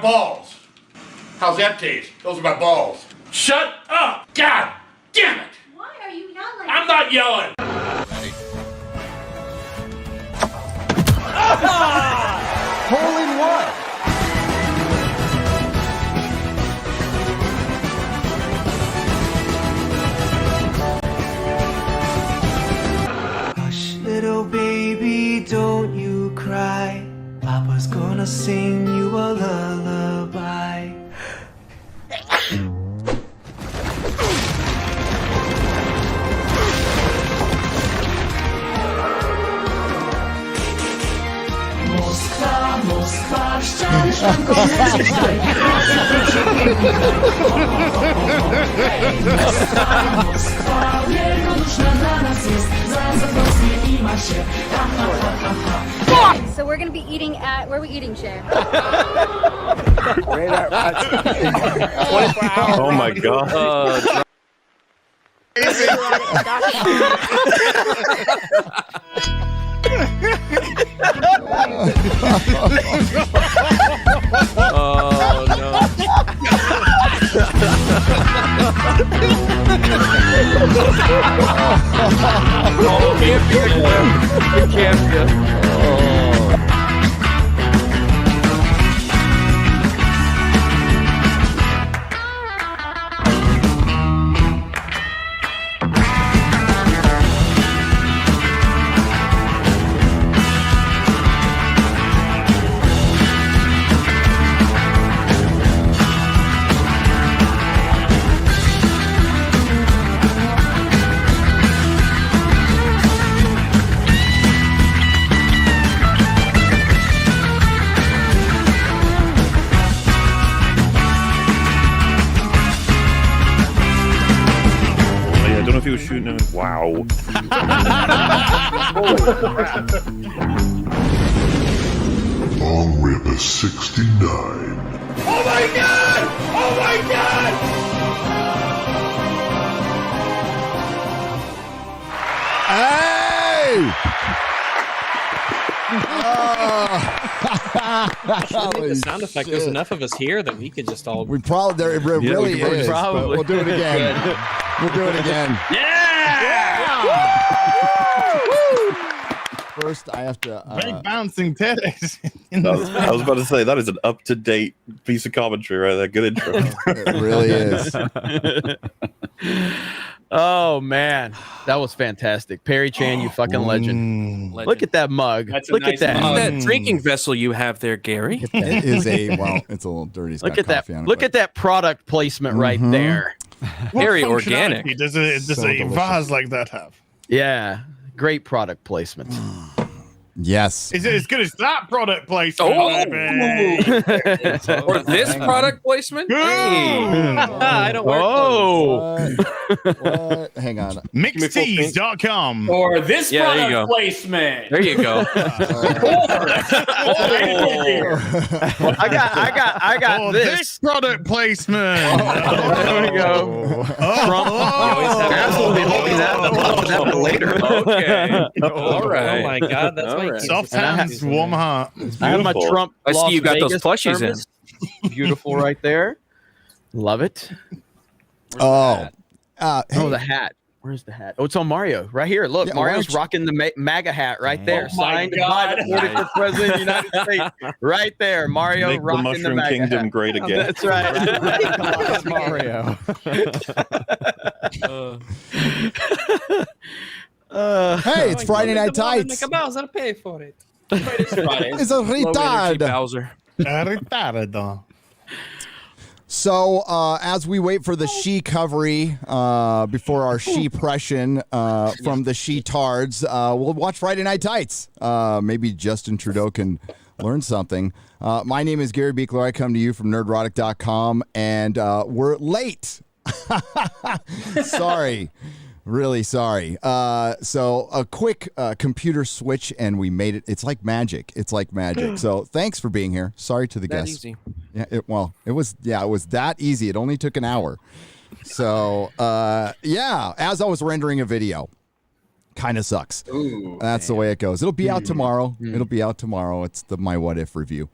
balls. How's that taste? Those are my balls. Shut up! God damn it! Why are you yelling? I'm not yelling! Hole in one. Hush, little baby, don't you cry. Papa's gonna sing you a lullaby. Moskwa, Moskwa, ściany sztankowe dzisiaj. Moskwa, Moskwa, wielkoduszna dla nas jest. Zaraz rosnie i ma się. Ha, ha, ha, ha, ha. So we're gonna be eating at, where are we eating, Shay? Oh my god. Oh no. Oh, it can't be. He was shooting him. Wow. Long Rip 69. Oh my god! Oh my god! Hey! I think the sound effect. There's enough of us here that we could just all. We probably there. It really is. Probably. We'll do it again. We'll do it again. Yeah! First, I have to. Big bouncing titties. I was about to say that is an up-to-date piece of commentary right there. Good intro. It really is. Oh man, that was fantastic, Perry Chan, you fucking legend. Look at that mug. Look at that. Look at that drinking vessel you have there, Gary. It is it's a little dirty. It's Look got at that. coffee on it, Look but- at that product placement right there. Very What organic. functionality Does a delicious. vase like that have? Yeah, great product placement. Yes. Is it as good as that product placement? Oh! baby? Or this product placement? Hey. I don't work. Oh, What? Hang on. Mixtees.com. Or this Yeah, there you product go. placement. There you go. I got Or this. this product placement. There we go. Trump. Absolutely holding that for later. Okay. All right. Oh my god, that's my Soft hands, warm heart. I have my Trump. I see Las you got those Vegas plushies thermos. Beautiful right there. Love it. Oh. Oh, Hey. the hat. Where's the hat? Oh, it's on Mario. Right here. Look, Yeah, why Mario's don't you- rocking the MAGA hat right there. Oh my Signed God. by the 45th President of the United States. Right there. Mario Make the rocking the Mushroom MAGA Kingdom hat. great again. That's right. Mario. Hey, it's Friday Night Tights. Bowser pay for it. It's a Low energy retard. Bowser. Retardo. So, as we wait for the she-covery before our she-pression from the she-tards, we'll watch Friday Night Tights. Maybe Justin Trudeau can learn something. My name is Gary Beekler. I come to you from Nerdrotic.com, and we're late. Sorry. Really sorry. So a quick computer switch, and we made it. It's like magic. It's like magic. So thanks for being here. Sorry to the That guests. easy. Yeah, it was that easy. It only took an hour. So as I was rendering a video, kind of sucks. That's the way it goes. It'll be out tomorrow. It'll be out tomorrow. It's the My What If review.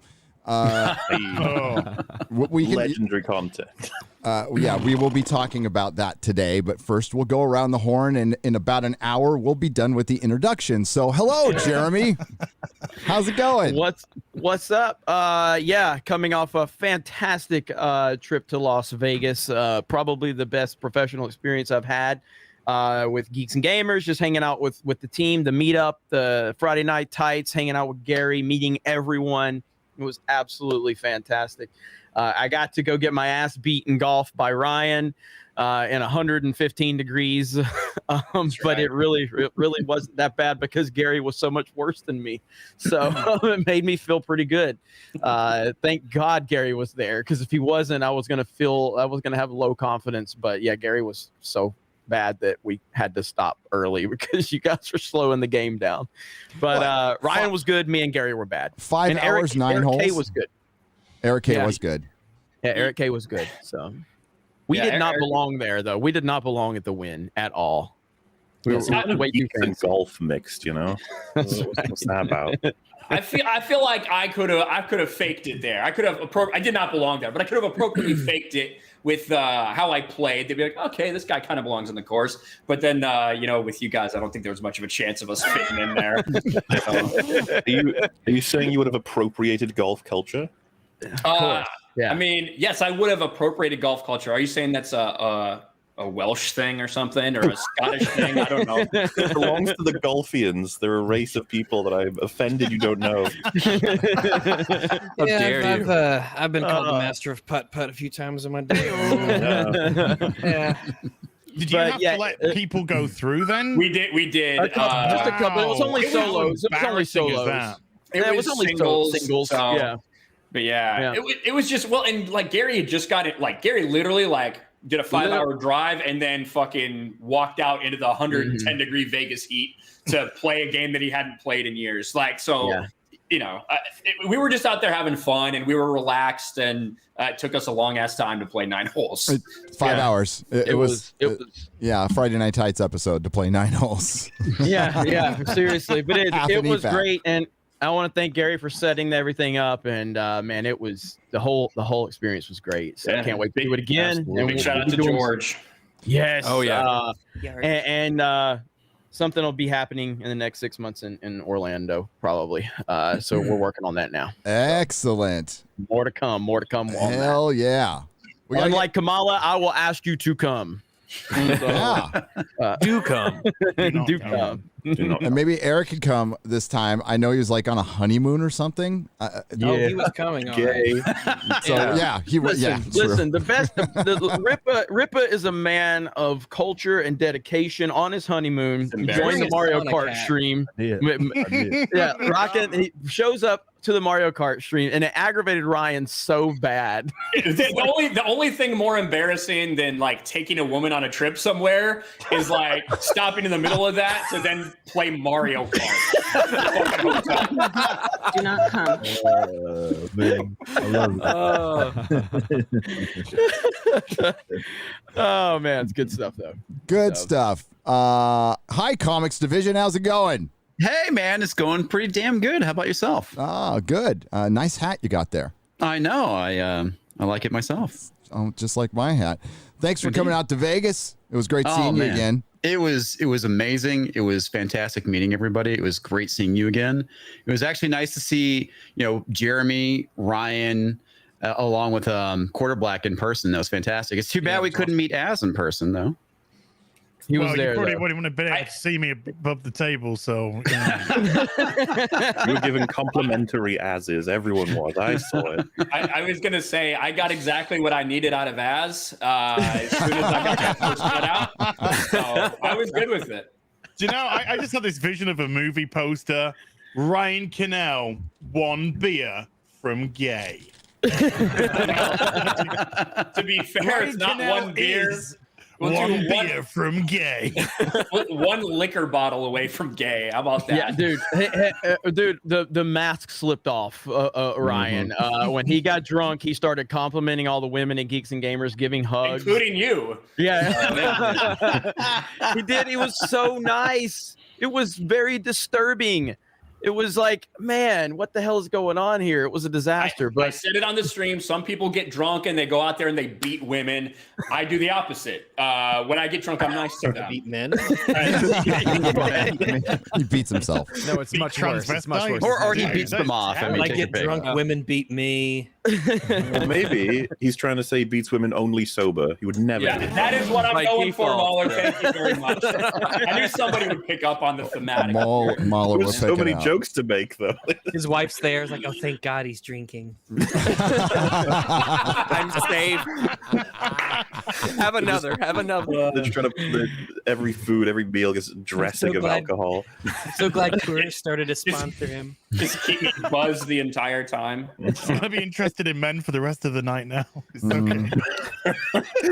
We can, legendary content. Yeah, we will be talking about that today. But first, we'll go around the horn, and in about an hour, we'll be done with the introduction. So, hello, Jeremy. How's it going? What's up? Yeah, coming off a fantastic trip to Las Vegas. Probably the best professional experience I've had with Geeks and Gamers. Just hanging out with the team, the meetup, the Friday night tights, hanging out with Gary, meeting everyone. It was absolutely fantastic. I got to go get my ass beat in golf by Ryan in 115 degrees, but it really wasn't that bad because Gary was so much worse than me. So it made me feel pretty good. Thank God Gary was there, because if he wasn't, I was gonna have low confidence. But yeah, Gary was so bad that we had to stop early because you guys were slowing the game down. But Ryan was good. Me and Gary were bad. 5 hours, 9 holes. Eric K was good. Eric K was good. Yeah, Eric K was good. So we did not belong there, though. We did not belong at the Win at all. We were way too fancy. Golf mixed, you know. What's that about? I feel like I could have faked it there. I did not belong there, but I could have appropriately faked it with how I played. They'd be like, okay, this guy kind of belongs in the course. But then, with you guys, I don't think there was much of a chance of us fitting in there. Are you saying you would have appropriated golf culture? Yeah. I mean, yes, I would have appropriated golf culture. Are you saying that's a Welsh thing or something, or a Scottish thing? I don't know. It belongs to the Golfians. They're a race of people that I've offended you don't know. I've been called the master of putt-putt a few times in my day. Yeah. Did you have to let people go through then? We did. Just a couple. It was only solos. It was only solos. It was only singles. So, yeah. But yeah. It was just, well, and like Gary had just got it. Like Gary literally did a 5-hour drive and then fucking walked out into the 110 degree Vegas heat to play a game that he hadn't played in years. We were just out there having fun and we were relaxed, and it took us a long ass time to play 9 holes. 5 hours. It was a Friday Night Tights episode to play 9 holes. Yeah, seriously. But it was great, and I want to thank Gary for setting everything up, and man, it was the whole experience was great. So I can't wait to do it again. And big shout out to George. Yes. Oh yeah. And something will be happening in the next 6 months in Orlando, probably. So we're working on that now. Excellent. More to come. Hell yeah. Unlike Kamala, I will ask you to come. Do come. Do come. And maybe Eric could come this time. I know he was on a honeymoon or something. He was coming. Gay. He was. Listen, the best. Ripa is a man of culture and dedication. On his honeymoon, he joined the Mario Kart stream. Yeah, Rocket. He shows up to the Mario Kart stream, and it aggravated Ryan so bad. The only thing more embarrassing than taking a woman on a trip somewhere is stopping in the middle of that to then play Mario Kart. Do not come. Man, I love it. Oh man, it's good stuff though. Good stuff. Hi, Comics Division. How's it going? Hey man, it's going pretty damn good. How about yourself? Good. Nice hat you got there. I know. I like it myself. Oh, just like my hat. Thanks for coming out to Vegas. It was great seeing you again. It was amazing. It was fantastic meeting everybody. It was great seeing you again. It was actually nice to see, Jeremy, Ryan, along with Quarter Black in person. That was fantastic. It's too bad we couldn't meet Az in person though. He was there. You probably wouldn't have been able to see me above the table, so. You were given complimentary as-is. Everyone was. I saw it. I was going to say, I got exactly what I needed out of Az as soon as I got that first cut out. So I was good with it. Do you know, I just had this vision of a movie poster. Ryan Cannell, 1 beer from gay. To be fair, Ryan it's not Cannell 1 beer. One beer from gay. 1 liquor bottle away from gay. How about that? Yeah, dude. Dude, the mask slipped off, Ryan. When he got drunk, he started complimenting all the women and Geeks and Gamers, giving hugs. Including you. Yeah. He did. He was so nice. It was very disturbing. it was like, man, what the hell is going on here? It was a disaster. I said it on the stream. Some people get drunk and they go out there and they beat women. I do the opposite. When I get drunk, I'm nice to them. Beat men. He beats himself. No, it's much worse. It's much worse. Or he beats them off. I mean, I take get your pick. drunk, women beat me. Well, maybe he's trying to say he beats women only sober. He would never. Yeah, do that is what I'm By going for, default. MauLer. Thank you very much. I knew somebody would pick up on the thematic. MauLer There's was so picking many out. jokes to make, though. His wife's there. It's like, oh, thank God he's drinking. I'm safe. Have another. They're trying to every food, every meal gets dressing of glad- alcohol. So glad tourists started to sponsor him. Just keep me buzzed the entire time. He's gonna be interested in men for the rest of the night now. It's okay.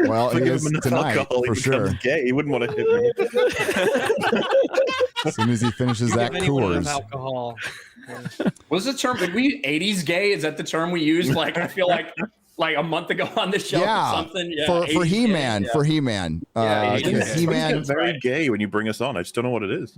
Well, he Give is him enough tonight alcohol, for he becomes sure. gay. He wouldn't want to hit me. As soon as he finishes that Give anyone Coors. enough alcohol. What's the term? Did we 80s gay? Is that the term we used? Like I feel like a month ago on the show Yeah, or something. Yeah, for 80s He-Man, gay, yeah. for He-Man. Yeah, He-Man. It's very gay when you bring us on. I just don't know what it is.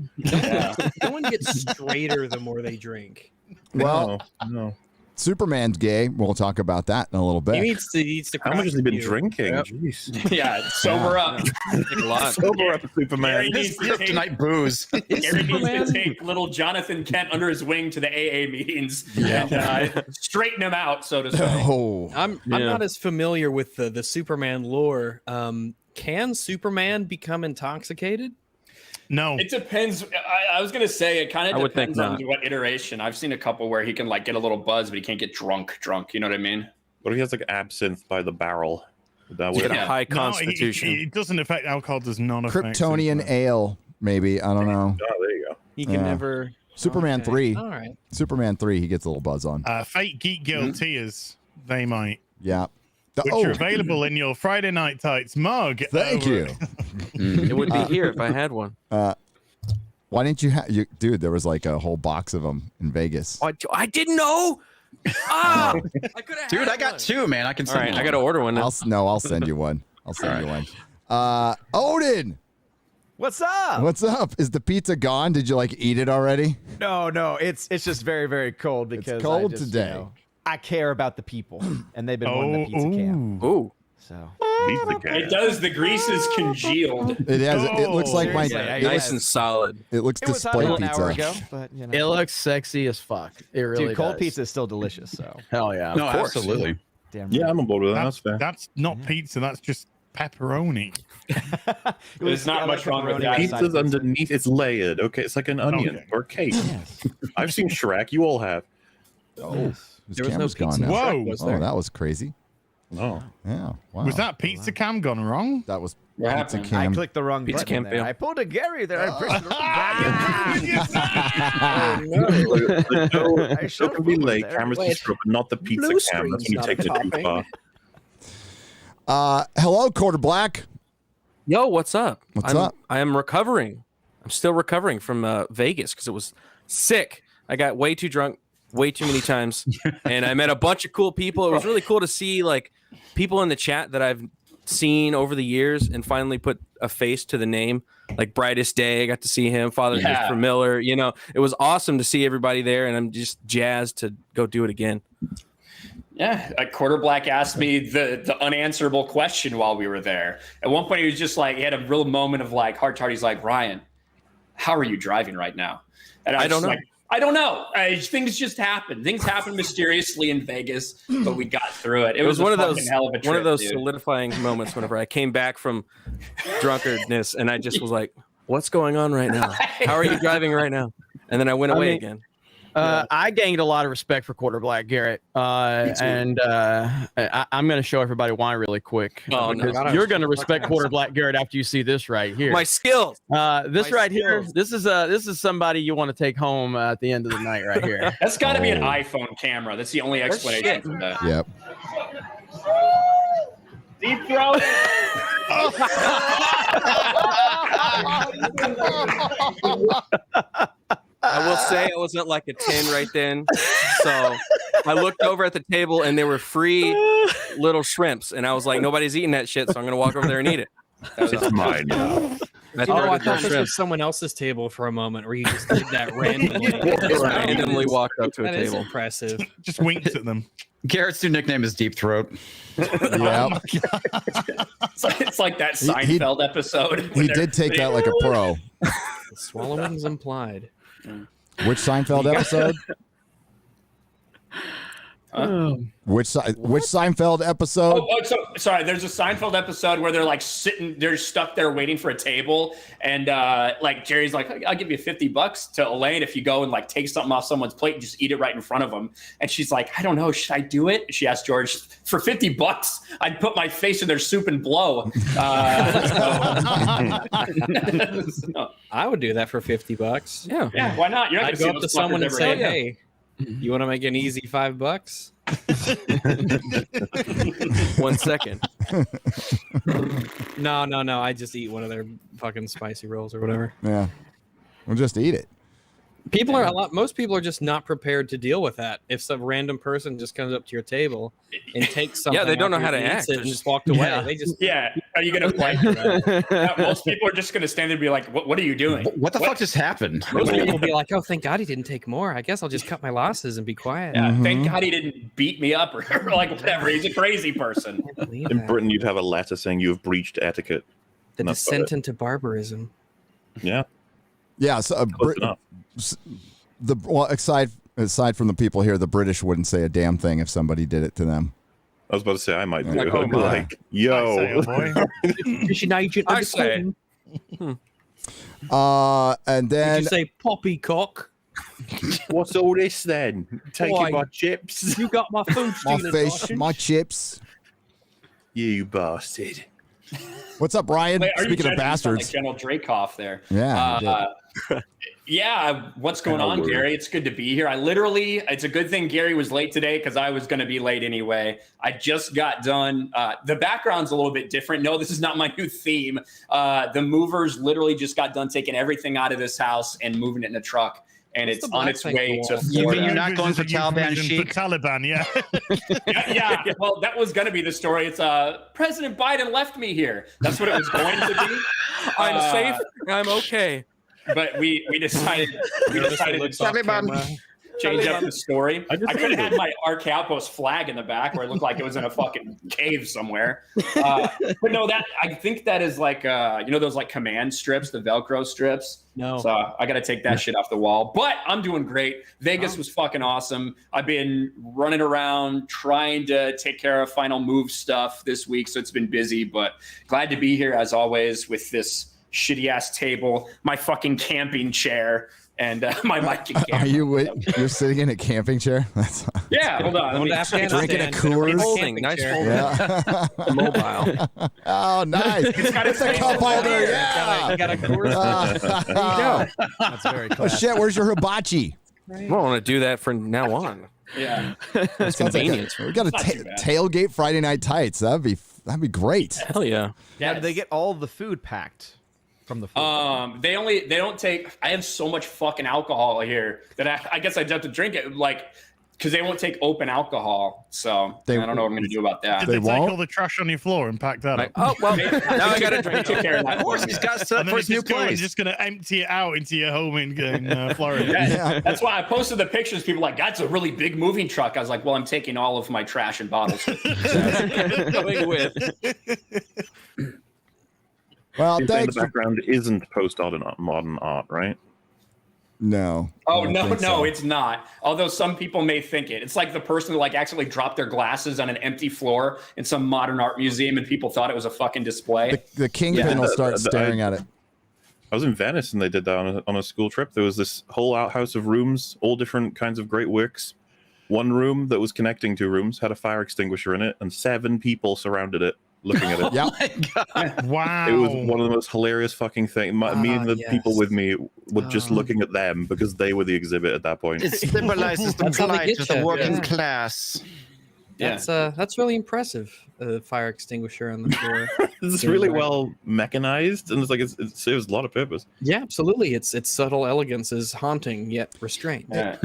No one gets straighter the more they drink. Well, no. Superman's gay. We'll talk about that in a little bit. He needs to. How much has he been drinking? Yep. Jeez. Yeah, sober up. Take a lot. Sober up, Superman. Gary needs to take, Kryptonite booze. Gary needs to take little Jonathan Kent under his wing to the AA meetings and straighten him out, so to say. Oh, I'm not as familiar with the Superman lore. Can Superman become intoxicated? No. It depends. I was gonna say it kind I of would think depends on not. what iteration. I've seen a couple where he can like get a little buzz, but he can't get drunk. You know what I mean? What if he has like absinthe by the barrel? Would that You work? get a high No, constitution. it doesn't affect alcohol. Does not affect Kryptonian Superman. ale, maybe. I don't know. Oh, there you go. He can Yeah. never. Superman Okay. 3. All right. Superman 3, he gets a little buzz on. Fake Geek Girl tears. They might. Yeah. Which are available in your Friday Night Tights mug. Thank you. It would be here if I had one. Why didn't you have dude, there was like a whole box of them in Vegas. I didn't know. Ah, I could have. Dude, I got two, man. I can All send right, you I got to order one now. I'll send you one. I'll send you one. Odin, What's up? what's up? Is the pizza gone? Did you like eat it already? No, it's just very, very cold because cold I just, today. I care about the people, and they've been wanting the pizza can. Ooh. So Pizza can. It does. The grease is congealed. It has. It looks like my. seriously, It, Nice and solid. it looks it was display out an pizza. hour ago, but you know. It looks sexy as fuck. It really Dude, cold does. pizza is still delicious. So Hell yeah. No, of course. absolutely. damn. Yeah, I'm on board with that. That's, That's fair. that's not pizza. That's just pepperoni. There's not much wrong with that. Pizza's underneath. It's layered. Okay, it's like an onion Okay. or a cake. I've seen Shrek. You all have. Oh, his There was no camera's pizza. gone now. Whoa. Was Oh, there? that was crazy. Oh. Yeah. Wow. Was that pizza cam gone wrong? That was What pizza happened? I cam. clicked the wrong Pizza button. can There. fail. I pulled a Gary there. I pressed the wrong The show, I the show showed can be forward late. there. Cameras Wait. disrupt, but not the pizza Blue cam. That's when you screen's take it not too popping. far. Hello, Quarter Black. Yo, what's up? What's up? I am recovering. I'm still recovering from Vegas because it was sick. I got way too drunk way too many times, and I met a bunch of cool people. It was really cool to see like people in the chat that I've seen over the years and finally put a face to the name. Like Brightest Day, I got to see him. Father Christopher Miller. You know, it was awesome to see everybody there, and I'm just jazzed to go do it again. Yeah, Quarter Black asked me the unanswerable question while we were there. At one point, he was just like, he had a real moment of like heart to heart. He's like, Ryan, how are you driving right now? And I don't know. Like, I don't know. Things just happen. Things happen mysteriously in Vegas, but we got through it. It was one a of those fucking hell of a trip, one of those dude. solidifying moments whenever I came back from drunkardness and I just was like, what's going on right now? How are you driving right now? And then I went away again. I gained a lot of respect for Quarter Black Garrett, and I'm going to show everybody why really quick. Oh, no. Because you're going to respect Quarter Black Garrett after you see this right here. My skills. This right here. This is somebody you want to take home at the end of the night right here. That's got to be an iPhone camera. That's the only explanation for that. Yep. Deep throat. I will say I was at like a 10 right then. So I looked over at the table and there were free little shrimps. And I was like, nobody's eating that shit. So I'm going to walk over there and eat it. It's mine now. I I started thought the this was someone else's table for a moment where you just did that randomly. randomly walked up to a That is table. impressive. Just winked at them. Garrett's new nickname is Deep Throat. Yeah. It's like that Seinfeld episode. He did take that like a pro. Swallowing's implied. Which Seinfeld episode? Which Seinfeld episode? Sorry. There's a Seinfeld episode where they're like they're stuck there waiting for a table, and like Jerry's like, "I'll give you $50 to Elaine if you go and like take something off someone's plate and just eat it right in front of them." And she's like, "I don't know, should I do it?" She asked George, "For $50, I'd put my face in their soup and blow." I would do that for $50. Yeah, why not? You're not I'd gonna go see up to those someone fuckers and ever say, again. "Hey, you want to make an easy $5?" 1 second. No. I just eat one of their fucking spicy rolls or whatever. Yeah. We'll just eat it. Most people are just not prepared to deal with that. If some random person just comes up to your table and takes something, they don't know after how to you act. eat it and just walked away. They just Are you gonna fight for that? Most people are just gonna stand there and be like, "What are you doing? What the fuck just happened?" Most people will be like, "Oh, thank God he didn't take more. I guess I'll just cut my losses and be quiet." Yeah, thank God he didn't beat me up or like whatever. He's a crazy person." In Britain, you'd have a letter saying you have breached etiquette. The And that's about descent into barbarism. it. Yeah. Yeah. So, Close enough. aside from the people here, the British wouldn't say a damn thing if somebody did it to them. I was about to say I might do Like, it. oh I'd be my. like, yo. I say. And then Did you say poppycock? What's all this then? Taking Why? my chips? You got my food my stealing fish, sausage. my chips. You bastard. What's up, Brian? Wait, are you Speaking of judging from, bastards. like General Dracoff there. Yeah, What's going on, Gary? It's good to be here. It's a good thing Gary was late today because I was going to be late anyway. I just got done. The background's a little bit different. No, this is not my new theme. The movers literally just got done taking everything out of this house and moving it in a truck. And it's on its way to You Florida. mean you're not going for Taliban chic? For Taliban, yeah. yeah. Well, that was going to be the story. It's President Biden left me here. That's what it was going to be. I'm safe. I'm okay. But we decided to change up the story. I could have had my Arc Outpost flag in the back where it looked like it was in a fucking cave somewhere. But no, I think that is like those like command strips, the Velcro strips. No. So I got to take that shit off the wall. But I'm doing great. Vegas was fucking awesome. I've been running around trying to take care of final move stuff this week, so it's been busy. But glad to be here as always with this shitty ass table, my fucking camping chair, and my mic and camera. You're sitting in a camping chair? Yeah, hold on. Drinking a Coors. Holding, nice holding. Yeah. Mobile. Oh, nice. It's a cup holder. Yeah. You got a Coors. There you go. That's very Oh classic. shit! Where's your hibachi? I want to do that from now on. Yeah. That's convenient. We got a Not too bad. tailgate Friday night tights. That'd be great. Hell yeah. How did they get all the food packed from the food? They don't take. I have so much fucking alcohol here that I guess I'd have to drink it because they won't take open alcohol. So I don't know what I'm going to do about that. Did they take all the trash on your floor and pack that up? Oh well, now I got to drink. Take care of that. Of course, he's got stuff And then for it's his new just place. just going to empty it out into your home in Florida. Yeah, that's why I posted the pictures. People were like, that's a really big moving truck. I was like, well, I'm taking all of my trash and bottles. Going with. Well, You're saying thanks. the background isn't post-modern art, right? No. Oh I don't no, think so. it's not. Although some people may think it. It's like the person who like actually dropped their glasses on an empty floor in some modern art museum, and people thought it was a fucking display. The kingpin will start staring at it. I was in Venice and they did that on a school trip. There was this whole outhouse of rooms, all different kinds of great works. One room that was connecting two rooms had a fire extinguisher in it, and 7 people surrounded it, looking at it. Yeah. Wow. It was one of the most hilarious fucking things. Me and the people with me were just looking at them because they were the exhibit at that point. It symbolizes the That's how they plight get of the you. working Yeah. class. That's really impressive. Fire extinguisher on the floor. It's really well mechanized, and it's like it serves a lot of purpose. Yeah, absolutely. Its subtle elegance is haunting yet restrained. Yeah.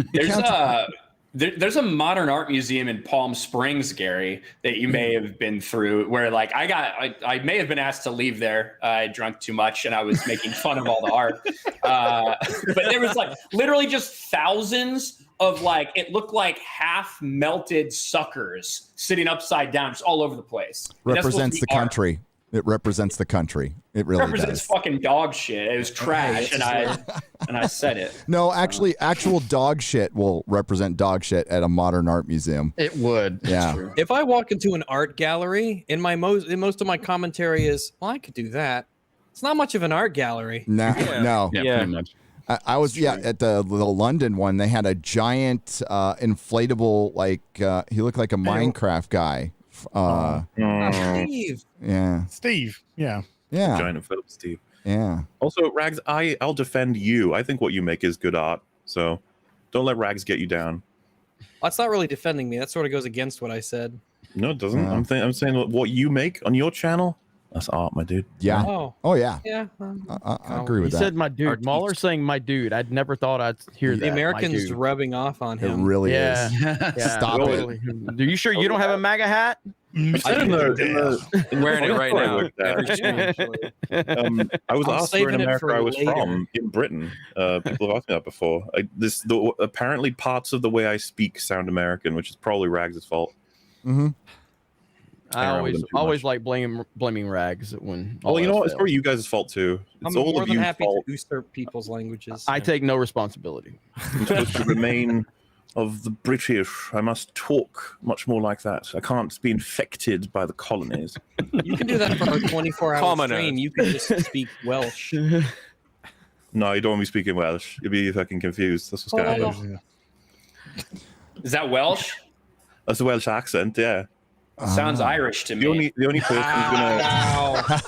There's a modern art museum in Palm Springs, Gary, that you may have been through, where like I may have been asked to leave there. I drank too much and I was making fun of all the art. But there was like literally just thousands of like, it looked like half melted suckers sitting upside down just all over the place. Represents the country. It represents the country. It really represents does. fucking dog shit. It was trash, and I said it. No, actually, actual dog shit will represent dog shit at a modern art museum. It would. Yeah. If I walk into an art gallery, in most of my commentary is, well, I could do that. It's not much of an art gallery. No, no. Yeah, pretty much. I was at the London one. They had a giant inflatable, like he looked like a Minecraft guy. Steve. Yeah. Steve. Yeah. Yeah. Giant Philip Steve. Yeah. Also, Rags, I'll defend you. I think what you make is good art. So don't let Rags get you down. That's not really defending me. That sort of goes against what I said. No, it doesn't. I'm saying what you make on your channel, that's art, my dude. Yeah. Oh yeah. Yeah. I agree with He that. said my dude. MauLer saying my dude. I'd never thought I'd hear that. The Americans my dude. rubbing off on It him. really Yeah. is. Yeah. Stop Totally. it. Are you sure you don't have a MAGA hat? I said Wearing it right now. I was I'm asked where saving in it America for I was later. from in Britain. People have asked me that before. Apparently parts of the way I speak sound American, which is probably Rags' fault. Mm-hmm. I around with them too always like blaming Rags when. Well, you know what? It's fails. probably you guys' fault too. It's I'm all more of than you happy fault. to usurp people's languages. I take no responsibility. I'm supposed to remain of the British. I must talk much more like that. I can't be infected by the colonies. You can do that for a 24-hour Commoner. stream. You can just speak Welsh. No, you don't want me speaking Welsh. You'll be fucking confused. That's what's going to happen. Is that Welsh? That's a Welsh accent, yeah. Sounds Irish to me. The only person who's gonna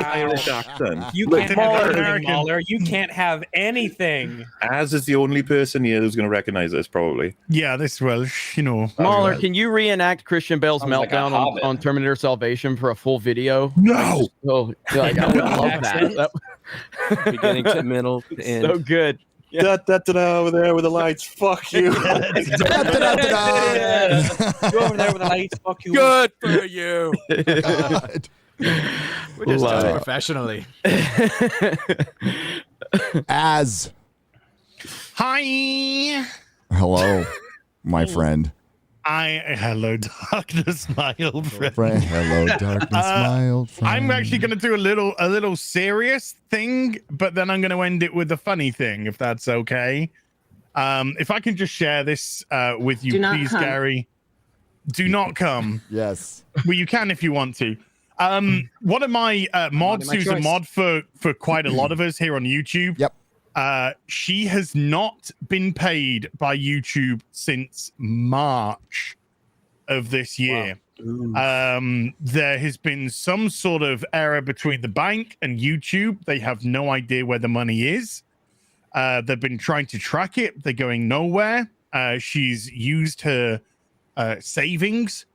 Irish accent. You can't have anything, MauLer. You can't have anything. As is the only person here who's gonna recognize this, probably. Yeah, this Welsh, you know. MauLer, can you reenact Christian Bale's Sounds like a meltdown hobbit. on Terminator Salvation for a full video? No. Oh, like, I would love that. Beginning to middle to end. So good. Da, da, da, da, over there with the lights. Fuck you. Go over there with the lights. Fuck you. Good for you. God. We're just Love doing it. it professionally. As Hi. hello, my friend. Hello, darkness, my old friend. Hello, darkness, my old friend. I'm actually going to do a little serious thing, but then I'm going to end it with a funny thing, if that's okay. If I can just share this with you, Do not please, come. Gary. Do not come. Yes. Well, you can if you want to. One of my mods, my who's a choice. mod for quite a lot of us here on YouTube. Yep. She has not been paid by YouTube since March of this year. There has been some sort of error between the bank and YouTube. They have no idea where the money is. They've been trying to track it. They're going nowhere. She's used her savings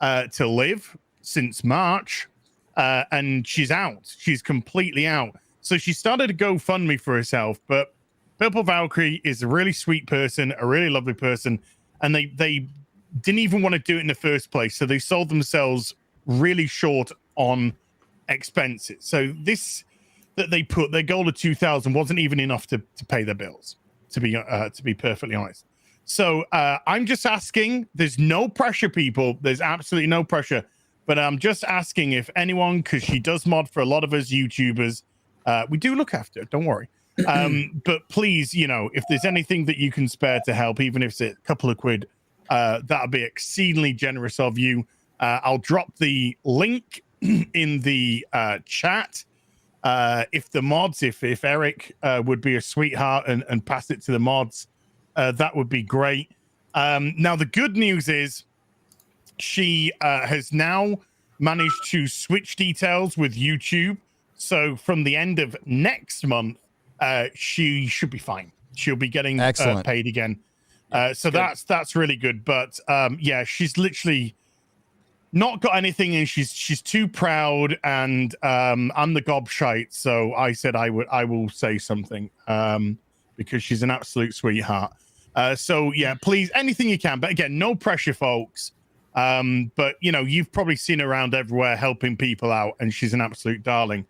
to live since March, and she's out. She's completely out. So she started a GoFundMe for herself, but Purple Valkyrie is a really sweet person, a really lovely person, and they didn't even want to do it in the first place. So they sold themselves really short on expenses. So this that they put their goal of 2,000 wasn't even enough to pay their bills, to be perfectly honest. So I'm just asking. There's no pressure, people. There's absolutely no pressure. But I'm just asking if anyone, because she does mod for a lot of us YouTubers. We do look after her, don't worry. But please, if there's anything that you can spare to help, even if it's a couple of quid, that would be exceedingly generous of you. I'll drop the link in the chat. If the mods, if Eric would be a sweetheart and pass it to the mods, that would be great. Now, the good news is she has now managed to switch details with YouTube. So from the end of next month, she should be fine. She'll be getting paid again. So that's really good. But yeah, she's literally not got anything, and she's too proud. And I'm the gobshite, so I said I will say something because she's an absolute sweetheart. So yeah, please, anything you can. But again, no pressure, folks. But you've probably seen her around everywhere helping people out, and she's an absolute darling.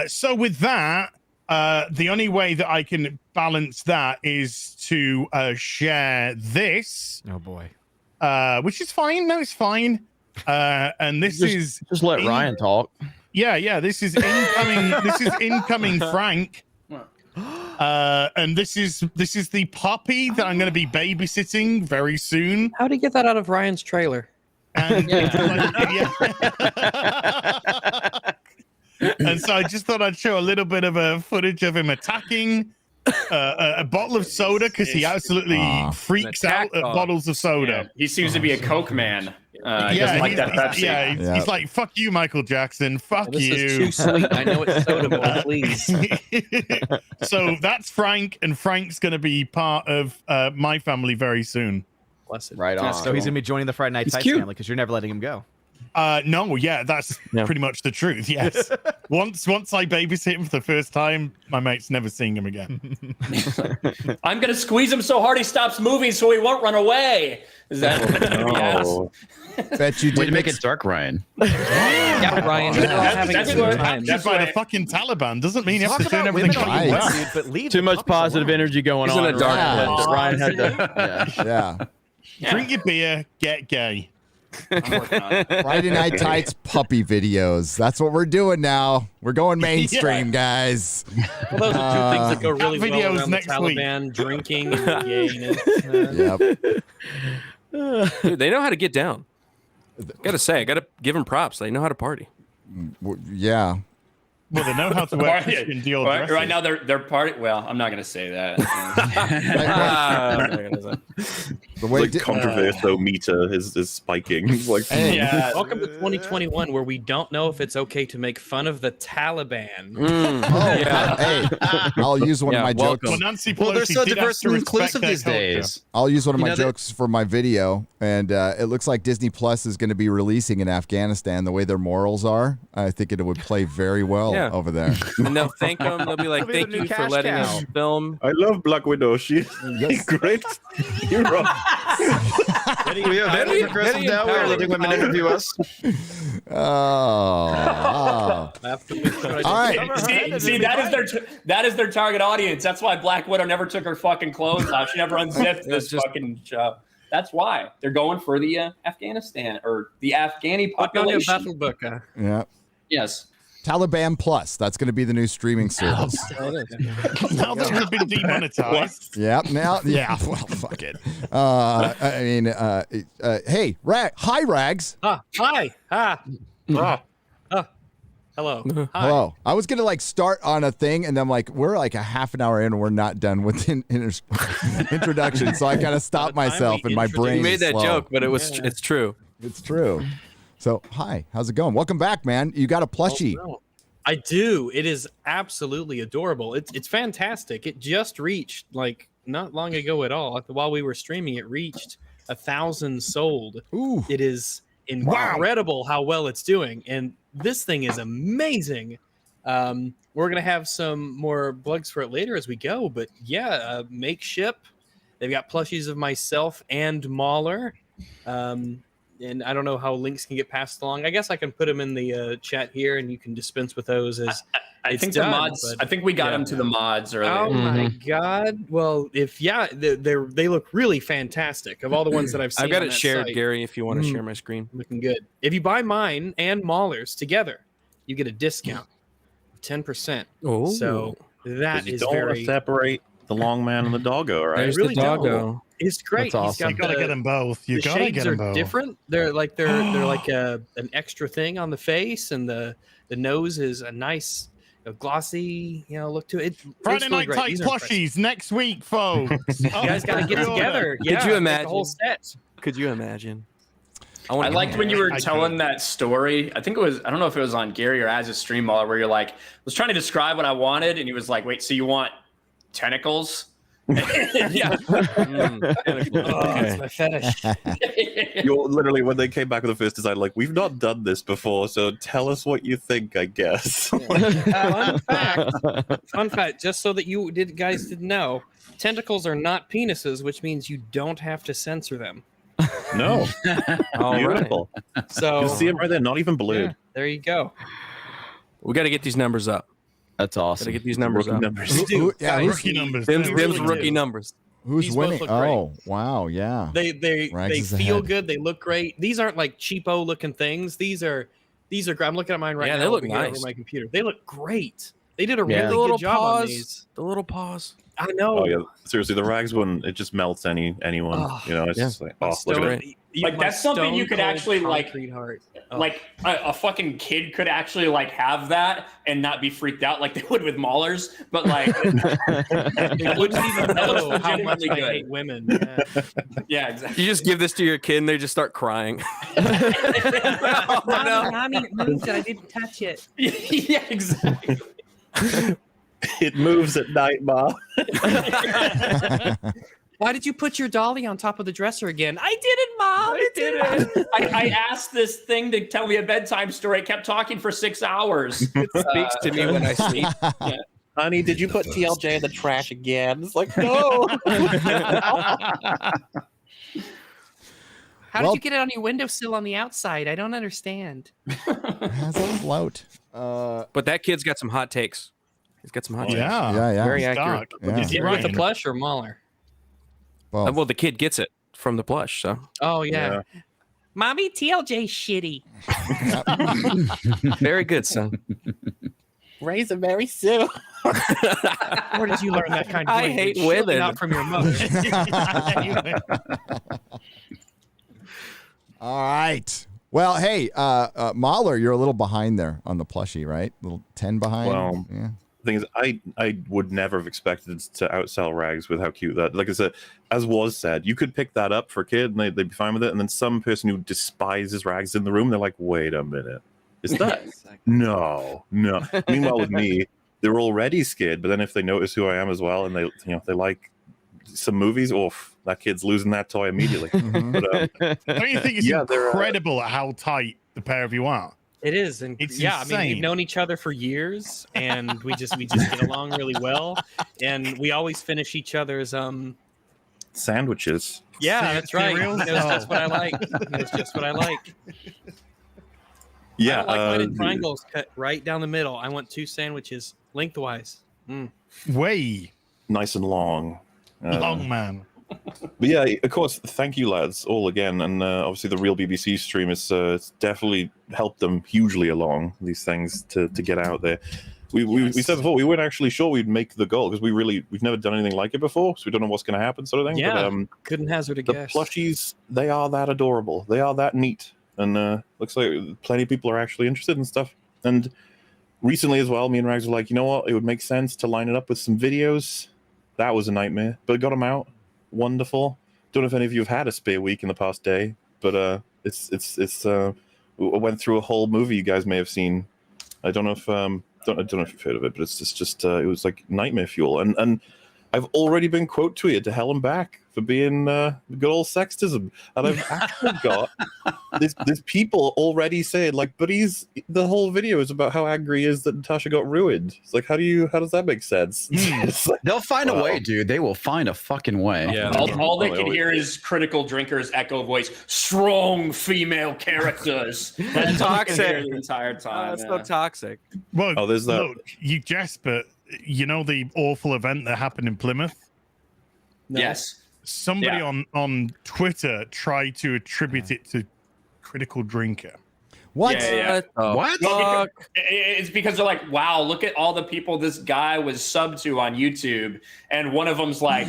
So with that, the only way that I can balance that is to share this. Oh boy. Which is fine. No, it's fine. And this is just let Ryan talk. Yeah. This is incoming. This is incoming, Frank. And this is the puppy that I'm going to be babysitting very soon. How do you get that out of Ryan's trailer? And, and so I just thought I'd show a little bit of a footage of him attacking a bottle of soda because he absolutely freaks out at bottles of soda. Yeah, he seems to be a Coke man. He doesn't like that Pepsi. He's like, fuck you, Michael Jackson. Fuck this you. Is too sweet. I know it's soda, boy, please. So that's Frank, and Frank's going to be part of my family very soon. Blessed. Right on. So he's gonna be joining the Friday Night Tights family because you're never letting him go. No, yeah, that's pretty much the truth. Yes. Once I babysit him for the first time, my mate's never seeing him again. I'm gonna squeeze him so hard he stops moving so he won't run away. Is that Bet you Way did to make it dark, Ryan. Yeah, Ryan. That's by the fucking Taliban doesn't mean you have to turn everything fucking well. But leave Too much positive energy going He's on. in a dark Ryan. Ryan had to. Yeah. Drink your beer, get gay. Friday Night Tights puppy videos. That's what we're doing now. We're going mainstream, guys. Well, those are two things that go really well videos around next the Taliban, drinking and gayness. Yep. Dude, they know how to get down. Gotta say, I gotta give them props. They know how to party. Yeah. Well, they know how to wear Christian Dior dresses. Right now, they're party. Well, I'm not gonna say that. The way controversial meter is spiking. Like, Welcome to 2021, where we don't know if it's okay to make fun of the Taliban. Hey, I'll use one of my jokes. Well, they're so diverse and inclusive these days. I'll use one of my jokes for my video, and it looks like Disney Plus is going to be releasing in Afghanistan. The way their morals are, I think it would play very well over there. And they'll thank them. They'll be like, "Thank you for letting us film." I love Black Widow. She's great hero. We have that for Christmas now. We're letting women interview us. All right. See, that is their target audience. That's why Black Widow never took her fucking clothes off. She never unzipped this fucking show. That's why they're going for the Afghanistan or the Afghani population. Battle book. Yeah. Yes. Taliban Plus. That's going to be the new streaming service. Now that we've been demonetized. Yep. Now, yeah. Well, fuck it. I mean, hey, hi, Rags. Hi. Hello. Hello. I was gonna start on a thing, and then we're like a half an hour in, and we're not done with the introduction. So I kind of stopped myself, and my brain. You made that slow. joke, but it's true. It's true. So, hi, how's it going? Welcome back, man. You got a plushie. Oh, no. I do. It is absolutely adorable. It's fantastic. It just reached not long ago at all. While we were streaming, it reached 1,000 sold. Ooh. It is incredible how well it's doing, and this thing is amazing. We're gonna have some more plugs for it later as we go, but yeah, make ship. They've got plushies of myself and MauLer. And I don't know how links can get passed along. I guess I can put them in the chat here, and you can dispense with those as I think the mods. I think we got them to the mods earlier. Oh my god! Well, they look really fantastic. Of all the ones that I've seen, I've got on it that shared, site. Gary. If you want to share my screen, Looking good. If you buy mine and MauLer's together, you get a discount of 10%. Oh, so that You is don't want very to separate the long man and the doggo, right? There's really the doggo. It's great. That's awesome. You gotta get them both. You The gotta shades get them are both. different. They're like an extra thing on the face, and the nose is a nice glossy look to it. Friday Night Tight plushies next week, folks. You guys got to get together. Could you imagine? The whole set. Could you imagine? I liked when you were telling that story. I think it was, I don't know if it was on Gary or Az's stream, where you're was trying to describe what I wanted, and he was like, wait, so you want tentacles? Yeah. That's my fetish. You're literally, when they came back with the first design, like, we've not done this before, so tell us what you think, I guess. Fun fact, just so that you guys didn't know, tentacles are not penises, which means you don't have to censor them. No. All right. Beautiful. So You see them right there, not even blurred. yeah, there you go. We got to get these numbers up. That's awesome. Got to get these numbers Rookie up. numbers. Rookie numbers. Them's Really rookie do. numbers. Who's These both winning? look great. Oh, wow, yeah. They Rags is feel ahead. good. They look great. These aren't like cheapo looking things. These are. I'm looking at mine right Yeah, now. they look over here nice. over my computer. They look great. They did a Yeah. really The little good job on paws. these. The little paws. I know. Oh, yeah. Seriously, the rags one, it just melts anyone. Oh, You know, it's yeah. just like, oh, look at it. Like, that's something you could actually, like- heart. Like a fucking kid could actually like have that and not be freaked out like they would with MauLers, but like They wouldn't even that looks know how much legitimately I good. hate women. Yeah. Yeah, exactly. You just give this to your kid and they just start crying. Mommy, it moved and I didn't touch it. Yeah, exactly. It moves at night, Ma. Why did you put your dolly on top of the dresser again? I didn't, Mom. I didn't. I asked this thing to tell me a bedtime story. It kept talking for 6 hours. It speaks to me when I sleep. Honey, did you put TLJ in the trash again? It's like, no. How did you get it on your windowsill on the outside? I don't understand. Has a float. But that kid's got some hot takes. He's got some hot takes. Yeah. Very It's accurate. dark. Yeah. Is it with the plush or MauLer? Both. Well, the kid gets it from the plush, so. Oh, yeah. Mommy, TLJ shitty. Very good, son. Raise a very soon. Where did you learn that kind of I language? hate Surely women. Not from your mother. All right. Well, hey, MauLer, you're a little behind there on the plushie, right? A little 10 behind. Well, yeah. The thing is, I would never have expected to outsell rags with how cute that. Like I said, as was said, you could pick that up for a kid and they'd be fine with it. And then some person who despises rags in the room, they're like, wait a minute, is that? No. Meanwhile, with me, they're already scared. But then if they notice who I am as well, and they like some movies, that kid's losing that toy immediately. But, Don't you think it's yeah, they're, incredible at how tight the pair of you are? It is, and It's yeah, I mean, insane. we've known each other for years, and we just get along really well, and we always finish each other's sandwiches. Yeah, that's right. Cereals? It was just what I like. It was just what I like. Yeah, I don't like mine in triangles cut right down the middle. I want 2 sandwiches lengthwise. Way nice and long. long, man. But yeah, of course, thank you, lads, all again. And obviously, the Real BBC stream has it's definitely helped them hugely along these things to get out there. We said before, we weren't actually sure we'd make the goal because we've never done anything like it before, so we don't know what's going to happen, sort of thing. Yeah, but, couldn't hazard a the guess. plushies, they are that adorable. They are that neat. And looks like plenty of people are actually interested in stuff. And recently as well, me and Rags were like, you know what? It would make sense to line it up with some videos. That was a nightmare, but got them out. Wonderful. Don't know if any of you have had a spare week in the past day, but it's I went through a whole movie you guys may have seen. I don't know if don't know if you've heard of it, but it's just it was like nightmare fuel. And I've already been quote tweeted to hell and back for being good old sexism, and I've actually got there's people already saying like, but the whole video is about how angry he is that Natasha got ruined. It's like, how does that make sense? It's like, They'll find a way, dude. They will find a fucking way. Yeah. All they can hear is Critical Drinker's echo voice. Strong female characters. That's toxic the entire time. That's so toxic. Well, there's that. Look, you jest, but you know the awful event that happened in Plymouth? No. Yes. Somebody on Twitter tried to attribute it to Critical Drinker. What? Yeah. What? Well, it's because they're like, wow, look at all the people this guy was subbed to on YouTube. And one of them's like,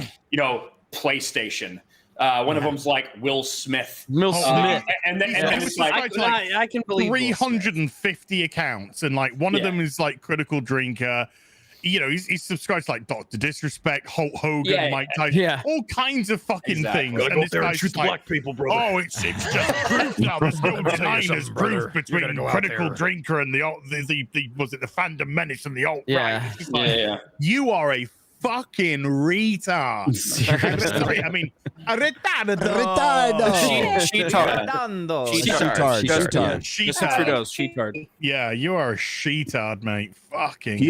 PlayStation. One of them's like Will Smith. And then it's like, I can believe 350 accounts, and like one of them is like Critical Drinker. You know, he's subscribed to like Dr. Disrespect, Hulk Hogan, Mike Tyson, all kinds of fucking things. Gotta and go this there and guy's shoot the like, black people, brother. oh, it's just proof now. There's no denying there's proof between Critical Drinker and the was it the Phantom Menace and the alt right? Yeah. It's just like, you are a fucking retard. Sorry, I mean, a retardo. Sheetard. Yeah, you are a sheetard, mate. Fucking. He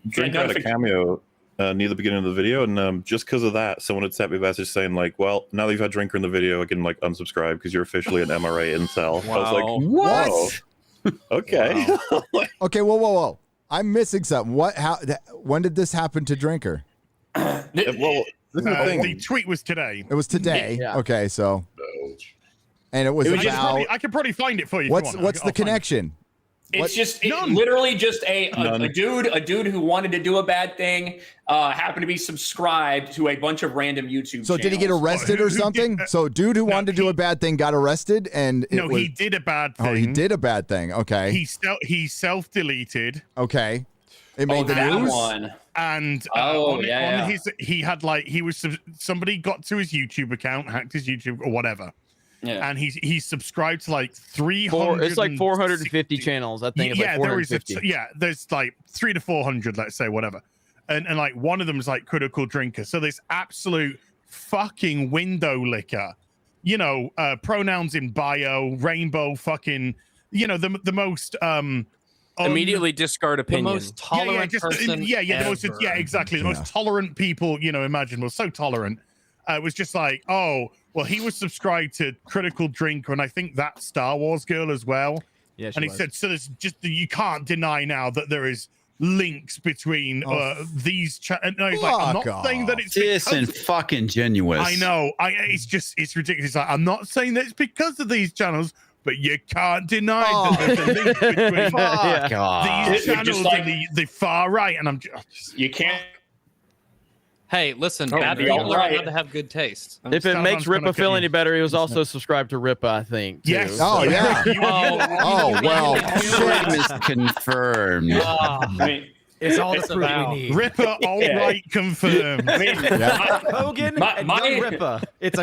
Drinker had a cameo near the beginning of the video, and just because of that, someone had sent me a message saying like, "Well, now that you've had Drinker in the video, I can like unsubscribe because you're officially an MRA incel." Wow. I was like, What? "Whoa, okay." Wow. Okay, whoa. I'm missing something. When did this happen to Drinker? Well, this is the thing. The tweet was today. It was today. Yeah. Okay, so. And it was about. I could probably find it for you. What's the connection? It's just literally just a dude who wanted to do a bad thing, happened to be subscribed to a bunch of random YouTube So channels. did he get arrested or something? So dude who wanted to do a bad thing got arrested, and he did a bad thing. Oh, he did a bad thing. Okay. He self-deleted. Okay. It made the news. One. And somebody got to his YouTube account, hacked his YouTube or whatever. Yeah. And he subscribed to like 300. It's like 450 channels. I think it's like 450. There's like 300 to 400, let's say, whatever. And like one of them is like critical drinker. So this absolute fucking window licker. Pronouns in bio, rainbow, fucking. The most immediately discard opinion. The most tolerant person. Exactly. The most tolerant people imaginable. So tolerant. It was just like, oh, well, he was subscribed to Critical Drinker, and I think that Star Wars girl as well. Yeah, and he said, so there's just you can't deny now that there is links between these. And he's like, I'm not saying that it's fucking genuine. I know. It's ridiculous. Like, I'm not saying that it's because of these channels, but you can't deny that there's a link between these channels and the far right. And I'm just you can't. Hey, listen, bad people are allowed to have good taste. If it makes Rippa feel any better, he was also subscribed to Rippa, I think. Too. Yes. Oh, yeah. Well. Is confirmed. It's all the proof we need. Rippa, all right, confirmed. Hogan and Rippa. It's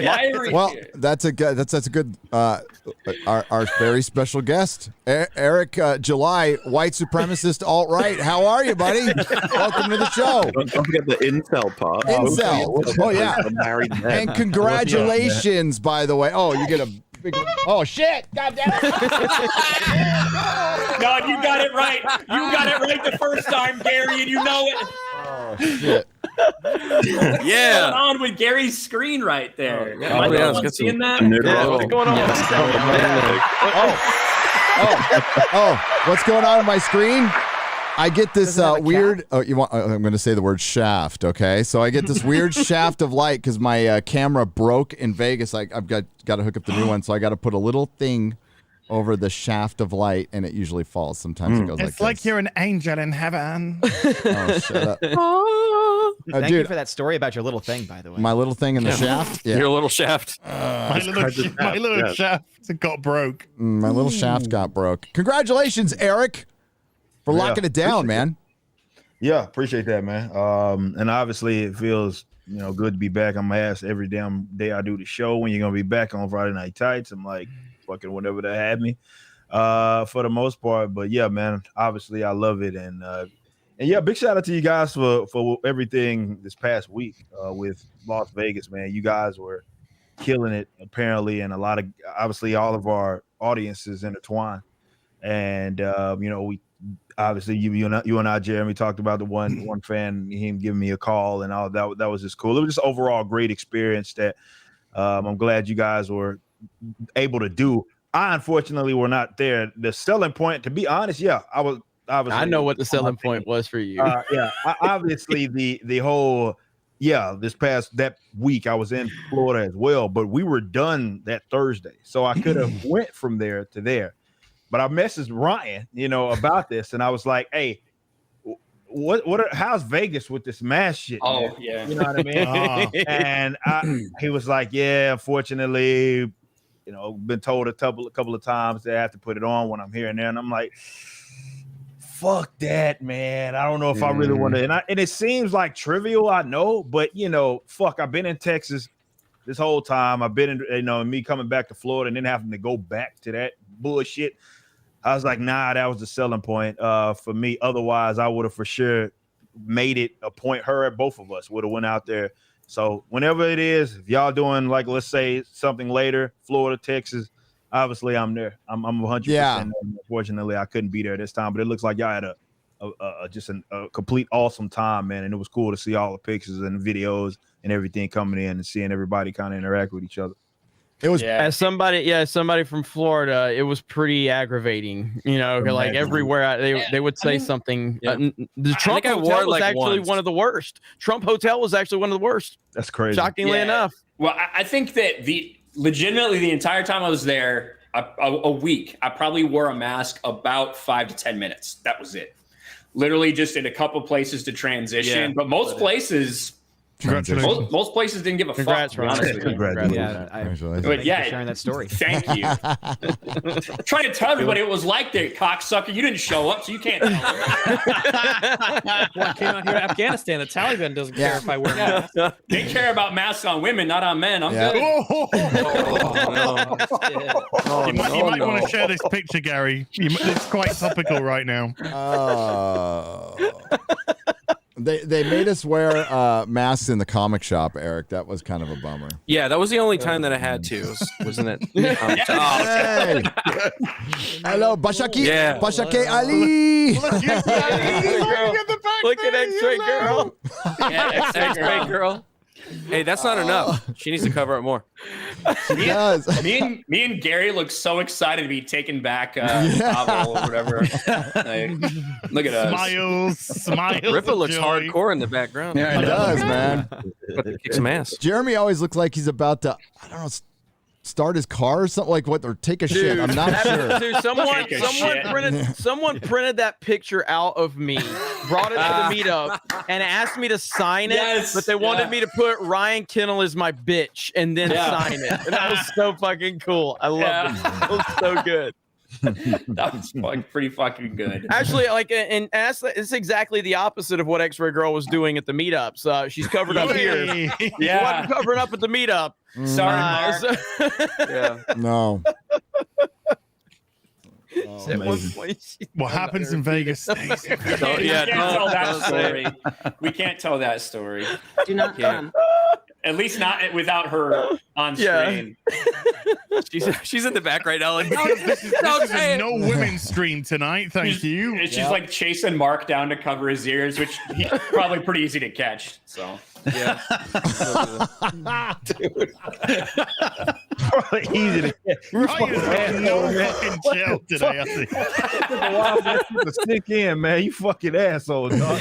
that's a good our very special guest, Eric July, white supremacist alt right. How are you, buddy? Welcome to the show. Don't forget the incel part. Incel. Oh yeah. And congratulations, by the way. Oh, you get a. Oh shit! God damn it! God, you got it right. You got it right the first time, Gary, and you know it. Oh shit! Yeah. What's going on with Gary's screen right there? Am I the one seeing that? What's going on? What's going on my screen? I get this weird. Oh, you want? I'm going to say the word shaft. Okay, so I get this weird shaft of light because my camera broke in Vegas. I've got to hook up the new one, so I got to put a little thing over the shaft of light, and it usually falls. Sometimes it goes it's like you're an angel in heaven. Oh, shut up! Thank you for that story about your little thing, by the way. My little thing in the shaft. Yeah. Your little shaft. My little shaft got broke. My little shaft got broke. Congratulations, Eric. For locking it down, man. Yeah, appreciate that, man. And obviously it feels, good to be back on my ass every damn day I do the show. When you're gonna be back on Friday Night Tights, I'm like, fucking whenever they had me, for the most part. But yeah, man, obviously I love it, and yeah, big shout out to you guys for everything this past week with Las Vegas, man. You guys were killing it apparently, and obviously all of our audiences intertwined, and we. Obviously, you and I, Jeremy, talked about the one fan, him giving me a call, and all that. That was just cool. It was just overall great experience that I'm glad you guys were able to do. I unfortunately were not there. The selling point, to be honest, I was. I know what the selling point was for you. Obviously the whole that week I was in Florida as well, but we were done that Thursday, so I could have went from there to there. But I messaged Ryan, about this, and I was like, "Hey, how's Vegas with this mask shit?" Oh, man? yeah, you know what I mean. And he was like, "Yeah, unfortunately, been told a couple of times that I have to put it on when I'm here and there." And I'm like, "Fuck that, man! I don't know if I really want to." And it seems like trivial, I know, but fuck, I've been in Texas this whole time. I've been in, me coming back to Florida and then having to go back to that bullshit. I was like, nah, that was the selling point for me. Otherwise, I would have for sure made it a point. Her and both of us would have went out there. So whenever it is, if y'all doing like, let's say something later, Florida, Texas, obviously I'm there. I'm 100%. Yeah. Unfortunately, I couldn't be there this time, but it looks like y'all had a complete awesome time, man. And it was cool to see all the pictures and videos and everything coming in and seeing everybody kind of interact with each other. It was as somebody from Florida. It was pretty aggravating, you know. Like everywhere they would say something. The Trump Hotel was actually one of the worst. Trump Hotel was actually one of the worst. That's crazy. Shockingly enough. Well, I think that legitimately the entire time I was there, a week, I probably wore a mask about 5 to 10 minutes. That was it. Literally just in a couple places to transition, but most places. Most places didn't give a fuck. Congratulations. But yeah, for sharing that story. Thank you. I'm trying to tell everybody it was like that, cocksucker. You didn't show up, so you can't tell them. Well, I came out here to Afghanistan. The Taliban doesn't care if I wear masks. They care about masks on women, not on men. I'm good. You might want to share this picture, Gary. It's quite topical right now. They made us wear masks in the comic shop, Eric. That was kind of a bummer. Yeah, that was the only time that I had to, wasn't it? Hey. Hello, Bashaki. Yeah. Bashaki Ali. Look at X-Ray Girl. Yeah, X-Ray Girl. Hey, that's not enough. She needs to cover it more. She does. Me and Gary look so excited to be taken back novel or whatever. Like, look at us. Smiles. Rippa looks hardcore in the background. Yeah, he does, man. Kick some ass. Jeremy always looks like he's about to, I don't know, start his car or something like what, or take a shit. I'm not sure. Dude, someone printed that picture out of me, brought it to the meetup, and asked me to sign it. But they wanted me to put Ryan Kennel as my bitch and then sign it. And that was so fucking cool. I loved it. It was so good. That was pretty fucking good. Actually, like, and it's exactly the opposite of what X-Ray Girl was doing at the meetups. She's covered up here. She wasn't covering up at the meetup. Sorry, Mark. No. What happens in Vegas stays. We can't tell that story. We can't tell that story. Do not come. At least not without her on screen. She's in the back right now. Like, This is a no women's stream tonight. Thank you. It's just like chasing Mark down to cover his ears, which he's probably pretty easy to catch. So yeah. Dude. Probably easy to catch. No fucking chill today, I think. It took a while for that shit to sink in, man. You fucking asshole, dog.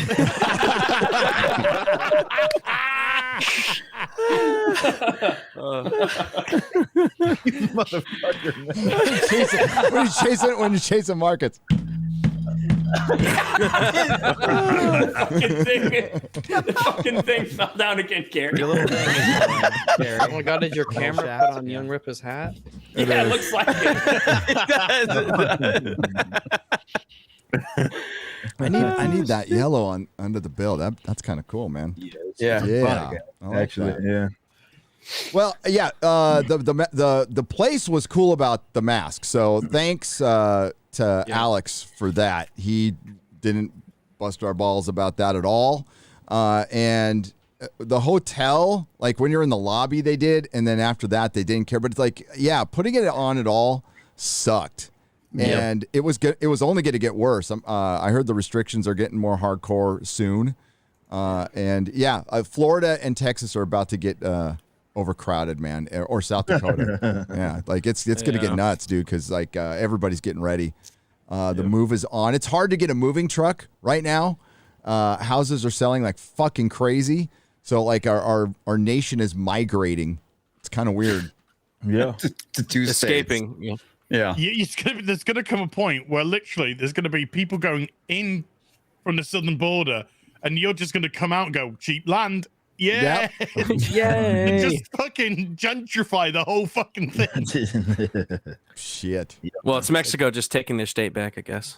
You motherfucker, man. When you chasing markets. The fucking thing fell down again, Gary. Oh my god, did your camera put on Young Rippa's hat? Yeah, it looks like it. I need that yellow on under the bill. That's kind of cool, man. Yeah. I like Actually, that. yeah. Well, yeah. The place was cool about the mask. So thanks to Alex for that. He didn't bust our balls about that at all. And the hotel, like when you're in the lobby, they did, and then after that, they didn't care. But it's like, yeah, putting it on at all sucked. And it was good. It was only going to get worse. I heard the restrictions are getting more hardcore soon. And yeah, Florida and Texas are about to get overcrowded, man, or South Dakota. Yeah, like it's going to get nuts, dude, because like everybody's getting ready. The move is on. It's hard to get a moving truck right now. Houses are selling like fucking crazy. So like our nation is migrating. It's kind of weird. Yeah, to escaping. Yeah. There's going to come a point where literally there's going to be people going in from the southern border, and you're just going to come out and go, cheap land. Yeah. Yep. Yay. Just fucking gentrify the whole fucking thing. Shit. Well, it's Mexico just taking their state back, I guess.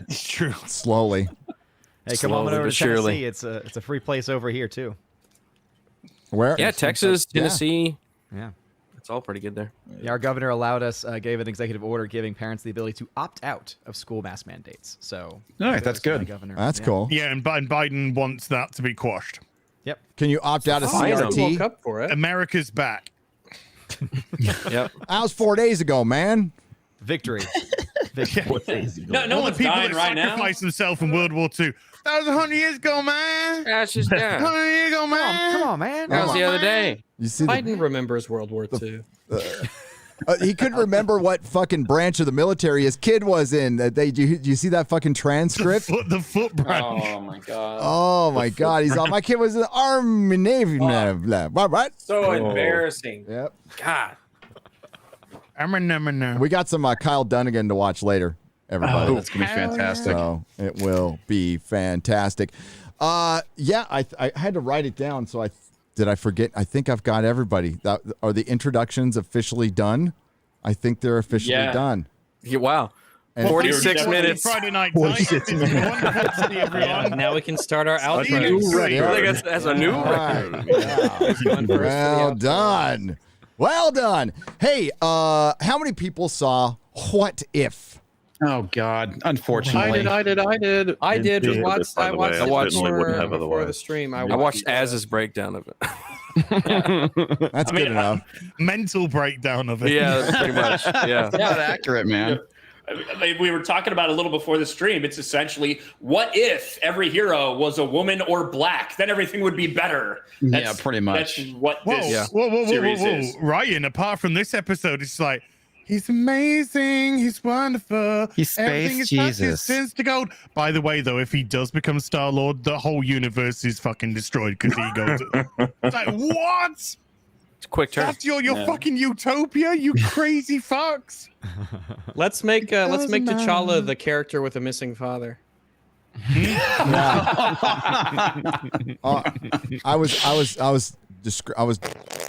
It's true. Slowly. Hey, come on Slowly over but to surely. Tennessee. It's a free place over here too. Where? Yeah, Texas, Tennessee. Yeah. It's all pretty good there. Yeah, our governor allowed us, gave an executive order giving parents the ability to opt out of school mask mandates. So, all right, that's good. Governor. That's cool. Yeah, and Biden wants that to be quashed. Yep. Can you opt out of Woke CRT? up for it. America's back. Yep. That was 4 days ago, man. Victory. No one's people dying that right now. sacrificed themselves in World War II. That was 100 years ago, man. That's just 100 years ago, man. Come on, man. That was the other day. You see, Biden remembers World War II. he couldn't remember what fucking branch of the military his kid was in. Do you see that fucking transcript? The foot branch. Oh my god. Oh my god, he's on. My kid was in the Army, Navy, blah, blah, blah, right? So embarrassing. Yep. God. We got some Kyle Dunnigan to watch later, everybody. Oh, that's gonna be fantastic. So it will be fantastic. Yeah, I had to write it down. So did I forget? I think I've got everybody. Are the introductions officially done? I think they're officially done. Yeah, wow. And 46 minutes. Friday night. Wonderful to see everyone. Now we can start our See outro. you next week. I think that's a new record. Well done. Well done. Hey, how many people saw What If? Oh God! Unfortunately, I did. I did. I watched before the stream. I watched Az's breakdown of it. That's good enough. Mental breakdown of it. Yeah, pretty much. Yeah. not accurate, man. I mean, we were talking about it a little before the stream. It's essentially, what if every hero was a woman or black? Then everything would be better. Yeah, pretty much. That's what this series is. Ryan, apart from this episode, it's like, he's amazing. He's wonderful. He's space Everything is Jesus. turns to gold. By the way, though, if he does become Star-Lord, the whole universe is fucking destroyed because he goes. It's like, what? It's a quick turn. That's your fucking utopia, you crazy fucks. Let's make T'Challa the character with a missing father. I was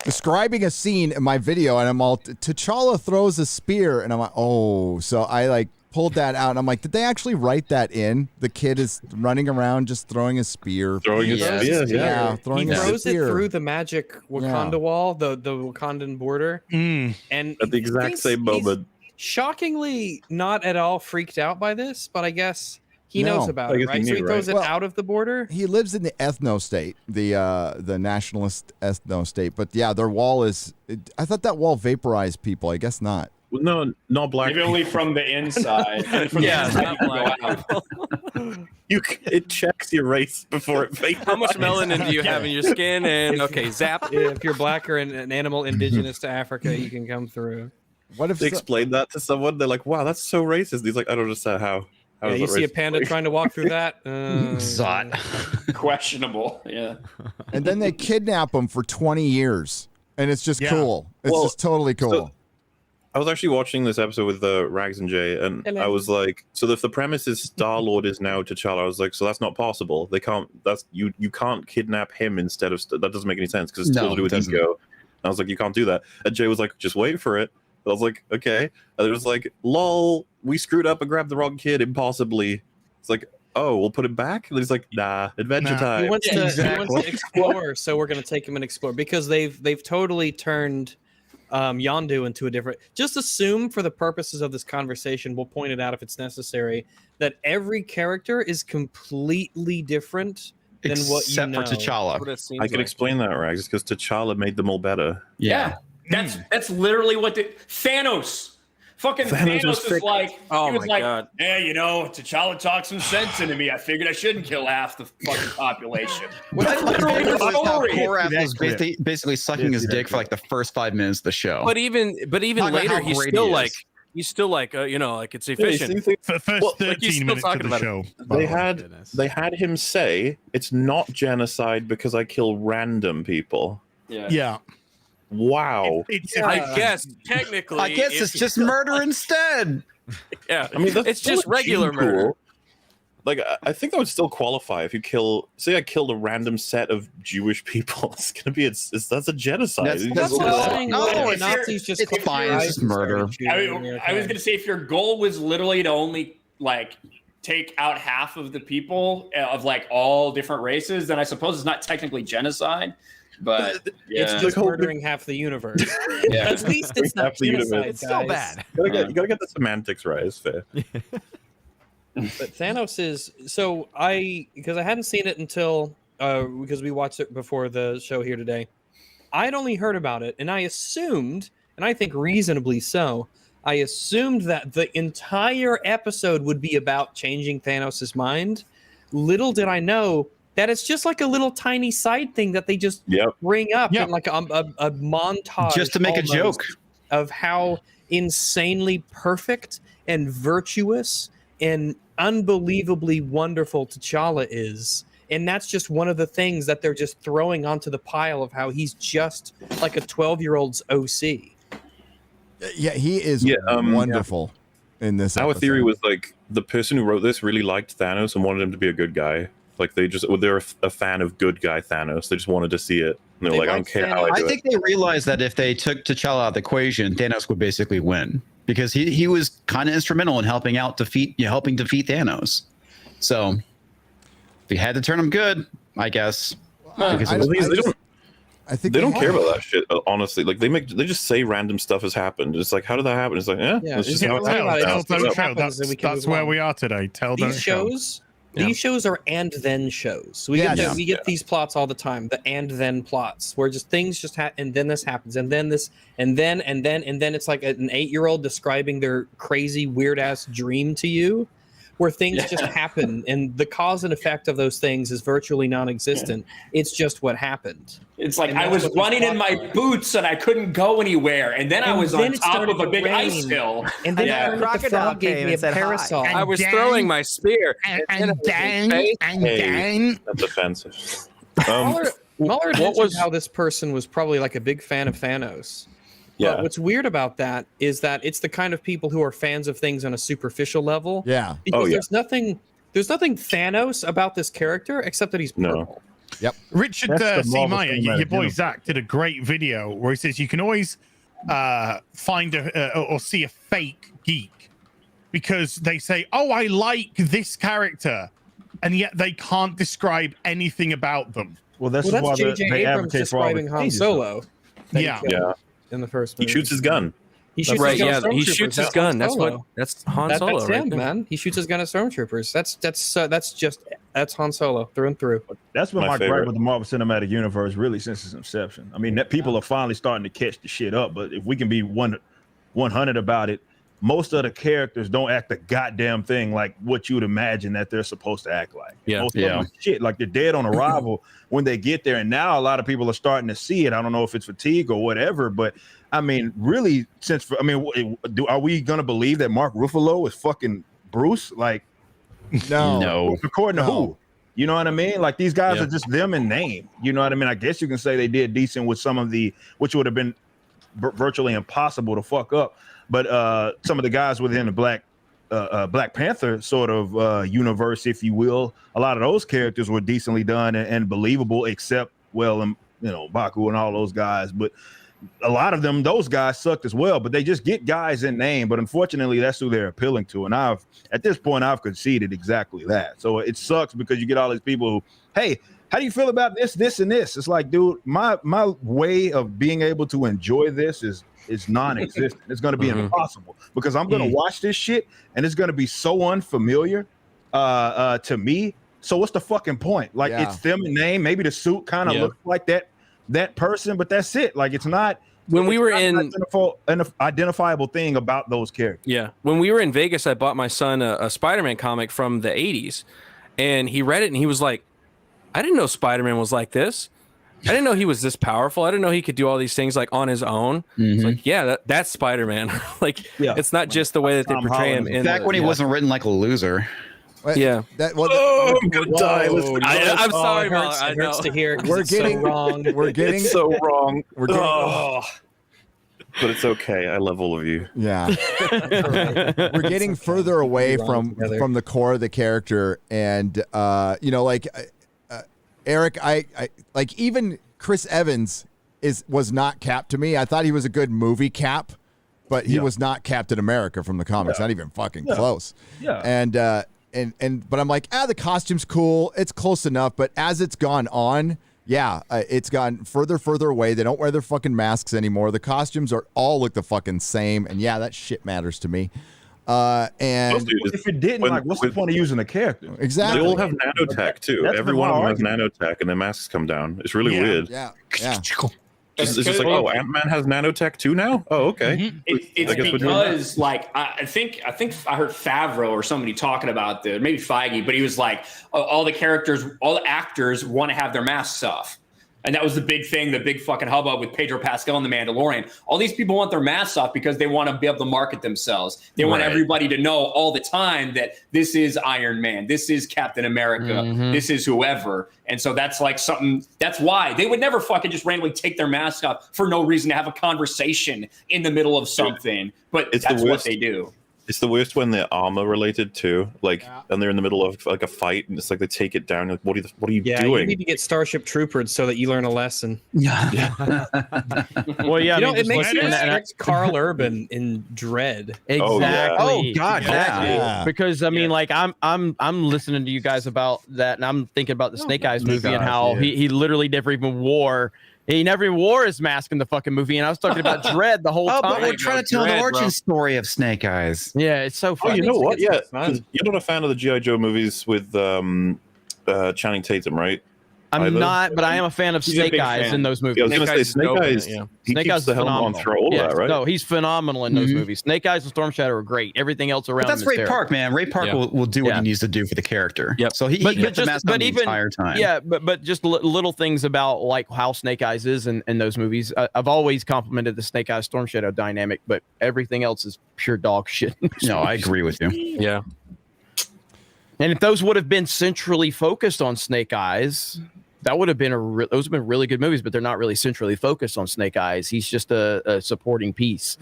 describing a scene in my video, and I'm all, T'Challa throws a spear, and I'm like, oh, so I pulled that out, and I'm like, did they actually write that in? The kid is running around just throwing a spear. Throwing a spear, yeah. Throwing He a throws it spear. through the magic Wakanda wall, the Wakandan border, and At the exact same moment. shockingly not at all freaked out by this, but I guess he No. knows about I it, guess right? he So he knew, throws right? it Well, out of the border. He lives in the ethno state, the nationalist ethno state. But yeah, their wall is. I thought that wall vaporized people. I guess not. Well, no, not black. Maybe only from the inside. From the inside, you can go out. It checks your race before it vaporizes. How much melanin do you have in your skin? And okay, zap. If you're black or an animal indigenous to Africa, you can come through. What if They explain that to someone? They're like, "Wow, that's so racist." He's like, "I don't understand how." Yeah, is you that see a racist?" panda trying to walk through that. Zot. Questionable. Yeah. and then they kidnap him for 20 years, and it's just cool. It's Well, just totally cool. so- I was actually watching this episode with Rags and Jay, and Hello. I was like, "So if the premise is Star Lord is now T'Challa," I was like, "So that's not possible. They can't. That's you can't kidnap him instead of that doesn't make any sense because it's still No, to do it with doesn't. ego." And I was like, "You can't do that." And Jay was like, "Just wait for it." I was like, "Okay." And it was like, "Lol, we screwed up and grabbed the wrong kid impossibly." It's like, "Oh, we'll put him back." And he's like, "Nah, adventure time." He wants to explore, so we're going to take him and explore because they've totally turned Yondu into a different. Just assume for the purposes of this conversation, we'll point it out if it's necessary, that every character is completely different than what you Except know. for T'Challa. What it seems I can like. explain that, Rags, because T'Challa made them all better. Yeah. That's literally what Thanos. Fucking Thanos Thanos was is sick. like, Oh he was my like, God. yeah, T'Challa talked some sense into me. I figured I shouldn't kill half the fucking population. That's literally the story. Korath was basically sucking his dick for like the first 5 minutes of the show. But even Talk about later, how he's great still he like is. like it's efficient. For the first Well, like, 13 still minutes talking of the about show. They had him say it's not genocide because I kill random people. Yeah. Wow. I guess technically, I guess if it's you- just murder instead. Yeah, I mean, that's it's still just a regular gene pool. murder. Like, I think that would still qualify if you say I killed a random set of Jewish people. It's gonna be that's a genocide. That's You That's just- what I'm saying. No, Like, it's- Nazis just it's closed fine, their it's eyes just and started murder. shooting. I was gonna say if your goal was literally to only like take out half of the people of like all different races, then I suppose it's not technically genocide. But it's just murdering half the universe. Yeah. At least it's not Half the universe. genocide, It's still guys. bad. You gotta get the semantics right. It's fair. But Thanos is because I hadn't seen it until because we watched it before the show here today. I'd only heard about it, and I assumed, and I think reasonably so, I assumed that the entire episode would be about changing Thanos' mind. Little did I know that it's just like a little tiny side thing that they just bring up in like a montage, just to make a joke of how insanely perfect and virtuous and unbelievably wonderful T'Challa is. And that's just one of the things that they're just throwing onto the pile of how he's just like a 12-year-old's OC. Yeah, he is wonderful in this episode. Our theory was like the person who wrote this really liked Thanos and wanted him to be a good guy. Like they're a fan of good guy Thanos. They just wanted to see it. And they're like, I don't care how I do it. I think they realized that if they took T'Challa out of the equation, Thanos would basically win because he was kind of instrumental in helping defeat Thanos. So they had to turn him good, I guess. I think they don't care about that shit. Honestly, like they just say random stuff has happened. It's like, how did that happen? It's like, it's just how it happens. That's where we are today. Tell, don't show. These shows are and then shows. We get these plots all the time. The and then plots, where just things just happen, and then this happens, and then this, and then it's like an 8-year-old describing their crazy, weird ass dream to you, where things just happen, and the cause and effect of those things is virtually non-existent. It's just what happened. It's like I was running in my boots and I couldn't go anywhere, and then I was on top of a big ice hill. And then the frog gave me a parasol. I was throwing my spear. And then that's offensive. MauLer mentioned how this person was probably like a big fan of Thanos. Yeah. But what's weird about that is that it's the kind of people who are fans of things on a superficial level. Yeah. Because there's nothing Thanos about this character except that he's purple. Yep. Richard C. Meyer, your boy Zach, did a great video where he says you can always find or see a fake geek because they say, "Oh, I like this character," and yet they can't describe anything about them. Well, that's J.J. Abrams describing Han Solo. Yeah. In the first movie. He shoots his gun. He shoots right, his gun yeah, at stormtroopers. he shoots his gun. That's Han Solo. That's him, man. He shoots his gun at stormtroopers. That's Han Solo through and through. That's been my gripe with the Marvel Cinematic Universe really since its inception. I mean, that people are finally starting to catch the shit up. But if we can be 100 about it, most of the characters don't act a goddamn thing like what you would imagine that they're supposed to act like. Yeah. Most of them are shit, like they're dead on arrival when they get there. And now a lot of people are starting to see it. I don't know if it's fatigue or whatever, but I mean, really, are we gonna believe that Mark Ruffalo is fucking Bruce? Like, no. According to who? You know what I mean? Like these guys are just them in name. You know what I mean? I guess you can say they did decent with some of which would have been virtually impossible to fuck up. But some of the guys within the Black Panther sort of universe, if you will, a lot of those characters were decently done and believable, except Baku and all those guys. But a lot of them, those guys sucked as well. But they just get guys in name. But unfortunately, that's who they're appealing to. And at this point, I've conceded exactly that. So it sucks because you get all these people who, hey, how do you feel about this, this, and this? It's like, dude, my way of being able to enjoy this is non-existent. It's going to be impossible because I'm going to watch this shit and it's going to be so unfamiliar to me. So what's the fucking point? Like it's them in name. Maybe the suit kind of looks like that person, but that's it. Like it's not. When we were in an identifiable thing about those characters. Yeah. When we were in Vegas, I bought my son a Spider-Man comic from the 80s, and he read it and he was like, I didn't know Spider-Man was like this. I didn't know he was this powerful. I didn't know he could do all these things like on his own. It's like, that's Spider-Man. It's not just the way that they portray him. Back when he wasn't written like a loser. Yeah. I'm gonna die. I'm sorry, it hurts to hear. We're getting wrong. We're getting so wrong. We're getting. But it's okay. I love all of you. Yeah. We're getting further away from the core of the character, and Eric, I like even Chris Evans was not Cap to me. I thought he was a good movie Cap, but he was not Captain America from the comics. Not even fucking close. Yeah. And but I'm like, the costume's cool. It's close enough. But as it's gone on, yeah, it's gotten further away. They don't wear their fucking masks anymore. The costumes all look the fucking same, and yeah, that shit matters to me. And if it didn't, like, what's the point of using a character? Exactly. They all have nanotech too. That's Every the one of them wild has nanotech, and their masks come down. It's really weird. Yeah. It's just like, oh, Ant-Man has nanotech too now. Oh, okay. It's because, like, I think I heard Favreau or somebody talking about maybe Feige, but he was like, all the actors want to have their masks off. And that was the big thing, the big fucking hubbub with Pedro Pascal and The Mandalorian. All these people want their masks off because they want to be able to market themselves. They want everybody to know all the time that this is Iron Man, this is Captain America, this is whoever. And so that's like something, that's why they would never fucking just randomly take their mask off for no reason to have a conversation in the middle of something. But that's what they do. It's the worst when they're armor related too, like, and they're in the middle of like a fight, and it's like they take it down. Like, what are you doing? You need to get Starship Troopered so that you learn a lesson. Well, yeah, it makes sense. That's Carl Urban in Dread. Exactly. Oh God, exactly. Because I mean, like, I'm listening to you guys about that, and I'm thinking about the Snake Eyes movie and how he literally never even wore. He never even wore his mask in the fucking movie, and I was talking about Dread the whole time. But we're trying to tell the origin story of Snake Eyes. Yeah, it's so funny. Oh, you know what? Yeah, you're not a fan of the G.I. Joe movies with Channing Tatum, right? I'm not, but I am a fan of Snake Eyes in those movies. Yeah, I was going to say Snake Eyes. He keeps the helmet on through all that, right? No, he's phenomenal in those movies. Snake Eyes and Storm Shadow are great. Everything else around. But that's Ray Park, man. Ray Park will do what he needs to do for the character. Yep. So he gets the mask on the entire time. Yeah, but just little things about like how Snake Eyes is in those movies. I've always complimented the Snake Eyes Storm Shadow dynamic, but everything else is pure dog shit. No, I agree with you. Yeah. And if those would have been centrally focused on Snake Eyes, that would have been those have been really good movies, but they're not really centrally focused on Snake Eyes. He's just a supporting piece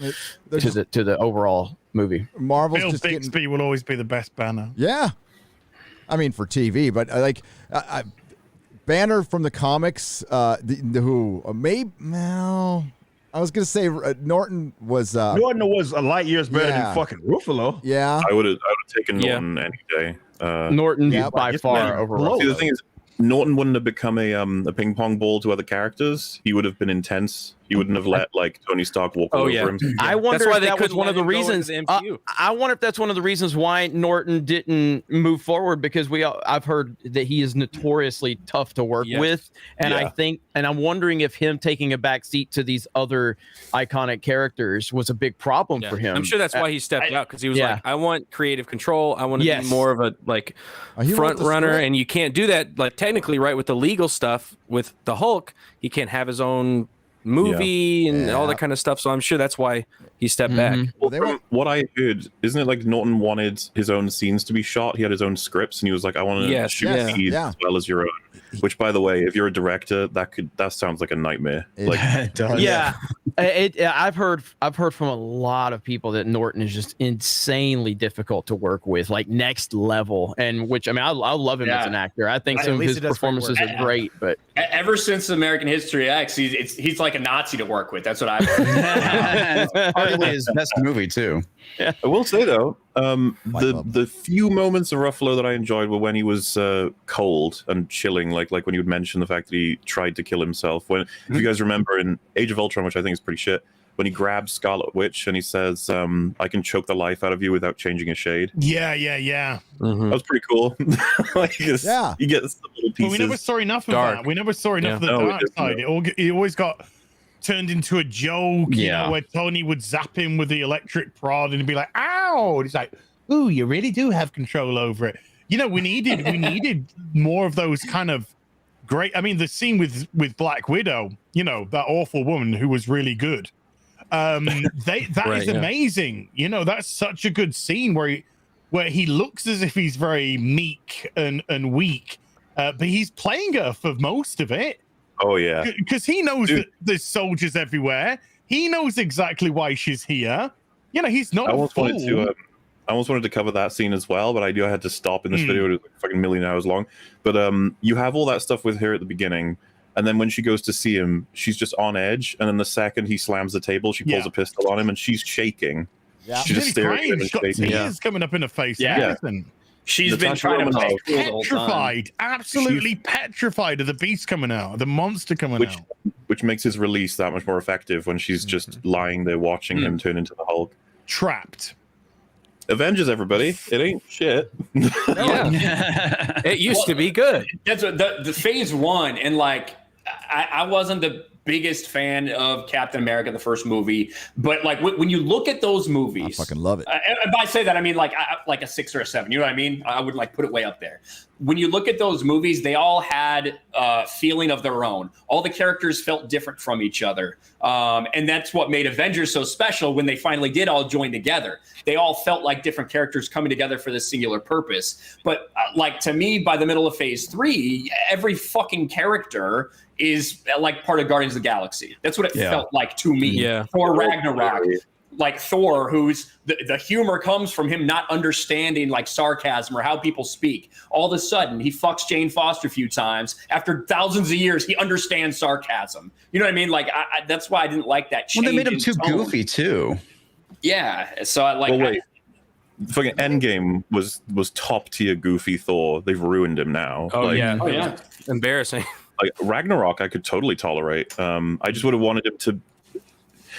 to the overall movie. Marvel's Bill just Bixby will always be the best banner. Yeah, I mean for TV, but Banner from the comics. I was gonna say Norton was a light years better than fucking Ruffalo. Yeah, I would have taken Norton any day. Norton by far over Ruffalo. See, the thing is, Norton wouldn't have become a ping pong ball to other characters. He would have been intense. He wouldn't have let like Tony Stark walk over him. I wonder if that was one of the reasons. I wonder if that's one of the reasons why Norton didn't move forward, because I've heard that he is notoriously tough to work with, and I think, and I'm wondering if him taking a back seat to these other iconic characters was a big problem for him. I'm sure that's why he stepped out, because he was like, I want creative control. I want to be more of a front runner, and you can't do that technically with the legal stuff with the Hulk. He can't have his own movie and all that kind of stuff, so I'm sure that's why he stepped back. Well, from what I heard, isn't it like Norton wanted his own scenes to be shot? He had his own scripts, and he was like, I want to shoot these as well as your own. Which, by the way, if you're a director, that sounds like a nightmare. It does. I've heard from a lot of people that Norton is just insanely difficult to work with, like next level. And which, I mean, I love him as an actor. I think some of his performances are great. But ever since American History X, he's like a Nazi to work with. That's what I've heard. It's probably his best movie too. I will say though, the few moments of Ruffalo that I enjoyed were when he was cold and chilling, like when you would mention the fact that he tried to kill himself. If you guys remember in Age of Ultron, which I think is pretty shit, when he grabs Scarlet Witch and he says, "I can choke the life out of you without changing a shade." Yeah. That was pretty cool. You get some little pieces. But we never saw enough of that. We never saw enough of the dark side. It always got turned into a joke, you know, where Tony would zap him with the electric prod and he'd be like, "Ow!" And he's like, "Ooh, you really do have control over it." You know, we needed more of those kind of great. I mean, the scene with Black Widow, you know, that awful woman who was really good. That is amazing. You know, that's such a good scene where he looks as if he's very meek and weak, but he's playing her for most of it. Oh yeah, because he knows that there's soldiers everywhere. He knows exactly why she's here. You know, he's not. I almost wanted to cover that scene as well, but I had to stop in this video. It was like fucking million hours long. But you have all that stuff with her at the beginning, and then when she goes to see him, she's just on edge. And then the second he slams the table, she pulls a pistol on him, and she's shaking. Yeah, she's just staring at him and she's got shaking. tears coming up in her face. Yeah. She's been trying to play cool the whole time. Petrified, absolutely petrified of the beast coming out, the monster coming out. Which makes his release that much more effective when she's just lying there watching him turn into the Hulk. Trapped. Avengers, everybody. It ain't shit. Yeah. It used to be good. That's what the phase one, and like I wasn't the biggest fan of Captain America, the first movie, but like when you look at those movies, I fucking love it. And by say that, I mean like a 6 or a 7. You know what I mean? I would like put it way up there. When you look at those movies, they all had a feeling of their own. All the characters felt different from each other. And that's what made Avengers so special when they finally did all join together. They all felt like different characters coming together for this singular purpose. But like to me, by the middle of phase 3, every fucking character is like part of Guardians of the Galaxy. That's what it felt like to me. Yeah. Thor Ragnarok. Like Thor, who's the humor comes from him not understanding like sarcasm or how people speak. All of a sudden, he fucks Jane Foster a few times. After thousands of years, he understands sarcasm. You know what I mean? Like that's why I didn't like that change. Well, they made him too tone. goofy too. Yeah. So I like. Well, wait. Fucking Endgame was top tier goofy Thor. They've ruined him now. Oh yeah. Embarrassing. Like Ragnarok, I could totally tolerate. I just would have wanted him to.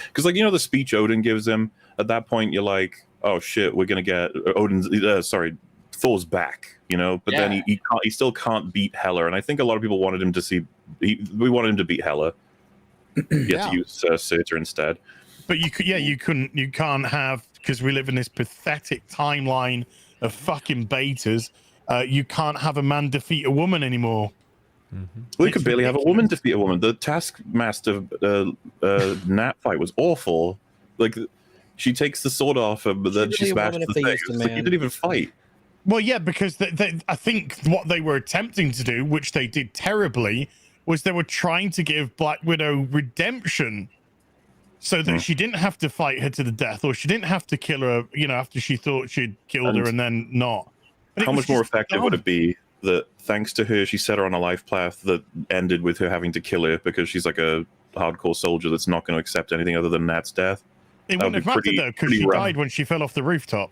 Because, like, you know, the speech Odin gives him, at that point, you're like, oh, shit, we're going to get Thor's back, you know? But then he still can't beat Hela. And I think a lot of people wanted him to we wanted him to beat Hela. You have to use Surtur instead. But you can't have, because we live in this pathetic timeline of fucking betas, you can't have a man defeat a woman anymore. Well, you could barely have a woman defeat a woman. The Taskmaster Nat fight was awful. Like, she takes the sword off him, but then she smashes the thing. It's like, you didn't even fight. Well, yeah, because I think what they were attempting to do, which they did terribly, was they were trying to give Black Widow redemption so that she didn't have to fight her to the death, or she didn't have to kill her, you know, after she thought she'd killed her and then not. But how much more effective would it be that thanks to her, she set her on a life path that ended with her having to kill her because she's like a hardcore soldier that's not going to accept anything other than Nat's death? It wouldn't have mattered, though, because she died when she fell off the rooftop.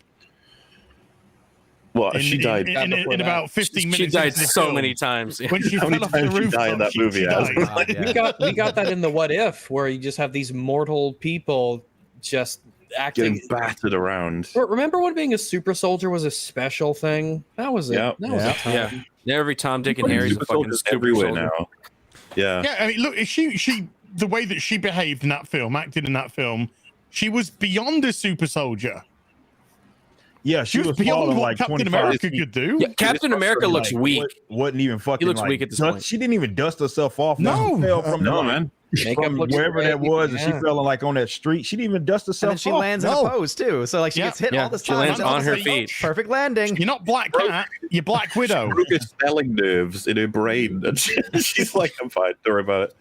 Well, she died in about 15 minutes. She died so many times. When she fell off the rooftop, in that movie, she died. We got that in the What If, where you just have these mortal people just acting getting battered around. Remember when being a super soldier was a special thing? That was it. Yeah. That was a time. Yeah. Every Tom, Dick, and Harry's a fucking everywhere soldier. now. Yeah. Yeah, I mean, look, she the way that she behaved in that film, acted in that film, she was beyond a super soldier. Yeah, she was beyond what Captain America could do. Yeah, Captain America looks weak. Wasn't even fucking. He looks weak at this point. She didn't even dust herself off. No, fell from man. From wherever that was, and she fell like on that street. She didn't even dust herself. And then she off. lands in a pose too, so like she gets hit all this She time. lands on her feet. Perfect landing. You're not Black Cat. You're Black Widow. Broke her spelling nerves in her brain, and she's like, "I'm fine. Don't worry about it."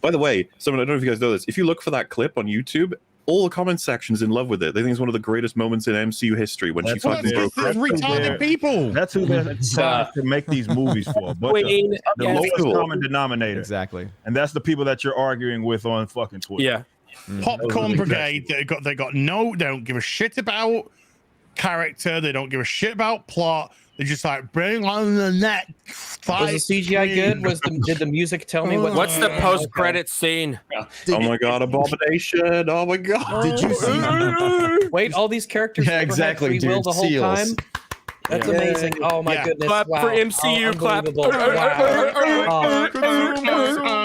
By the way, I don't know if you guys know this. If you look for that clip on YouTube, all the comment section's in love with it. They think it's one of the greatest moments in MCU history when she fucking broke her. Retarded people. That's who they're trying to make these movies for. But the lowest common denominator. Exactly. And that's the people that you're arguing with on fucking Twitter. Yeah. Popcorn Brigade. They don't give a shit about character. They don't give a shit about plot. They're just like, bring on the net. Was the CGI good? Did the music tell me What's the post-credit scene? Oh my god, Abomination! Oh my god! Did you see? Wait, all these characters never had free will the whole time? That's amazing. Oh my goodness. Clap wow. for MCU, clap.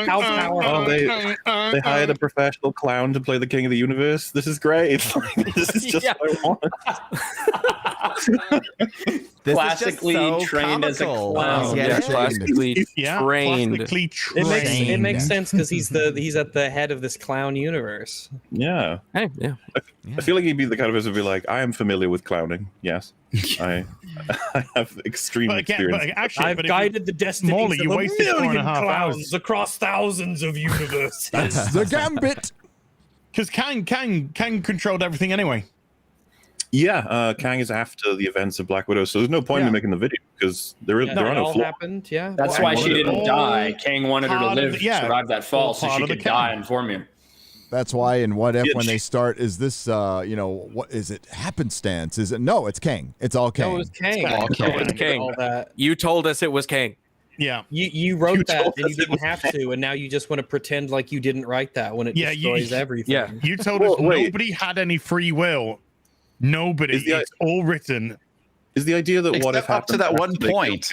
How powerful. Oh, they hired a professional clown to play the King of the Universe. This is great. This is just what I want. Classically trained as a clown. Yeah, classically trained. It makes sense because he's at the head of this clown universe. Yeah. Hey, yeah. I feel like he'd be the kind of person who'd be like, I am familiar with clowning. Yes. I have extreme experience. I've guided the destinies MauLer, you of a wasted 4.5 million hours. clowns across thousands of universes. That's the gambit. Because Kang controlled everything anyway. Yeah, Kang is after the events of Black Widow, so there's no point in making the video because there are no all flaws. happened. Yeah, That's why she didn't die. Kang wanted her to live, survive that fall, so she could die and inform you. That's why in What If, Yeah, when they start, is this, what is it? Happenstance? Is it? No, it's Kang. It's all Kang. No, it was Kang. all Kang. It's Kang. All that. You told us it was Kang. Yeah. You wrote You that told and you us it didn't was have to, and now you just want to pretend like you didn't write that when it destroys everything. Yeah. You told Well, us wait. nobody had any free will. Nobody. Is the- It's all written. Is the idea that what if Except up to happened that one after they killed point.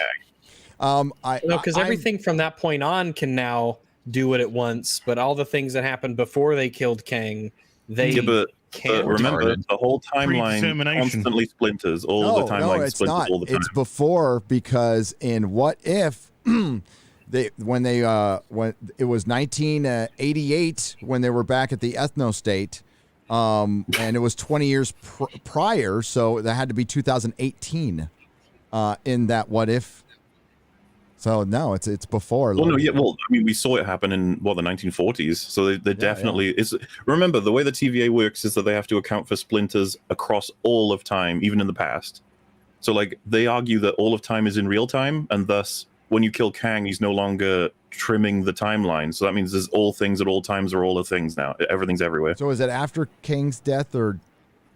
Kang? Because everything from that point on can now do what it wants, but all the things that happened before they killed Kang, they Yeah, but can't. remember, the whole timeline Predetermination. constantly splinters. All the timeline it's splinters not. all the time. It's before, because in What If, when it was 1988 when they were back at the Ethno State, and it was 20 years prior, so that had to be 2018 in that What If. So no, it's before. Well, no, yeah. Well, I mean, we saw it happen in the 1940s. So they definitely is. Remember, the way the TVA works is that they have to account for splinters across all of time, even in the past. So, like, they argue that all of time is in real time, and thus, when you kill Kang, he's no longer trimming the timeline. So that means there's all things at all times are all the things now. Everything's everywhere. So is it after Kang's death or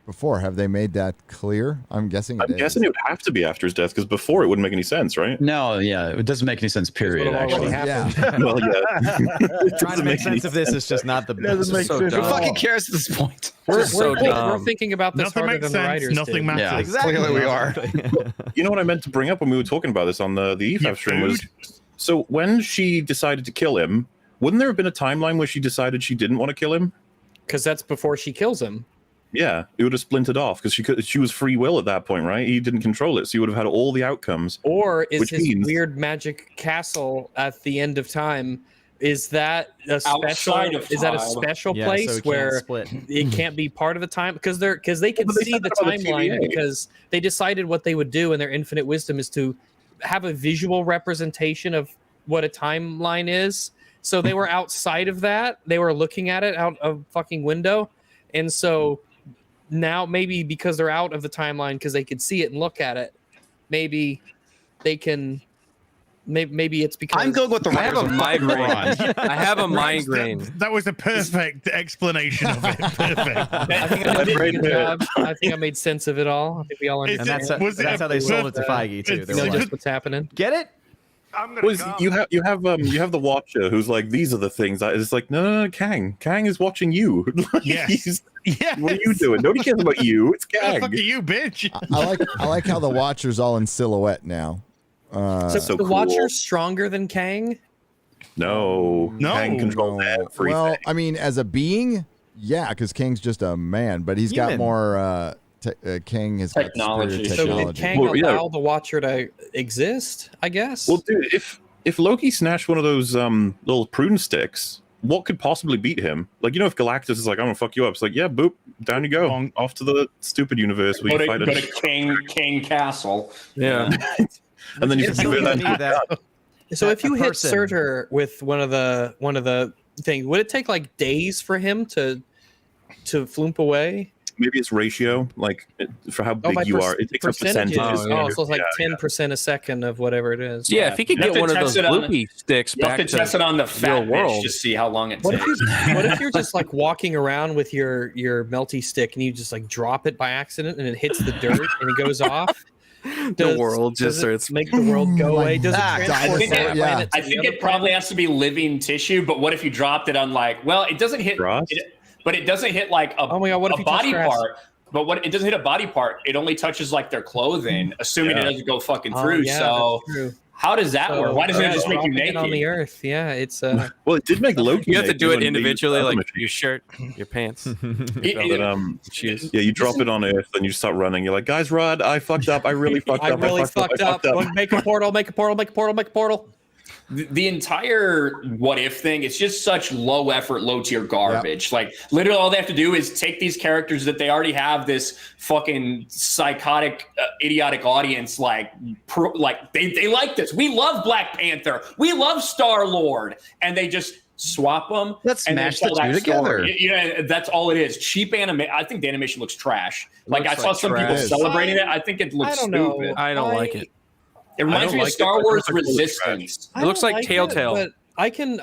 before? Have they made that clear? I'm guessing. I'm guessing it would have to be after his death, because before it wouldn't make any sense, right? No, yeah, it doesn't make any sense. Period. Actually, Yeah. Well, yeah. Trying to make sense of this is just not the best. who fucking cares at this point? We're dumb. thinking about this Nothing harder makes than the sense. writers Nothing did. matters. Yeah, Exactly. Clearly we are. You know what I meant to bring up when we were talking about this on the EFAP stream was, so when she decided to kill him, wouldn't there have been a timeline where she decided she didn't want to kill him? Because that's before she kills him. Yeah, it would have splintered off because she was free will at that point, right? He didn't control it, so he would have had all the outcomes. Or is Which his means- weird magic castle at the end of time? Is that a special? Outside of Is that a time. special Yeah, so place it can't where split. it can't be part of the time? Because they can But they see said the that about the timeline TVA. because they decided what they would do, and their infinite wisdom is to have a visual representation of what a timeline is. So they were outside of that. They were looking at it out of fucking window, and so now maybe because they're out of the timeline because they could see it and look at it, maybe they can. Maybe it's because I'm going with the I have a writers. migraine. I have a migraine. That was a perfect explanation of it. Perfect. I think I did a good job. I think I made sense of it all. I think we all Is And understand. that's, Was it that's how they sold it to Feige too. They Know were just like, what's happening. "Get it? You have the Watcher who's like, these are the things. It's like, no, Kang is watching you. Yes. Yes. What are you doing? Nobody cares about you. It's Oh, Kang. fuck you, bitch. I like how the Watcher's all in silhouette now. So, so the cool. Watcher's stronger than Kang? No, No. Kang controls everything. Well, I mean, as a being, yeah, because Kang's just a man, but he's got Human. more. Kang has got Technology. superior So did technology. Kang Well, yeah. allow the Watcher to exist, I guess? Well, dude, if Loki snatched one of those little prune sticks, what could possibly beat him? Like, if Galactus is like, I'm gonna fuck you up, it's like, yeah, boop, down you go, Bonk. off to the stupid universe where Go you to, fight go to King Castle. Yeah. and then you It's can do silly to that. me that so if you a hit person- Surtur with one of the things, would it take like days for him to floomp away? Maybe it's ratio, like for how big by you are. It takes up percentages. percentages. Oh, so it's like Yeah, 10% a second of whatever it is. Yeah, if he could You have get to one of test those it on loopy sticks You have back to test it on the fat real world. bitch to see how long it What takes. if you're just like walking around with your melty stick and you just like drop it by accident and it hits the dirt and it goes off? The world just does it starts make the world go away. Does that. it I transport think that it- planet to I the think other it probably planet? has to be living tissue, but what if you dropped it on it doesn't hit Grass? but it doesn't hit like a, Oh my God, what if a you touch body grass? part. But what it doesn't hit a body part, it only touches like their clothing, assuming it doesn't go fucking Oh, through. yeah, So that's true. how does that work? Why doesn't it just make you dropping it naked? on the earth? Yeah, it's Well, it did make Loki. You have to naked do it when they used individually, the like machine. your shirt, your pants. It- Shoes. Yeah, you drop it on Earth, then you start running. You're like, guys, Rod, I fucked up. I really fucked I up. really I fucked up. Make a portal, make a portal, make a portal, make a portal. the entire what if thing, it's just such low effort, low tier garbage. Like literally all they have to do is take these characters that they already have this fucking psychotic, idiotic audience. Like they like this. We love Black Panther. We love Star-Lord. And they just swap them. Let's and then smash the tell that two together. story. That's all it is. Cheap anime. I think the animation looks trash. Like I Looks saw like some people trash. celebrating it. I think it looks I don't know. stupid. I don't like it. It reminds don't me of like it. Star I Wars think it looks Resistance. I It looks don't like it, Telltale. but I can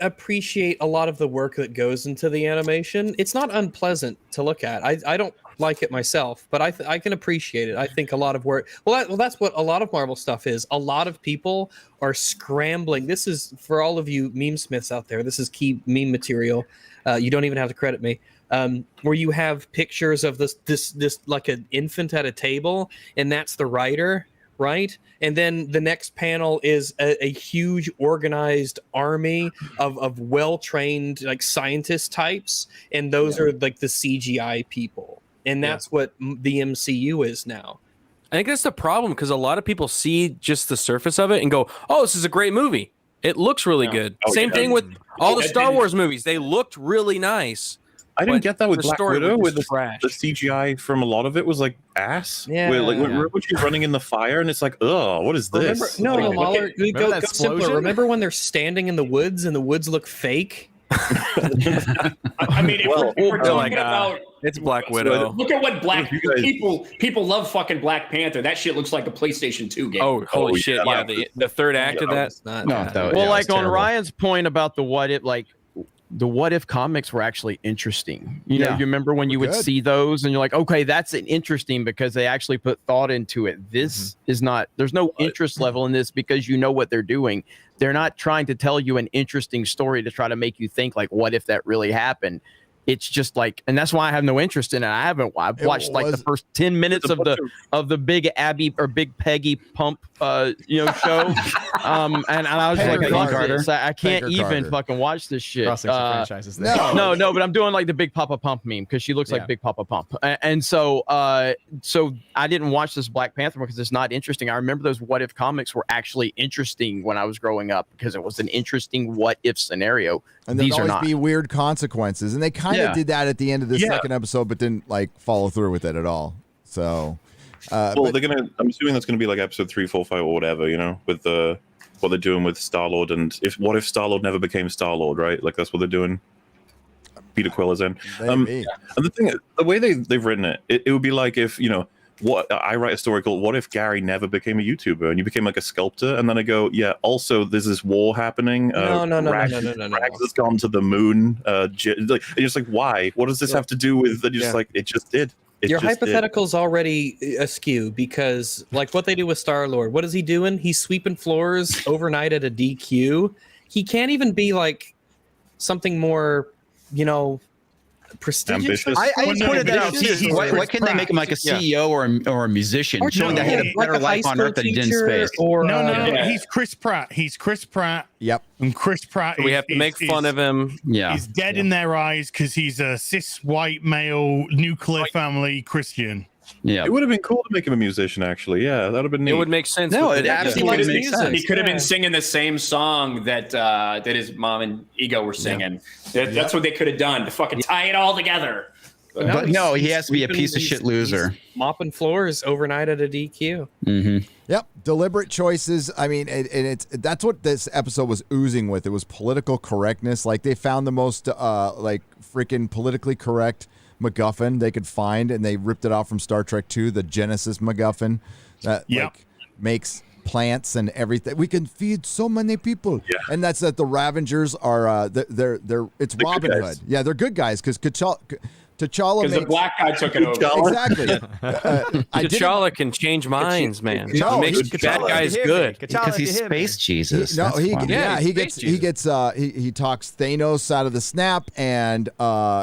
appreciate a lot of the work that goes into the animation. It's not unpleasant to look at. I don't like it myself, but I can appreciate it. I think a lot of work. Well, that's what a lot of Marvel stuff is. A lot of people are scrambling. This is for all of you meme smiths out there. This is key meme material. You don't even have to credit me. Where you have pictures of this like an infant at a table, and that's the writer, right? And then the next panel is a huge organized army of well-trained like scientist types, and those are like the CGI people. And that's what the MCU is now. I think that's the problem, because a lot of people see just the surface of it and go, "Oh, this is a great movie. It looks really good." Same thing with all the Star Wars movies. They looked really nice. I didn't get that with Black Widow, with the trash. CGI from a lot of it was like ass. Yeah. Remember when she's running in the fire and it's like, oh, what is this? Remember, no, Like, MauLer, go simpler. Remember when they're standing in the woods and the woods look fake? I mean, if we're talking about it's Black Widow. Look at what people love. Fucking Black Panther. That shit looks like a PlayStation 2 game. Oh, holy shit! Yeah, the third act of that. On Ryan's point about the what if, like the what if comics were actually interesting. You know, you remember when you would see those and you're like, okay, that's an interesting because they actually put thought into it. This is not. There's no interest level in this because you know what they're doing. They're not trying to tell you an interesting story to try to make you think like, what if that really happened? It's just like, and that's why I have no interest in it. I've watched like the first 10 minutes of the Big Abby or Big Peggy Pump, show. And I was like, I can't even fucking watch this shit. Franchises there. No, but I'm doing like the Big Papa Pump meme because she looks like Big Papa Pump. And so I didn't watch this Black Panther because it's not interesting. I remember those what if comics were actually interesting when I was growing up because it was an interesting what if scenario. And there'd always be weird consequences. And they kind of did that at the end of the second episode, but didn't like follow through with it at all. So, I'm assuming that's gonna be like episode 3, 4, 5, or whatever, with what they're doing with Star-Lord, and what if Star-Lord never became Star-Lord, right? Like that's what they're doing. Peter Quill is in. And the thing, the way they've written it, it would be like if what I write a story called "What If Gary Never Became a YouTuber and you became like a sculptor," and then I go, yeah. Also, there's this war happening. No. Rags has gone to the moon. You're just like, why? What does this have to do with? And you're just like, it just did. Your hypothetical's already askew because, like, what they do with Star-Lord, what is he doing? He's sweeping floors overnight at a DQ. He can't even be like something more, prestigious. I pointed that out too. Why can't they make him like a CEO or a musician, showing that he had a better life on Earth than he did in space? No. He's Chris Pratt. Yep. And Chris Pratt. We have to make fun of him. Yeah. He's dead in their eyes because he's a cis white male nuclear family Christian. Yeah, it would have been cool to make him a musician. Actually, yeah, that would have been neat. It would make sense. No, it absolutely makes sense. He could have been singing the same song that his mom and Ego were singing. That's what they could have done to fucking tie it all together. But no, he has to be a piece of shit loser. Mopping floors overnight at a DQ. Mm-hmm. Yep, deliberate choices. I mean, and that's what this episode was oozing with. It was political correctness. Like they found the most freaking politically correct MacGuffin they could find, and they ripped it off from Star Trek II, the Genesis MacGuffin that makes plants and everything. We can feed so many people, and that's that the Ravengers are they're it's Robin Hood. Yeah, they're good guys because T'Challa because the black guy took it over. Exactly. T'Challa can change minds, man. He makes bad guys good because he's space Jesus. No, he talks Thanos out of the snap, and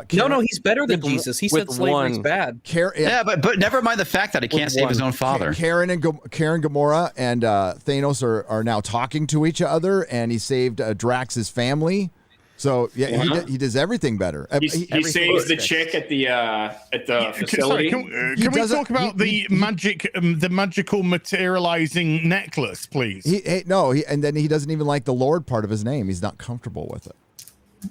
he's better than Jesus. He said slavery's bad. But never mind the fact that he can't save his own father. Karen Gamora and Thanos are now talking to each other, and he saved Drax's family. So he does everything better. He saves the chick at the facility. Can we talk about the magical materializing necklace, please? And then he doesn't even like the Lord part of his name. He's not comfortable with it.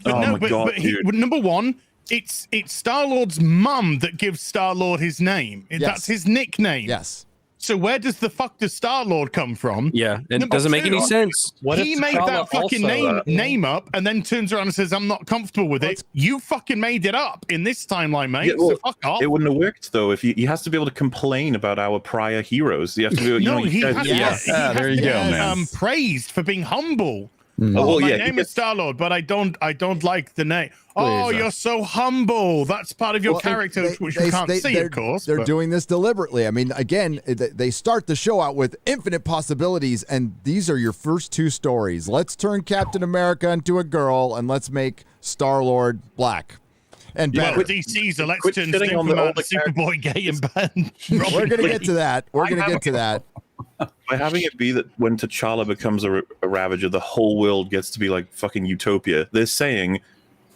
But number one, it's Star-Lord's mum that gives Star-Lord his name. Yes. That's his nickname. Yes. So where does the fuck does Star-Lord come from? Yeah, it doesn't make any sense. He made that fucking name up and then turns around and says, I'm not comfortable with it. You fucking made it up in this timeline, mate. So fuck off. It wouldn't have worked, though, if he has to be able to complain about our prior heroes. He has to be, he has to be praised for being humble. Oh, my name is Star-Lord, but I don't like the name. Oh, you're so humble. That's part of your character, which we can't see, of course. They're doing this deliberately. I mean, again, they start the show out with infinite possibilities, and these are your first two stories. Let's turn Captain America into a girl, and let's make Star-Lord black. And better. With Caesar, let's turn Superman, Superboy gay and banned. We're going to get to that. We're going to get to that. By having it be that when T'Challa becomes a Ravager, the whole world gets to be like fucking utopia. They're saying,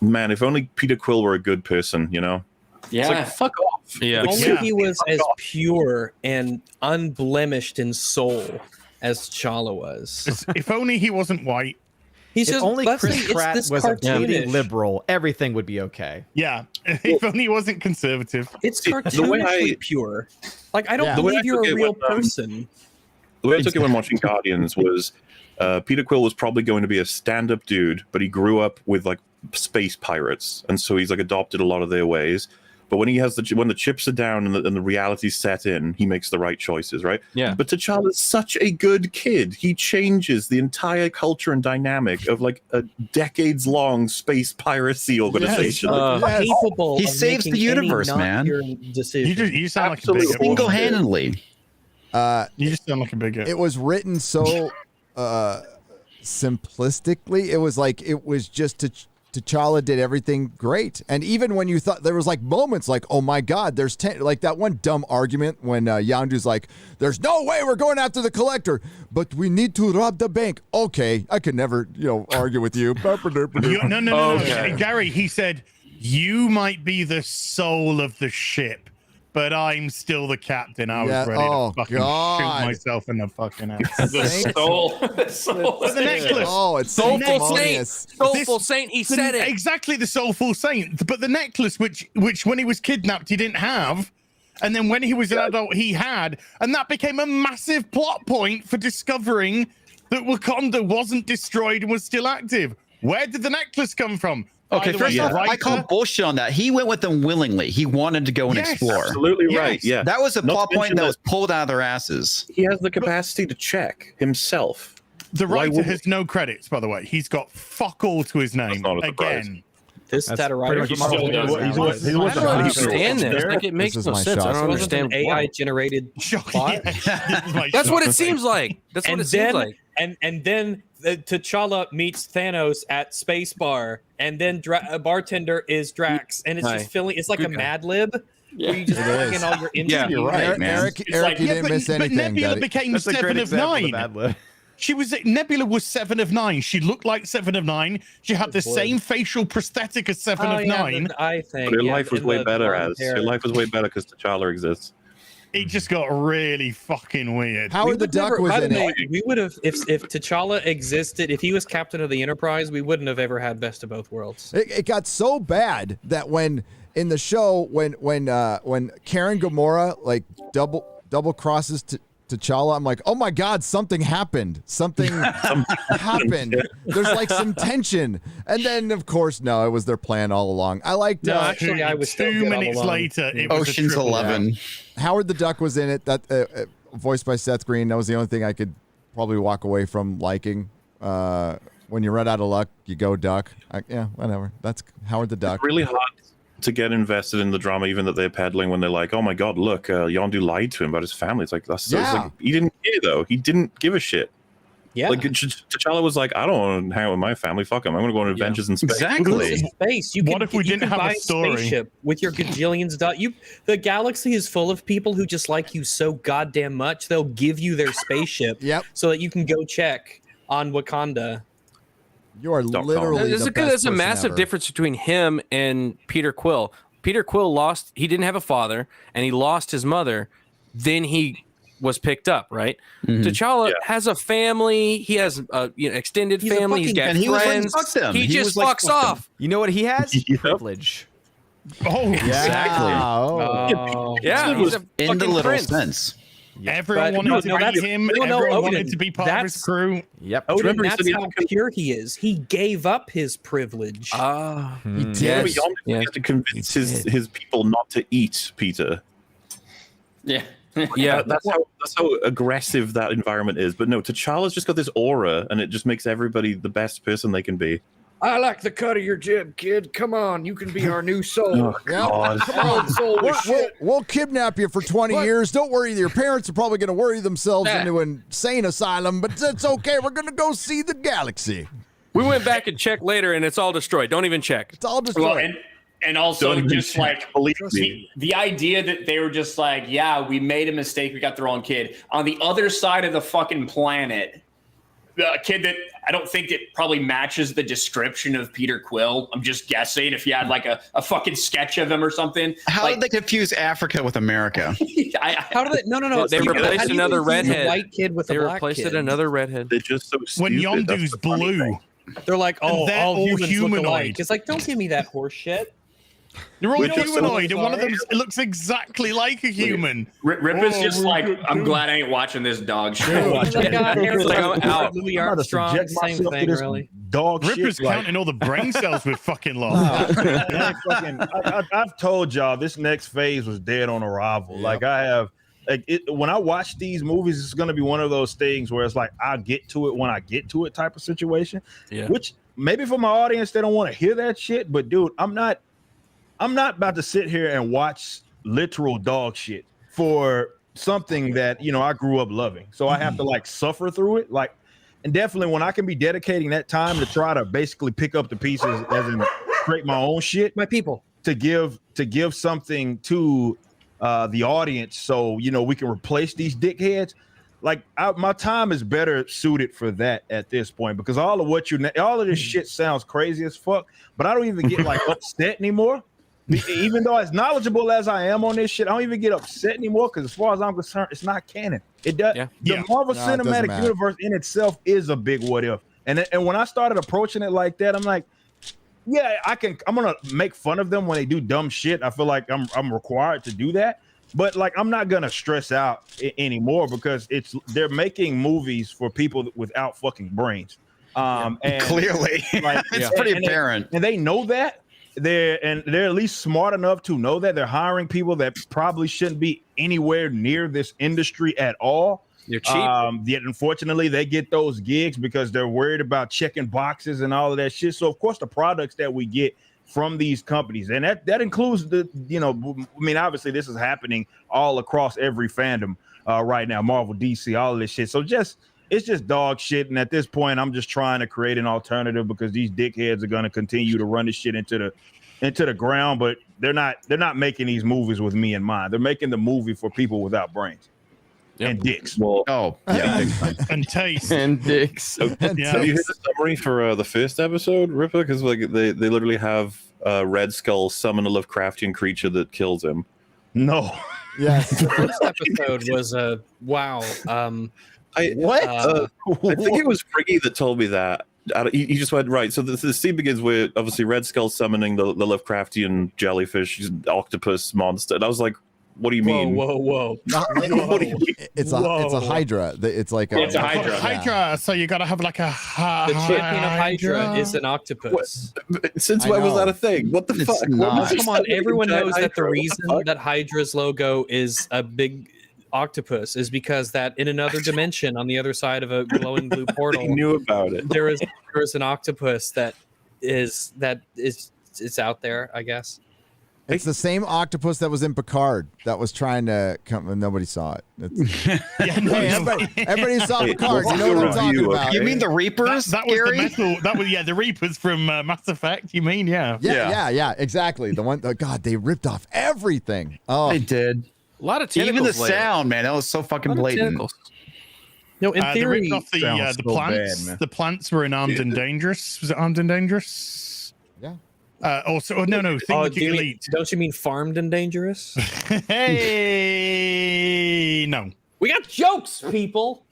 man, if only Peter Quill were a good person, you know? Yeah. It's like, fuck off. Yeah. If only he was as pure and unblemished in soul as T'Challa was. If only he wasn't white. If only Chris Pratt was a bleeding liberal, everything would be okay. Yeah, if only he wasn't conservative. It's cartoonishly pure. Like, I don't believe you're a real person. The way I took it when watching Guardians was Peter Quill was probably going to be a stand-up dude, but he grew up with like space pirates, and so he's like adopted a lot of their ways. But when he has when the chips are down and the reality's set in, he makes the right choices, right? Yeah. But T'Challa's such a good kid. He changes the entire culture and dynamic of like a decades-long space piracy organization. Capable. He of saves the making universe, any man. non-pure decision. You sound like a Absolutely. bigot. Single-handedly. You just sound like a bigot. It was written so simplistically. It was like it was just T'Challa did everything great, and even when you thought there was like moments like, oh my God, there's 10, like that one dumb argument when Yondu's like, there's no way we're going after the Collector, but we need to rob the bank. Okay, I could never argue with you. No. Gary, he said you might be the soul of the ship, but I'm still the captain. I was ready to fucking shoot myself in the fucking ass. The soul. The necklace. Oh, it's Soulful Saint. Soulful Saint. He said it. Exactly, the Soulful Saint. But the necklace, which when he was kidnapped, he didn't have. And then when he was an adult, he had. And that became a massive plot point for discovering that Wakanda wasn't destroyed and was still active. Where did the necklace come from? Okay, first off, I call bullshit on that. He went with them willingly. He wanted to go and explore. Absolutely right. Yeah, that was a plot point that was pulled out of their asses. He has the capacity to check himself. The writer has no credits, by the way. He's got fuck all to his name. Again. This that a writer. I don't understand this. Like, it makes no sense. I don't understand AI generated plot. That's what it seems like. That's what it seems like. And then T'Challa meets Thanos at Space Bar, and then a bartender is Drax, and it's just filling. It's like a Mad Lib. Where you just plug in all your yeah, you're right, man. Eric, you didn't miss anything. But Nebula became 7 of 9. Nebula was 7 of 9. She looked like 7 of 9. She had the same facial prosthetic as 7 of 9. I think. But her life was way better her life was way better because T'Challa exists. It just got really fucking weird. Howard the Duck was in it. We would have, if T'Challa existed, if he was captain of the Enterprise, we wouldn't have ever had Best of Both Worlds. It got so bad that when in the show, when Karen Gamora like double crosses T'Challa, I'm like, oh my God, something happened. Something happened. There's like some tension. And then, of course, no, it was their plan all along. I liked. No, actually, I was 2 minutes later. It was Ocean's 11. Howard the Duck was in it. That voiced by Seth Green. That was the only thing I could probably walk away from liking. When you run out of luck, you go duck. Yeah, whatever. That's Howard the Duck. It's really hard to get invested in the drama, even that they're peddling when they're like, oh my God, look, Yondu lied to him about his family. It's like, that's so, it's like, he didn't care though. He didn't give a shit. Yeah. Like T'Challa was like, I don't want to hang out with my family. Fuck him. I'm going to go on adventures in space. Exactly. Space. What if we didn't have a story? Spaceship with your gajillions the galaxy is full of people who just like you so goddamn much. They'll give you their spaceship so that you can go check on Wakanda. You are literally there's a massive difference between him and Peter Quill. Peter Quill he didn't have a father, and he lost his mother. Then he was picked up, right? Mm-hmm. T'Challa has a family. He has a extended family. He's got friends. He just fucks off. You know what he has? Privilege. Oh, exactly. Yeah, he's a in the literal prince. sense. Everyone wanted to be him. Everyone wanted to be part of his crew. Yep. Odin, that's how pure he is. He gave up his privilege. He did. Yes. He has to convince his people not to eat Peter. Yeah. Yeah, that's how aggressive that environment is. But no, T'Challa's just got this aura, and it just makes everybody the best person they can be. I like the cut of your jib, kid. Come on, you can be our new soul. Oh, God. Come on, soul. We'll kidnap you for 20 years. Don't worry, your parents are probably going to worry themselves into an insane asylum, but it's okay. We're going to go see the galaxy. We went back and checked later, and it's all destroyed. Don't even check. It's all destroyed. Well, and also Don't just check, like believe me. the idea that they were just like, yeah, we made a mistake. We got the wrong kid. On the other side of the fucking planet, a kid that I don't think it probably matches the description of Peter Quill. I'm just guessing if you had like a fucking sketch of him or something. How did they confuse Africa with America? How did they? No. They replaced another redhead. White kid with a They black replaced kid. it another redhead. They're just so stupid. When That's Yondu's the funny blue, thing. They're like, oh, they're all all humans humanoid. look alike. It's like, don't give me that horse shit. They're all Which is humanoid, and one of them looks exactly like a human. Rip is Oh, just like, I'm glad I ain't watching this dog shit. Like, here's Like, like, I'm out. Louis I'm about to Armstrong, subject same myself to thing, this really. dog Ripper's shit. Like, counting all the brain cells with fucking lost. I've told y'all this next phase was dead on arrival. Yep. Like I have, when I watch these movies, it's going to be one of those things where it's like I'll get to it when I get to it type of situation. Yeah. Which maybe for my audience they don't want to hear that shit, but dude, I'm not about to sit here and watch literal dog shit for something that I grew up loving. So I have to like suffer through it, like. And definitely when I can be dedicating that time to try to basically pick up the pieces as in create my own shit, My people. to give something to the audience so we can replace these dickheads. Like my time is better suited for that at this point, because all of this shit sounds crazy as fuck, but I don't even get like upset anymore. Even though as knowledgeable as I am on this shit, I don't even get upset anymore, because as far as I'm concerned, it's not canon. It does. Yeah. The Marvel No, it doesn't Cinematic matter. Universe in itself is a big what if. And when I started approaching it like that, I'm like, yeah, I'm gonna make fun of them when they do dumb shit. I feel like I'm required to do that. But like, I'm not gonna stress out anymore, because they're making movies for people without fucking brains. And Clearly, like, it's pretty apparent. and they know that. They're at least smart enough to know that they're hiring people that probably shouldn't be anywhere near this industry at all. They're cheap. Yet unfortunately they get those gigs because they're worried about checking boxes and all of that shit. So of course the products that we get from these companies, and that includes obviously this is happening all across every fandom right now, Marvel, DC, all of this shit. So it's just dog shit. And at this point, I'm just trying to create an alternative, because these dickheads are going to continue to run this shit into the ground. But they're not making these movies with me in mind. They're making the movie for people without brains and dicks. Well, yeah. And taste. And dicks. Yeah. Have you heard the summary for the first episode, Ripper? Because like they literally have Red Skull summon a Lovecraftian creature that kills him. No. Yes. The first episode was wow. I think it was Friggy that told me that. He just went, right. So the scene begins with obviously Red Skull summoning the Lovecraftian jellyfish, octopus monster. And I was like, what do you mean? Whoa. What do you mean? It's a Hydra. It's like It's a Hydra. Hydra, so you gotta have like a The champion of Hydra is an octopus. Since I when was know. that a thing? What the It's fuck? not. What was Come on, this? everyone knows that the Hydra? What reason fuck? that Hydra's logo is a big octopus is because that in another dimension on the other side of a glowing blue portal, I knew about it. there is an octopus that is it's out there, I guess. It's the same octopus that was in Picard that was trying to come, and nobody saw it. Hey, everybody saw Picard. You know what I'm talking about. You mean the Reapers? That was Gary? the metal. That was the Reapers from Mass Effect. You mean Yeah, exactly. The one. God, they ripped off everything. Oh, They did. A lot of Even the tentacles later. sound, man, that was so fucking A lot of blatant. tentacles. No, in they theory, ripped off the Sounds so plants. bad, man. The plants were in Armed and Dangerous. Was it Armed and Dangerous? Yeah. No. Think do you mean- Elite. don't you mean farmed and dangerous? Hey, no. We got jokes, people.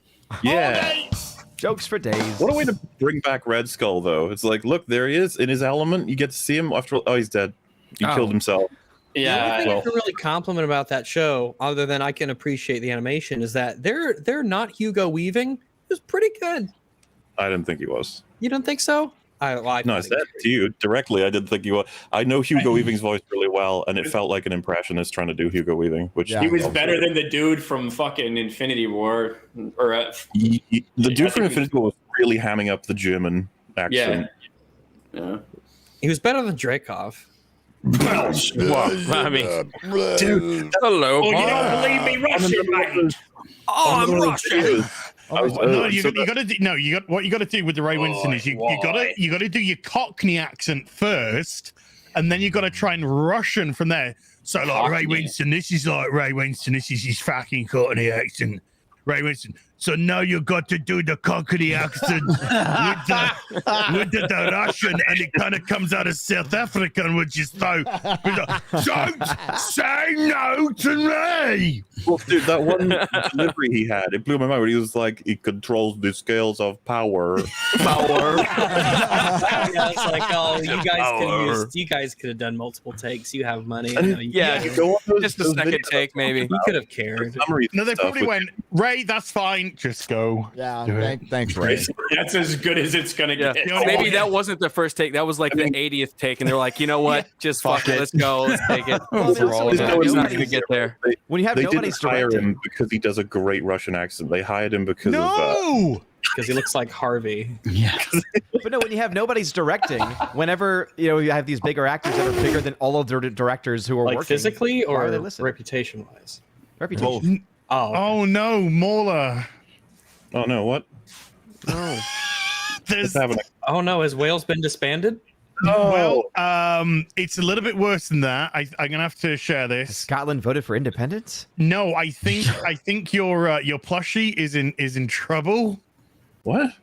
Yeah. Jokes for days. What a way to bring back Red Skull, though. It's like, look, there he is in his element. You get to see him after. Oh, he's dead. He Oh. killed himself. The only thing I well- can really compliment about that show, other than I can appreciate the animation, is that they're not Hugo Weaving. It was pretty good. I didn't think he was. You don't think so? No, I said to you directly. I didn't think you were. I know Hugo Weaving's voice really well, and it felt like an impressionist trying to do Hugo Weaving, which he was better than the dude from fucking Infinity War. Or the dude from Infinity War was really hamming up the German accent. Yeah. He was better than Dreykov. I mean, dude, hello. Oh, you don't believe me, Russian, mate? Oh, I'm Russian. What you got to do with the Ray Winston is you got to do your Cockney accent first, and then you got to try and Russian from there. So like Ray Winston, this is his fucking Cockney accent. Ray Winston. So now you got to do the Cockney accent with the Russian, and it kind of comes out as South African, which is so. Don't say no to me. Well, dude, that one delivery he had, it blew my mind. Where he was like, he controls the scales of power. Yeah, it's like, oh, you guys could have done multiple takes. You have money. You go on just a second take, maybe. He could have cared. No, they probably went, Ray, that's fine. Just go. Yeah, thanks, Ray. That's as good as it's gonna get. Maybe that wasn't the first take. That was like the 80th take, and they're like, you know what? Just fuck it. Let's go. Let's take it. He's not gonna get there. When you have nobody's didn't hire him because he does a great Russian accent. They hired him because because he looks like Harvey. Yeah. But no, when you have nobody's directing, whenever you have these bigger actors that are bigger than all of the directors who are like working, physically why are or they listening? reputation-wise? Reputation. Oh no, MauLer. Oh no, what? No. Oh no, has Wales been disbanded? Well, it's a little bit worse than that. I'm gonna have to share this. Scotland voted for independence? No, I think your plushie is in trouble. What?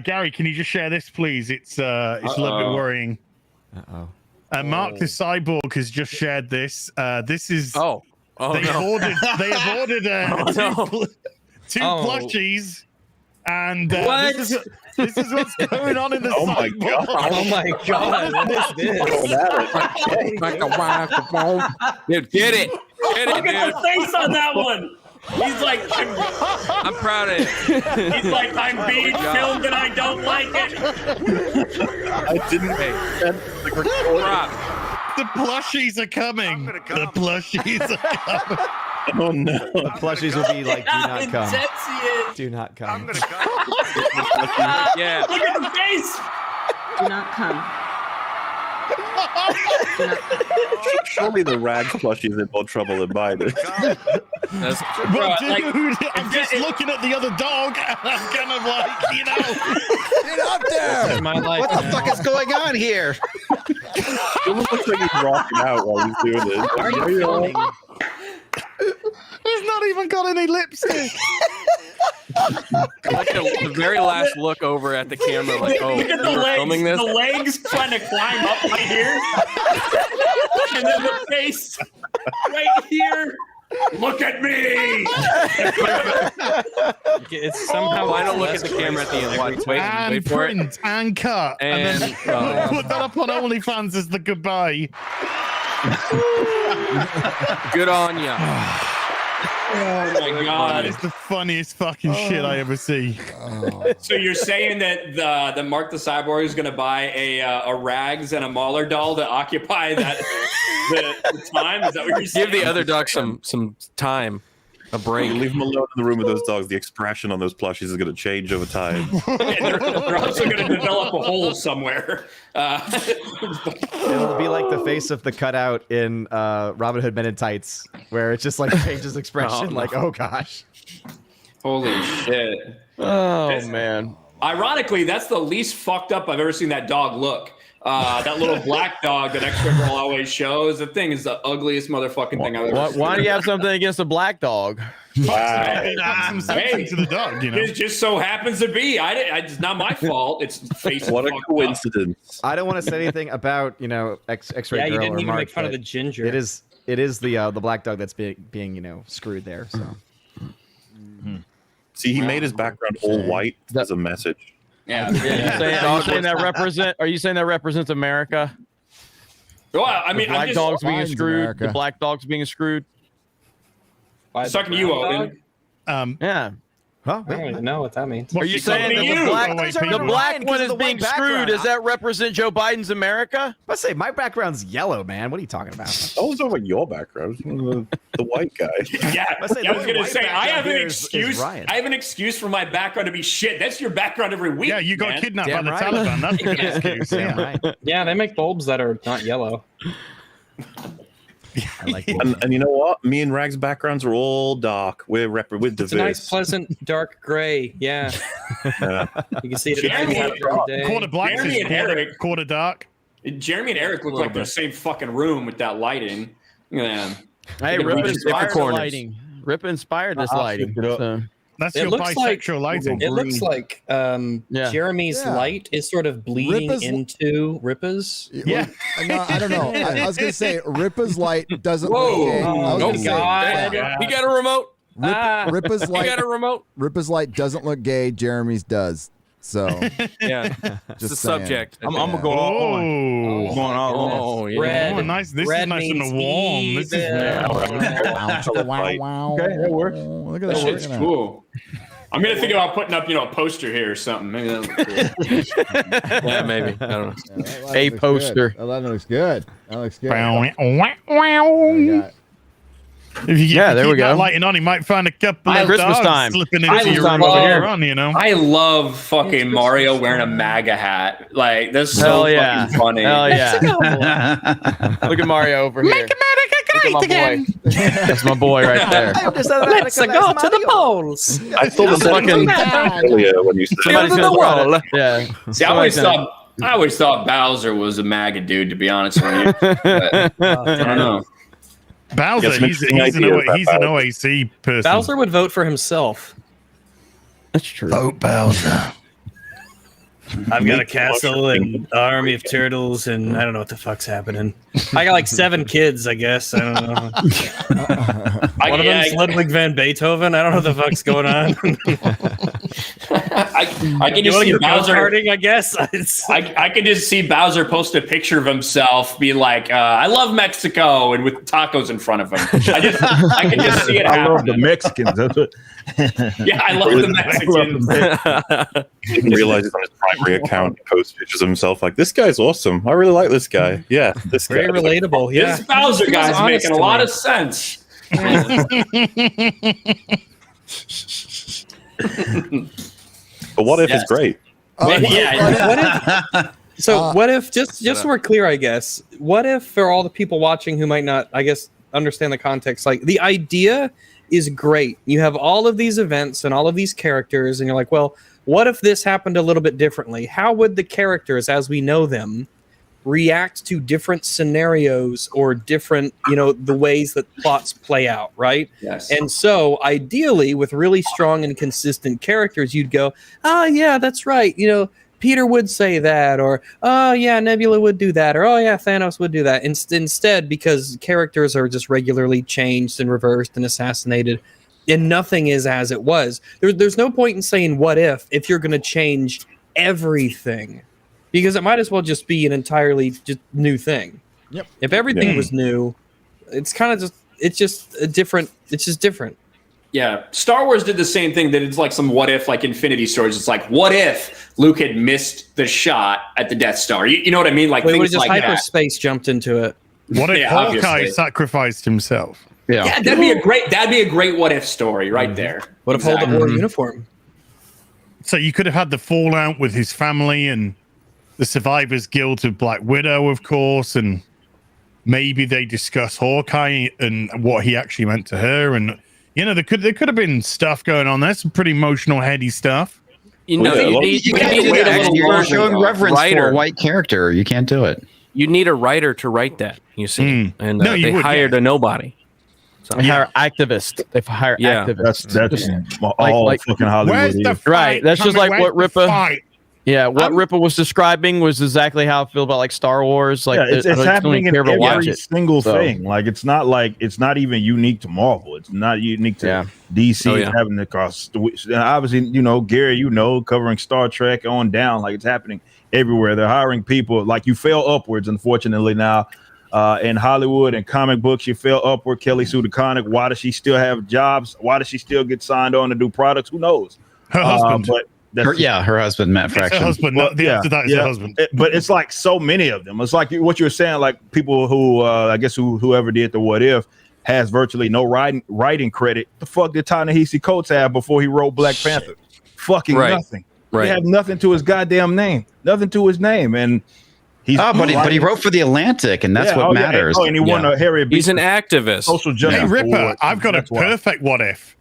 Gary, can you just share this, please? It's a little bit worrying. Mark the Cyborg has just shared this. This is they have ordered two plushies, and this is what's going on in the Cyborg. Oh my god! What is this? Dude, get it, Look dude. at the face on that one. He's like, I'm proud of it. He's like, I'm being filmed and I don't like it. I didn't. The plushies are coming. The plushies are coming. Oh no! The plushies will be like, do not come. Do not come. I'm gonna come. Yeah. Look at the face. Do not come. Surely the rags plushie is in more trouble than mine. But dude, I'm just looking at the other dog, and I'm kind of like, get up there! My life, what the fuck is going on here? It almost looks like he's rocking out while he's doing this. Are you filming? He's not even got any lipstick. Like the very last look over at the camera, like, oh, look at the you're legs. filming this? The legs trying to climb up right here, and then the face right here. Look at me! It's somehow. Why don't look at the camera at the end? Watch, wait for it. Print and cut, And then put that up on OnlyFans as the goodbye. Good on ya. Oh my god! It's the funniest fucking shit I ever see. So you're saying that the Mark the Cyborg is going to buy a Rags and a MauLer doll to occupy that the time? Is that what you're saying? Give the other dog some time, a break. You leave them alone in the room with those dogs. The expression on those plushies is going to change over time. And they're also going to develop a hole somewhere. It'll be like the face of the cutout in Robin Hood Men in Tights, where it's just like changes expression, oh gosh. Holy shit. Oh man. Ironically, that's the least fucked up I've ever seen that dog look. That little black dog that Extra Girl always shows. The thing is the ugliest motherfucking thing I've ever seen. Why do you have something against a black dog? Some sense to the dog, you know. It just so happens to be. It's not my fault. It's face. What a coincidence! I don't want to say anything about X-ray Yeah, girl you didn't or even Mark, make fun of but the ginger. It is the black dog that's being screwed there. So See, he made his background all white as a message. Yeah. Are you saying that represents America? Well, I mean, the black I'm dogs being Mine's screwed. America. The black dogs being screwed. just talking to you, Odin. Yeah. Huh? I don't even know what that means. Are you saying that the black one is being screwed? Does that represent Joe Biden's America? I say my background's yellow, man. What are you talking about? I was over your background, the white guy. Yeah, I say I was gonna say I have an here excuse. is Ryan. I have an excuse for my background to be shit. That's your background every week. Yeah, you got man. kidnapped Damn by the right. Taliban. That's a good excuse. Damn right. Yeah, they make bulbs that are not yellow. I like it. And you know what? Me and Rag's backgrounds are all dark. We're diverse. It's a nice, pleasant, dark gray. Yeah. Yeah. You can see it Jeremy, every day. Quarter black Jeremy is and Eric. quarter dark. Jeremy and Eric look like they're the same fucking room with that lighting. Yeah. Hey, They Rip reach inspired different the corners. lighting. Rip inspired this lighting. it up. That's It your looks like- bisexual lighting. It looks like Jeremy's Yeah. light is sort of bleeding Ripa's- into Ripa's. Yeah. No, I don't know. I was gonna say Ripa's light doesn't Whoa. look gay. I was Oh, gonna say, God. yeah. He got a remote. Ripa's He light. got a remote. Ripa's light doesn't look gay. Jeremy's does. So Yeah. It's the Just saying. subject. I'm gonna go all on. Oh, Going all on. Oh, yeah. Red. Oh, nice. This is Red nice and means warm. This is evil. wow. Okay, that works. Look at That that. shit's cool. I'm gonna think about putting up, a poster here or something. Maybe that would be cool. Yeah, maybe. I don't know. A poster. Oh, that looks good. That looks good. Yeah, there we go. Lighting on, you might find a couple of Christmas dogs time. slipping I into your love- run, you know. I love fucking Mario wearing a MAGA hat. Like that's so Hell yeah. fucking funny. Hell yeah. Look at Mario over here. Look at my boy. That's my boy right there. Let's go to the polls. I saw the Fucking- earlier when you said Somebody's to the gonna try to- wall. Yeah. See, I always thought Bowser was a MAGA dude, to be honest with you. But, I don't know. Bowser, Get some he's interesting an ideas about OAC person. Bowser would vote for himself. That's true. Vote Bowser. I've got a castle and an army of turtles, and I don't know what the fuck's happening. I got like 7 kids, I guess. I don't know. One of them's Ludwig van Beethoven. I don't know what the fuck's going on. I can You just want see to go Bowser. karting, I guess. I can just see Bowser post a picture of himself, be like, "I love Mexico," and with tacos in front of him. I can just see it I love the happening. Mexicans. That's what. Yeah, I love the Mexicans. didn't realize it's on his primary account. He posts pictures of himself like, this guy's awesome. I really like this guy. Yeah, this Very guy. relatable. Yeah. This Bowser He was guy's honest making a to lot me. of sense. But what if Yes. it's great? Yeah. What if, so what if just so we're clear, I guess, what if for all the people watching who might not, I guess, understand the context, like the idea is great. You have all of these events and all of these characters, and you're like, well, what if this happened a little bit differently? How would the characters, as we know them, react to different scenarios or different, the ways that plots play out, right? Yes. And so ideally with really strong and consistent characters, you'd go, oh yeah, that's right. Peter would say that, or, oh yeah, Nebula would do that, or, oh yeah, Thanos would do that. Instead, because characters are just regularly changed and reversed and assassinated, and nothing is as it was. There's no point in saying what if you're going to change everything, because it might as well just be an entirely just new thing. Yep. If everything was new, it's kind of just different. Yeah, Star Wars did the same thing. That it's like some what if, like Infinity Stories. It's like, what if Luke had missed the shot at the Death Star? You know what I mean? Like Wait, things just like that. hyperspace jumped into it. What if Yeah, Hawkeye obviously. sacrificed himself? Yeah, that'd be a great what if story right there. What if Holden wore a uniform? So you could have had the fallout with his family and the Survivors Guild of Black Widow, of course, and maybe they discuss Hawkeye and what he actually meant to her, and there could have been stuff going on there, some pretty emotional, heady stuff. You are showing reverence for a white character. You can't do it. You need a writer to write that. You see, and No, you they would, hired a nobody. So, They hire activists. They hire Yeah. activists. That's all fucking Hollywood. Where's the is. Right. That's just Tommy, like what where's the Ripa. fight? Yeah, what Ripa was describing was exactly how I feel about like Star Wars. Like Yeah, it's I just don't happening in care to watch every it. single So- thing. Like it's not even unique to Marvel. It's not unique to DC. Oh, It's yeah. happening across. Obviously, Gary, covering Star Trek on down. Like it's happening everywhere. They're hiring people. Like you fail upwards, unfortunately now. in Hollywood and comic books. You fell upward. Kelly Sue DeConnick. Why does she still have jobs? Why does she still get signed on to do products? Who knows? Her husband. But her husband, Matt Fraction. Her husband. The answer to that is her husband. But it's like so many of them. It's like what you were saying, like people who I guess whoever did the What If has virtually no writing credit. The fuck did Ta-Nehisi Coates have before he wrote Black Panther? Fucking nothing. He had nothing to his goddamn name. Nothing to his name. And he's but he wrote for the Atlantic, and that's what matters. And he won a Harriet He's an activist. Social justice. Hey Ripper, award. I've got a That's why. perfect what if.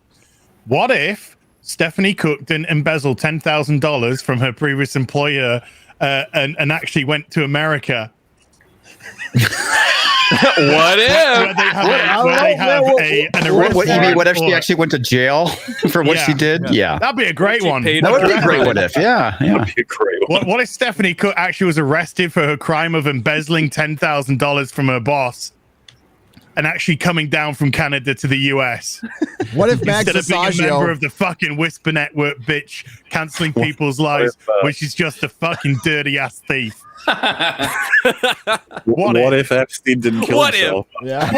What if Stephanie Cook didn't embezzle $10,000 from her previous employer and actually went to America? What if? Where they have an arrest What you mean? warrant What if she for- actually went to jail for what she did? Yeah. That'd be a great one. That would be a great what if. Yeah. That'd be a great one. What if Stephanie Cook actually was arrested for her crime of embezzling $10,000 from her boss and actually coming down from Canada to the US? What if Max Instead of being a member Asagio? of the fucking Whisper Network bitch canceling people's lives, which is just a fucking dirty ass thief. What if Epstein didn't kill What himself? Yeah.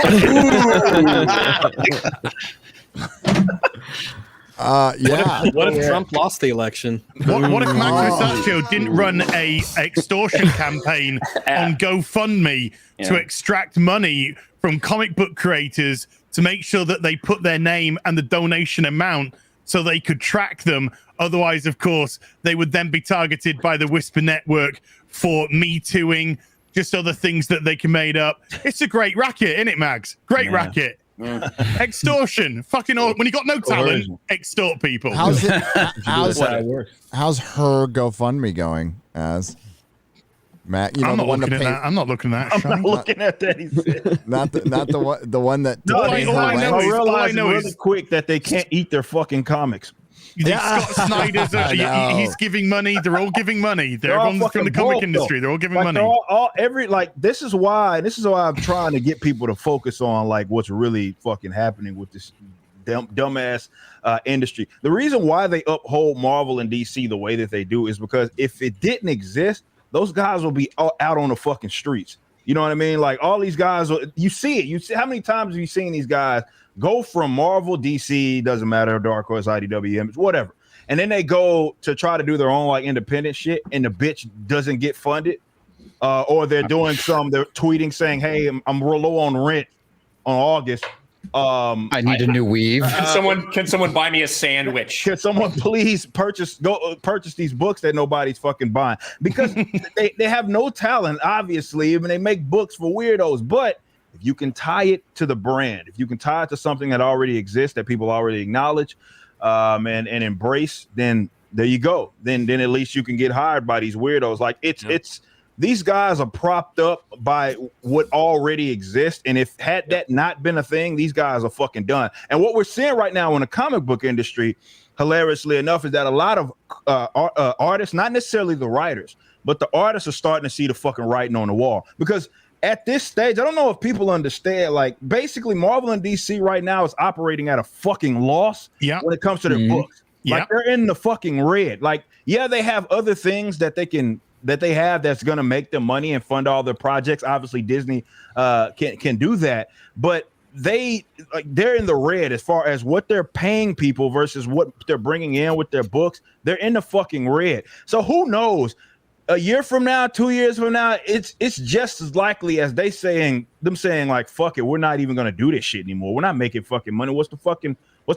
Yeah. What if Trump lost the election? What if Max Asagio didn't run a extortion campaign on GoFundMe to extract money from comic book creators to make sure that they put their name and the donation amount so they could track them? Otherwise, of course, they would then be targeted by the Whisper Network for Me Tooing, just other things that they can made up. It's a great racket, isn't it, Mags? Great racket. Extortion. Fucking when you got no talent, extort people. How's her GoFundMe going? As Matt, you know, I'm the not one looking that at paid, that. I'm not looking at that. I'm Shane. not looking at that. He said. not the one that All paid her I know rent. is- realizing know really is- quick that they can't eat their fucking comics. Scott Snyder's. I know. He's giving money. They're all giving money. They're all Everyone's from the fucking comic broke, industry. though. They're all giving Like, money. this is why I'm trying to get people to focus on like what's really fucking happening with this dumbass industry. The reason why they uphold Marvel and DC the way that they do is because if it didn't exist, those guys will be out on the fucking streets. You know what I mean? Like all these guys, you see it. You see how many times have you seen these guys go from Marvel, DC, doesn't matter, Dark Horse, IDW, Image, whatever, and then they go to try to do their own like independent shit, and the bitch doesn't get funded, or they're tweeting saying, "Hey, I'm real low on rent on August. I need a new weave." Can someone buy me a sandwich? Can someone please purchase these books that nobody's fucking buying? Because they have no talent, obviously. Even they make books for weirdos. But if you can tie it to the brand, if you can tie it to something that already exists, that people already acknowledge, and embrace, then there you go. Then at least you can get hired by these weirdos. Like it's these guys are propped up by what already exists. And if had that not been a thing, these guys are fucking done. And what we're seeing right now in the comic book industry, hilariously enough, is that a lot of artists, not necessarily the writers, but the artists are starting to see the fucking writing on the wall. Because at this stage, I don't know if people understand, like basically Marvel and DC right now is operating at a fucking loss when it comes to their books. Like they're in the fucking red. Like, yeah, they have other things that they have that's going to make them money and fund all their projects. Obviously Disney can do that, but they're in the red as far as what they're paying people versus what they're bringing in with their books. They're in the fucking red. So who knows, a year from now, 2 years from now, it's just as likely as them saying like, fuck it, we're not even going to do this shit anymore. We're not making fucking money. What's the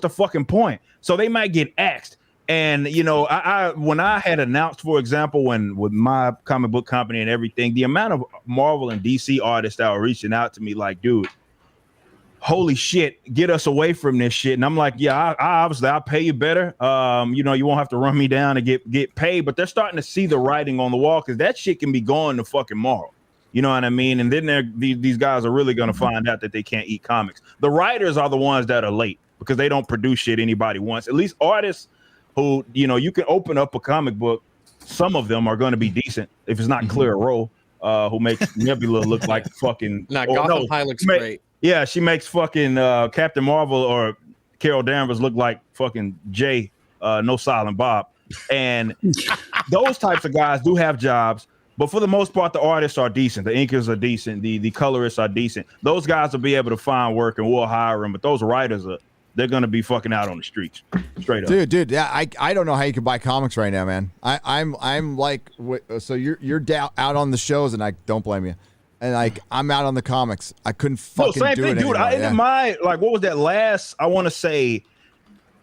fucking point? So they might get axed. And you know, I when I had announced, for example, with my comic book company and everything, the amount of Marvel and DC artists that were reaching out to me, like, dude, holy shit, get us away from this shit. And I'm like, yeah, I'll pay you better. You know, you won't have to run me down and get paid. But they're starting to see the writing on the wall, because that shit can be gone to fucking tomorrow. You know what I mean? And then these guys are really going to find out that they can't eat comics. The writers are the ones that are late because they don't produce shit anybody wants. At least artists who, you know, you can open up a comic book. Some of them are going to be decent. If it's not Clara Rowe, who makes Nebula look like fucking. Gotham High looks great. Yeah, she makes fucking Captain Marvel or Carol Danvers look like fucking Jay, No Silent Bob. And those types of guys do have jobs. But for the most part, the artists are decent. The inkers are decent. The colorists are decent. Those guys will be able to find work and we'll hire them. But those writers they're gonna be fucking out on the streets, straight up. Dude, yeah, I don't know how you can buy comics right now, man. I'm like, so you're out on the shows, and I don't blame you. And like, I'm out on the comics. I couldn't fucking same do thing, it dude. anymore. Like, what was that last? I want to say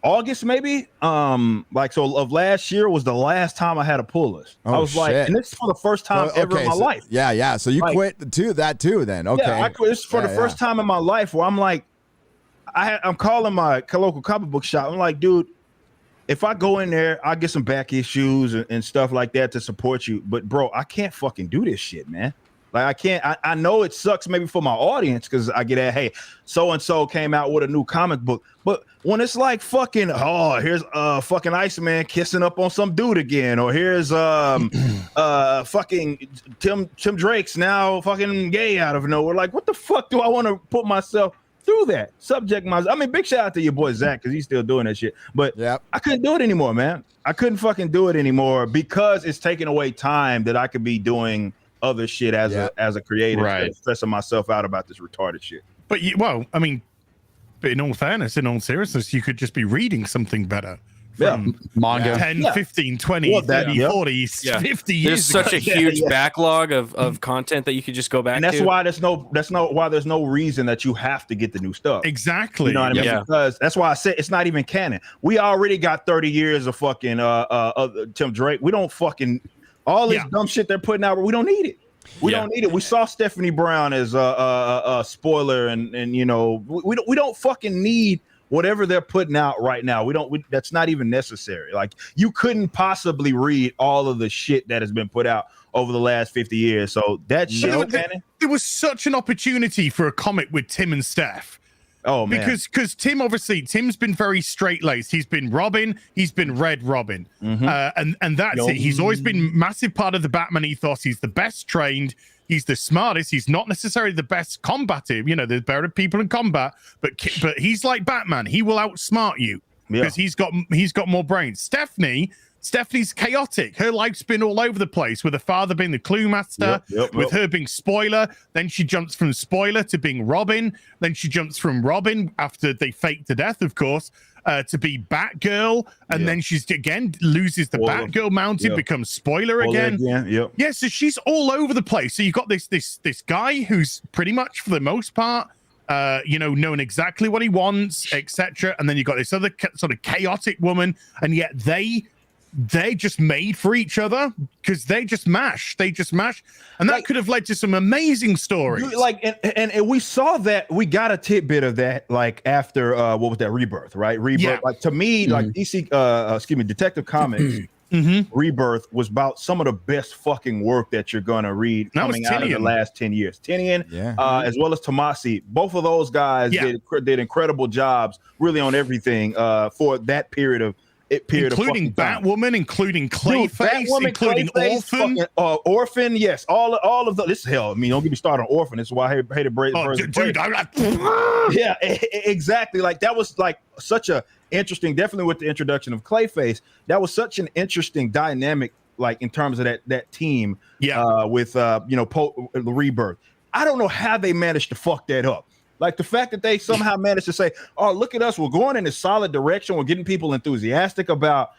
August, maybe. Of last year was the last time I had a pull list. I was like, and this is for the first time ever in my life. Yeah. So you quit that too, then? Okay. Yeah, I quit. This is for the first time in my life where I'm like, I'm calling my local comic book shop. I'm like, dude, if I go in there, I'll get some back issues and stuff like that to support you. But bro, I can't fucking do this shit, man. Like I can't. I know it sucks maybe for my audience because I get hey, so and so came out with a new comic book. But when it's like fucking, here's fucking Iceman kissing up on some dude again, or here's fucking Tim Drake's now fucking gay out of nowhere. Like, what the fuck do I want to put myself through that? Big shout out to your boy Zach because he's still doing that shit. But I couldn't do it anymore, man. I couldn't fucking do it anymore because it's taking away time that I could be doing other shit as a creative, right? Stressing myself out about this retarded shit. But but in all fairness, in all seriousness, you could just be reading something better. From manga 10, 15, 20, 30, 40, 50 years There's such a huge backlog of content that you could just go back and that's to. why there's no reason that you have to get the new stuff. Exactly. You know what I mean? Yeah. Because that's why I said it's not even canon. We already got 30 years of fucking Tim Drake. We don't fucking all this dumb shit they're putting out. We don't need it. We don't need it. We saw Stephanie Brown as a spoiler, and we don't fucking need whatever they're putting out right now. That's not even necessary. Like, you couldn't possibly read all of the shit that has been put out over the last 50 years. So that shit, there was such an opportunity for a comic with Tim and Steph. Oh man, because Tim's been very straight-laced. He's been Robin, he's been Red Robin, and that's it. He's always been massive part of the Batman ethos. He's the best trained, he's the smartest. He's not necessarily the best combative. There's better people in combat, but he's like Batman. He will outsmart you because he's got more brains. Stephanie's chaotic. Her life's been all over the place, with her father being the clue master, with her being spoiler. Then she jumps from spoiler to being Robin. Then she jumps from Robin, after they faked to death, of course, to be Batgirl. And then she's again loses the Batgirl mounted, becomes spoiler again. Yeah, so she's all over the place. So you've got this guy who's pretty much, for the most part, knowing exactly what he wants, etc. And then you've got this other sort of chaotic woman, and yet they just made for each other because they just mash, and that could have led to some amazing stories. And we saw that. We got a tidbit of that after what was that, Rebirth, right? Rebirth, to me, DC, Detective Comics. Rebirth was about some of the best fucking work that you're gonna read coming out of the last 10 years. Tinian, as well as Tomasi, both of those guys did incredible jobs, really, on everything for that period of including Batwoman, including Clayface, including Orphan. Orphan, yes, all of this. Hell, don't get me started on Orphan. This is why I hated Brave. Yeah, exactly. Like, that was such a interesting, definitely with the introduction of Clayface. That was such an interesting dynamic, in terms of that team. With Rebirth. I don't know how they managed to fuck that up. Like, the fact that they somehow managed to say, "Oh, look at us, we're going in a solid direction. We're getting people enthusiastic about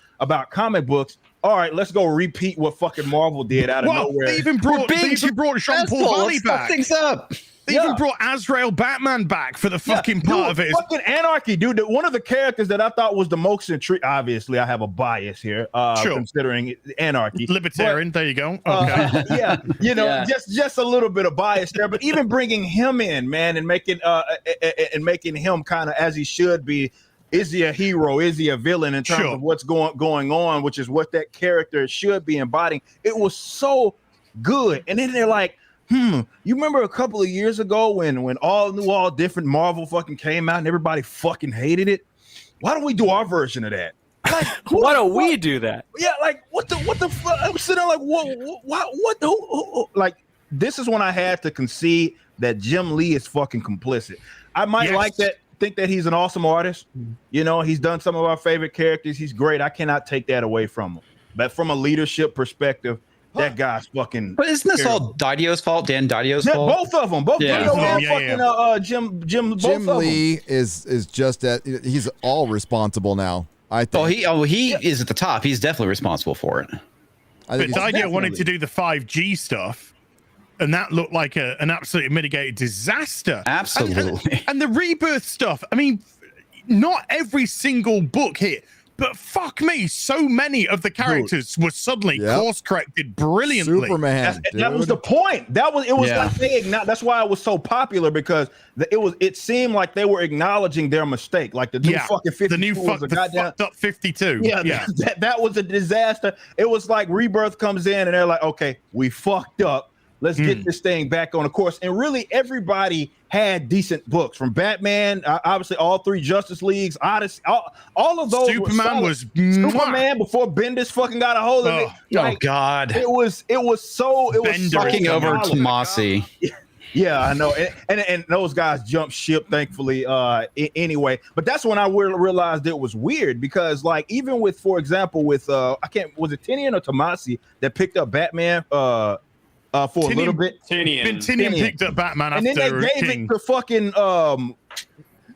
comic books. All right, let's go repeat what fucking Marvel did out of nowhere." They even brought Jean-Paul Valley back. Things up. They even brought Azrael Batman back for the fucking part of it. Fucking Anarchy, dude. One of the characters that I thought was the most intriguing. Obviously, I have a bias here, considering Anarchy. Libertarian. There you go. Okay. Just a little bit of bias there. But even bringing him in, man, and making him kind of as he should be. Is he a hero? Is he a villain in terms of what's going on, which is what that character should be embodying? It was so good. And then they're like, you remember a couple of years ago when all different Marvel fucking came out and everybody fucking hated it? Why don't we do our version of that? Like, why don't we do that? Yeah, like what the fuck? I'm sitting there like, what like, this is when I had to concede that Jim Lee is fucking complicit. I might think that he's an awesome artist. He's done some of our favorite characters. He's great. I cannot take that away from him. But from a leadership perspective, That guy's fucking. But isn't this terrible. all Didio's fault? Dan Didio's Yeah, fault? both of them. Both Didio and fucking Jim. Jim Both Lee is just he's all responsible now. I think. He is at the top. He's definitely responsible for it. But Didio wanted to do the 5G stuff, and that looked like an absolutely mitigated disaster. Absolutely. And the rebirth stuff. I mean, not every single book hit, but fuck me, so many of the characters were suddenly course corrected brilliantly. Superman. That was the point. It was like that's why it was so popular, because it seemed like they were acknowledging their mistake. Like the new fucking 52 was a goddamn fucked up 52. Yeah. That was a disaster. It was like Rebirth comes in and they're like, okay, we fucked up. Let's get this thing back on the course. And really, everybody had decent books, from Batman, obviously all three Justice Leagues, Odyssey, all of those. Superman was Superman before Bendis fucking got a hold of it. Oh God! It was fucking over Tomasi. Yeah, I know, and those guys jumped ship, thankfully. Anyway, but that's when I realized it was weird, because like even with, for example, with was it Tinian or Tomasi that picked up Batman? For a little bit. Tinian picked up Batman and after then they gave King. it to fucking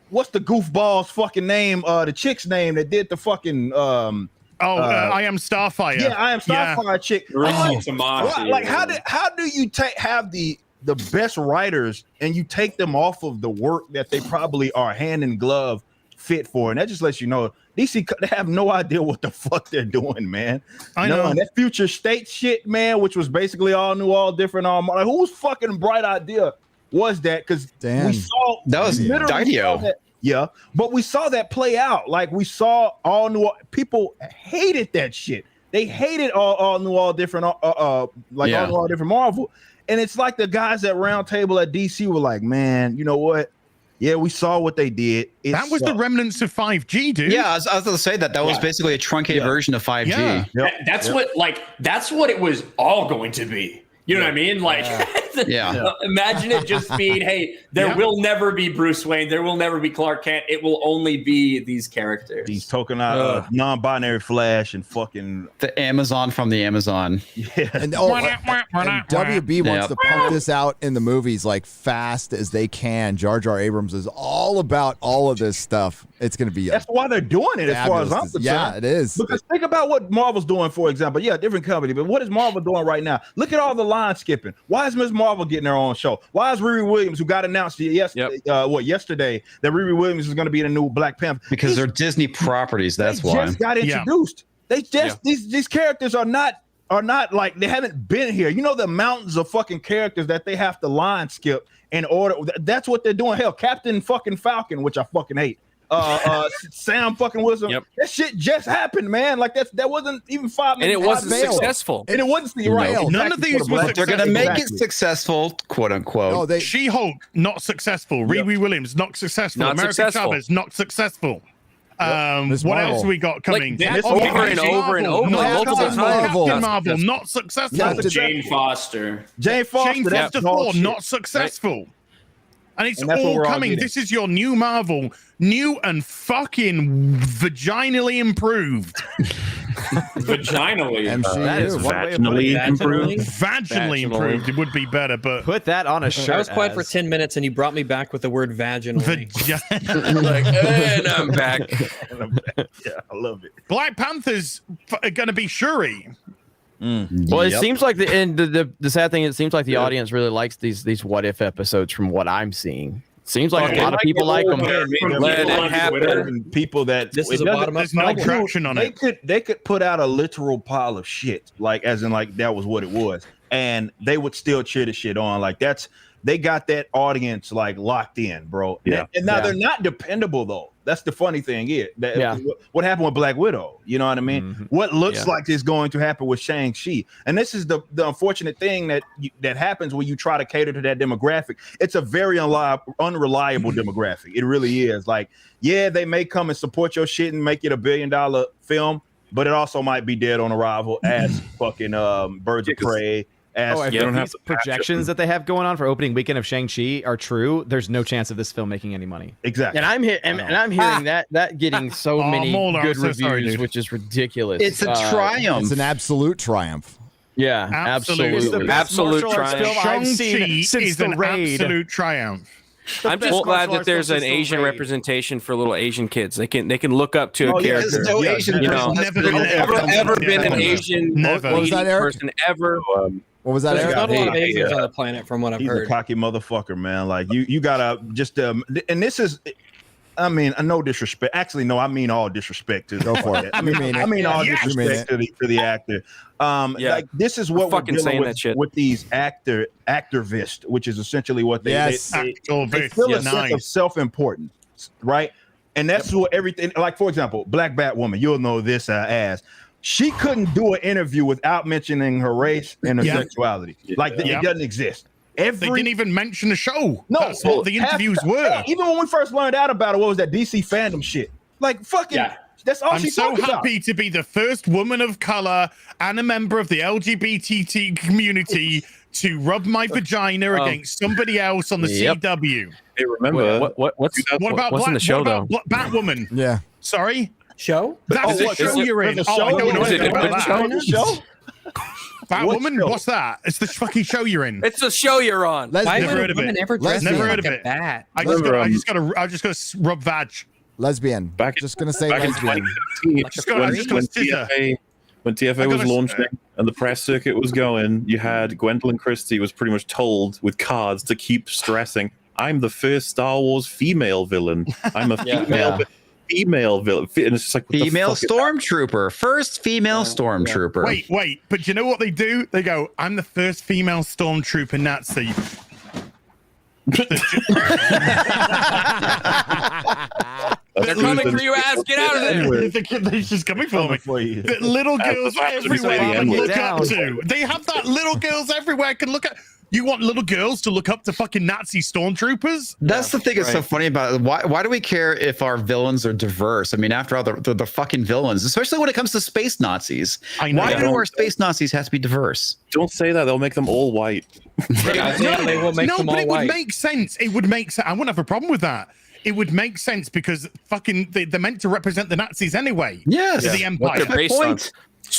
what's the goofball's fucking name? The chick's name that did the fucking I Am Starfire. Yeah, I Am Starfire chick. Like Tomasi. how do you have the best writers and you take them off of the work that they probably are hand in glove fit for? And that just lets you know DC, they have no idea what the fuck they're doing, man. I know. And that future state shit, man, which was basically all new, all different, all like, whose fucking bright idea was that? Because we saw that was Didio. Yeah, but we saw that play out. Like we saw all new. People hated that shit. They hated all new, all different, all new, all different Marvel. And it's like the guys at Round Table at DC were like, man, you know what? Yeah, we saw what they did. That was the remnants of 5G, dude. Yeah, I was going to say that was basically a truncated version of 5G. Yeah. That's what it was all going to be. You know what I mean? Like, imagine it just being, hey, there will never be Bruce Wayne. There will never be Clark Kent. It will only be these characters. These tokenized non-binary Flash and fucking the Amazon from the Amazon. Yeah. And WB wants to pump this out in the movies like fast as they can. Jar Jar Abrams is all about all of this stuff. It's going to be that's why they're doing it, as far as I'm concerned. Yeah, it is. Because think about what Marvel's doing, for example. Yeah, different company, but what is Marvel doing right now? Look at all the line skipping. Why is Ms. Marvel getting her own show? Why is Riri Williams, who got announced yesterday, that Riri Williams is going to be in a new Black Panther? Because they're Disney properties. That's why. They just got introduced. They just these characters are not like, they haven't been here. You know the mountains of fucking characters that they have to line skip in order. That's what they're doing. Hell, Captain fucking Falcon, which I fucking hate. Sam fucking Wilson. That shit just happened, man. Like that wasn't even 5 minutes. And it wasn't successful. And it wasn't right. None of these were They're gonna make it successful, quote unquote. No, She-Hulk, not successful. Riri Williams, not successful. America Chavez, not successful. What else we got coming? Over and over and over, multiple times. Captain Marvel, not successful. Jane Foster. Jane Foster 4, not successful. And it's all coming. This is your new Marvel, new and fucking vaginally improved. Vaginally. That is vaginally improved. Vaginally improved. It would be better, but put that on a shirt. I was quiet for 10 minutes, and you brought me back with the word vaginally. And I'm back. Yeah, I love it. Black Panther's going to be Shuri. Well, it seems like the sad thing. It seems like the audience really likes these what if episodes. From what I'm seeing, seems like a lot of people like them. Let it happen. People that this is a bottom up. There's no traction on it. They could put out a literal pile of shit, like as in like that was what it was, and they would still cheer the shit on. Like they got that audience like locked in, bro. Yeah. And now they're not dependable though. That's the funny thing here. What happened with Black Widow? You know what I mean? Mm-hmm. What looks like is going to happen with Shang-Chi. And this is the unfortunate thing that happens when you try to cater to that demographic. It's a very unreliable demographic. It really is. Like, yeah, they may come and support your shit and make it $1 billion film, but it also might be dead on arrival as fucking Birds of Prey. If these projections that they have going on for opening weekend of Shang-Chi are true, there's no chance of this film making any money. Exactly. And I'm hearing that getting so many MauLer, good I'm so sorry, reviews, dude. which is ridiculous. It's a triumph. It's an absolute triumph. Yeah, Absolutely. It's the best Absolute martial arts triumph. film I've seen Shang-Chi since is the an raid. absolute triumph. I'm best just glad martial that arts there's film an since the Asian raid. representation for little Asian kids. They can look up to a Oh, yeah, character. There's no Yeah, Asian you person know, that's Never been been in ever- every- ever been an Never. Asian Never. What was that, leading Eric? person ever. What was that, There's Eric? not a lot of Hey, Asians on the planet, from what I've He's heard. a cocky motherfucker, man. Like you gotta just and this is, I mean, no disrespect. Actually, no, I mean all disrespect to. Go for it. I mean, You mean it. I mean all Yeah. You mean disrespect to the actor. Yeah. Like this is what I'm we're fucking dealing saying that shit. with these activists, which is essentially what they Yes. they Activists, feel a yeah. sense of Nice. self-importance, right? And that's what everything. Like for example, Black Batwoman. You'll know this as. She couldn't do an interview without mentioning her race and her Yeah. sexuality. Like Yeah. it doesn't exist. They didn't even mention the show. No, That's what the interviews were. Even when we first learned out about it, what was that DC fandom shit? Like fucking. Yeah. That's all I'm she so talked about. happy to be the first woman of color and a member of the LGBT community to rub my vagina against somebody else on the Yep. CW. Hey, remember? What's What about what's in the show though? Batwoman? Yeah. Sorry, Show? that's the what, show is it- you're in. there's a Oh, I show? don't know Is it anything a about good that. show? Batwoman, show? what's that? It's the fucking show you're in. It's the show you're on. Why Lesbian. Never would heard a of woman it. ever dress Never like heard of a it. bat? I just Remember, gotta rub vag. Lesbian. Back- Just gonna say back in lesbian. 2015, Just gonna scissor. when TFA I was gotta- launching and the press circuit was going, you had Gwendolyn Christie was pretty much told with cards to keep stressing, "I'm the first Star Wars female villain. I'm a female villain." And it's just like, what the Female fuck is stormtrooper. First female stormtrooper. Wait, but you know what they do? They go, "I'm the first female stormtrooper Nazi." They're coming for you, ass. Get out of there. They're just coming for me. For you. That little girls That's what everywhere I'm can saying. look up to. They have that little girls everywhere can look at. You want little girls to look up to fucking Nazi stormtroopers? That's the thing that's so right. funny about it. Why do we care if our villains are diverse? I mean, after all, they're the fucking villains, especially when it comes to space Nazis. I know. Why do Yeah. our space Nazis have to be diverse? Don't say that. They'll make them all white. Yeah, they will make them but all it white. would make sense. It would make sense. I wouldn't have a problem with that. It would make sense because fucking they're meant to represent the Nazis anyway. Yes. The What Empire. they're based on.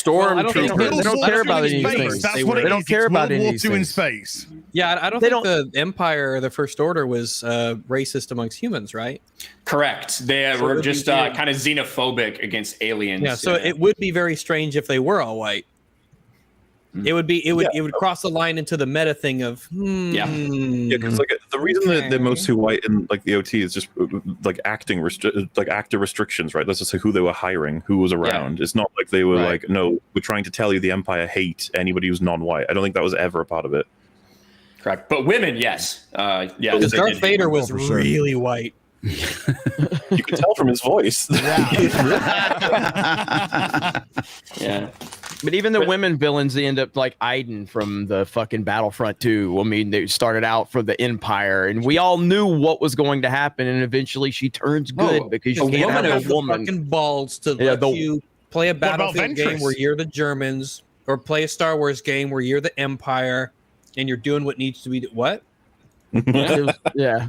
Well, I don't think Stormtroopers. They don't care about Space. any of these things. That's what it They don't is. care It's about World any War of these II in things. space. Yeah, I don't They think the Empire or the First Order was racist amongst humans, right? Correct. They So were it'd be just weird. kind of xenophobic against aliens. Yeah, so it would be very strange if they were all white. It would cross the line into the meta thing of Yeah. Yeah, because like the reason that they're mostly white in like the OT is just like actor restrictions, right? That's just like who they were hiring, who was around. It's not like they were Right. like, no, we're trying to tell you the Empire hate anybody who's non-white. I don't think that was ever a part of it. Correct. But women, yes. Yeah. because they Darth did. Vader was for sure. really white. You can tell from his voice. Yeah. But even the women villains, they end up like Iden from the fucking Battlefront 2. I mean, they started out for the Empire, and we all knew what was going to happen, and eventually she turns good because you The can't woman have has a the woman. fucking balls to Yeah, let you play a about Battlefield game Ventress? where you're the Germans, or play a Star Wars game where you're the Empire, and you're doing what needs to be. What? Yeah.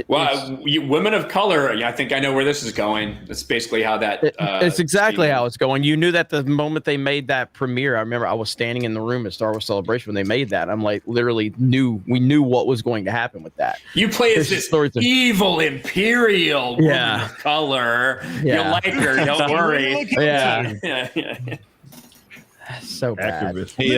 Well, women of color. Yeah, I think I know where this is going. That's basically how that. It's exactly how it's going. You knew that the moment they made that premiere. I remember I was standing in the room at Star Wars Celebration when they made that. I'm like, literally we knew what was going to happen with that. You play as There's this evil imperial woman Yeah. of color. Yeah. You'll like her. Don't worry. Yeah. Yeah. So bad. Activist. Hey,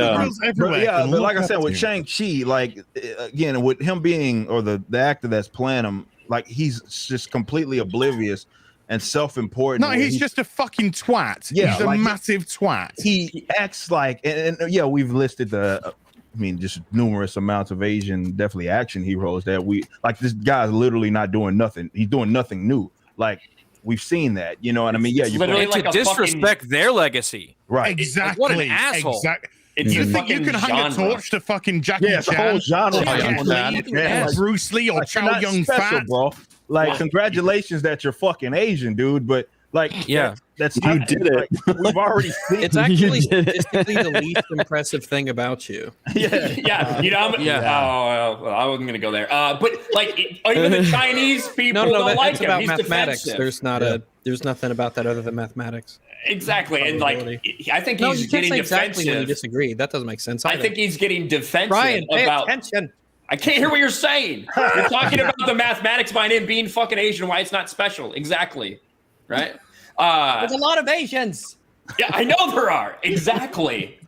but like I said, with Shang-Chi, like again, with him being or the actor that's playing him, like he's just completely oblivious and self-important. No, he's just a fucking twat. Yeah, he's a like- massive twat. He acts like, and yeah, we've listed the. I mean, just numerous amounts of Asian, definitely action heroes that we like. This guy's literally not doing nothing. He's doing nothing new. Like we've seen that, you know what I mean? Yeah, you literally And like to a disrespect their legacy. right. Exactly. What an asshole. Exactly. It's You a think you fucking can hang a genre. torch to fucking Jackie Yeah, it's a whole Chan, genre. Jet behind Li, that. Yeah, like- Bruce Lee, or Like, you're Chow not Yun special, Fat? bro. Like, Wow. congratulations that you're fucking Asian, dude. But like, Yeah. that's You not, did it. like, we've already seen. It's actually statistically the least impressive thing about you. Yeah, you know, I wasn't gonna go there. But like, even the Chinese people No, don't like that's him. about He's mathematics. defensive. There's There's nothing about that other than mathematics. Exactly, and like I think No, he's you can't getting say defensive. exactly when you disagree. That doesn't make sense. I either. think he's getting defensive Ryan, pay about. attention. I can't hear what you're saying. You're talking about the mathematics behind him being fucking Asian, why it's not special. Exactly, right? There's a lot of Asians. Yeah, I know there are. Exactly.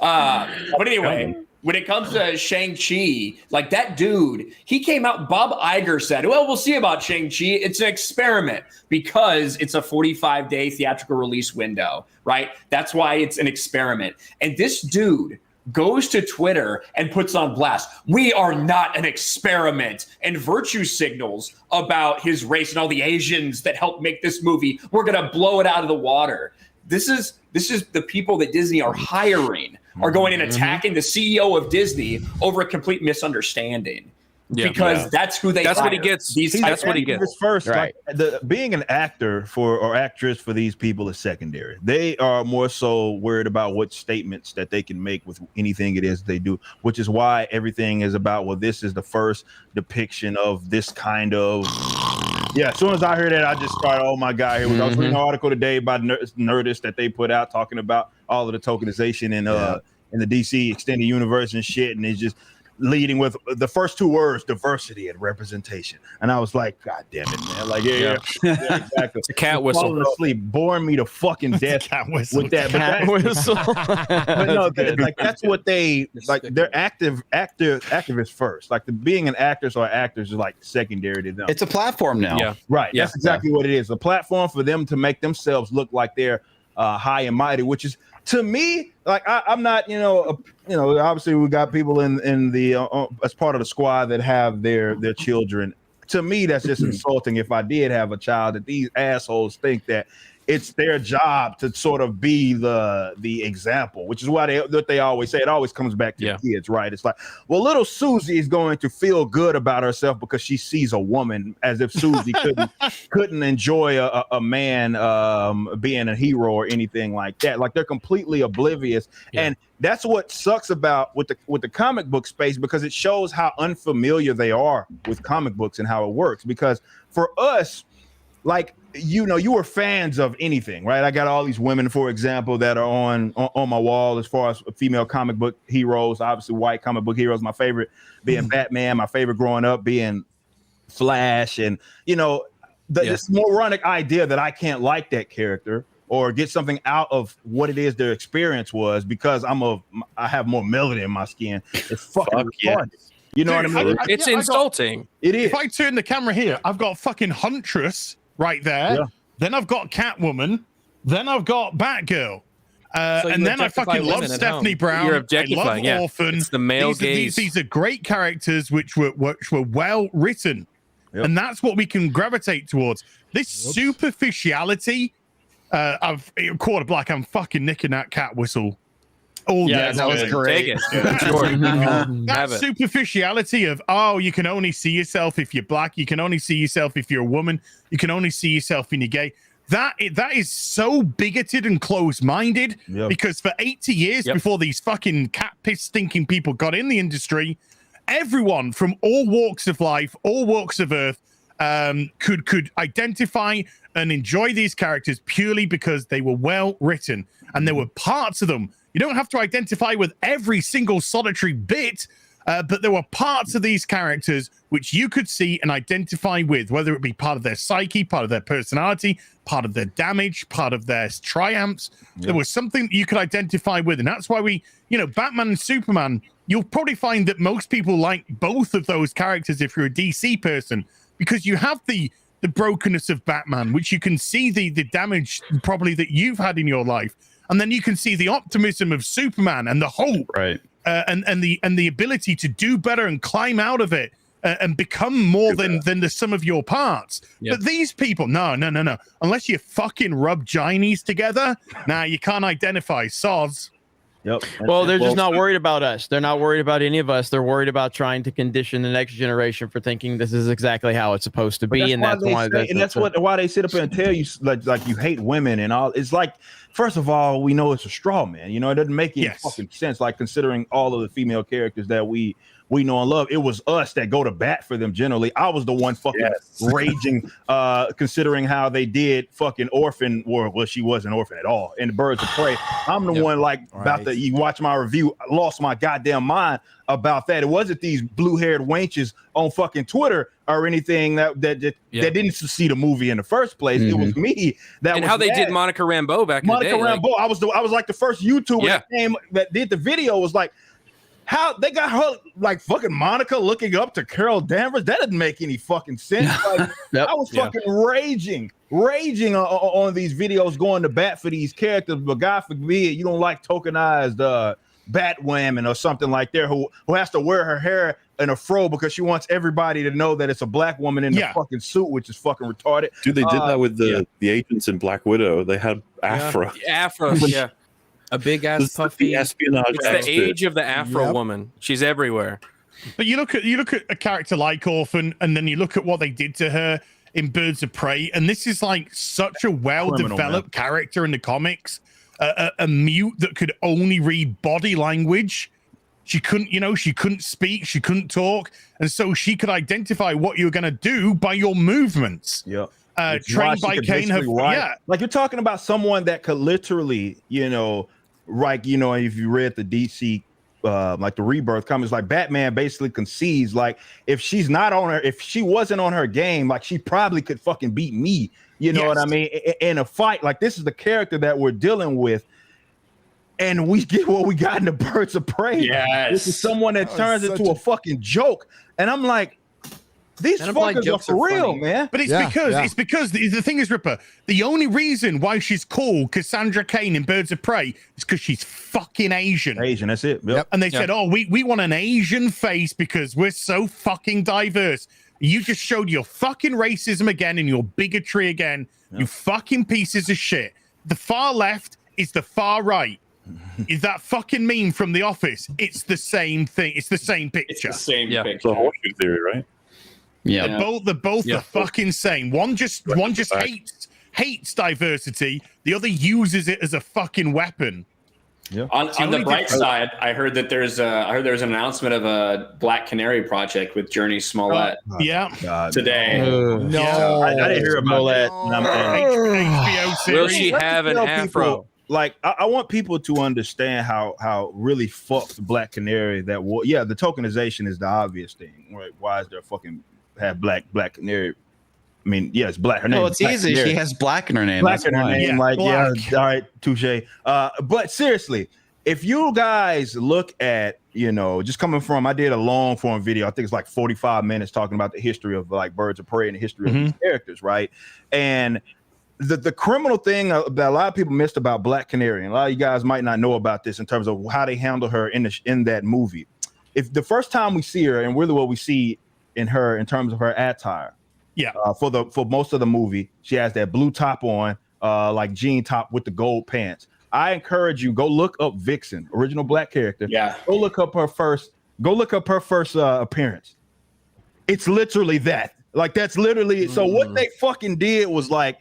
But anyway, when it comes to Shang-Chi, like that dude, he came out, Bob Iger said, well, we'll see about Shang-Chi. It's an experiment because it's a 45-day theatrical release window, right? That's why it's an experiment. And this dude goes to Twitter and puts on blast, we are not an experiment, and virtue signals about his race and all the Asians that helped make this movie. We're going to blow it out of the water. This is the people that Disney are hiring are going and attacking the CEO of Disney over a complete misunderstanding. Yeah. Because that's who they That's what he hire. gets. These That's type what he of- gets. First, Right. like being an actor or actress for these people is secondary. They are more so worried about what statements that they can make with anything it is they do, which is why everything is about, well, this is the first depiction of this kind of. Yeah, as soon as I heard that, I just started, oh my God, here we go. I was reading an article today about Nerdist that they put out talking about all of the tokenization in the DC extended universe and shit, and it's just leading with the first two words, diversity and representation. And I was like, God damn it, man. Like, yeah, exactly. It's a cat whistle. Falling asleep, boring me to fucking death with that. Cat whistle. But no, like that's what they like. They're activists first. Like being an actress or actors is like secondary to them. It's a platform now. Yeah. Right. Yeah. That's exactly what it is. A platform for them to make themselves look like they're high and mighty, which is, to me, like I'm not, obviously we got people in the as part of the squad that have their children. To me, that's just insulting. If I did have a child, that these assholes think that it's their job to sort of be the example, which is why they always say. It always comes back to kids, right? It's like, well, little Susie is going to feel good about herself because she sees a woman, as if Susie couldn't enjoy a man being a hero or anything like that. Like they're completely oblivious, and that's what sucks about with the comic book space, because it shows how unfamiliar they are with comic books and how it works. Because for us, like, you were fans of anything, right? I got all these women, for example, that are on my wall as far as female comic book heroes. Obviously, white comic book heroes. My favorite being Batman. My favorite growing up being Flash. And, this moronic idea that I can't like that character or get something out of what it is their experience was because I have more melanin in my skin. It's fucking retarded. You know what I mean? It's insulting. It is. If I turn the camera here, I've got fucking Huntress right there. Yeah. Then I've got Catwoman. Then I've got Batgirl. And then I fucking love Stephanie Brown. You're I objectifying. love Orphan. It's the male gaze. These are great characters which were well written. Yep. And that's what we can gravitate towards. This superficiality of Quarter Black. I'm fucking nicking that cat whistle. Oh yeah, that was great. That superficiality of, you can only see yourself if you're black, you can only see yourself if you're a woman, you can only see yourself when you're gay. That is so bigoted and closed-minded, because for 80 years before these fucking cat piss stinking people got in the industry, everyone from all walks of life, all walks of earth, could identify and enjoy these characters purely because they were well written and there were parts of them. You don't have to identify with every single solitary bit, but there were parts of these characters which you could see and identify with, whether it be part of their psyche, part of their personality, part of their damage, part of their triumphs. There was something that you could identify with. And that's why Batman and Superman, you'll probably find that most people like both of those characters if you're a DC person, because you have the brokenness of Batman, which you can see the damage probably that you've had in your life. And then you can see the optimism of Superman and the hope, right? And the ability to do better and climb out of it and become more than the sum of your parts. But these people, no. Unless you fucking rub ginies together, you can't identify. Soz. Yep. Well, they're just not worried about us. They're not worried about any of us. They're worried about trying to condition the next generation for thinking this is exactly how it's supposed to be, that's why they sit up and tell you like you hate women and all. It's like, first of all, we know it's a straw man. It doesn't make any fucking sense. Like considering all of the female characters that we we know and love. It was us that go to bat for them generally. I was the one fucking raging, considering how they did fucking Orphan, or well, she wasn't Orphan at all, in the Birds of Prey. I'm the one like about the, you watch my review, I lost my goddamn mind about that. It wasn't these blue-haired wenches on fucking Twitter or anything that didn't see the movie in the first place. It was me that and was how they mad. did Monica Rambeau back Monica in the day. Rambeau. I was like the first YouTuber that did the video. Was like, how they got her like fucking Monica looking up to Carol Danvers. That didn't make any fucking sense. Like, I was fucking raging on these videos, going to bat for these characters. But God forbid you don't like tokenized Batwoman or something like that, who has to wear her hair in a fro because she wants everybody to know that it's a black woman in the fucking suit, which is fucking retarded. Dude, they did that with the agents in Black Widow. They had afro. Afro, yeah. A big ass puffy espionage. It's the age of the Afro woman. She's everywhere. But you look at a character like Orphan, and then you look at what they did to her in Birds of Prey, and this is like such a well-developed character in the comics. A mute that could only read body language. She couldn't speak, she couldn't talk, and so she could identify what you're gonna do by your movements. Yeah. Trained by Kane. Like you're talking about someone that could literally, if you read the DC like the Rebirth comics, like Batman basically concedes, like if she wasn't on her game, like she probably could fucking beat me. You know what I mean? In a fight, like this is the character that we're dealing with. And we get what we got in the Birds of Prey. Yes. This is someone that turns into a fucking joke. And I'm like, these fuckers are for real, man. But it's because the thing is, Ripper, the only reason why she's called Cassandra Cain in Birds of Prey is because she's fucking Asian. Asian, that's it. Yep. And they said, we want an Asian face because we're so fucking diverse. You just showed your fucking racism again and your bigotry again. Yep. You fucking pieces of shit. The far left is the far right. Is that fucking meme from The Office? It's the same thing. It's the same picture. It's the same picture. picture. It's a horseshoe theory, right? Yeah. They're both the fucking same. One just hates diversity. The other uses it as a fucking weapon. Yeah. On the bright side, I heard that there's an announcement of a Black Canary project with Journey Smollett. Today. No, I didn't hear about that. HBO series. Will she have an afro? Like I want people to understand how really fucked Black Canary that was. Yeah, the tokenization is the obvious thing. Right? Why is there fucking have Black Canary? I mean, yeah, it's Black. Her name. No, it's easy. Canary. She has Black in her name. Black That's in her why. name. All right, touche. But seriously, if you guys look at, just coming from, I did a long form video. I think it's like 45 minutes talking about the history of like Birds of Prey and the history of these characters, right? And the criminal thing that a lot of people missed about Black Canary, and a lot of you guys might not know about this in terms of how they handle her in that movie. If the first time we see her, and really what we see in her in terms of her attire, for most of the movie, she has that blue top on, like jean top with the gold pants. I encourage you, go look up Vixen, original Black character. Yeah, go look up her first appearance. It's literally that. Like that's literally. So what they fucking did was like,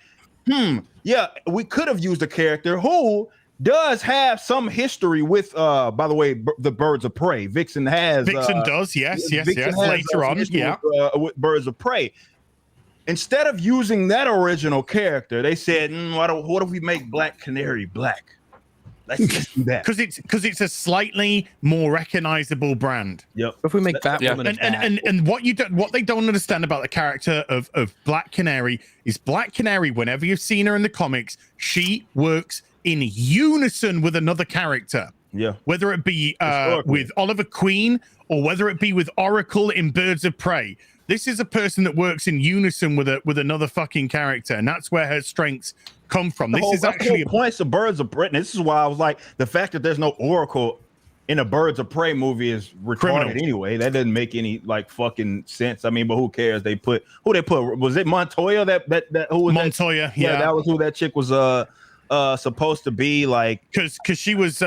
we could have used a character who does have some history with, by the way, the Birds of Prey. Vixen does, yes, later on, with Birds of Prey. Instead of using that original character, they said, what if we make Black Canary black? Let's do that. Because it's a slightly more recognizable brand. Yep. If we make Batwoman and what they don't understand about the character of Black Canary is Black Canary, whenever you've seen her in the comics, she works in unison with another character. Yeah. Whether it be with Oliver Queen or whether it be with Oracle in Birds of Prey. This is a person that works in unison with another fucking character, and that's where her strengths come from. This is actually points of Birds of Prey. This is why I was like, the fact that there's no Oracle in a Birds of Prey movie is retarded anyway. That doesn't make any like fucking sense. I mean, but who cares? They put was it Montoya that who was Montoya? That? Yeah, that was who that chick was supposed to be, like because she was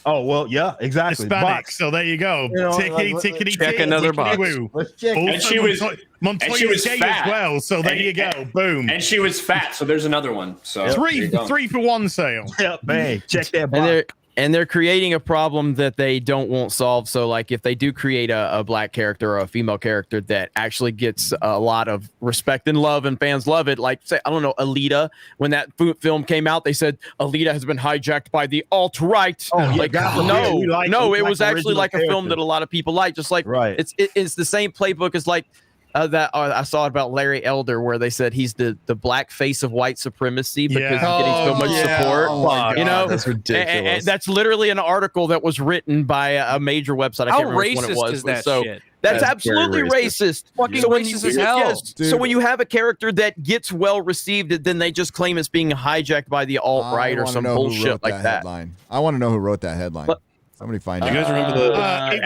Oh, well, yeah, exactly. Hispanic, box. so there you go. Tickety, check another box. Let's check. And she was gay fat as well, so there you go. Boom. And she was fat, so there's another one. So three for one sale. Yep, bang. Check that box. And And they're creating a problem that they won't solve. So, like, if they do create a black character or a female character that actually gets a lot of respect and love and fans love it, like, say, I don't know, Alita, when that film came out, they said Alita has been hijacked by the alt-right. Oh, yeah, like, no, it was actually like a film that a lot of people like. Just like, it's the same playbook as like, that I saw about Larry Elder, where they said he's the black face of white supremacy because he's getting so much support. Oh my God, you know, that's ridiculous. And that's literally an article that was written by a major website. I can't remember when it racist was. is that so shit? that's That's absolutely very racist. Fucking So when racist you, as hell. yes, so when you have a character that gets well received, then they just claim it's being hijacked by the alt right or some bullshit like that. Headline. I want to know who wrote that headline. Somebody find Do it. you guys remember the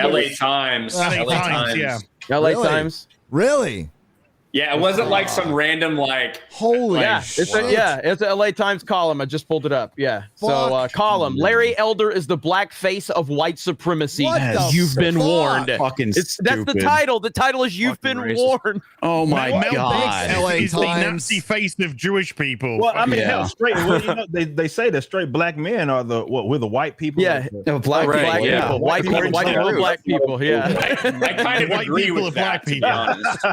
LA Times. LA Times, yeah. LA Really? Times. Really? Yeah, it wasn't like some random like. Holy shit. It's a LA Times column. I just pulled it up. Yeah. So column. Larry Elder is the black face of white supremacy. You've been warned. Fucking that's the stupid. title. The title is You've Fucking been racist. warned. Oh my Mel God. Brooks LA is the Times. nasty face of Jewish people. Well, I mean, Yeah. hell, straight. Well, you know, they say that straight black men are we're the white people. Yeah. Black Right, Black yeah. people. White people. White people. Black people. Yeah. I kind of White agree people with are black that, to be people. honest.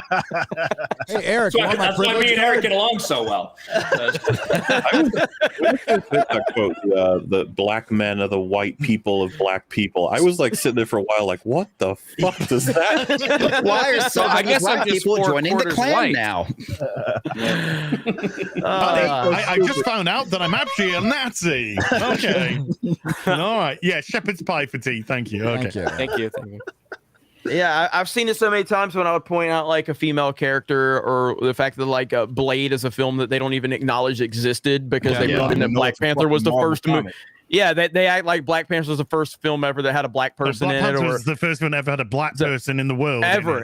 Hey, Eric, you want my That's why me privilege and Eric card? get along so well. that quote? The black men are the white people of black people. I was like sitting there for a while, like, what the fuck does that? Why are some I guess black I'm just people 4 joining the quarters Klan white. now? I just found out that I'm actually a Nazi. Okay. All right. Yeah, shepherd's pie for tea. Thank you. Okay. Thank you. Thank you. Yeah, I've seen it so many times when I would point out like a female character or the fact that like Blade is a film that they don't even acknowledge existed because they mentioned that Black Panther was the first movie. Yeah, they act like Black Panther was the first film ever that had a black person Black in it. Panther Or was the first one ever had a black person in the world. ever.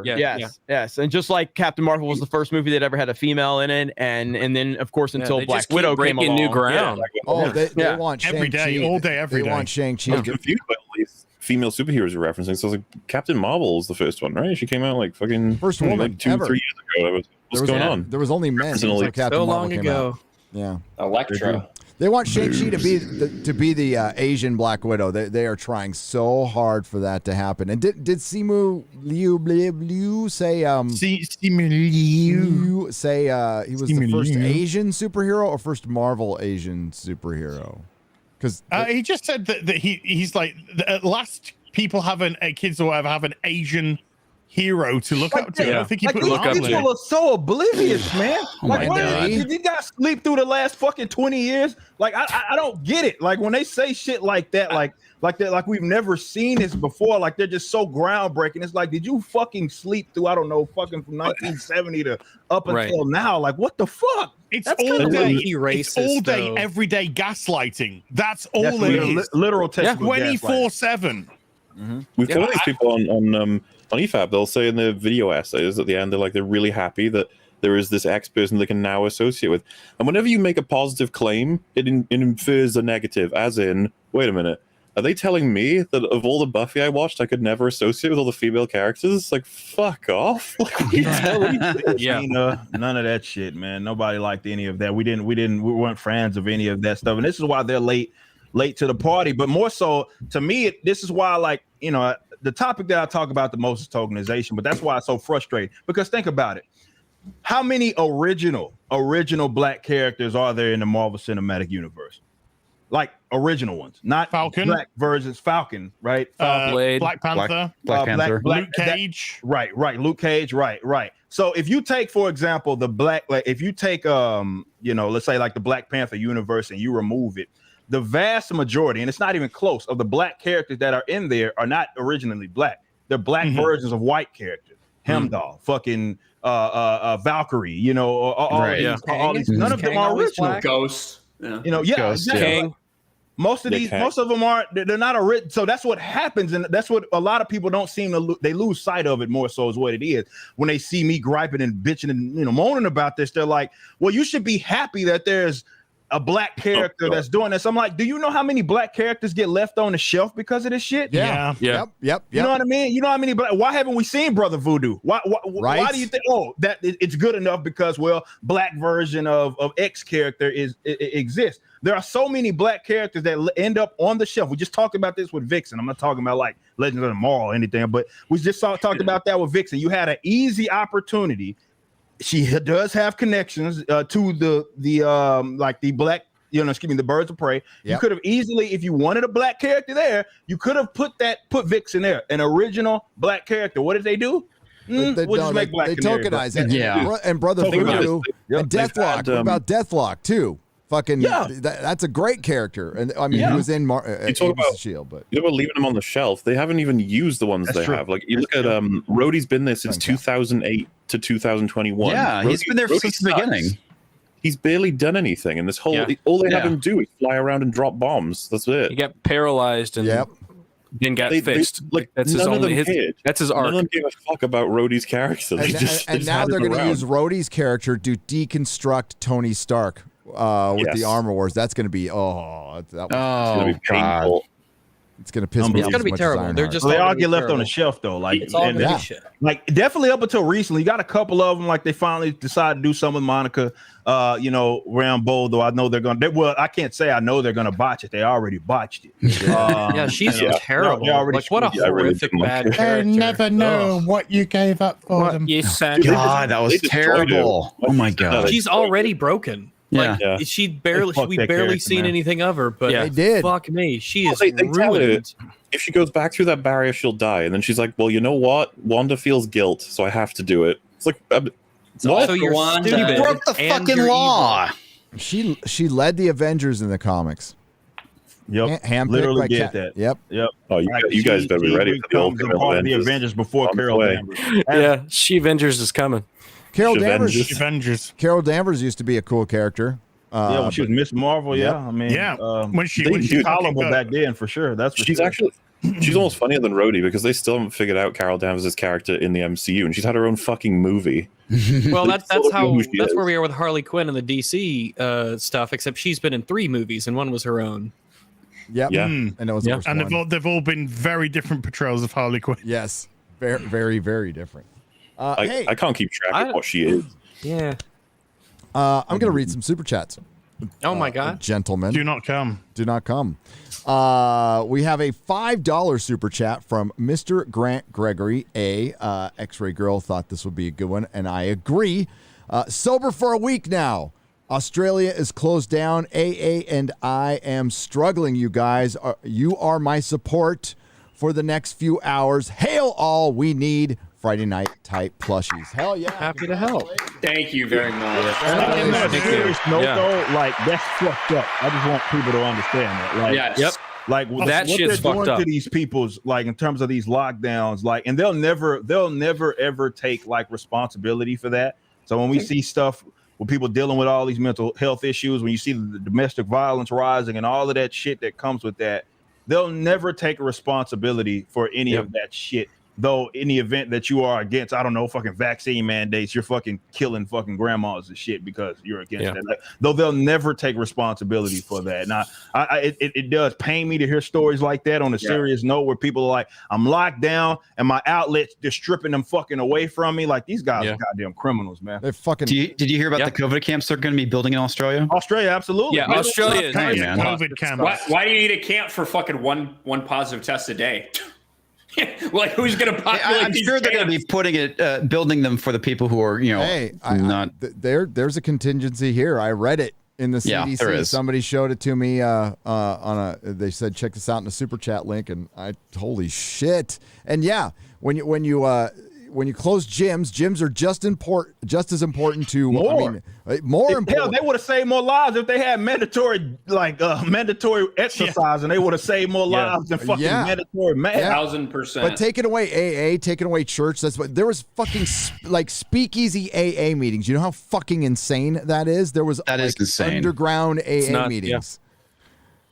Yeah. Yes. And just like Captain Marvel was the first movie that ever had a female in it, and then of course until they Black just keep Widow came breaking along. new ground. Oh, they want Every Shang-Chi. day, all day, every they day. want Shang-Chi. I was confused by all these female superheroes you're referencing. So I was like, Captain Marvel is the first one, right? She came out like fucking First woman like 2 ever. 3 years ago. What's going on? There was only men until Captain So Marvel long came ago. out. Yeah. Electro. They want Shang-Chi to be the Asian Black Widow. They are trying so hard for that to happen. And did Simu Liu say Simu Liu say he was the first Asian superhero or first Marvel Asian superhero? Because he just said that he's like at last people kids or whatever have an Asian hero to look up to. Yeah. I think he Like, put these Marvel in it. people are so oblivious, man. Like, my what, God. did you guys sleep through the last fucking 20 years? Like, I don't get it. Like, when they say shit like that, like we've never seen this before. Like, they're just so groundbreaking. It's like, did you fucking sleep through, I don't know, fucking from 1970 to up until now? Like, what the fuck? It's That's all kinda day, weird. it's all day, everyday gaslighting. That's all That's it li- is. literal textbook 24/7. We've got these people on EFAB. They'll say in their video essays at the end, they're really happy that there is this X person they can now associate with. And whenever you make a positive claim, it infers a negative, as in, wait a minute, are they telling me that of all the Buffy I watched, I could never associate with all the female characters? Like, fuck off. Like, what are you telling me? Yeah. None of that shit, man. Nobody liked any of that. We weren't fans of any of that stuff. And this is why they're late to the party. But more so, to me, this is why, like, you know, the topic that I talk about the most is tokenization, but that's why it's so frustrating. Because think about it. How many original black characters are there in the Marvel Cinematic Universe? Like original ones, not Falcon, black versions. Falcon, right? Blade, Black Panther, Black Panther, Luke Cage, right. Luke Cage, right. So if you take, for example, if you take, let's say like the Black Panther universe and you remove it, the vast majority, and it's not even close, of the black characters that are in there are not originally black. They're black versions of white characters. Heimdall, fucking Valkyrie, all these. None of them are original. Ghosts. Yeah. Ghost, exactly. Most of them aren't. They're not original. So that's what happens, and that's what a lot of people don't seem to. They lose sight of it more. So is what it is. When they see me griping and bitching and moaning about this, they're like, "Well, you should be happy that there's a black character that's doing this. I'm like, do you know how many black characters get left on the shelf because of this shit? Yep. You know what I mean? You know how many black? Why haven't we seen Brother Voodoo? Why Right? do you think? Oh, that it's good enough because black version of X character exists. There are so many black characters that end up on the shelf. We just talked about this with Vixen. I'm not talking about like Legends of Tomorrow or anything, but we just talked about that with Vixen. You had an easy opportunity. She does have connections to the black, the Birds of Prey. You could have easily, if you wanted a black character there, you could have put Vixen there, an original black character. What did they do? We'll just make black. They tokenize it. Yeah. And Brother Voodoo and Deathlock. Had, What about Deathlock too? Fucking that's a great character, and I mean he was in Shield, but you know what, leaving them on the shelf, they haven't even used the ones they have. Like you look at Rhodey's been there since 2008 to 2021. Yeah, he's been there since the beginning. He's barely done anything, and this whole all they have him do is fly around and drop bombs. That's it. He got paralyzed and then got fixed. That's his only. That's his arc. None of them gave a fuck about Rhodey's character. And now they're going to use Rhodey's character to deconstruct Tony Stark. With the Armor Wars, that's going to be gonna be painful. It's going to piss me off. It's going to be terrible. They all get left on the shelf though. Like it's all going to be shit. Like definitely up until recently, you got a couple of them. Like they finally decided to do something with Monica. Rambeau. Though I know they're going. I can't say I know they're going to botch it. They already botched it. Yeah, she's terrible. Like what a horrific bad character. I never know what you gave up for them. You said, God, that was terrible. Oh my God, she's already broken. Like we barely seen anything of her, but they did. Fuck me, she is They tell her ruined. if she goes back through that barrier, she'll die. And then she's like, "Well, you know what? Wanda feels guilt, so I have to do it." It's like, what? So you're stupid. You broke the and fucking you're law. evil. She led the Avengers in the comics. Yep, Handpicked literally by did that. Yep. Oh, you guys better be ready for the ultimate part of the Avengers. Avengers before Carol Danvers. Yeah, She Avengers is coming. Carol Avengers. Danvers. Carol Danvers used to be a cool character. When she was Miss Marvel, I mean, when she tolerable back then for sure. That's for she's sure. actually she's almost funnier than Rhodey because they still haven't figured out Carol Danvers' character in the MCU, and she's had her own fucking movie. Well, that's Still how who she that's is. where we are with Harley Quinn and the DC stuff. Except she's been in 3 movies, and one was her own. Yep. Yeah. And that was the worst And one. they've all been very different portrayals of Harley Quinn. Yes. Very, very, very different. I can't keep track of what she is. Yeah. I'm going to read some super chats. Oh my God. Gentlemen. Do not come. Do not come. We have a $5 super chat from Mr. Grant Gregory. X-Ray Girl thought this would be a good one, and I agree. Sober for a week now. Australia is closed down. AA and I am struggling, you guys. You are my support for the next few hours. Hail all, we need Friday night type plushies. Hell yeah. Happy to help. Thank you very much. On a serious note, though, like that's fucked up. I just want people to understand that. Like, Yes. Like That what shit's they're doing fucked up. to these people's, like in terms of these lockdowns, like, and they'll never ever take like responsibility for that. So when we see stuff with people dealing with all these mental health issues, when you see the domestic violence rising and all of that shit that comes with that, they'll never take responsibility for any of that shit. Though in the event that you are against, I don't know, fucking vaccine mandates, you're fucking killing fucking grandmas and shit because you're against that. Like, though they'll never take responsibility for that. Now, it does pain me to hear stories like that on a serious note where people are like, I'm locked down and my outlets, they're stripping them fucking away from me. Like these guys are goddamn criminals, man. They're fucking. Did you hear about the COVID camps they're going to be building in Australia? Absolutely. Yeah, Australia is COVID camp. Why do you need a camp for fucking one positive test a day? Like who's going to populate I'm sure they're going to be putting it, building them for the people who are, not. There's a contingency here. I read it in the CDC. Yeah, there is. Somebody showed it to me they said, check this out in the super chat link. And holy shit. And yeah, when you close gyms are just as important to more important. Hell, they would have saved more lives if they had mandatory exercise, and they would have saved more lives than fucking mandatory math. 1000%. But taking away AA, taking away church, that's what there was fucking speakeasy AA meetings. You know how fucking insane that is? There was insane. Underground AA meetings.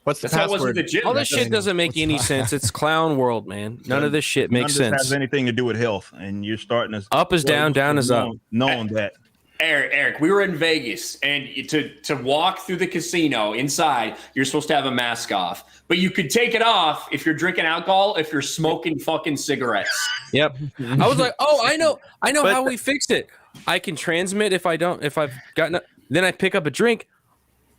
What's the That's how it was password? with the gym. All this shit doesn't make any sense. It's clown world, man. None of this shit makes None of this sense. has anything to do with health, and you're starting to Up is down, down is up. knowing that. Eric, we were in Vegas, and to walk through the casino inside, you're supposed to have a mask off, but you could take it off if you're drinking alcohol, if you're smoking fucking cigarettes. Yep. I was like, oh, I know how we fixed it. I can transmit if I've gotten then I pick up a drink.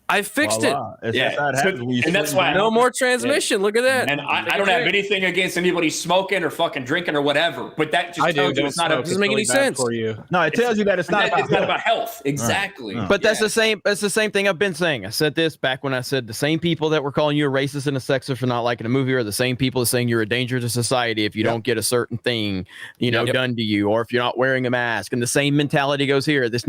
I fixed it. And that's why no more transmission. Look at that. And I don't have anything against anybody smoking or fucking drinking or whatever, but that just tells you it's not doesn't make any sense for you. No, it tells you that it's not about health. Exactly. But that's the same. That's the same thing I've been saying. I said this back when I said the same people that were calling you a racist and a sexist for not liking a movie are the same people saying you're a danger to society if you don't get a certain thing, done to you, or if you're not wearing a mask. And the same mentality goes here. It's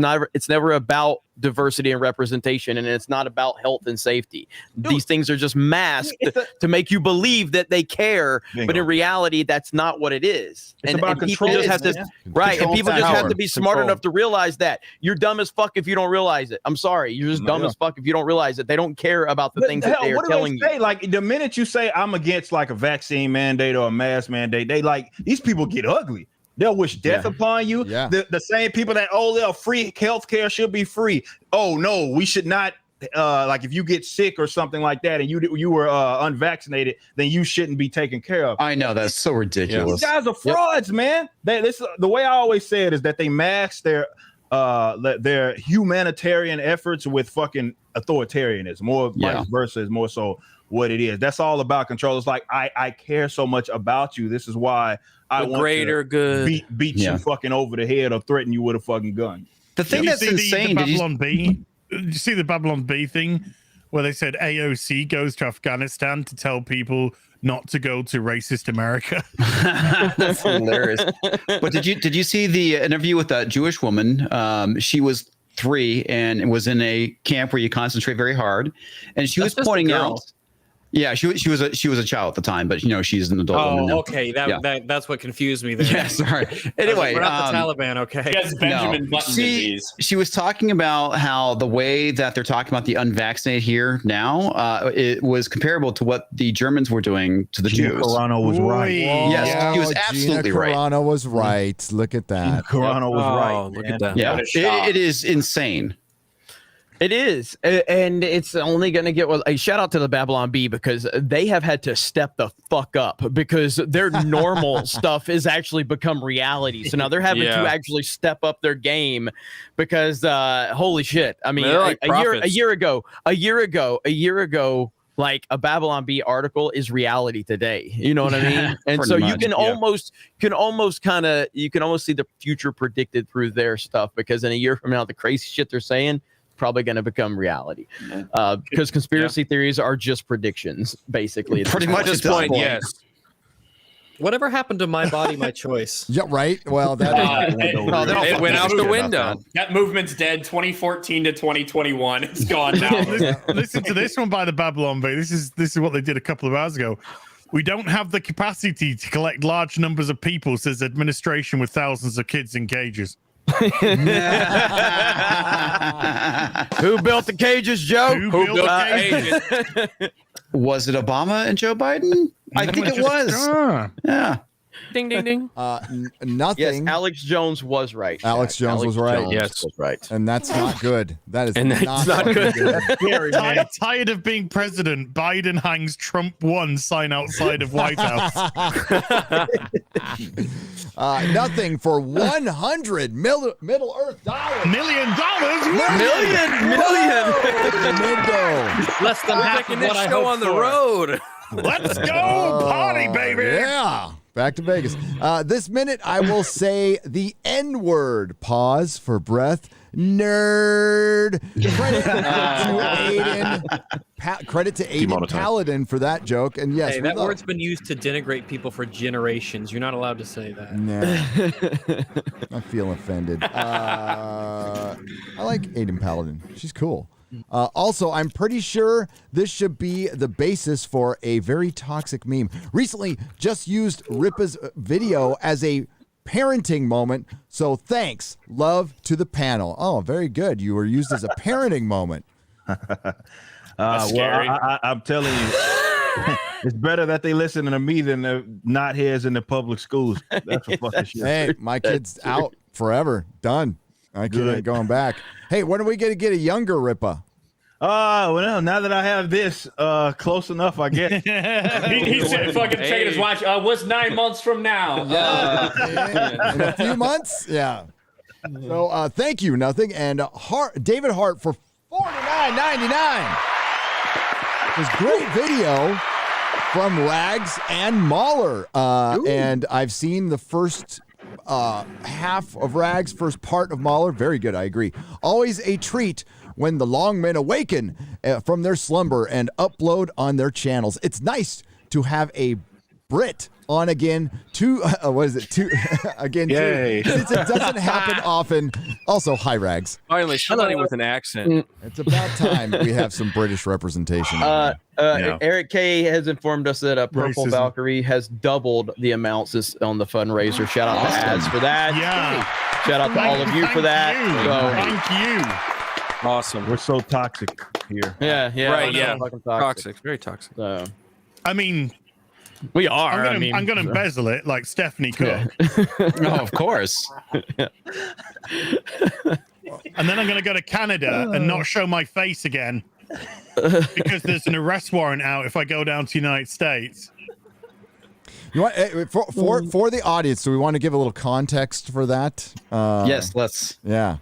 never about diversity and representation, and it's not about health and safety. These things are just masked to make you believe that they care, but in reality, that's not what it is. It's about people control, just have to and people just have to be smart enough to realize that you're dumb as fuck if you don't realize it. I'm sorry, you're just dumb as fuck if you don't realize it. They don't care about the things that they are telling you. Like the minute you say I'm against like a vaccine mandate or a mask mandate, they like these people get ugly. They'll wish death upon you. Yeah. The same people that, they're free, healthcare should be free. Oh, no, we should not. Like if you get sick or something like that and you were unvaccinated, then you shouldn't be taken care of. I know, that's so ridiculous. These guys are frauds, man. The way I always say it is that they mask their humanitarian efforts with fucking authoritarianism, or vice versa is more so what it is. That's all about control. It's like I care so much about you. This is why I want greater to good beat you fucking over the head or threaten you with a fucking gun. The thing that's insane. Did you see the Babylon B thing where they said AOC goes to Afghanistan to tell people not to go to racist America? That's hilarious. But did you see the interview with that Jewish woman? She was 3 and was in a camp where you concentrate very hard, and she was pointing out. Yeah, she was a child at the time, but she's an adult woman now. Okay, that's what confused me there. Yeah, sorry. Anyway, we're not the Taliban, okay? Yes, Benjamin Button disease. She was talking about how the way that they're talking about the unvaccinated here now, it was comparable to what the Germans were doing to the Jews. Carano was right. Yes, he was absolutely right. Carano was right. Look at that. Carano was right. Look at that. Yeah, it is insane. It is, and it's only going to get a shout out to the Babylon Bee because they have had to step the fuck up because their normal stuff has actually become reality. So now they're having to actually step up their game because holy shit! I mean, like a year ago, like a Babylon Bee article is reality today. You know what I mean? And so you can almost see the future predicted through their stuff because in a year from now, the crazy shit they're saying probably going to become reality because conspiracy theories are just predictions, basically. Pretty much at this point, yes. Whatever happened to my body, my choice? Yeah, right. Well, that it went out the window. That movement's dead. 2014 to 2021. It's gone now. Listen to this one by the Babylon Bay. This is what they did a couple of hours ago. We don't have the capacity to collect large numbers of people, says administration with thousands of kids in cages. Who built the cages, Joe? Who built the cages? Was it Obama and Joe Biden? I think it was. Yeah. Ding, ding, ding. Nothing. Yes, Alex Jones was right. Alex Jones was right. Jones was right. And that's not good. That is not good. That's scary, man. Tired of being president, Biden hangs Trump 1 sign outside of White House. Nothing for $100 Middle Earth dollars. $1 Million. Less than half of what I go hoped on the for. road. Let's go party, baby. Yeah. Back to Vegas. This minute, I will say the N-word. Pause for breath. Nerd. Credit to Aiden Paladin for that joke. And yes, hey, that word's been used to denigrate people for generations. You're not allowed to say that. Nah. I feel offended. I like Aiden Paladin. She's cool. Also, I'm pretty sure this should be the basis for a very toxic meme. Recently, just used Ripa's video as a parenting moment. So thanks. Love to the panel. Oh, very good. You were used as a parenting moment. I'm telling you, it's better that they listen to me than the knotheads in the public schools. That's a fucking shit. Hey, my kid's out forever. Done. I can't going back. Hey, when are we going to get a younger Ripa? Well, now that I have this, close enough, I guess. He's fucking checking his watch. What's 9 months from now? In a few months? Yeah. So thank you, Nothing. And David Hart for $49.99. This great video from Rags and MauLer. And I've seen the first half of Rags, first part of MauLer. Very good, I agree. Always a treat when the long men awaken from their slumber and upload on their channels. It's nice to have a Brit on again again Yay. since it doesn't happen often. Also, hi Rags. Finally, somebody with an accent. It's about time we have some British representation. Eric K has informed us that Purple Racism. Valkyrie has doubled the amounts on the fundraiser. Shout out to ads for that. Yeah. Shout out to all of you for that. Thank you. Awesome. We're so toxic here. Yeah. Right, yeah. Fucking Toxic. Very toxic. So, I mean, we are. I'm gonna embezzle it like Stephanie Cook. Oh, of course. And then I'm gonna go to Canada and not show my face again because there's an arrest warrant out if I go down to the United States. You want for the audience? Do we want to give a little context for that? Yes, let's. Yeah.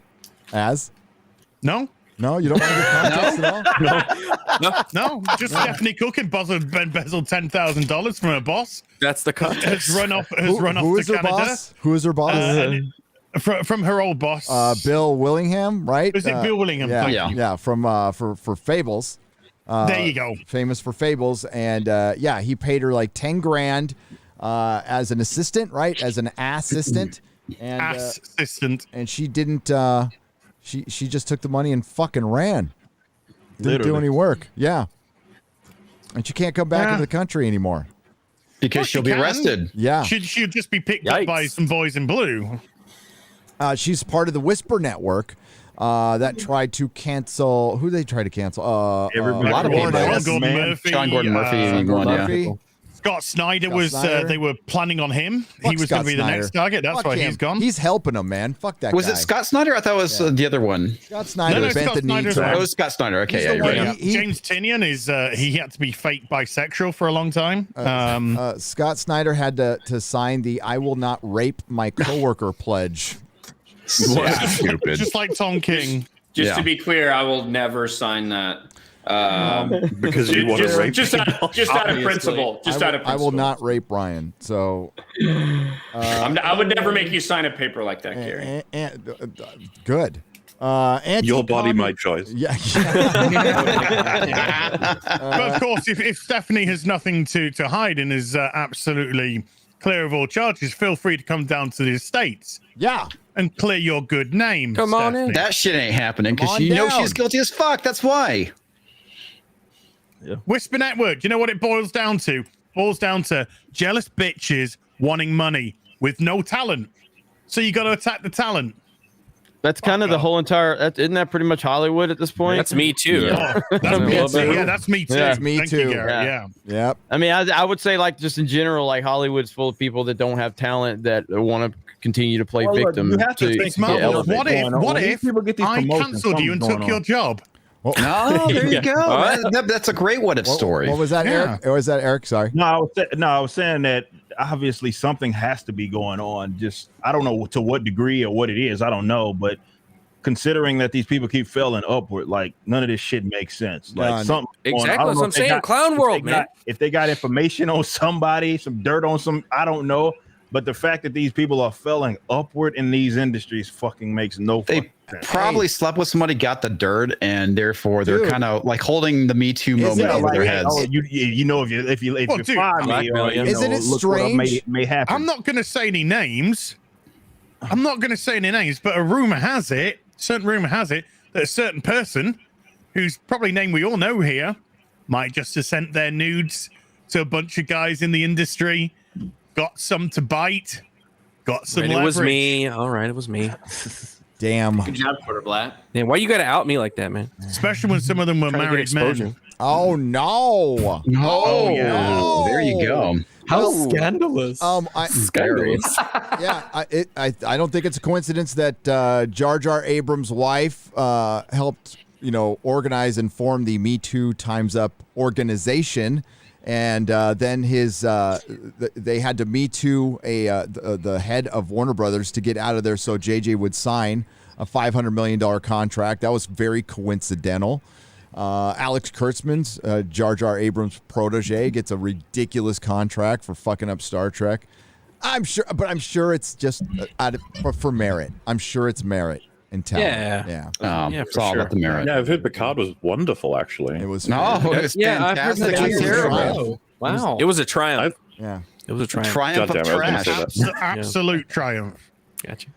No, you don't want to give context at all. no. Just Stephanie Cook embezzled $10,000 from her boss. That's the context. Has run off Who to is her Canada. boss? Who is her boss? From her old boss. Bill Willingham, right? Is it Bill Willingham? Yeah. From for Fables. There you go. Famous for Fables, and he paid her like $10,000 as an assistant, right? As an assistant, and assistant, and she didn't. She just took the money and fucking ran. Didn't do any work. Yeah, and she can't come back into the country anymore because she'll be arrested. Yeah, she'd just be picked up by some boys in blue. She's part of the Whisper Network that tried to cancel. Who they tried to cancel? Everybody. A lot of people. Sean Gordon Murphy. Yeah. Scott Snyder they were planning on him. Fuck he was going to be the next target. That's why he's gone. He's helping them, man. Fuck that Was guy. it Scott Snyder? I thought it was the other one. Scott Snyder bent Scott the knee Snyder's to him. It was Scott Snyder. Okay, He's yeah, the you're one- right. James Tinian is he had to be fake bisexual for a long time. Scott Snyder had to sign the "I will not rape my coworker" pledge. Stupid. Just like Tom King. Just to be clear, I will never sign that. Because you want to rape just out of principle. I will not rape Ryan. So I would never make you sign a paper like that, Gary. Good. your body, my choice. Yeah. But of course, if Stephanie has nothing to hide and is absolutely clear of all charges, feel free to come down to the States. Yeah. And clear your good name. Come on in. That shit ain't happening Come because on you know down. she's guilty as fuck. That's why. Whisper Network, you know what it boils down to? Boils down to jealous bitches wanting money with no talent. So you got to attack the talent. that's kind of the whole entire. Isn't that pretty much Hollywood at this point? That's me too. Oh, that's me too. Yeah, that's me too. Yeah. Me Thank too. You, Gary. Yeah. Yep. I mean, I would say like just in general, like Hollywood's full of people that don't have talent that want to continue to play victim. you have to think It's Marvel. elevate What if going on. When these people get these I promotions, cancelled you and something's took going your on. job? Oh, there you go. That's a great what if story. What was that, Eric? Or was that Eric? Sorry. No, I was saying that obviously something has to be going on. Just I don't know to what degree or what it is. I don't know, but considering that these people keep failing upward, like none of this shit makes sense. Like None. something. Exactly what I'm saying. Clown world, man. If they got information on somebody, some dirt on some, I don't know. But the fact that these people are failing upward in these industries fucking makes no fucking sense. Probably slept with somebody, got the dirt, and therefore they're kind of like holding the Me Too moment over their heads. Oh, you know if you find me, or, Isn't it look what strange? may happen. I'm not going to say any names. But a rumor has it, that a certain person, whose probably name we all know here, might just have sent their nudes to a bunch of guys in the industry, got some to bite, got some leverage. It was me. All right, it was me. Damn. Good job, Quarter Black. Man, why you got to out me like that, man? Especially when some of them were Trying to get married exposure. men. Oh no. Oh, yeah. there you go. How scandalous. Scandalous. I don't think it's a coincidence that Jar Jar Abrams' wife helped, organize and form the Me Too Time's Up organization. And then they had to Me Too the head of Warner Brothers to get out of there so JJ would sign a $500 million contract. That was very coincidental. Alex Kurtzman's Jar Jar Abrams' protege gets a ridiculous contract for fucking up Star Trek. I'm sure it's just for merit. I'm sure it's merit and talent. It's all about the merit. Yeah, I've heard Picard was wonderful. Actually, it was. It was fantastic. I've heard Terrible. Wow, it was a triumph. Yeah, it was a triumph. Triumph of trash. Absolute triumph. Gotcha.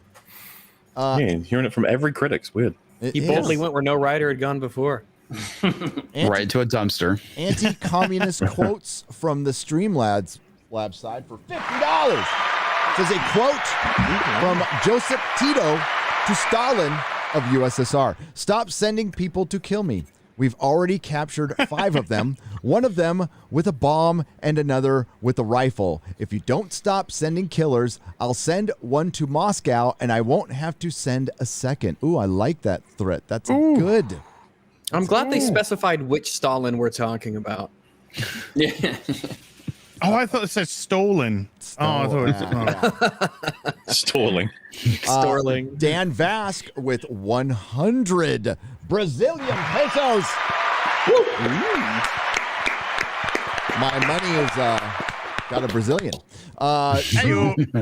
Hearing it from every critic's weird. He boldly went where no writer had gone before. Right to a dumpster. Anti-communist quotes from the Streamlabs side for $50. Says a quote from Joseph Tito to Stalin of USSR. Stop sending people to kill me. We've already captured 5 of them, one of them with a bomb and another with a rifle. If you don't stop sending killers, I'll send one to Moscow and I won't have to send a second. Ooh, I like that threat. That's good. I'm glad they specified which Stalin we're talking about. Oh, I thought it said stolen. Oh, I thought it was Stalling. Dan Vask with 100 Brazilian pesos. Woo. My money is got a Brazilian.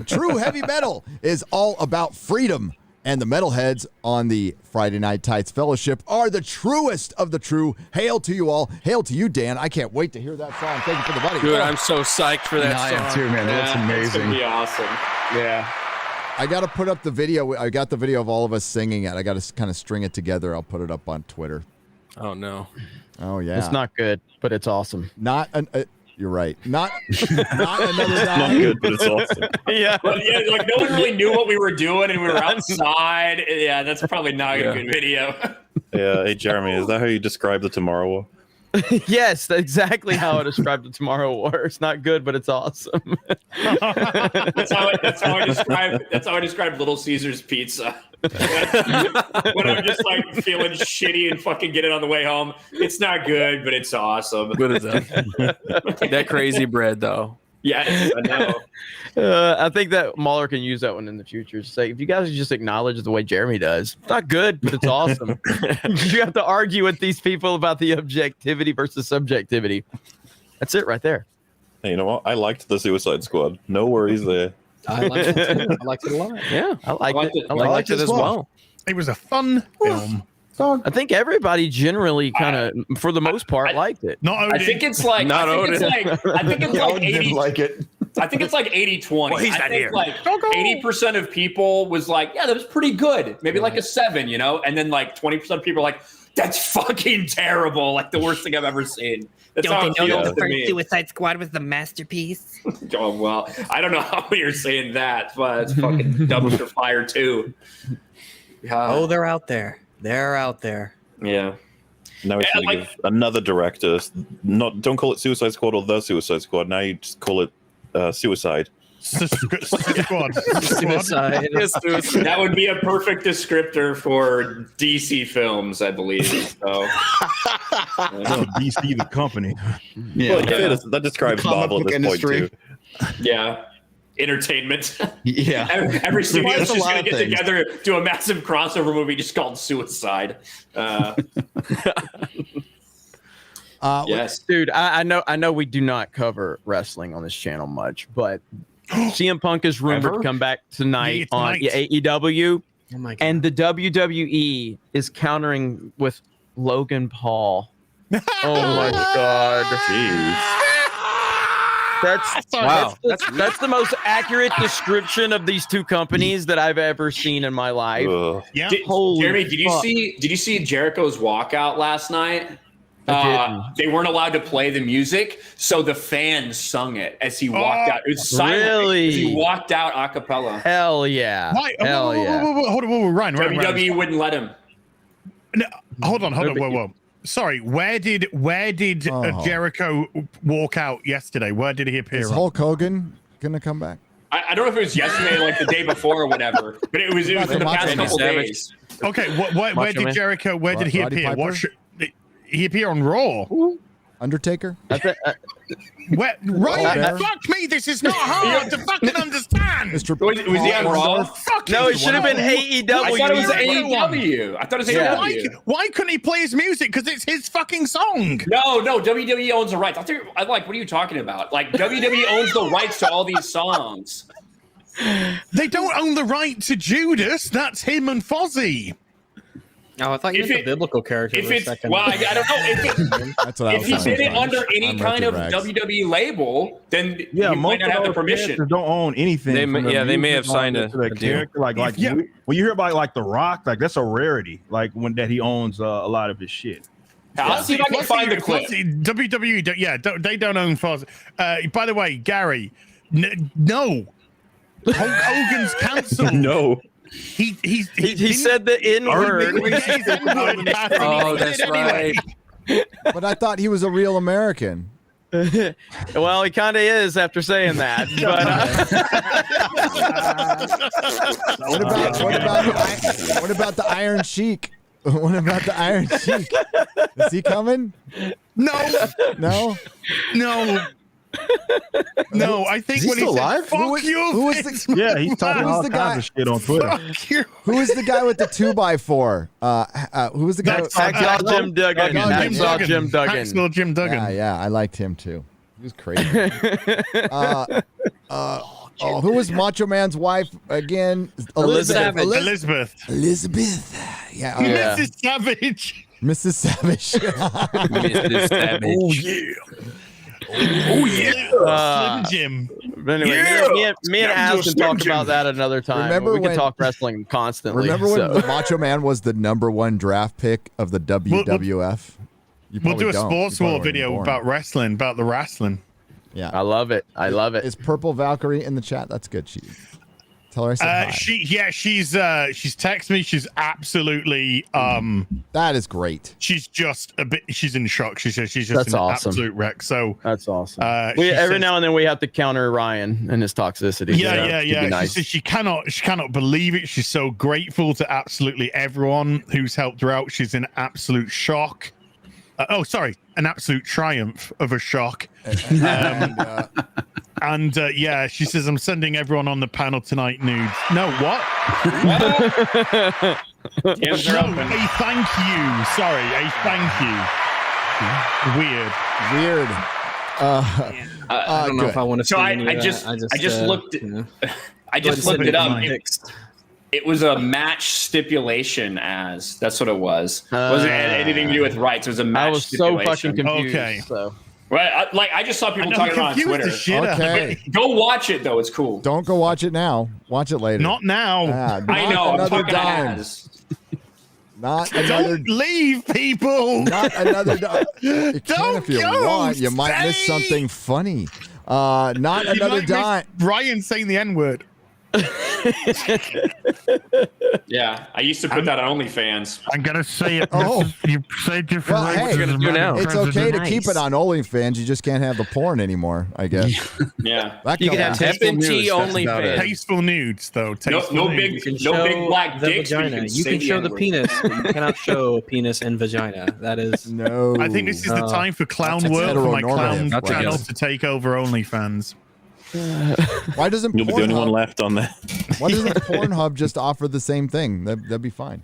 True heavy metal is all about freedom. And the metalheads on the Friday Night Tights Fellowship are the truest of the true. Hail to you all. Hail to you, Dan. I can't wait to hear that song. Thank you for the buddy. Dude, I'm so psyched for that song. I am too, man. That's amazing. It's gonna be awesome. Yeah. I got to put up the video. I got the video of all of us singing it. I got to kind of string it together. I'll put it up on Twitter. Oh, no. Oh, yeah. It's not good, but it's awesome. You're right. Not another guy. Not good, but it's awesome. Yeah. But yeah, like no one really knew what we were doing, and we were outside. Yeah, that's probably not a good video. Yeah. Hey, Jeremy, is that how you describe the Tomorrow War? Yes, that's exactly how I described the Tomorrow War. It's not good, but it's awesome. That's how I describe Little Caesar's pizza. When I'm just like feeling shitty and fucking get it on the way home. It's not good, but it's awesome. Good as that crazy bread, though. Yes, I know. I think that MauLer can use that one in the future. Say, if you guys just acknowledge the way Jeremy does, it's not good, but it's awesome. You have to argue with these people about the objectivity versus subjectivity. That's it right there. Hey, you know what? I liked the Suicide Squad. No worries there. I liked it too. I liked it a lot. Yeah, I liked it. I liked it as well. It was a fun film. I think everybody generally kind of, for the most part, liked it. Not Odin. I think it's like Not Odin. I think it's like 80. like it. I think it's like 80-20. Well, he's I not think here. like 80% of people was like, yeah, that was pretty good. Maybe like a 7, and then like 20% of people are like, that's fucking terrible. Like the worst thing I've ever seen. That's how it feels to me. Suicide Squad was the masterpiece? Oh, well, I don't know how you're saying that, but it's fucking dumpster fire too. Oh, they're out there. They're out there. Yeah. Now we should give another director. Don't call it Suicide Squad or the Suicide Squad. Now you just call it Suicide. Squad. Suicide. That would be a perfect descriptor for DC films, I believe. So. DC the company. Yeah, well, that describes Marvel at this industry. point too. Yeah. Entertainment. Yeah. Every studio's just going to get together, do a massive crossover movie just called Suicide. Yes. Dude, I know we do not cover wrestling on this channel much, but CM Punk is rumored to come back tonight on AEW. Oh my God. And the WWE is countering with Logan Paul. Oh my God. Jeez. That's the most accurate description of these two companies that I've ever seen in my life. Yeah. Jeremy, did you see Jericho's walkout last night? They weren't allowed to play the music, so the fans sung it as he walked out. It was silent. Really? He walked out a cappella. Hell yeah. Hell yeah. Hold on, Ryan. WWE wouldn't let him. No, hold on. Whoa. sorry, where did Jericho walk out yesterday? Where did he appear? Is Hulk Hogan gonna come back? I don't know if it was yesterday, like the day before or whatever, but it was in the past couple days. Okay, where did Jericho? Where did he appear? He appear on Raw? Undertaker? Ryan, fuck me. This is not hard to fucking understand. Was he on Raw? No, it should have been AEW. I thought it was AEW. I thought it was AEW. Why couldn't he play his music? Because it's his fucking song. No, WWE owns the rights. I'm like, what are you talking about? Like, WWE owns the rights to all these songs. They don't own the right to Judas. That's him and Fozzy. Oh, I thought you were a biblical character for a second. Well, I don't know. If he did it under any kind of WWE label, then he might not have the permission. Don't own anything. They may have signed a character. Like when you hear about like The Rock, like that's a rarity. Like when that he owns a lot of his shit. I'll see if I can find the clip. WWE, they don't own Fozzy. By the way, Gary, no, Hulk Hogan's cancelled. No. He said the N word. Oh, that's right. But I thought he was a real American. Well, he kind of is after saying that. But what about the Iron Sheik? What about the Iron Sheik? Is he coming? No. No, I think when he said, fuck you. Who was the, yeah, he's talking all kinds of shit on Twitter. Fuck you. Who was the guy with the 2x4? Who was the guy? Hacksaw Jim Duggan. Hacksaw Jim Duggan. Yeah, I liked him too. He was crazy. Who was Macho Man's wife again? Elizabeth. Yeah. Mrs. Savage. Mrs. Savage. Mrs. Savage. Oh yeah. Slim Jim. But anyway, me and As can talk about that another time. Remember we can when- talk wrestling constantly. Remember when the Macho Man was the #1 draft pick of the WWF? We'll do a sports war video about wrestling, about the wrestling. Yeah, I love it. I love it. Is Purple Valkyrie in the chat? That's good. Tell her I said hi. She's texted me. She's absolutely that is great. She's just a bit. She's in shock. She says she's just That's an awesome. absolute wreck. So that's awesome. Every now and then we have to counter Ryan and his toxicity. Yeah. Nice. She says she cannot believe it. She's so grateful to absolutely everyone who's helped her out. She's in absolute shock. An absolute triumph of a shock. And she says, I'm sending everyone on the panel tonight nudes. No, what? No, a thank you. Sorry, a thank you. Weird. I don't know if I want to see any I of just that. I just looked it up. It was a match stipulation. That's what it was. It wasn't anything to do with rights. It was a match. I was so fucking confused. Okay. So. Right, I just saw people talking about it on Twitter. Okay. Go watch it though; it's cool. Don't go watch it now. Watch it later. Not now. I know. Another I'm dime. Not another. Don't leave, people. Not another dime. You can if you go. want. You might miss Stay. something funny. Not another dime. Ryan saying the N-word. Yeah, I used to put that on OnlyFans. I'm gonna say it. Oh. You say different. Well, hey, it's okay to keep it on OnlyFans. You just can't have the porn anymore, I guess. Yeah, you can have FNT OnlyFans. Tasteful nudes, though. No big black the dicks. vagina. You can show the penis, but you cannot show penis and vagina. That is no. I think this is the time for clown work for my clown channel to take over OnlyFans. Why doesn't You'll be the only one left on that. Why doesn't Pornhub just offer the same thing? That'd be fine.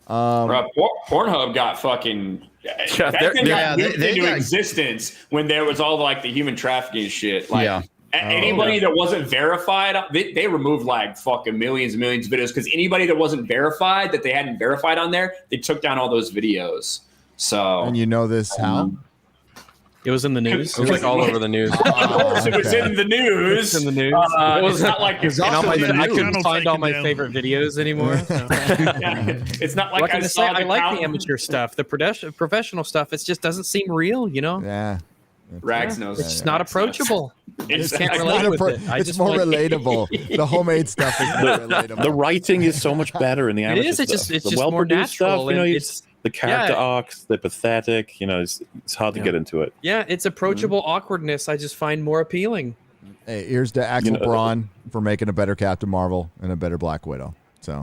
Pornhub got fucking. That thing got moved into existence when there was all like the human trafficking shit. Like, anybody that wasn't verified, they removed like fucking millions and millions of videos because anybody that wasn't verified, that they hadn't verified on there, they took down all those videos. So, and you know this how? It was in the news. It was like all over the news. Of course, it was in the news. It's in the news. It's not like I couldn't find all my favorite videos anymore. So. It's not like I saw. I like the amateur stuff. The professional stuff, it just doesn't seem real. You know. Yeah. Rags knows. It's just not approachable. I just can't relate with it. It's more relatable. The homemade stuff is more relatable. The writing is so much better in the It amateur is. It's stuff. just the more well-produced natural. stuff. You know, The character Yeah. arcs, they're pathetic. You know, it's hard to get into it. Yeah, it's approachable awkwardness. I just find more appealing. Hey, here's to Axel Braun for making a better Captain Marvel and a better Black Widow. So,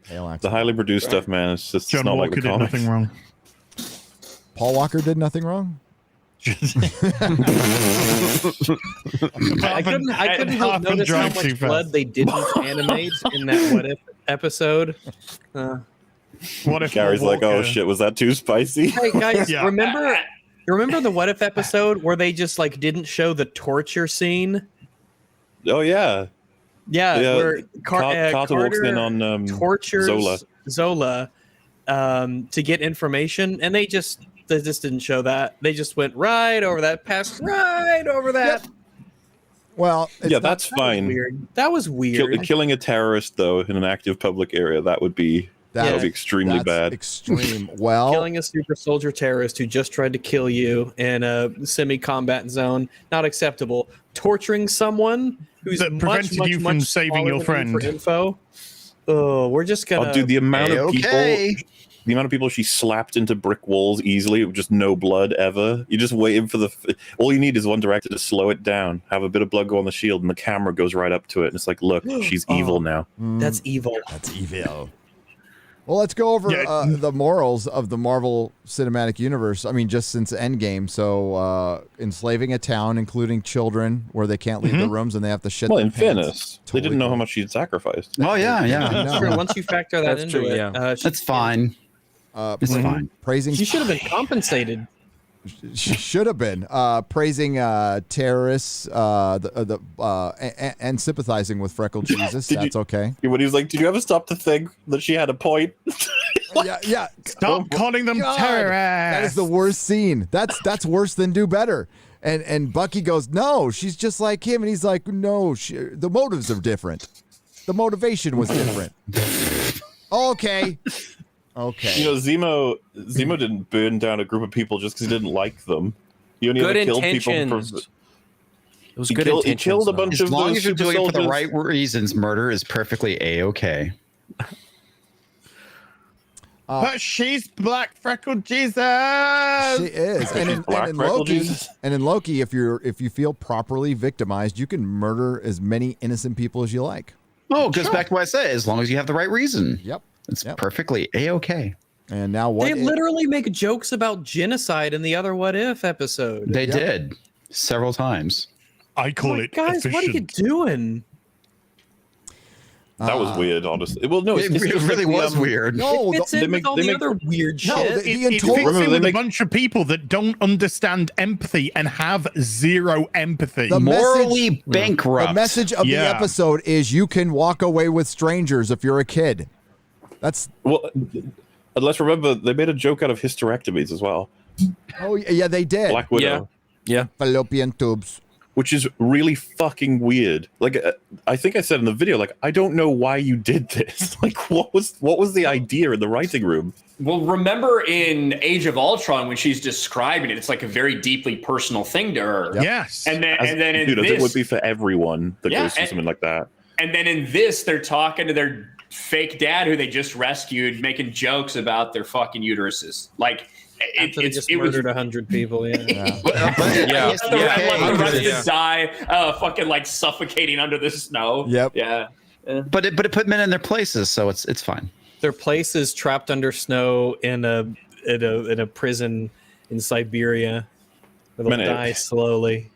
hail Axel. The highly produced stuff, man. It's just John not Walker like the did comics. nothing wrong. Paul Walker did nothing wrong. I couldn't help notice how much blood they didn't animate in that What If episode. What if Gary's like, oh Walker- shit, was that too spicy? Hey guys, Yeah. remember the What If episode where they just like didn't show the torture scene? Oh yeah. Yeah, where Carter walks in Carter on tortures Zola. to get information, and they just didn't show that. They just went right over that, passed right over that. Well, Yeah, that's fine. Weird. That was weird. Killing a terrorist though in an active public area, that would be extremely that's bad. Extreme. Well, Killing a super soldier terrorist who just tried to kill you in a semi-combat zone, not acceptable. Torturing someone who's That prevented you from saving your friend. For info. Oh, we're just gonna. Oh, dude, the amount of Okay. people. The amount of people she slapped into brick walls easily with just no blood ever. You're just waiting for all you need is one director to slow it down, have a bit of blood go on the shield, and the camera goes right up to it. And it's like, look, she's evil now. That's evil. That's evil. Well, let's go over the morals of the Marvel Cinematic Universe. I mean, just since Endgame. So, enslaving a town, including children, where they can't leave the rooms and they have to shit Well, their in pants. fairness, they didn't know how much she'd sacrificed. Oh yeah, yeah. No. Sure, once you factor that That's into true, it, yeah. That's fine. It's fine. Praising. She should have been compensated. She should have been praising terrorists and sympathizing with Freckled Jesus. That's okay. When he was like, "Did you ever stop to think that she had a point?" Yeah. Stop calling them God, terrorists. That is the worst scene. That's worse than Do Better. And Bucky goes, "No, she's just like him." And he's like, "No, the motives are different. The motivation was different." Okay. You know, Zemo didn't burn down a group of people just because he didn't like them. He only Good ever killed people intentions. for. It was He good killed intentions. a though. bunch As of long those as you're super doing it for the soldiers. right reasons, murder is perfectly a-okay. But she's black freckled Jesus. She is. And in Black Freckled Loki, Jesus. if you feel properly victimized, you can murder as many innocent people as you like. Oh, it goes back to what I said. As long as you have the right reason. Yep. It's perfectly a-okay. And now what? They literally make jokes about genocide in the other What If episode. They did several times. I call it Guys, what are you efficient. doing? That was weird, honestly. Well, no, It really was weird. No, It fits in with all the other weird shit. the It fits entire in with a bunch of people that don't understand empathy and have zero empathy. The Morally bankrupt. The message of the Yeah. episode is you can walk away with strangers if you're a kid. That's Well, and let's remember they made a joke out of hysterectomies as well. oh yeah, they did. Black Widow, Yeah. Fallopian tubes. which is really fucking weird. Like I think I said in the video, like I don't know why you did this. Like what was the idea in the writing room? Well, remember in Age of Ultron when she's describing it, it's like a very deeply personal thing to her. Yes. And then in Dude, as this, it would be for everyone that Yeah, goes through and- something like that. And then in this, they're talking to their fake dad who they just rescued, making jokes about their fucking uteruses. Like After they just murdered 100 people. Yeah. Yeah. the rest to die, fucking like suffocating under the snow. Yep. Yeah. But it put men in their places, so it's fine. Their place is trapped under snow in a prison in Siberia. Where they'll Man, die slowly.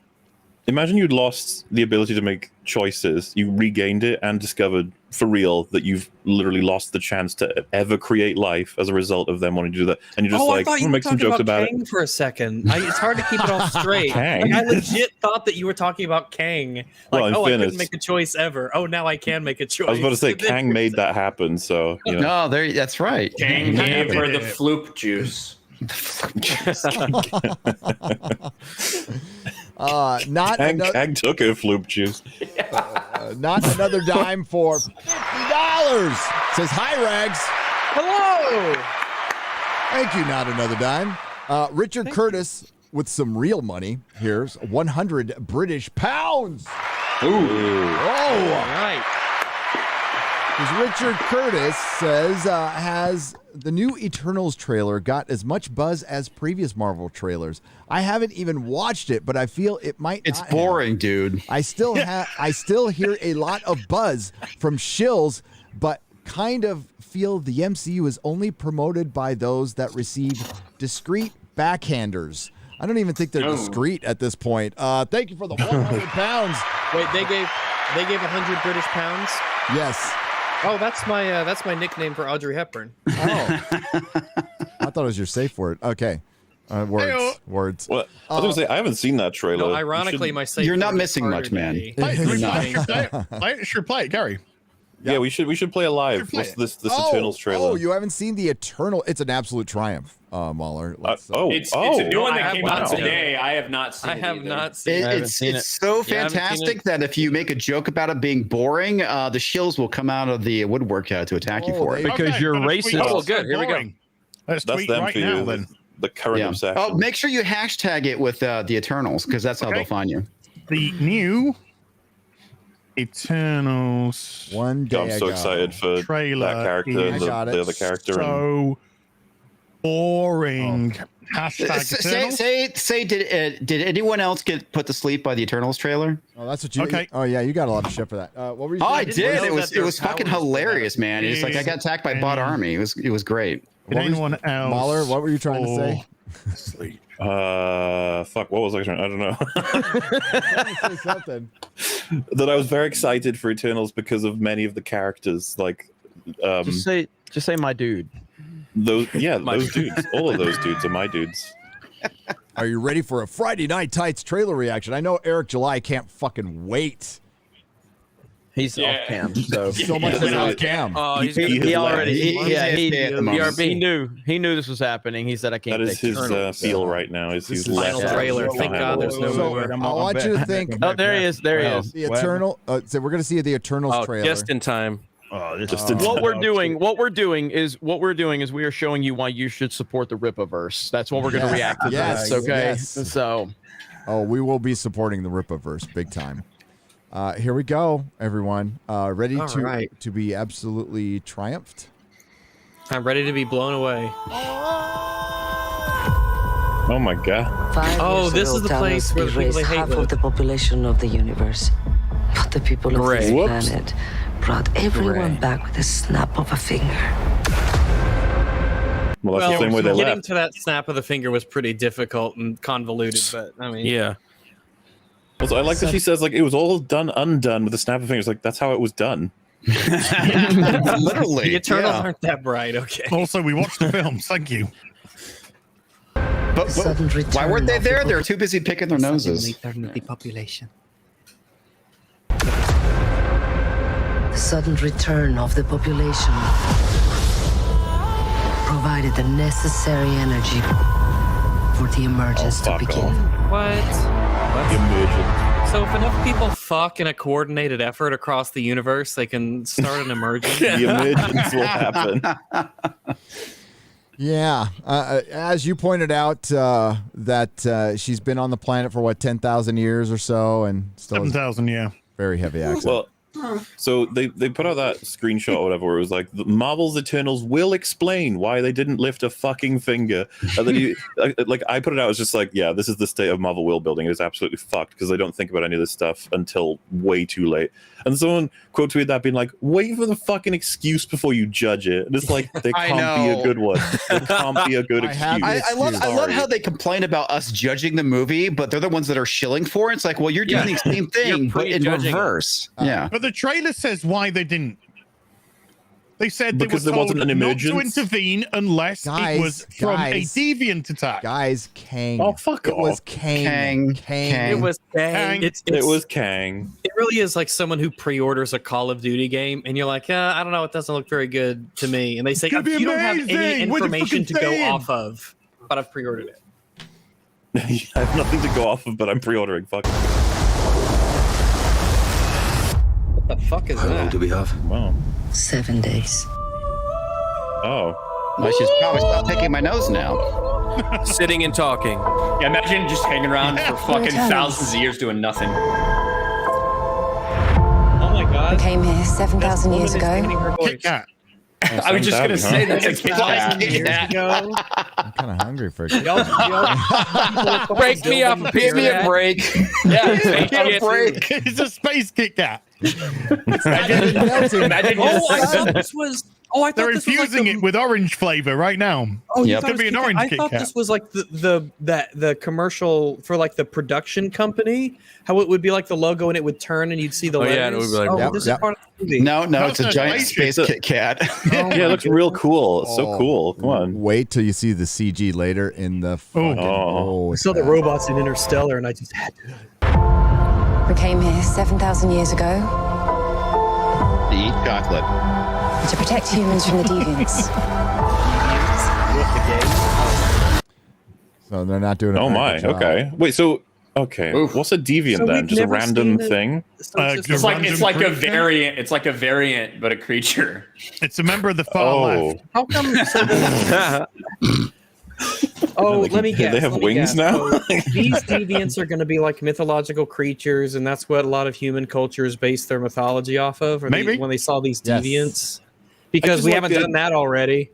Imagine you'd lost the ability to make choices. You regained it and discovered for real that you've literally lost the chance to ever create life as a result of them wanting to do that. And you're just I like, thought you I'm were make some talking jokes about Kang it. for a second. It's hard to keep it all straight. Kang? Like, I legit thought that you were talking about Kang. Like, Well, in I fairness- couldn't make a choice ever. Oh, now I can make a choice. I was about to say And then Kang you're made that happen, so you know. No, that's right. Kang gave her the floop juice. Not Kang took a floop juice. not another dime for $50. Says hi, Rags. Hello. Thank you. Not another dime. Richard Curtis with some real money. Here's 100 British pounds. Ooh. Oh, All right. Richard Curtis says, has the new Eternals trailer got as much buzz as previous Marvel trailers? I haven't even watched it, but I feel it might. It's boring, dude. I still hear a lot of buzz from shills, but kind of feel the MCU is only promoted by those that receive discreet backhanders. I don't even think they're discreet at this point. Thank you for the 100 pounds. Wait, they gave 100 British pounds? Yes. Oh, that's my nickname for Audrey Hepburn. Oh. I thought it was your safe word. Okay. Words. What? I was gonna say I haven't seen that trailer. No, ironically, my safe You're not word is missing much, man. Play it, Gary. Yeah, we should play it live. What's this Eternals trailer? Oh, you haven't seen the Eternal? It's an absolute triumph, MauLer. It's a new one that came out today. I have not seen it. I have either. not seen it. It's so fantastic that if you make a joke about it being boring, the shills will come out of the woodwork to attack you for it. Because you're racist. Oh, good. Here we go. Let's That's tweet them right for now, you. then. The current obsession. Oh, make sure you hashtag it with the Eternals, because that's how they'll find you. The new Eternals. One day I'm so excited for trailer that character, is the other character. So boring. Hashtag Eternals. Say, did anyone else get put to sleep by the Eternals trailer? Oh, that's what you. Okay. Oh yeah, you got a lot of shit for that. What were you? Oh, saying? I did. It was fucking hilarious, man. It's like I got attacked by bot army. It was great. Did anyone else? MauLer, what were you trying to say? Sleep. Fuck. What was I trying? I don't know. Say something. That I was very excited for Eternals because of many of the characters. Like, Just say my dude. those dudes. All of those dudes are my dudes. Are you ready for a Friday Night Tights trailer reaction? I know Eric July can't fucking wait. He's off cam, so much is off cam. Oh, he knew this was happening. He said, "I can't." That is his feel right now. He's final trailer. Thank God there's no more. I want you to think. Oh, there he is. There he is. The Eternal. So we're gonna see the Eternals trailer. Just in time. What we're doing is we are showing you why you should support the Rippaverse. That's what we're going to react to this. Okay. Yes. So. Oh, we will be supporting the Rippaverse big time. Here we go, everyone. Ready to be absolutely triumphed? I'm ready to be blown away. Oh my god. 5 years this ago, is the Thanos place where the erased people they hate half live. of the population of the universe. But the people of this planet brought everyone back with a snap of a finger. Well, that's the same way they getting left. to that snap of the finger was pretty difficult and convoluted, but I mean, yeah. Also, I like that she says like it was all undone with a snap of fingers. Like that's how it was done. Literally, the Eternals aren't that bright. Okay. Also, we watched the films. Thank you. But why weren't they there? They were too busy picking their noses. The population. The sudden return of the population provided the necessary energy for the emergence to begin. What? Emergence. So if enough people fuck in a coordinated effort across the universe, they can start an emergence. The emergence will happen. Yeah, as you pointed out, that she's been on the planet for what 10,000 years or so, and still 7,000. Yeah. Very heavy accent. Well, so they put out that screenshot or whatever where it was like Marvel's Eternals will explain why they didn't lift a fucking finger, and then I put it out as just like, yeah, this is the state of Marvel world building. It is absolutely fucked because they don't think about any of this stuff until way too late. And someone quote tweeted that being like, wait for the fucking excuse before you judge it. And it's like, there can't be a good one. There can't be a good excuse. I love how they complain about us judging the movie, but they're the ones that are shilling for it. It's like, well, you're doing the same thing, but in reverse. Yeah. But the trailer says why they didn't. They said because they were there told wasn't an not to emergence? intervene unless it was from a deviant attack. Guys, Kang. Oh, fuck It off. was Kang. It was Kang. It was Kang. It really is like someone who pre-orders a Call of Duty game, and you're like, I don't know, it doesn't look very good to me. And they say, It's gonna be you don't have any amazing. What the information fucking to go thing? off of, but I've pre-ordered it. I have nothing to go off of, but I'm pre-ordering. Fuck. What the fuck is How long that? do we have? Wow. 7 days. Oh. I should probably stop picking my nose now. Sitting and talking. Yeah, imagine just hanging around for fucking Thanos. thousands of years doing nothing. Oh my god. What? Came here 7,000 years ago. Kit Kat. I was just gonna say that's a Kit Kat. I'm kind of hungry for it. Break me up, Give me a break. Yeah, Give me a break. It's a space Kit Kat. Imagine I thought this was. Oh, I thought They're this was infusing it with orange flavor right now. Oh, Yep. thought Could be an Kit Kat? orange I Kit thought Kat. this was like the commercial for like the production company. How it would be like the logo and it would turn and you'd see the letters. Yeah, and it would be like, this is part of the movie. No, No, it's a it's giant a space spaceship. Kit Kat. Yeah, it looks real cool. It's so cool. Come on. Wait till you see the CG later in the fucking. Oh. I saw the robots in Interstellar and I just had to. We came here 7,000 years ago To eat chocolate. to protect humans from the deviants. So they're not doing. Oh my. Okay. Wait. So. Okay. Oof. What's a deviant So then? we've Just a never random seen thing? It's like a variant. It's like a variant, but a creature. It's a member of the far left. How come? Oh, let me guess. They have let me wings guess. now? So these deviants are going to be like mythological creatures, and that's what a lot of human cultures base their mythology off of. Maybe. When they saw these Yes. deviants, because just we like haven't the- done that already.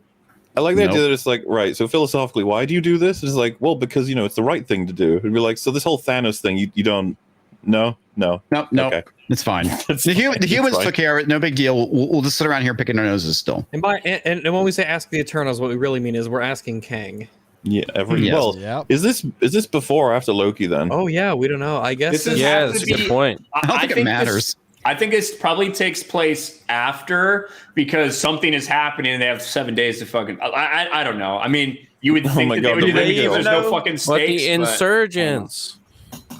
I like the Nope. idea that it's like, right, so philosophically, why do you do this? It's like, well, because, it's the right thing to do. It'd be like, so this whole Thanos thing, you don't, no. No, Okay. it's fine. It's The humans fine. took care of it. No big deal. We'll just sit around here picking our noses still. And when we say ask the Eternals, what we really mean is we're asking Kang. Yeah, Yes. well, Yep. is this before or after Loki then? Oh yeah, we don't know. I guess This is- Yeah, have that's to a good be- point. I don't think it matters. I think it probably takes place after because something is happening and they have 7 days to fucking. I don't know. I mean, you would think my that God, they would the do that Ringo. because there's no fucking What stakes. the but- insurgents?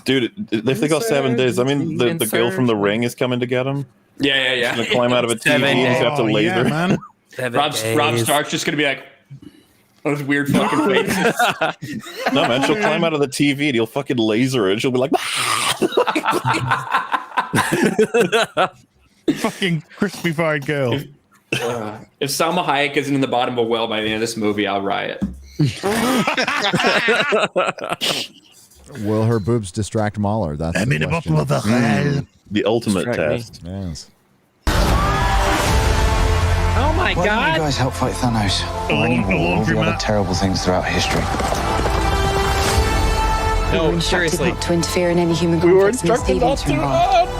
Dude, if they got 7 days, I mean, the girl from the ring is coming to get him. Yeah. She's gonna climb out of a TV 7 and you have to Oh, laser. yeah, man. Rob Stark's just gonna be like those weird fucking faces. No, man, she'll climb out of the TV and he'll fucking laser it. She'll be like, Fucking crispy fried girl. If Salma Hayek isn't in the bottom of a well by the end of this movie, I'll riot. Will her boobs distract MauLer? That's I'm the in the question. bottom of the hell. the ultimate Distract me. test. Yes. Oh my Why don't you god. guys help fight Thanos? Or any war, all the other terrible things throughout history. We were No, instructed seriously. not to interfere in any human conflicts unless deviants are involved.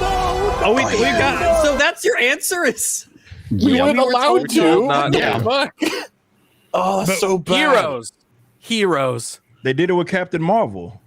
Oh, we got. So that's your answer. Is We weren't allowed to. Not- Yeah. Fuck. Oh, that's so bad. Heroes. They did it with Captain Marvel.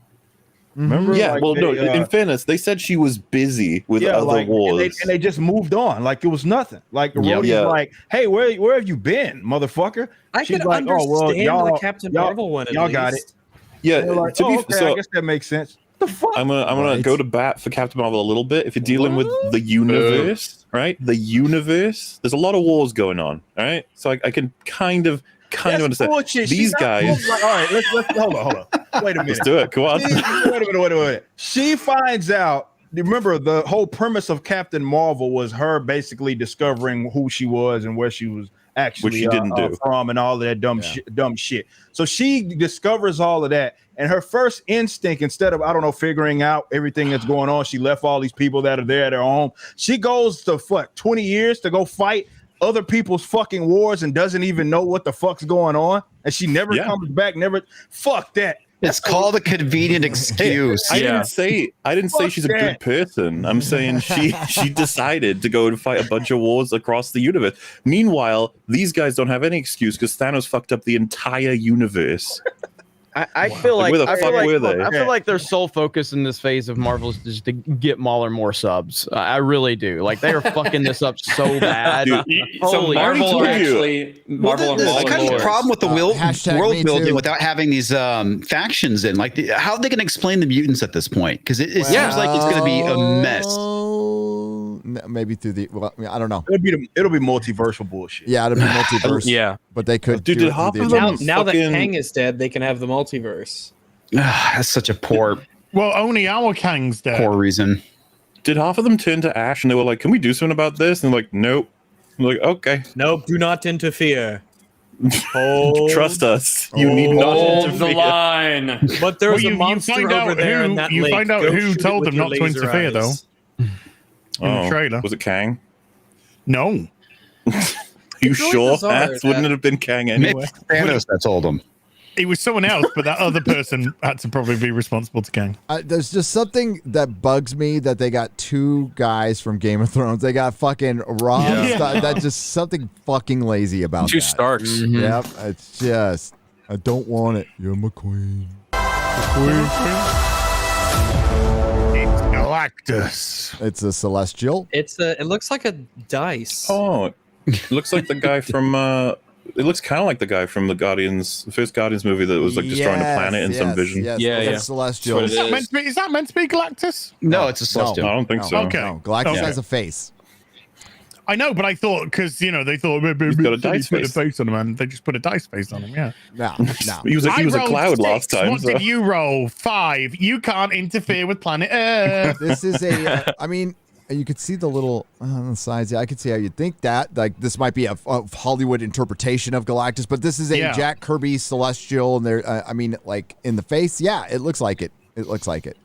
Remember? Yeah, Like, well, no. they, In fairness, they said she was busy with other like, wars. and they just moved on like it was nothing. Like Yeah. Rhodey's Yeah. like, "Hey, where have you been, motherfucker?" I She's could like, "Oh, well, understand y'all- the Captain y'all- Marvel one. At y'all got least. Yeah, They're like, to be okay, so, I guess that makes sense. The fuck? I'm gonna Right. go to bat for Captain Marvel a little bit. If you're dealing with the universe, right? The universe. There's a lot of wars going on. All right, so I can kind of That's understand bullshit. these She's not guys. like, all right, let's hold on. Wait a minute. Let's do it. Come on. Wait a minute. She finds out. Remember, the whole premise of Captain Marvel was her basically discovering who she was and where she was actually Which she didn't do. from, and all of that dumb shit. So she discovers all of that, and her first instinct, instead of figuring out everything that's going on, she left all these people that are there at her home. She goes to 20 years to go fight other people's fucking wars and doesn't even know what the fuck's going on, and she never comes back. Fuck that. It's called a convenient excuse. I didn't say she's a good person. I'm saying she decided to go and fight a bunch of wars across the universe. Meanwhile, these guys don't have any excuse because Thanos fucked up the entire universe. I feel like Where the fuck were they? I feel like their sole focus in this phase of Marvel is just to get MauLer more subs. I really do. Like they are fucking this up so bad. So Holy Marvel told are you. actually Marvel and There's kind of a problem with the hashtag world me building too. without having these factions in. Like, how are they going to explain the mutants at this point? Because it seems like it's going to be a mess. Maybe through the. Well, I don't know. It'll be multiversal bullshit. Yeah, it'll be multiverse. Yeah. but they could. Dude, do did it through half the of them- Eternals. Now that Fucking- Kang is dead, they can have the multiverse. That's such a poor Well, only our Kang's dead. poor reason. Did half of them turn to ash and they were like, "Can we do something about this?" And they're like, "Nope." I'm like, "Okay, Nope, do not interfere. trust us. You need not Hold the interfere." line. But there's Well, a monster find over out there who, in that you lake. find out Go who shoot it told with them your not to laser interfere, eyes. though. In the trailer. Was it Kang? No. You sure? Wouldn't it have been Kang anyway? Thanos that told him. It was someone else, but that other person had to probably be responsible to Kang. There's just something that bugs me that they got two guys from Game of Thrones. They got fucking Rob. Yeah. That's just something fucking lazy about Two that. Starks. Mm-hmm. Yep. It's just, I don't want it. You're my queen. It's Galactus. It's a celestial. It looks like a dice. Oh, it looks like the guy from. It looks kind of like the guy from the first Guardians movie that was like destroying a planet in some vision. Yes, Yeah. celestial. Is that meant to be Galactus? No, it's a celestial. I don't think so. Okay. No, Galactus has a face. I know, but I thought because they thought He's got a dice put a face. face on him, and they just put a dice face on him. Yeah. No. He was a I cloud rolled last 6. time. What did you roll? 5. You can't interfere with planet Earth. This is a. I mean, you could see the little on the sides. Yeah, I could see how you'd think that. Like this might be a Hollywood interpretation of Galactus, but this is a Jack Kirby celestial, and there. I mean, like in the face, yeah, it looks like it. It looks like it.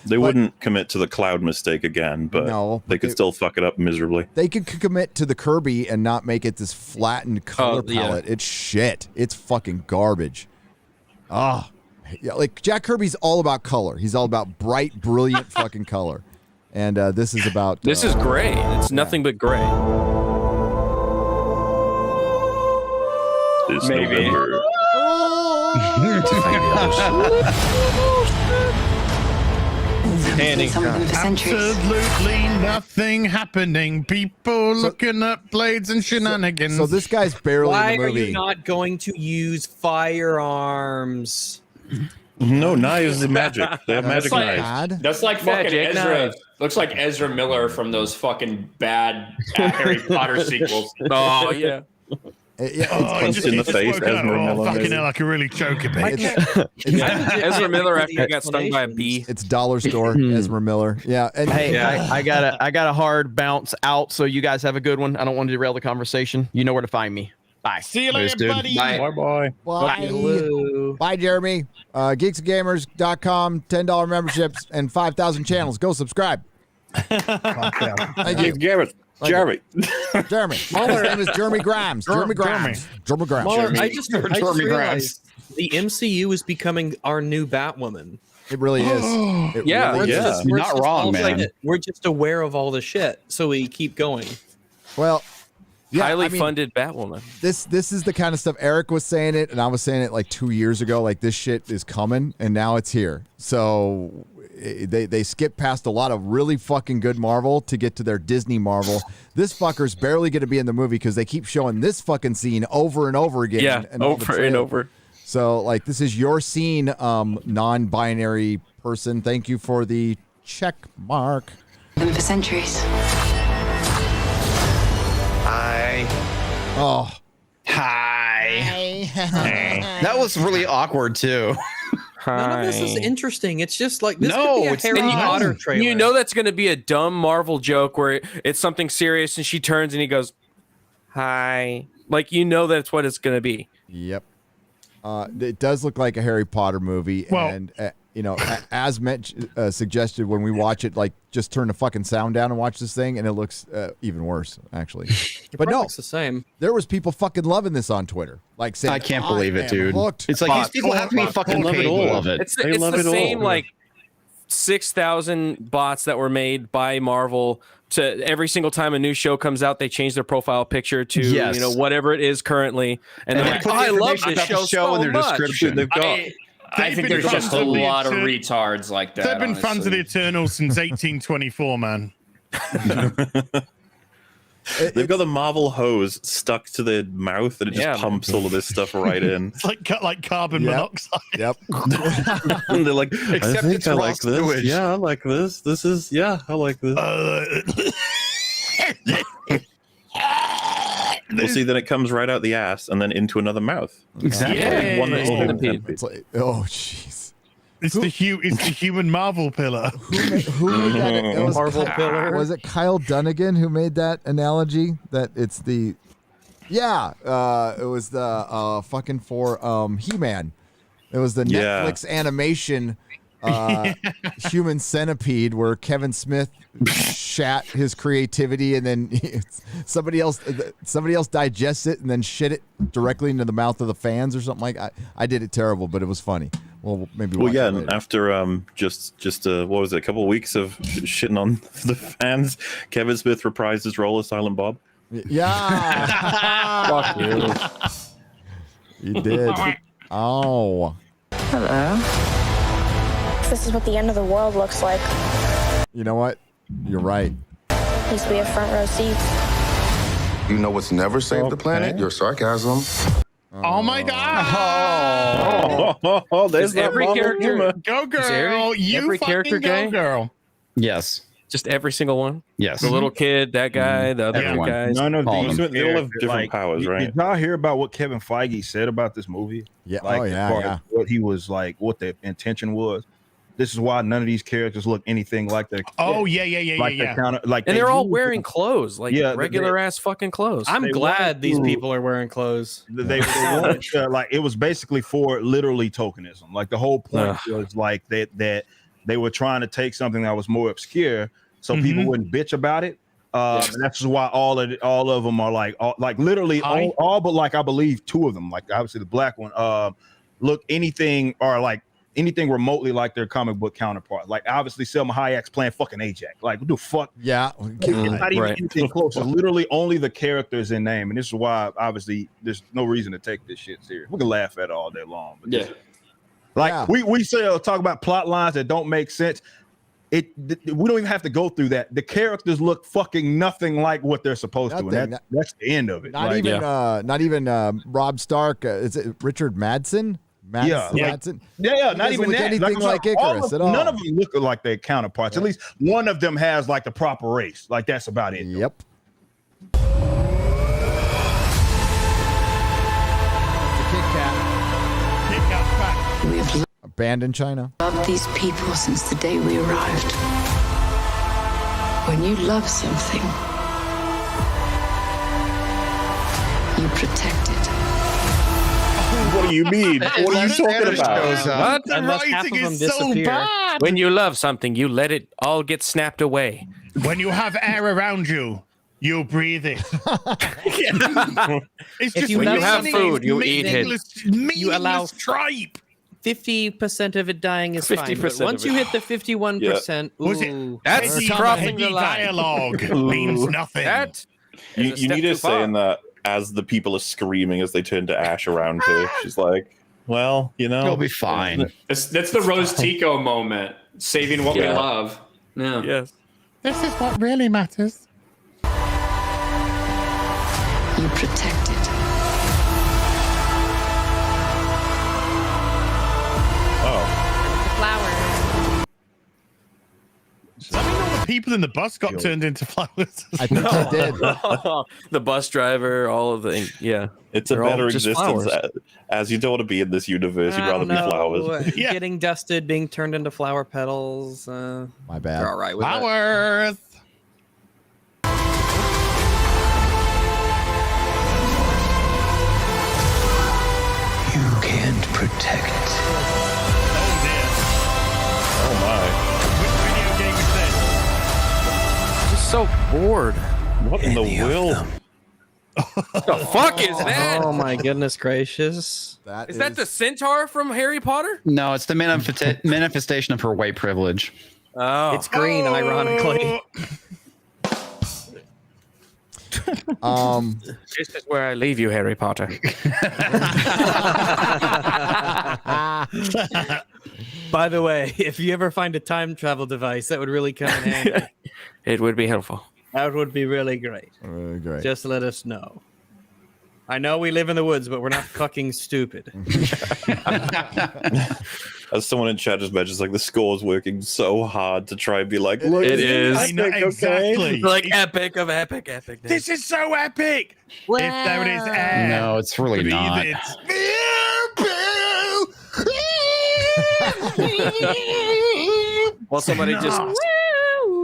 They wouldn't commit to the cloud mistake again, but they could still fuck it up miserably. They could commit to the Kirby and not make it this flattened color palette. It's shit. It's fucking garbage. Ah, yeah, like Jack Kirby's all about color. He's all about bright, brilliant fucking color. And this is about. This is gray. It's nothing but gray. This Maybe. November. Absolutely nothing happening. People looking up blades and shenanigans. So this guy's barely Why in the are movie. you not going to use firearms? No, knives are magic. They have magic like, knives. That's like fucking Magic Ezra. knives. Looks like Ezra Miller from those fucking bad Harry Potter sequels. Oh yeah. Punched in the face, Ezra Miller. Fucking hell, I can really choke a bit. Ezra Miller after he got stung by a bee. It's dollar store, Ezra Miller. Yeah. And Hey, I got a hard bounce out, so you guys have a good one. I don't want to derail the conversation. You know where to find me. Bye. See you later, buddy. Bye. Bye, Jeremy. Geeksandgamers.com, $10 memberships, and 5,000 channels. Go subscribe. Thank you. Jeremy. Jeremy. His name is Jeremy Grimes. Jeremy Grimes. Jeremy Grimes. MauLer, I just realized the MCU is becoming our new Batwoman. It really is. It really is. We're Not just wrong, all man. like- we're just aware of all the shit, so we keep going. Well, yeah, Highly funded Batwoman. This is the kind of stuff Eric was saying it, and I was saying it like 2 years ago. Like this shit is coming, and now it's here. So they skip past a lot of really fucking good Marvel to get to their Disney Marvel. This fucker's barely going to be in the movie because they keep showing this fucking scene over and over again. Yeah, and all the over and trailers. over. So like this is your scene, non-binary person. Thank you for the check mark. Been for centuries. Hi. Oh. Hi. That was really awkward too. None of this is interesting. It's just like this No, could be a it's Harry not. Potter trailer. You know that's going to be a dumb Marvel joke where it's something serious and she turns and he goes, "Hi." Like you know that's what it's going to be. Yep. It does look like a Harry Potter movie, Well- and as suggested when we watch it, like just turn the fucking sound down and watch this thing, and it looks even worse, actually. But no, looks the same. There was people fucking loving this on Twitter, like saying, I can't believe it, am dude. hooked." It's like these people have to be fucking capable of it. It's They the love it same all. like 6,000 bots that were made by Marvel to every single time a new show comes out, they change their profile picture to Yes. whatever it is currently, and And they're they like, put "Oh, the I love information this about the show show so in their much." description. They've got. I think there's just a lot of retards like that. They've been fans of the honestly. Eternals since 1824, man. They've got the Marvel hose stuck to their mouth, and it just pumps all of this stuff right in. It's like carbon monoxide. Yep. And they're like, Except I think it's I raw like this. sewage. Yeah, I like this. This is, yeah, I like this. Well, see, then it comes right out the ass and then into another mouth. Exactly. Like one little Centipede. It's like, oh jeez. It's the human Marvel pillar. Who made that? It was Marvel pillar. Was it Kyle Dunnigan who made that analogy? That it's the, yeah, it was the fucking for He-Man. It was the Yeah. Netflix animation Human Centipede, where Kevin Smith shat his creativity and then somebody else digests it and then shit it directly into the mouth of the fans or something like. I did it terrible, but it was funny. Well, maybe. Well, yeah. And after just what was it? A couple of weeks of shitting on the fans, Kevin Smith reprised his role as Silent Bob. Yeah. Fuck you. You did. Oh. Hello. This is what the end of the world looks like. You know what? You're right. At least we have front row seats. You know what's never saved the planet? Your sarcasm. Oh my god! Oh, there's Is every character Go girl! You every fucking character go gay? girl! Yes. Just every single one. Yes. The little kid, that guy, the other Everyone. guys. None of All these of them. They all have different like, powers, right? Did y'all hear about what Kevin Feige said about this movie? Yeah. Like, Oh as yeah. far Yeah. as what he was like, what the intention was. This is why none of these characters look anything like their. Oh yeah, like yeah. like And they they're all use- wearing clothes, like Yeah, regular ass fucking clothes. I'm They glad wanted these to- people are wearing clothes. They wanted to, like, it was basically for literally tokenism. Like the whole point was like that they were trying to take something that was more obscure, so people wouldn't bitch about it. And that's why all of them are like literally all but like I believe two of them, like obviously the black one, look anything remotely like their comic book counterpart. Like obviously Selma Hayek's playing fucking Ajax. Like what the fuck? Yeah. It's not even anything close. It's literally only the characters in name, and this is why obviously there's no reason to take this shit serious. We can laugh at it all day long, but we say talk about plot lines that don't make sense. We don't even have to go through that. The characters look fucking nothing like what they're supposed to, and that's the end of it. Not even Rob Stark. Is it Richard Madsen? Madsen? Yeah, He not doesn't even look that. anything like Icarus at all. None of them look like their counterparts. At least one of them has like the proper race. Like that's about it. Yep. We've Abandoned China. loved these people since the day we arrived. When you love something, you protect it. What do you mean? What are you talking about? What? The Unless half writing of them is so disappear. bad. When you love something, you let it all get snapped away. When you have air around you, you breathe it. It's If just you When you have meaningless- food, you eat it. You allow meaningless tripe. 50% of it dying is fine. 50% But once of you it. hit the 51%, Was it- ooh, That's Heady- crossing heady the line. dialogue means nothing. That You is a step need to too say far. in that as the people are screaming as they turn to ash around her. She's like, well, you know, It'll be fine. That's the Rose Tico moment, saving what we love. Yeah. Yes. This is what really matters. You protect it. Does that mean all the people in the bus got turned into flowers? I think they did. The bus driver, all of the it's a they're all better just existence. flowers. As you don't want to be in this universe, you'd rather be flowers. Getting dusted, being turned into flower petals. My bad. They're all right with that. Flowers. You can't protect. Oh I'm just so bored. my! What in the world? What the fuck is that? Oh my goodness gracious. Is that the centaur from Harry Potter? No, it's the manifestation of her white privilege. Oh. It's green, ironically. This is where I leave you, Harry Potter. By the way, if you ever find a time travel device, that would really come in handy. It would be helpful. That would be really great. Really great. Just let us know. I know we live in the woods, but we're not fucking stupid. As someone in chat just mentions, like the score's working so hard to try and be like, look, It is. I know, exactly. Like epic of epic. This is so epic. If there it is air. No, it's really breathe not. it. Well, somebody just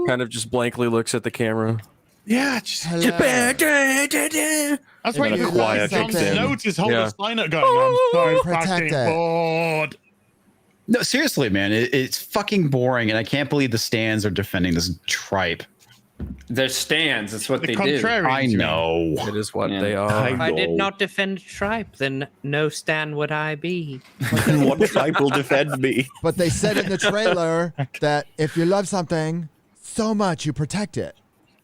kind of just blankly looks at the camera. Yeah, just Get back. That's why And then you a choir guys don't kicks in. notice hold Yeah. the sign up going. I'm so Protect fucking it. bored. No, seriously, man, it's fucking boring, and I can't believe the stands are defending this tripe. They're stands. That's what The they contrary. I know. It is what Yeah. they are. If I did not defend tripe, then no stand would I be. What tribe will defend me? But they said in the trailer that if you love something so much, you protect it.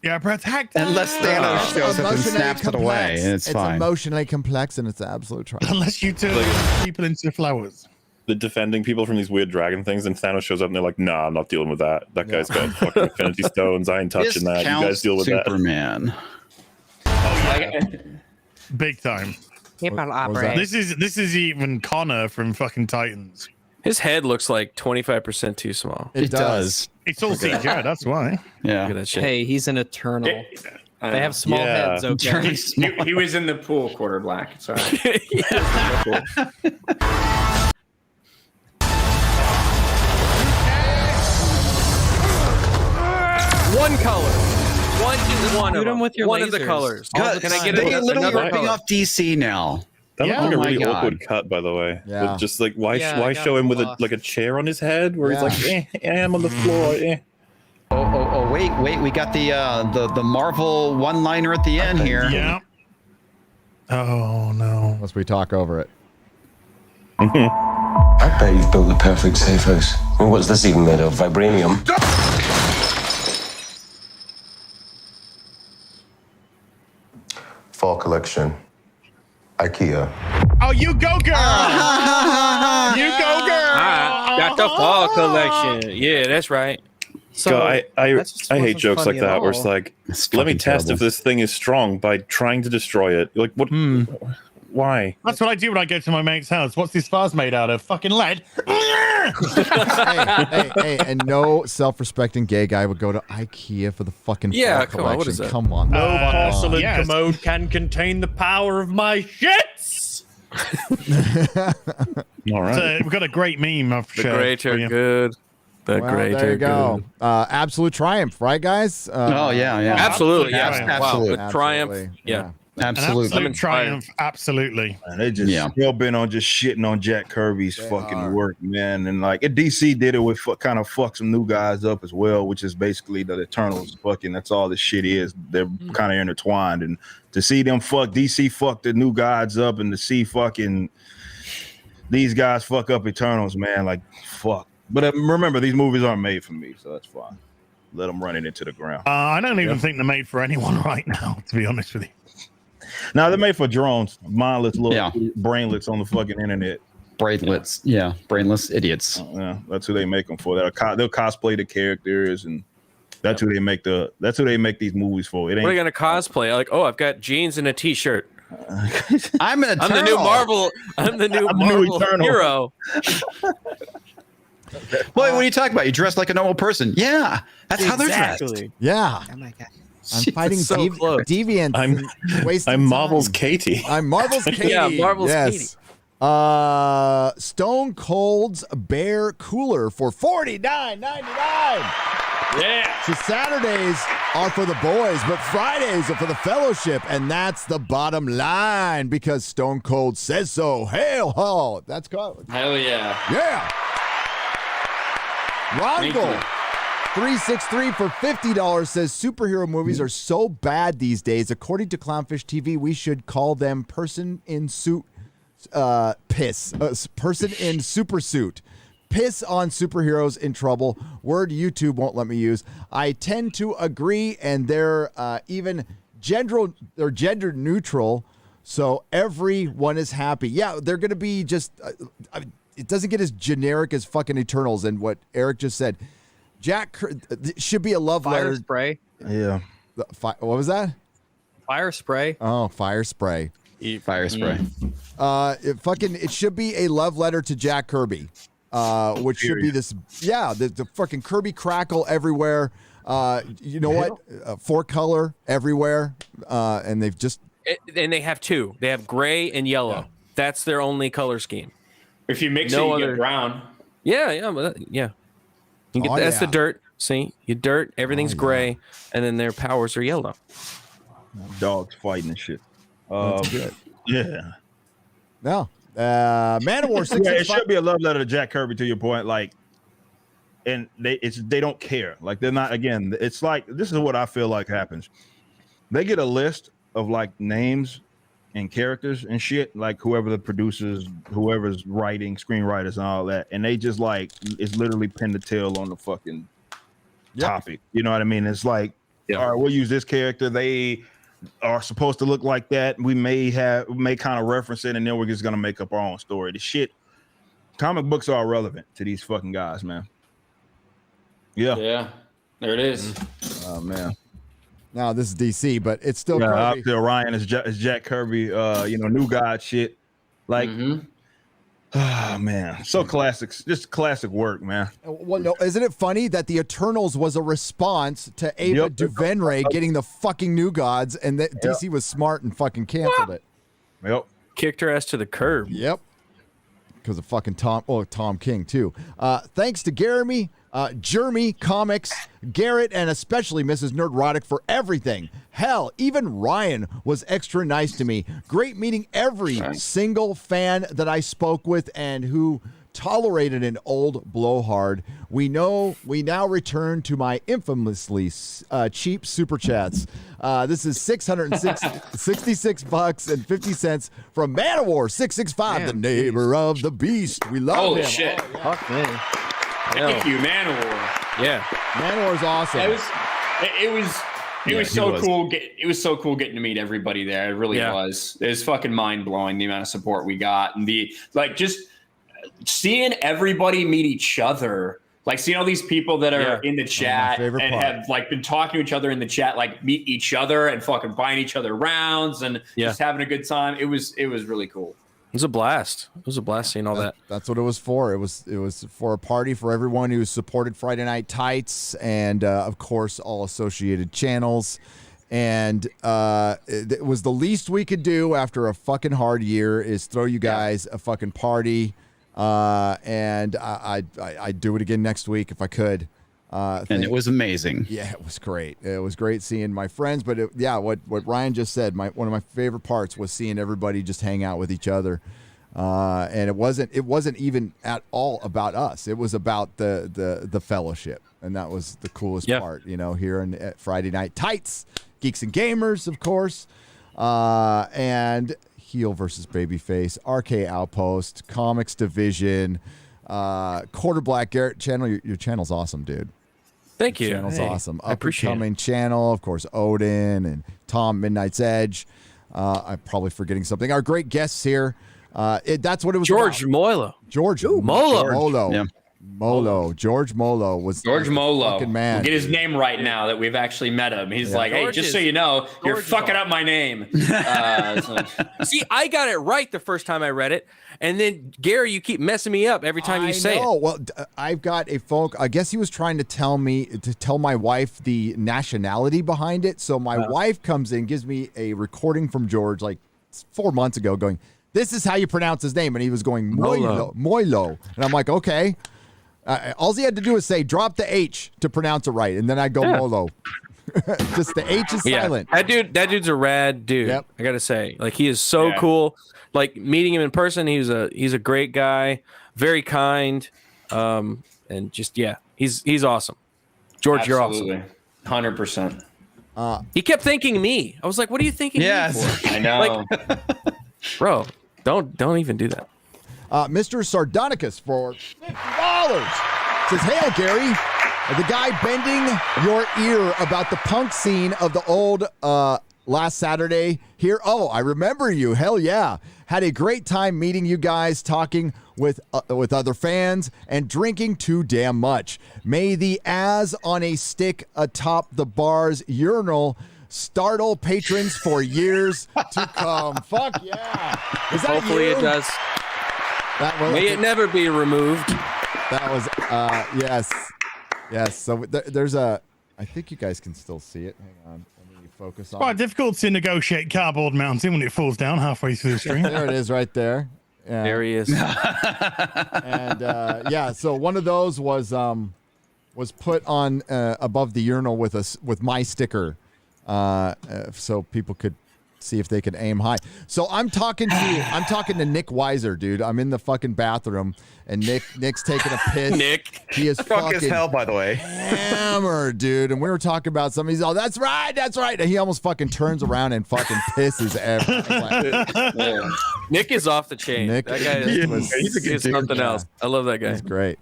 Yeah, protect Unless Thanos shows up and snaps it away, and it's fine. Emotionally complex, and it's absolute trash. Unless you turn people into flowers. The defending people from these weird dragon things, and Thanos shows up and they're like, "Nah, I'm not dealing with that. That guy's got fucking Infinity Stones. I ain't touching that. You guys deal with Superman. Big time. People operate. This is even Connor from fucking Titans. His head looks like 25% too small. It does. It's all CGI. That's why. Yeah. Look at that shit. Hey, he's an Eternal. They have small Yeah. heads. Okay. He was in the pool, quarter black. It's all right. One color. Just one Shoot of them. him with your one of the lasers. colors. God, Can I get they another literally ripping color? off DC now. That Yeah. looked Oh like a my really God. awkward cut, by the way. Yeah. With just like, why Yeah, I got show him with lost. a chair on his head where Yeah. he's like, I'm on the floor. Wait, we got the Marvel one-liner at the end here. Yeah. Oh no. Unless we talk over it. I bet you've built the perfect safe house. I mean, what's this even made of? Vibranium? Fall collection. IKEA. Oh, you go, girl! You go, girl! Got the fall collection. Yeah, that's right. So God, I that just hate wasn't jokes like funny at that where it's all. like, It's let me fucking test terrible. if this thing is strong by trying to destroy it. Like, what? Why? That's what I do when I go to my mate's house. What's this vase made out of? Fucking lead. hey, and no self-respecting gay guy would go to IKEA for the fucking Yeah, fall come on, what collection. is that? Come on. No Porcelain yes. commode can contain the power of my shits. All right. So we've got a great meme I've The shared great for are you. good. The Well, great there are you go. good. Absolute triumph, right, guys? Oh yeah. Absolutely, Yeah, yeah. absolutely. Wow, the triumph. Absolutely, Yeah. An Absolutely. absolute triumph. Absolutely. Man, they just Yeah. still been on just shitting on Jack Kirby's fucking work, man. And like DC did it with kind of fuck some new guys up as well, which is basically the Eternals fucking. That's all this shit is. They're kind of intertwined, and to see them fuck DC fuck the new gods up, and to see fucking these guys fuck up Eternals, man, like fuck. But remember, these movies aren't made for me, so that's fine. Let them run it into the ground. I don't even think they're made for anyone right now, to be honest with you. Now they're made for drones, mindless little brainlets on the fucking internet. Brainlets, yeah, brainless idiots. Yeah, that's who they make them for. They'll cosplay the characters, and that's who they make these movies for. It ain't. What are you gonna cosplay? Like, oh, I've got jeans and a t-shirt. I'm an Eternal. I'm the new Marvel. I'm the new Marvel Eternal. hero. What are you talking about? You dress like a normal person. Yeah, that's how they're dressed. Yeah. Oh my god. I'm Shit, fighting so close. deviants. I'm Marvel's Katie. I'm Marvel's Katie. Yeah, Marvel's yes. Stone Cold's Bear Cooler for $49.99. Yeah. So Saturdays are for the boys, but Fridays are for the fellowship, and that's the bottom line because Stone Cold says so. Hail ho! That's good. Hell yeah. Yeah. Thank Rondel. you. 363 for $50 says superhero movies are so bad these days. According to Clownfish TV, we should call them person in suit piss. Person in super suit. Piss on superheroes in trouble. Word YouTube won't let me use. I tend to agree, and they're even gender neutral, so everyone is happy. Yeah, they're going to be just it doesn't get as generic as fucking Eternals and what Eric just said. Should be a love Fire letter. spray. Yeah. What was that? Fire spray. Oh, fire spray. Fire spray. It should be a love letter to Jack Kirby, which should be this. Yeah, the fucking Kirby crackle everywhere. You know what? 4-color everywhere, and they've just. And they have two. They have gray and yellow. Yeah. That's their only color scheme. If you mix it, you get brown. Yeah. You get that's the dirt. See, you dirt. Everything's gray, and then their powers are yellow. Dogs fighting and shit. That's good. Yeah. No, Man of War 665. Yeah, it should be a love letter to Jack Kirby, to your point. Like, and they don't care. Like, they're not. Again, it's like, this is what I feel like happens. They get a list of like names and characters and shit, like whoever the producers, whoever's writing, screenwriters, and all that, and they just like, it's literally pin the tail on the fucking topic. You know what I mean? It's like, all right, we'll use this character. They are supposed to look like that. We may kind of reference it, and then we're just gonna make up our own story. The shit, comic books are irrelevant to these fucking guys, man. Yeah, there it is. Oh man. Now this is DC, but it's still up Kirby. to Orion is Jack Kirby. New God shit. Like, oh man, so classics, just classic work, man. Well, no, isn't it funny that the Eternals was a response to Ava DuVernay getting the fucking New Gods, and that DC was smart and fucking canceled it. Yep, kicked her ass to the curb. Yep, because of fucking Tom King too. Thanks to Jeremy Comics, Garrett, and especially Mrs. Nerdrotic for everything. Hell, even Ryan was extra nice to me. Great meeting every single fan that I spoke with and who tolerated an old blowhard. We now return to my infamously cheap super chats. This is $666.50 from Man of War 665, the neighbor of the beast. We love Holy him. shit. Fuck man. Thank you, Man of War. Yeah, Man of War is awesome. It was so cool. It was so cool getting to meet everybody there. It really was. It was fucking mind blowing the amount of support we got, and just seeing everybody meet each other. Like seeing all these people that are in the chat and have like been talking to each other in the chat, like meet each other and fucking buying each other rounds and just having a good time. It was really cool. It was a blast. It was a blast seeing all that. That's what it was for. It was for a party for everyone who supported Friday Night Tights and, of course, all associated channels. And it was the least we could do after a fucking hard year is throw you guys a fucking party. And I'd do it again next week if I could. And it was amazing. Yeah, it was great. It was great seeing my friends. But what Ryan just said, one of my favorite parts was seeing everybody just hang out with each other. And it wasn't even at all about us. It was about the fellowship, and that was the coolest part. Here at Friday Night Tights, Geeks and Gamers, of course, and Heel versus Babyface, RK Outpost, Comics Division, Quarter Black Garrett channel. Your channel's awesome, dude. Thank you. Channel's awesome. I appreciate Up-and-coming channel, of course, Odin and Tom Midnight's Edge. I'm probably forgetting something. Our great guests here. That's what it was. George Molo. George Molo. Yeah. Molo. George Molo was Molo. Fucking man. We'll get his name right now that we've actually met him. He's like, hey, just so you know, you're fucking up my name. See, I got it right the first time I read it, and then Gary, you keep messing me up every time you say it. Well, I've got a folk. I guess he was trying to tell my wife the nationality behind it. So my wife comes in, gives me a recording from George like 4 months ago, going, "This is how you pronounce his name," and he was going Moilo, and I'm like, okay. All he had to do is say, drop the H to pronounce it right, and then I go Molo. Just the H is silent. That dude's a rad dude. Yep. I gotta say, like, he is so cool. Like, meeting him in person, he's a great guy, very kind, and just he's awesome. George, Absolutely. you're awesome. 100%. He kept thanking me. I was like, what are you thinking me for? I know. Like, bro, don't even do that. Mr. Sardonicus for $50 says, "Hail, Gary, the guy bending your ear about the punk scene of the old last Saturday here. Oh, I remember you. Hell yeah. Had a great time meeting you guys, talking with other fans, and drinking too damn much. May the as on a stick atop the bar's urinal startle patrons for years to come." Fuck yeah. Is that Hopefully you? it does. May it never be removed. That was, yes. So there's I think you guys can still see it. Hang on. Let me focus on Quite difficult to negotiate cardboard mounting when it falls down halfway through the stream. There it is right there. Yeah. There he is. And so one of those was put on above the urinal with my sticker, so people could see if they can aim high. So I'm talking to Nick Weiser, dude. I'm in the fucking bathroom, and Nick's taking a piss. Nick, he is drunk as fucking hell, by the way. hammered, dude. And we were talking about something. He's all, that's right. And he almost fucking turns around and fucking pisses everyone. Nick is off the chain. Nick, that guy is something else. I love that guy. He's great.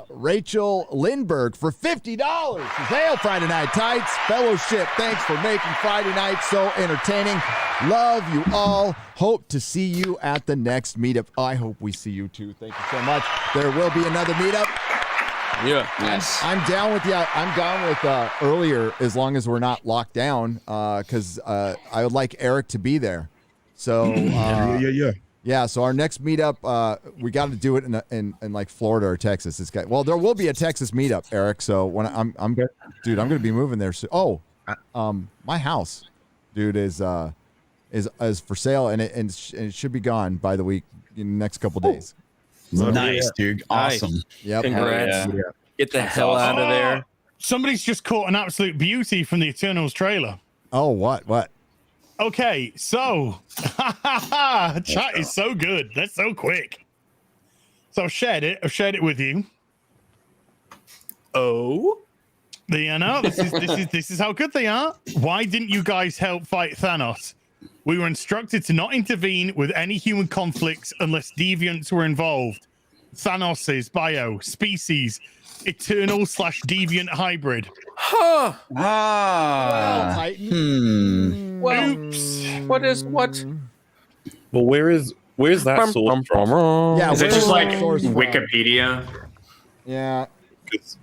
Rachel Lindbergh for $50. Says, hail Friday Night Tights. Fellowship, thanks for making Friday night so entertaining. Love you all. Hope to see you at the next meetup. I hope we see you too. Thank you so much. There will be another meetup. Yeah. Yes. I'm down with I'm down with earlier as long as we're not locked down because I would like Eric to be there. So yeah, so our next meetup, we got to do it in like Florida or Texas. Well, there will be a Texas meetup, Eric. So when I'm dude, I'm gonna be moving there soon. My house, dude, is for sale, and it should be gone by the week in the next couple days. So, Nice, dude. Awesome. Yep. Congrats. Get the hell out of there. Somebody's just caught an absolute beauty from the Eternals trailer. Oh, what? Okay, so chat is so good. That's so quick. So I've shared it with you. Oh, this is how good they are. Why didn't you guys help fight Thanos? We were instructed to not intervene with any human conflicts unless deviants were involved. Thanos' bio, species, eternal/deviant hybrid. Huh. Ah. Titan. Well, Oops. what? Well, where's that source from? Yeah, Is it just like source from? Wikipedia? Yeah.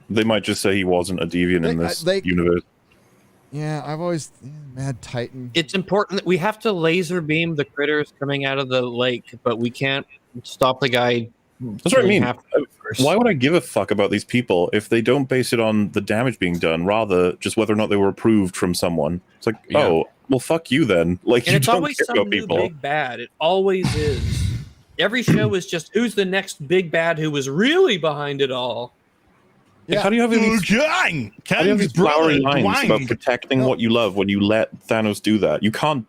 They might just say he wasn't a deviant in this universe. Yeah, I've always Mad Titan. It's important that we have to laser beam the critters coming out of the lake, but we can't stop the guy. That's what I mean. Why would I give a fuck about these people if they don't base it on the damage being done, rather just whether or not they were approved from someone? It's like, oh, well, fuck you then. Like, And you it's don't always care some about new people. big bad. It always is. Every show is just who's the next big bad who was really behind it all. Like, how do you have these flowery lines about protecting what you love when you let Thanos do that? You can't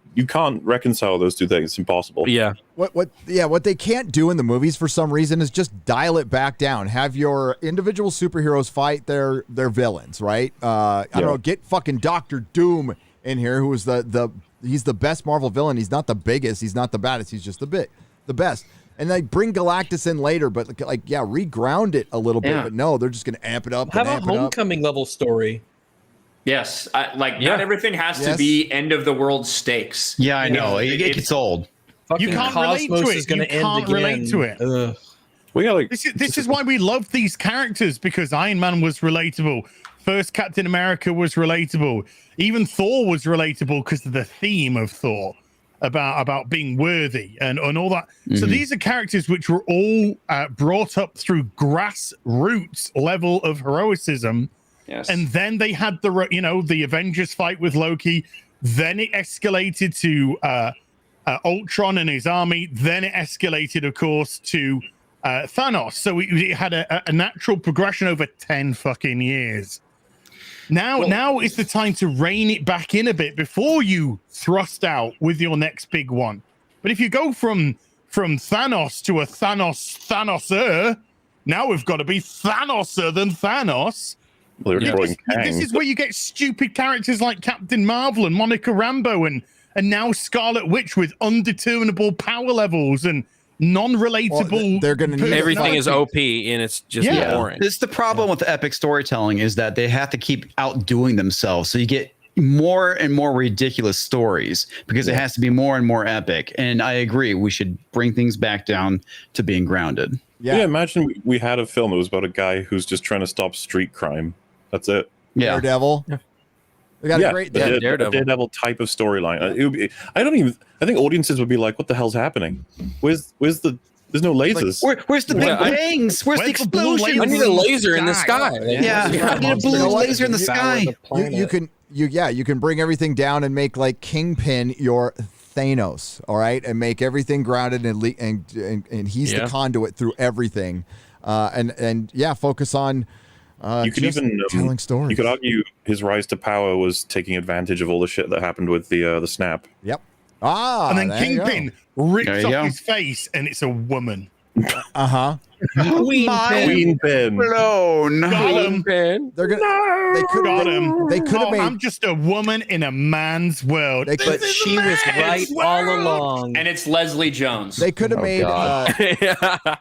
reconcile those two things. It's impossible. Yeah. What they can't do in the movies for some reason is just dial it back down. Have your individual superheroes fight their villains, right? I don't know, get fucking Doctor Doom in here, who is he's the best Marvel villain. He's not the biggest, he's not the baddest, he's just the best. And they bring Galactus in later, but reground it a little bit. Yeah. But no, they're just going to amp it up. Have and a amp it up. homecoming level story. Yes, not everything has to be end of the world stakes. Yeah, I know. It gets old. You can't relate to it. You can't relate to it. This is why we love these characters, because Iron Man was relatable. First Captain America was relatable. Even Thor was relatable because of the theme of Thor about being worthy and all that. Mm-hmm. So these are characters which were all brought up through grassroots level of heroicism. Yes. And then they had the Avengers fight with Loki. Then it escalated to Ultron and his army. Then it escalated, of course, to Thanos. So it had a natural progression over 10 fucking years. Now is the time to rein it back in a bit before you thrust out with your next big one. But if you go from Thanos to a Thanoser, now we've got to be Thanoser than Thanos. Well, this is where you get stupid characters like Captain Marvel and Monica Rambeau and now Scarlet Witch with undeterminable power levels and non-relatable. They're going to need everything is OP and it's just boring. This is the problem with epic storytelling, is that they have to keep outdoing themselves. So you get more and more ridiculous stories because it has to be more and more epic. And I agree, we should bring things back down to being grounded. Yeah, imagine we had a film that was about a guy who's just trying to stop street crime. That's it. Yeah. Daredevil. We got a great Daredevil type of storyline. I think audiences would be like, "What the hell's happening? There's no lasers. Where's the big bangs? Where's the explosions? I need a laser in the sky. I need a blue laser in the sky. You can bring everything down and make like Kingpin your Thanos, all right, and make everything grounded and he's the conduit through everything, and focus on You could just even telling stories. You could argue his rise to power was taking advantage of all the shit that happened with the snap. Yep. And then there you go. Kingpin rips off his face, and it's a woman. Uh-huh. Queen Pin. Blown. Got him. They're gonna. They could Got him. They could have Oh, made. I'm just a woman in a man's world. But she was right all along. And it's Leslie Jones. They could have made.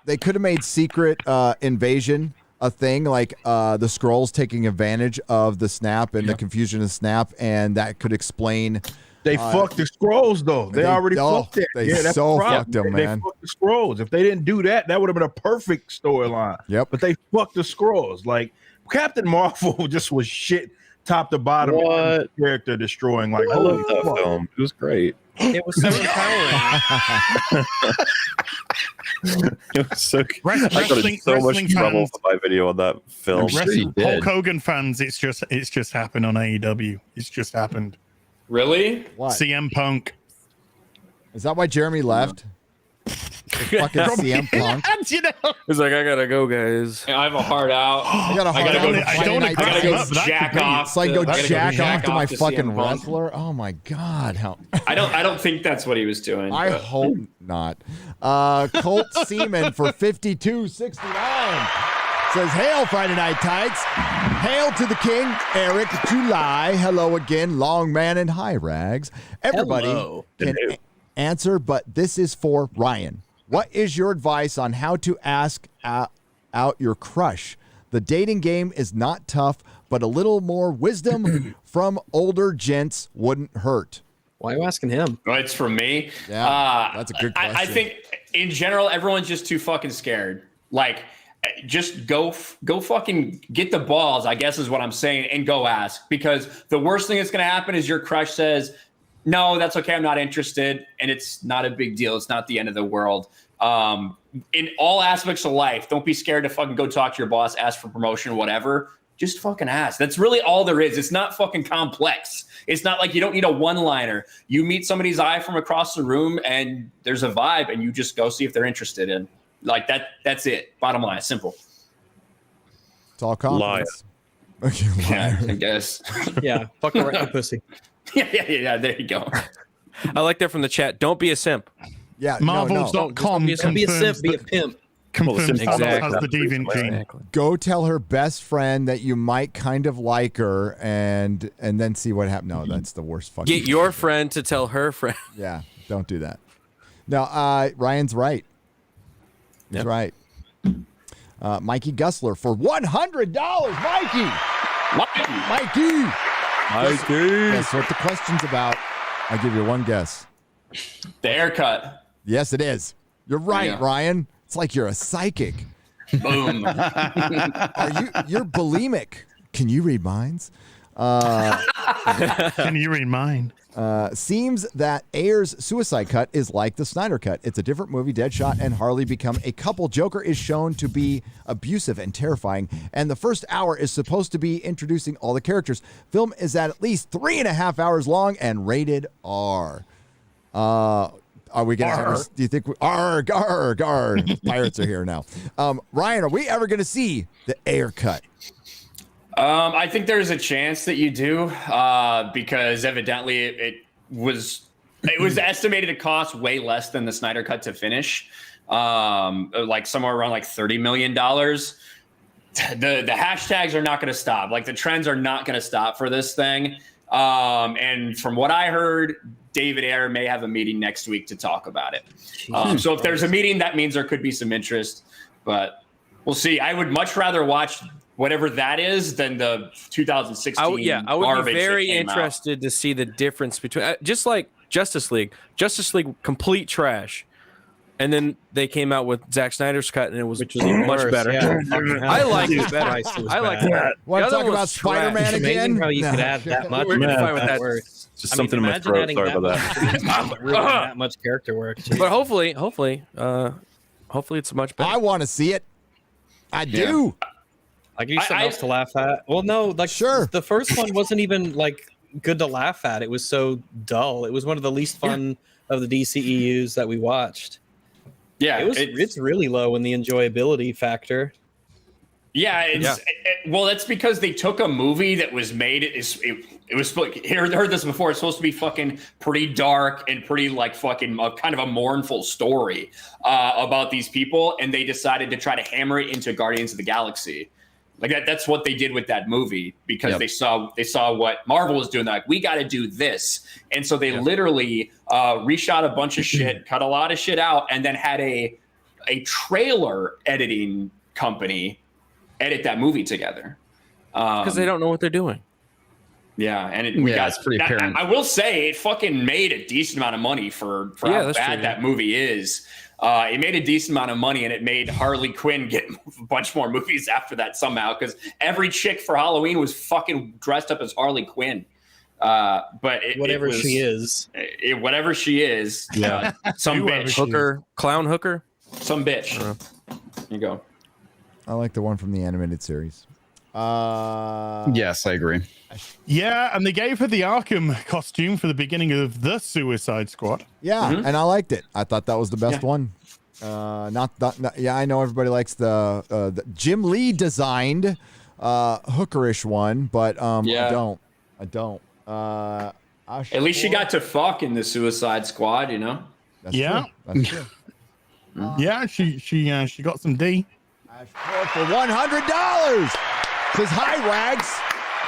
They could have made Secret Invasion a thing, like the Skrulls taking advantage of the snap and the confusion of snap, and that could explain. They fucked the Skrulls though. They already fucked that. They That's so the problem. fucked them, They man. fucked the Skrulls. If they didn't do that, that would have been a perfect storyline. Yep. But they fucked the Skrulls. Like Captain Marvel just was shit top to bottom. What? Character destroying. Like I love holy that fuck. film. It was great. It was so empowering. It was so. I got in Wrestling- so much wrestling trouble fans. for my video on that film. Hulk Hogan fans, it's just happened on AEW. It's just happened. Really? What? CM Punk. Is that why Jeremy left? Fucking CM Punk. You know? He's like, I gotta go, guys. I have a heart out. I got a hard gotta go. out. I don't Friday agree night with him tights. up, but that Jack could be- off. It's like go I gotta jack off to my CM fucking Punk. wrestler. Oh my god, how I don't think that's what he was doing. I but- hope not. Colt Seaman for 52.69 says, "Hail Friday Night Tights! Hail to the King, Eric July. Hello again, Long Man and High Rags. Everybody Hello. can answer, but this is for Ryan. What is your advice on how to ask out your crush? The dating game is not tough, but a little more wisdom from older gents wouldn't hurt." Why are you asking him? Oh, it's from me. Yeah, that's a good question. I think in general, everyone's just too fucking scared. Like, just go fucking get the balls, I guess is what I'm saying, and go ask. Because the worst thing that's going to happen is your crush says, no, that's okay, I'm not interested. And it's not a big deal. It's not the end of the world. In all aspects of life, don't be scared to fucking go talk to your boss, ask for promotion, whatever. Just fucking ask. That's really all there is. It's not fucking complex. It's not like you don't need a one-liner. You meet somebody's eye from across the room and there's a vibe and you just go see if they're interested in. Like that's it. Bottom line, simple. It's all confidence. Okay, Yeah, I guess. Yeah, fuck her right in the pussy. Yeah, there you go. I like that from the chat. Don't be a simp. Yeah, Marvels.com Don't be a simp, be a pimp. confirms Well, Thanos exactly. has the deviant gene. Go tell her best friend that you might kind of like her, and then see what happens. No, that's the worst fucking. Get your friend to tell her friend. Yeah, don't do that. No, Ryan's right. He's Yep. right. Mikey Gusler for $100. Mikey. Guess what the question's about? I'll give you one guess. The haircut. Yes, it is. You're right, Yeah. Ryan. It's like you're a psychic. Boom. You're bulimic. Can you read minds? Can you read mine? Seems that Ayer's Suicide Cut is like the Snyder Cut. It's a different movie. Deadshot and Harley become a couple. Joker is shown to be abusive and terrifying, and the first hour is supposed to be introducing all the characters. Film is at least 3.5 hours long and rated R. Are we gonna? Ever, do you think? Arg. Pirates are here now. Ryan, are we ever gonna see the Ayer Cut? I think there's a chance that you do, because evidently it was estimated to cost way less than the Snyder Cut to finish, like somewhere around like $30 million. The hashtags are not going to stop. Like the trends are not going to stop for this thing. And from what I heard, David Ayer may have a meeting next week to talk about it. So if there's a meeting, that means there could be some interest, but we'll see. I would much rather watch whatever that is than the 2016 I would be garbage very that came out. interested to see the difference between just like Justice League complete trash, and then they came out with Zack Snyder's cut and it was much worse, better. yeah. I liked it better. Christ, it was I liked bad. that. Want to The other talk one about was Spider-Man trash. Amazing again? how you No. could add that much. We're to fine with that. work. Just something in my imagine throat. adding Sorry about that. much- really that much character work. Jeez. But hopefully it's much better. I want to see it. I do. I'll give you something else to laugh at. Well, no, like Sure. The first one wasn't even like good to laugh at. It was so dull. It was one of the least fun of the DCEUs that we watched. Yeah, it's really low in the enjoyability factor. Yeah, well, that's because they took a movie that was made. It was heard this before. It's supposed to be fucking pretty dark and pretty like fucking kind of a mournful story about these people, and they decided to try to hammer it into Guardians of the Galaxy. Like that's what they did with that movie because they saw what Marvel was doing. They're like, we got to do this, and so they literally reshot a bunch of shit, cut a lot of shit out, and then had a trailer editing company edit that movie together because they don't know what they're doing. Yeah, and it's pretty apparent. I will say it fucking made a decent amount of money for how bad that movie is. It made a decent amount of money, and it made Harley Quinn get a bunch more movies after that somehow because every chick for Halloween was fucking dressed up as Harley Quinn. But whatever she is, yeah, some bitch, hooker, clown hooker, some bitch. There you go. I like the one from the animated series. Yes, I agree. Yeah, and they gave her the Arkham costume for the beginning of the Suicide Squad. Yeah, and I liked it. I thought that was the best one. Not, I know everybody likes the Jim Lee designed hookerish one, but I don't. At least she got to fuck in the Suicide Squad, you know. That's true. That's true. Yeah, she got some D. For $100. Says hi, Wags.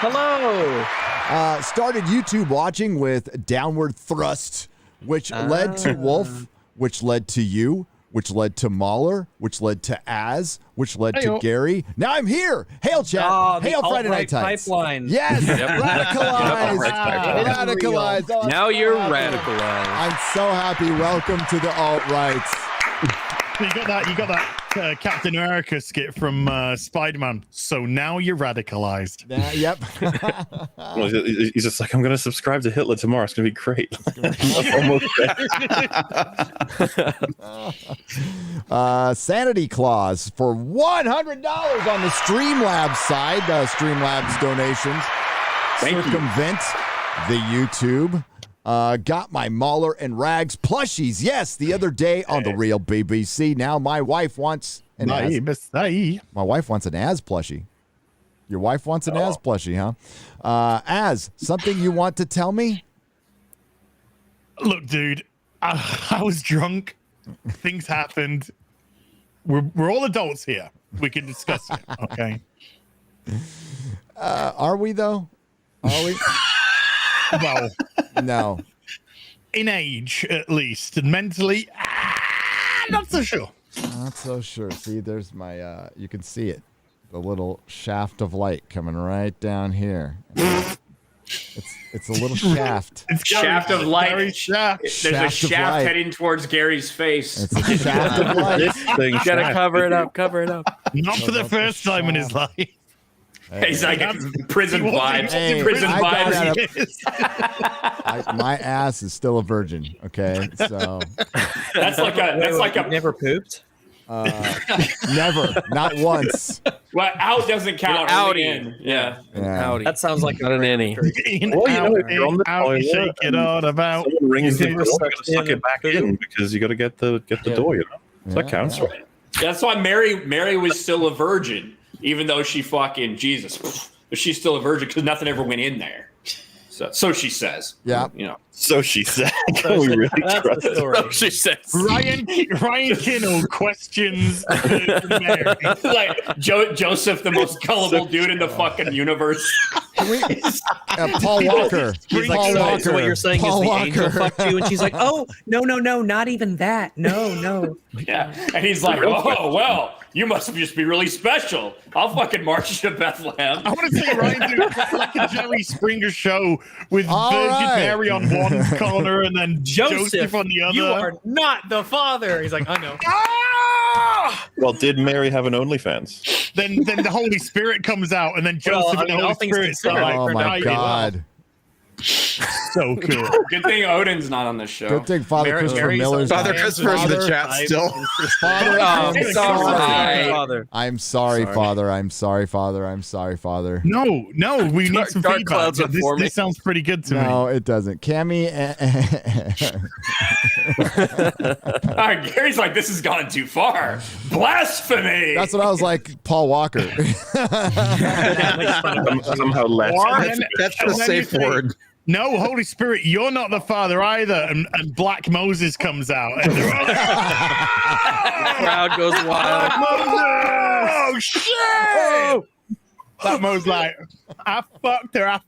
Hello. Started YouTube watching with Downward Thrust, which led to Wolf, which led to you, which led to MauLer, which led to Az, which led to Gary. Now I'm here. Hail, chat. Hail, Friday Night Tights. Pipeline. Yes. Radicalized. Radicalized. Oh, now you're radicalized. I'm so happy. Welcome to the alt-rights. You got that Captain America skit from Spider-Man. So now you're radicalized. Yep. Well, he's just like, I'm going to subscribe to Hitler tomorrow. It's going to be great. Almost Sanity Clause for $100 on the Streamlabs side. Streamlabs donations. Circumvent the YouTube. Got my MauLer and Rags plushies. Yes, the other day on the Real BBC. Now my wife wants an Az. My wife wants an Az plushie. Your wife wants an Az plushie, huh? Az, something you want to tell me? Look, dude, I was drunk. Things happened. We're all adults here. We can discuss it, okay? Are we, though? Are we? Well, no. In age, at least, and mentally, not so sure. Not so sure. See, there's my. You can see it, the little shaft of light coming right down here. It's a little shaft. It's shaft of light. There's Shaft a of shaft light. heading towards Gary's face. It's a shaft of light. You gotta cover it up. Cover it up. Not for the first time in his life. He's like prison vibes. Prison vibes. My ass is still a virgin. Okay, so that's like a never pooped. Never, not once. Well, out doesn't count. Outie. In. Yeah. Outie. That sounds like not an any. Well, you know, if you're on the toilet, shake it all about. Someone rings the door, you gotta suck it back in because you got to get the door. You know, so that counts, right? That's why Mary was still a virgin, even though she fucking Jesus. But she's still a virgin because nothing ever went in there. So she says. Yeah. You know. So she said. Can we really trust her? So she says. Ryan Kinno questions Mary. Like Joseph, the most gullible dude in the fucking universe. Paul Walker. He's like, Paul Walker. So what you're saying Paul is the Walker. angel fucked you, and she's like, oh no, not even that. No. Yeah, and he's like, oh well, you must just be really special. I'll fucking march to Bethlehem. I want to see Ryan do like a Jerry Springer show with Virgin Mary on one corner and then Joseph on the other. You are not the father. He's like, I know. Well, did Mary have an OnlyFans? Then the Holy Spirit comes out, and then Joseph and the Holy Spirit die. Oh my God. So cool. Good thing Odin's not on this show. Good thing Father Christopher Miller's Father Christopher's in the chat still. Father, I'm I'm sorry. Father. I'm sorry, Father. I'm sorry, Father. I'm sorry, Father. No, we need some Dark feedback. clouds This, before me. this sounds pretty good to me. No, it doesn't. Cammy. All right, Gary's like, this has gone too far. Blasphemy. That's what I was like, Paul Walker. Somehow less. That's the safe word. No, Holy Spirit, you're not the Father either. And Black Moses comes out. And they're all, Crowd goes wild. oh, shit! Oh. That Mo's like, I fucked her.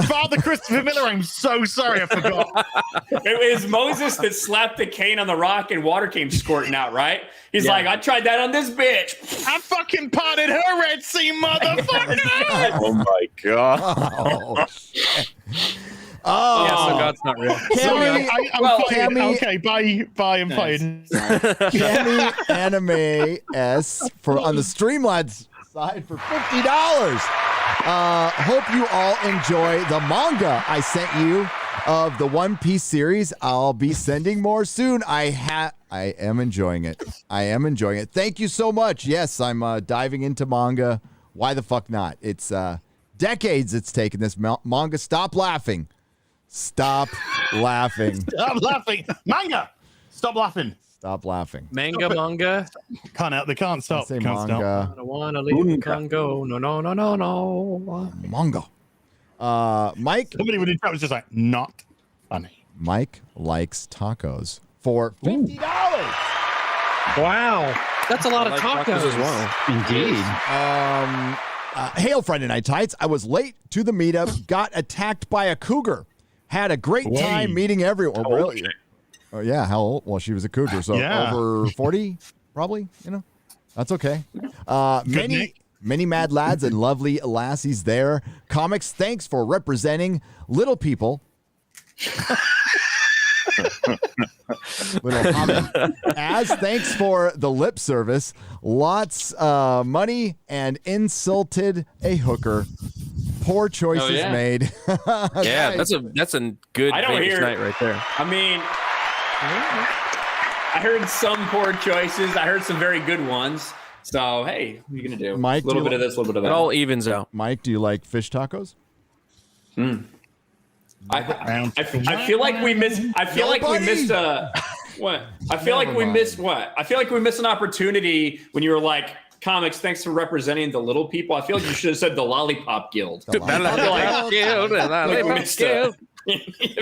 Father Christopher Miller, I'm so sorry, I forgot. It was Moses that slapped the cane on the rock and water came squirting out, right? He's like, I tried that on this bitch. I fucking parted her Red Sea, motherfucker. Oh my god. Oh, shit. Oh, Yeah, so God's not real. Cammy, I'm fired. Cammy, Okay, bye. I'm fired. Cammy Anime S for on the Streamlabs side for $50. Hope you all enjoy the manga I sent you of the One Piece series. I'll be sending more soon. I am enjoying it. Thank you so much. Yes, I'm diving into manga. Why the fuck not? It's decades it's taken this manga. Stop laughing. Stop laughing. Stop laughing. Manga. Stop laughing. Stop laughing. Manga. They can't stop. Say Can't stop. manga. I don't want to leave Congo. No. Manga. Mike. Somebody would was just like, not funny. Mike likes tacos for $50. Wow. That's a lot of tacos as well. Indeed. Hail Friday Night Tights. I was late to the meetup, got attacked by a cougar. Had a great time meeting everyone. Oh, really? Oh, yeah. How old? Well, she was a cougar, so over 40, probably. That's okay. Many mad lads and lovely lassies there. Comics, thanks for representing little people. Little comment. As thanks for the lip service, lots money and insulted a hooker. Poor choices made. Yeah, that's a good Vegas night right there. I mean, I heard some poor choices. I heard some very good ones. So hey, what are you gonna do? Mike, a little bit of this, a little bit of that. It all evens out. Mike, do you like fish tacos? I feel like we missed. I feel like we missed what? I feel like we missed what? I feel like we missed an opportunity when you were like, comics, thanks for representing the little people. I feel like you should have said the Lollipop Guild. I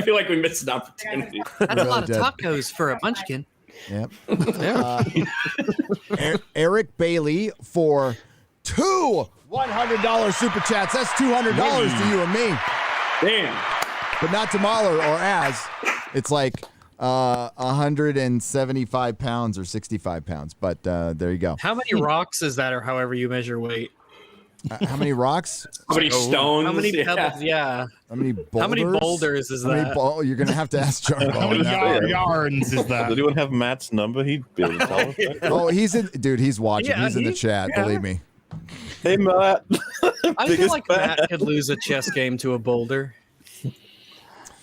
feel like we missed an opportunity. That's a lot of tacos for a munchkin. Yep. Eric Bailey for two $100 super chats. That's $200 to you and me. Damn. But not to MauLer or Az. It's like 175 pounds or 65 pounds. But there you go. How many rocks is that, or however you measure weight? How many rocks? How many stones? How many pebbles? Yeah. How many boulders? How many boulders is that? You're going to have to ask Jarbo. How many yarns is that? Does anyone have Matt's number? He'd be able to tell us. Right? Oh, he's in. Dude, he's watching. Yeah, he's in the chat. yeah. Believe me. Hey, Matt. I feel like Matt could lose a chess game to a boulder.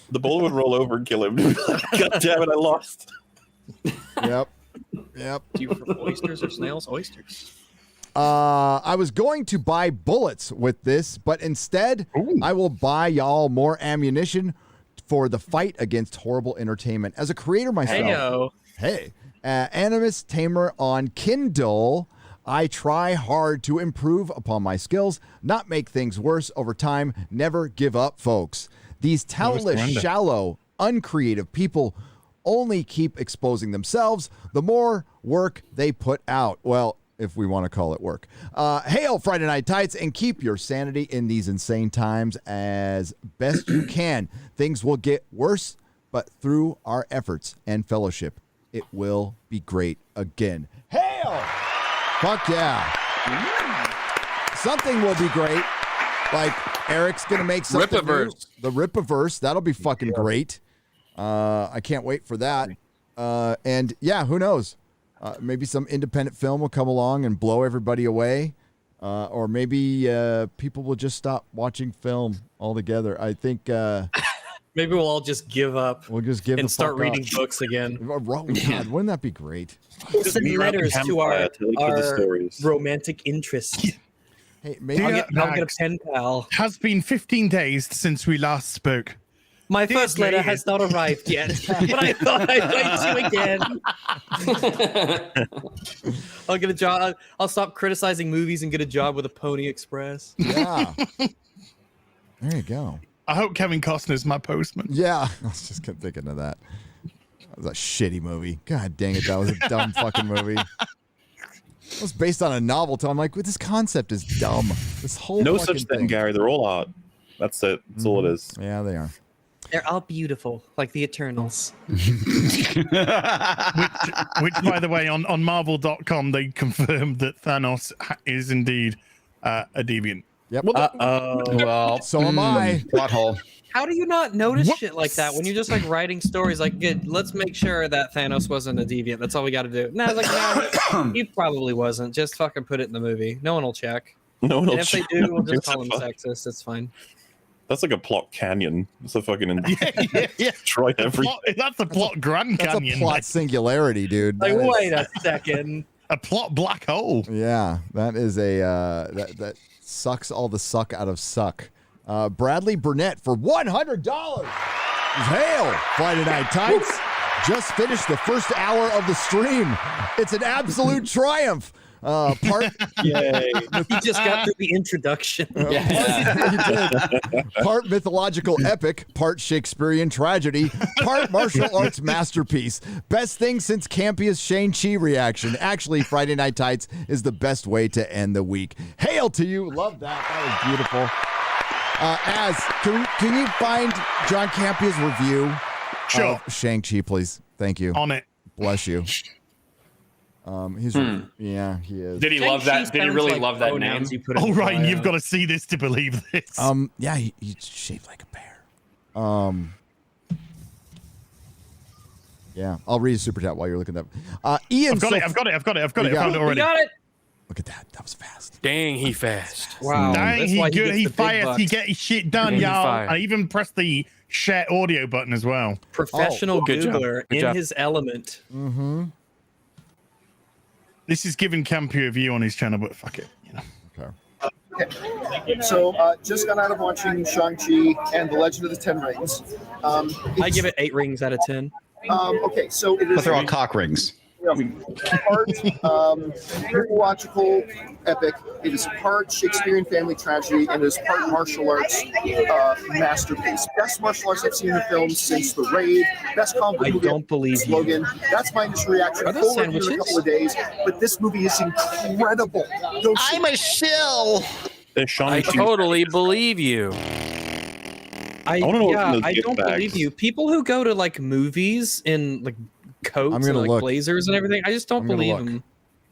The boulder would roll over and kill him. God damn it, I lost. Yep. Do you prefer oysters or snails? Oysters. I was going to buy bullets with this, but instead I will buy y'all more ammunition for the fight against horrible entertainment. As a creator myself, Animus Tamer on Kindle, I try hard to improve upon my skills, not make things worse over time. Never give up, folks. These talentless, shallow, uncreative people only keep exposing themselves the more work they put out. Well, if we want to call it work. Hail Friday Night Tights, and keep your sanity in these insane times as best you can. Things will get worse, but through our efforts and fellowship, it will be great again. Hail! Fuck yeah. Something will be great. Like Eric's going to make something Rip-a-verse. new. The Rip-a-verse. That'll be fucking great. I can't wait for that. And yeah, who knows? Maybe some independent film will come along and blow everybody away. or maybe people will just stop watching film altogether. I think maybe we'll all just give up. We'll just give and the start fuck reading up. books again. Oh, God, wouldn't that be great? Send letters to our romantic interests. Hey, I'll get a pen pal. Has been 15 days since we last spoke. My Dear first letter David. has not arrived yet, but I thought I'd wait you again. I'll get a job. I'll stop criticizing movies and get a job with a Pony Express. Yeah. There you go. I hope Kevin Costner's my postman. Yeah, I was just thinking of that. That was a shitty movie. God dang it, that was a dumb fucking movie. It was based on a novel, too. I'm like, this concept is dumb. This whole No fucking such thing, thing. Gary. They're all art. That's it. That's all it is. Yeah, they are. They're all beautiful, like the Eternals. which, by the way, on Marvel.com, they confirmed that Thanos is indeed a deviant. Yep. Well, so am I. Plot hole. How do you not notice shit like that when you're just like writing stories? Like, good, let's make sure that Thanos wasn't a deviant. That's all we got to do. No, I was like, no, he probably wasn't. Just fucking put it in the movie. No one will check. No one will and if check. they do, we'll just Gives a call him fuck. sexist. It's fine. That's like a plot canyon. It's a fucking yeah. destroy everything. That's a plot Grand That's Canyon. a plot singularity, dude. Like, That is- wait a second. A plot black hole. Yeah, that is a that sucks all the suck out of suck. Bradley Burnett for $100. Hail, Friday Night Tights. Just finished the first hour of the stream. It's an absolute triumph. Part Yay. He just got through the introduction. Part mythological epic, part Shakespearean tragedy, part martial arts masterpiece. Best thing since Campia's Shang-Chi reaction. Actually, Friday Night Tights is the best way to end the week. Hail to you. Love that. That was beautiful. Can you find John Campia's review Sure. of Shang-Chi, please? Thank you. On it. Bless you. Yeah, he is. Did he love that? Did he really love that name? Oh, Ryan, you've got to see this to believe this. Yeah, he's shaped like a bear. Yeah, I'll read a super chat while you're looking at that. Ian, I've got it. I found it already. You got it. Look at that. That was fast. Dang, he fast. Wow. Dang, That's he why good. gets He the big fires. bucks. He get his shit done, And he y'all. fired. I even pressed the share audio button as well. Professional good job. Googler Good in job. his element. Mm-hmm. This is giving Campy a view on his channel, but fuck it. You know. Okay. So, just got out of watching Shang-Chi and The Legend of the Ten Rings. I give it 8 rings out of 10. Okay, so it is But they're all cock rings. part mythological epic. It is part Shakespearean family tragedy, and it is part martial arts masterpiece. Best martial arts I've seen in a film since The Raid. Best comic I movie don't believe you. slogan. That's my initial reaction. Are those Full review in a sandwiches? couple of days, but this movie is incredible. I'm a shill. I totally believe you. I wanna know what's in those gift don't bags. believe you. People who go to like movies in like coats I'm and gonna like look. blazers and everything, I just don't I'm gonna believe look. them.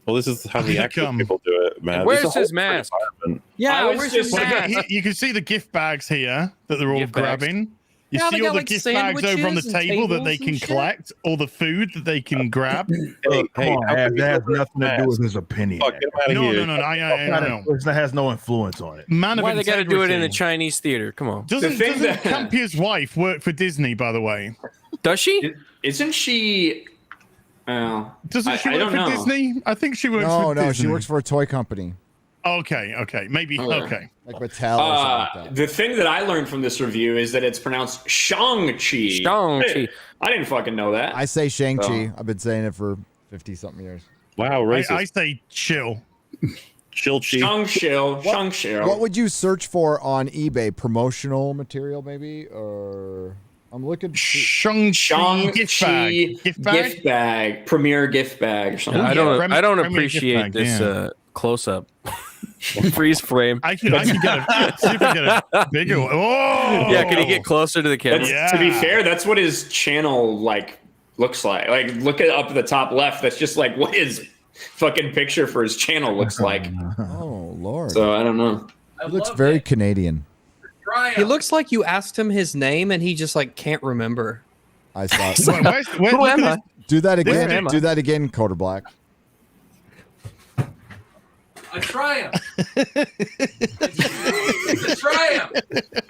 Well, this is how the Here actual come. people do it, man. Where's There's a his whole mask? environment. Yeah, I was where's just your Well, mask? you can see the gift bags here that they're all Gift bags. grabbing. You Yeah, they see got, all the like, gift bags over on the sandwiches and table that they tables and can shit. collect, all the food that they can grab. Hey, Come on, how Ab, can you that has look at nothing to mask? do with his opinion. Fuck, get him out of No, here. no, I know. That has no influence on it. Man of Why they got to do it in a integrity. Chinese theater? Come on. Doesn't thing that- Campia's wife work for Disney, by the way? Does she? Isn't she? Doesn't she I work don't for know. Disney? I think she works No, for no, Disney. she works for a toy company. Okay, maybe. Okay. Like Mattel or something like that. The thing that I learned from this review is that it's pronounced Shang-Chi. Shang-Chi. I didn't fucking know that. I say Shang-Chi. I've been saying it for 50-something years. Wow, racist. I say chill. Shang-Chi. Shang-Chi. What would you search for on eBay? Promotional material, maybe? Or I'm looking. Shang-Chi gift bag. Gift bag. Premier gift bag or something. I don't Premier appreciate gift bag, this yeah. close up. Freeze frame. I can see if I can get a bigger one. Oh! Yeah, can you get closer to the camera? To be fair, that's what his channel looks like. Like, look at up at the top left. That's just like what his fucking picture for his channel looks like. Oh Lord. So I don't know. It looks very Canadian. He looks like you asked him his name and he just like can't remember. I saw. Who am I? Do that again. Where am I? Do that again, Coder Black. A triumph. It's a triumph.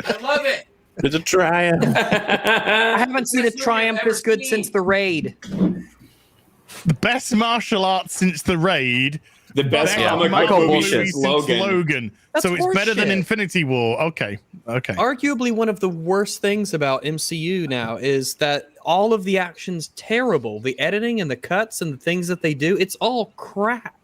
I love it. It's a triumph. I haven't seen a triumph as good since the raid. The best martial arts since the raid. The best comic Michael book since Logan. That's so it's better than horseshit. Infinity War. Okay. Arguably one of the worst things about MCU now is that all of the action's terrible. The editing and the cuts and the things that they do, it's all crap.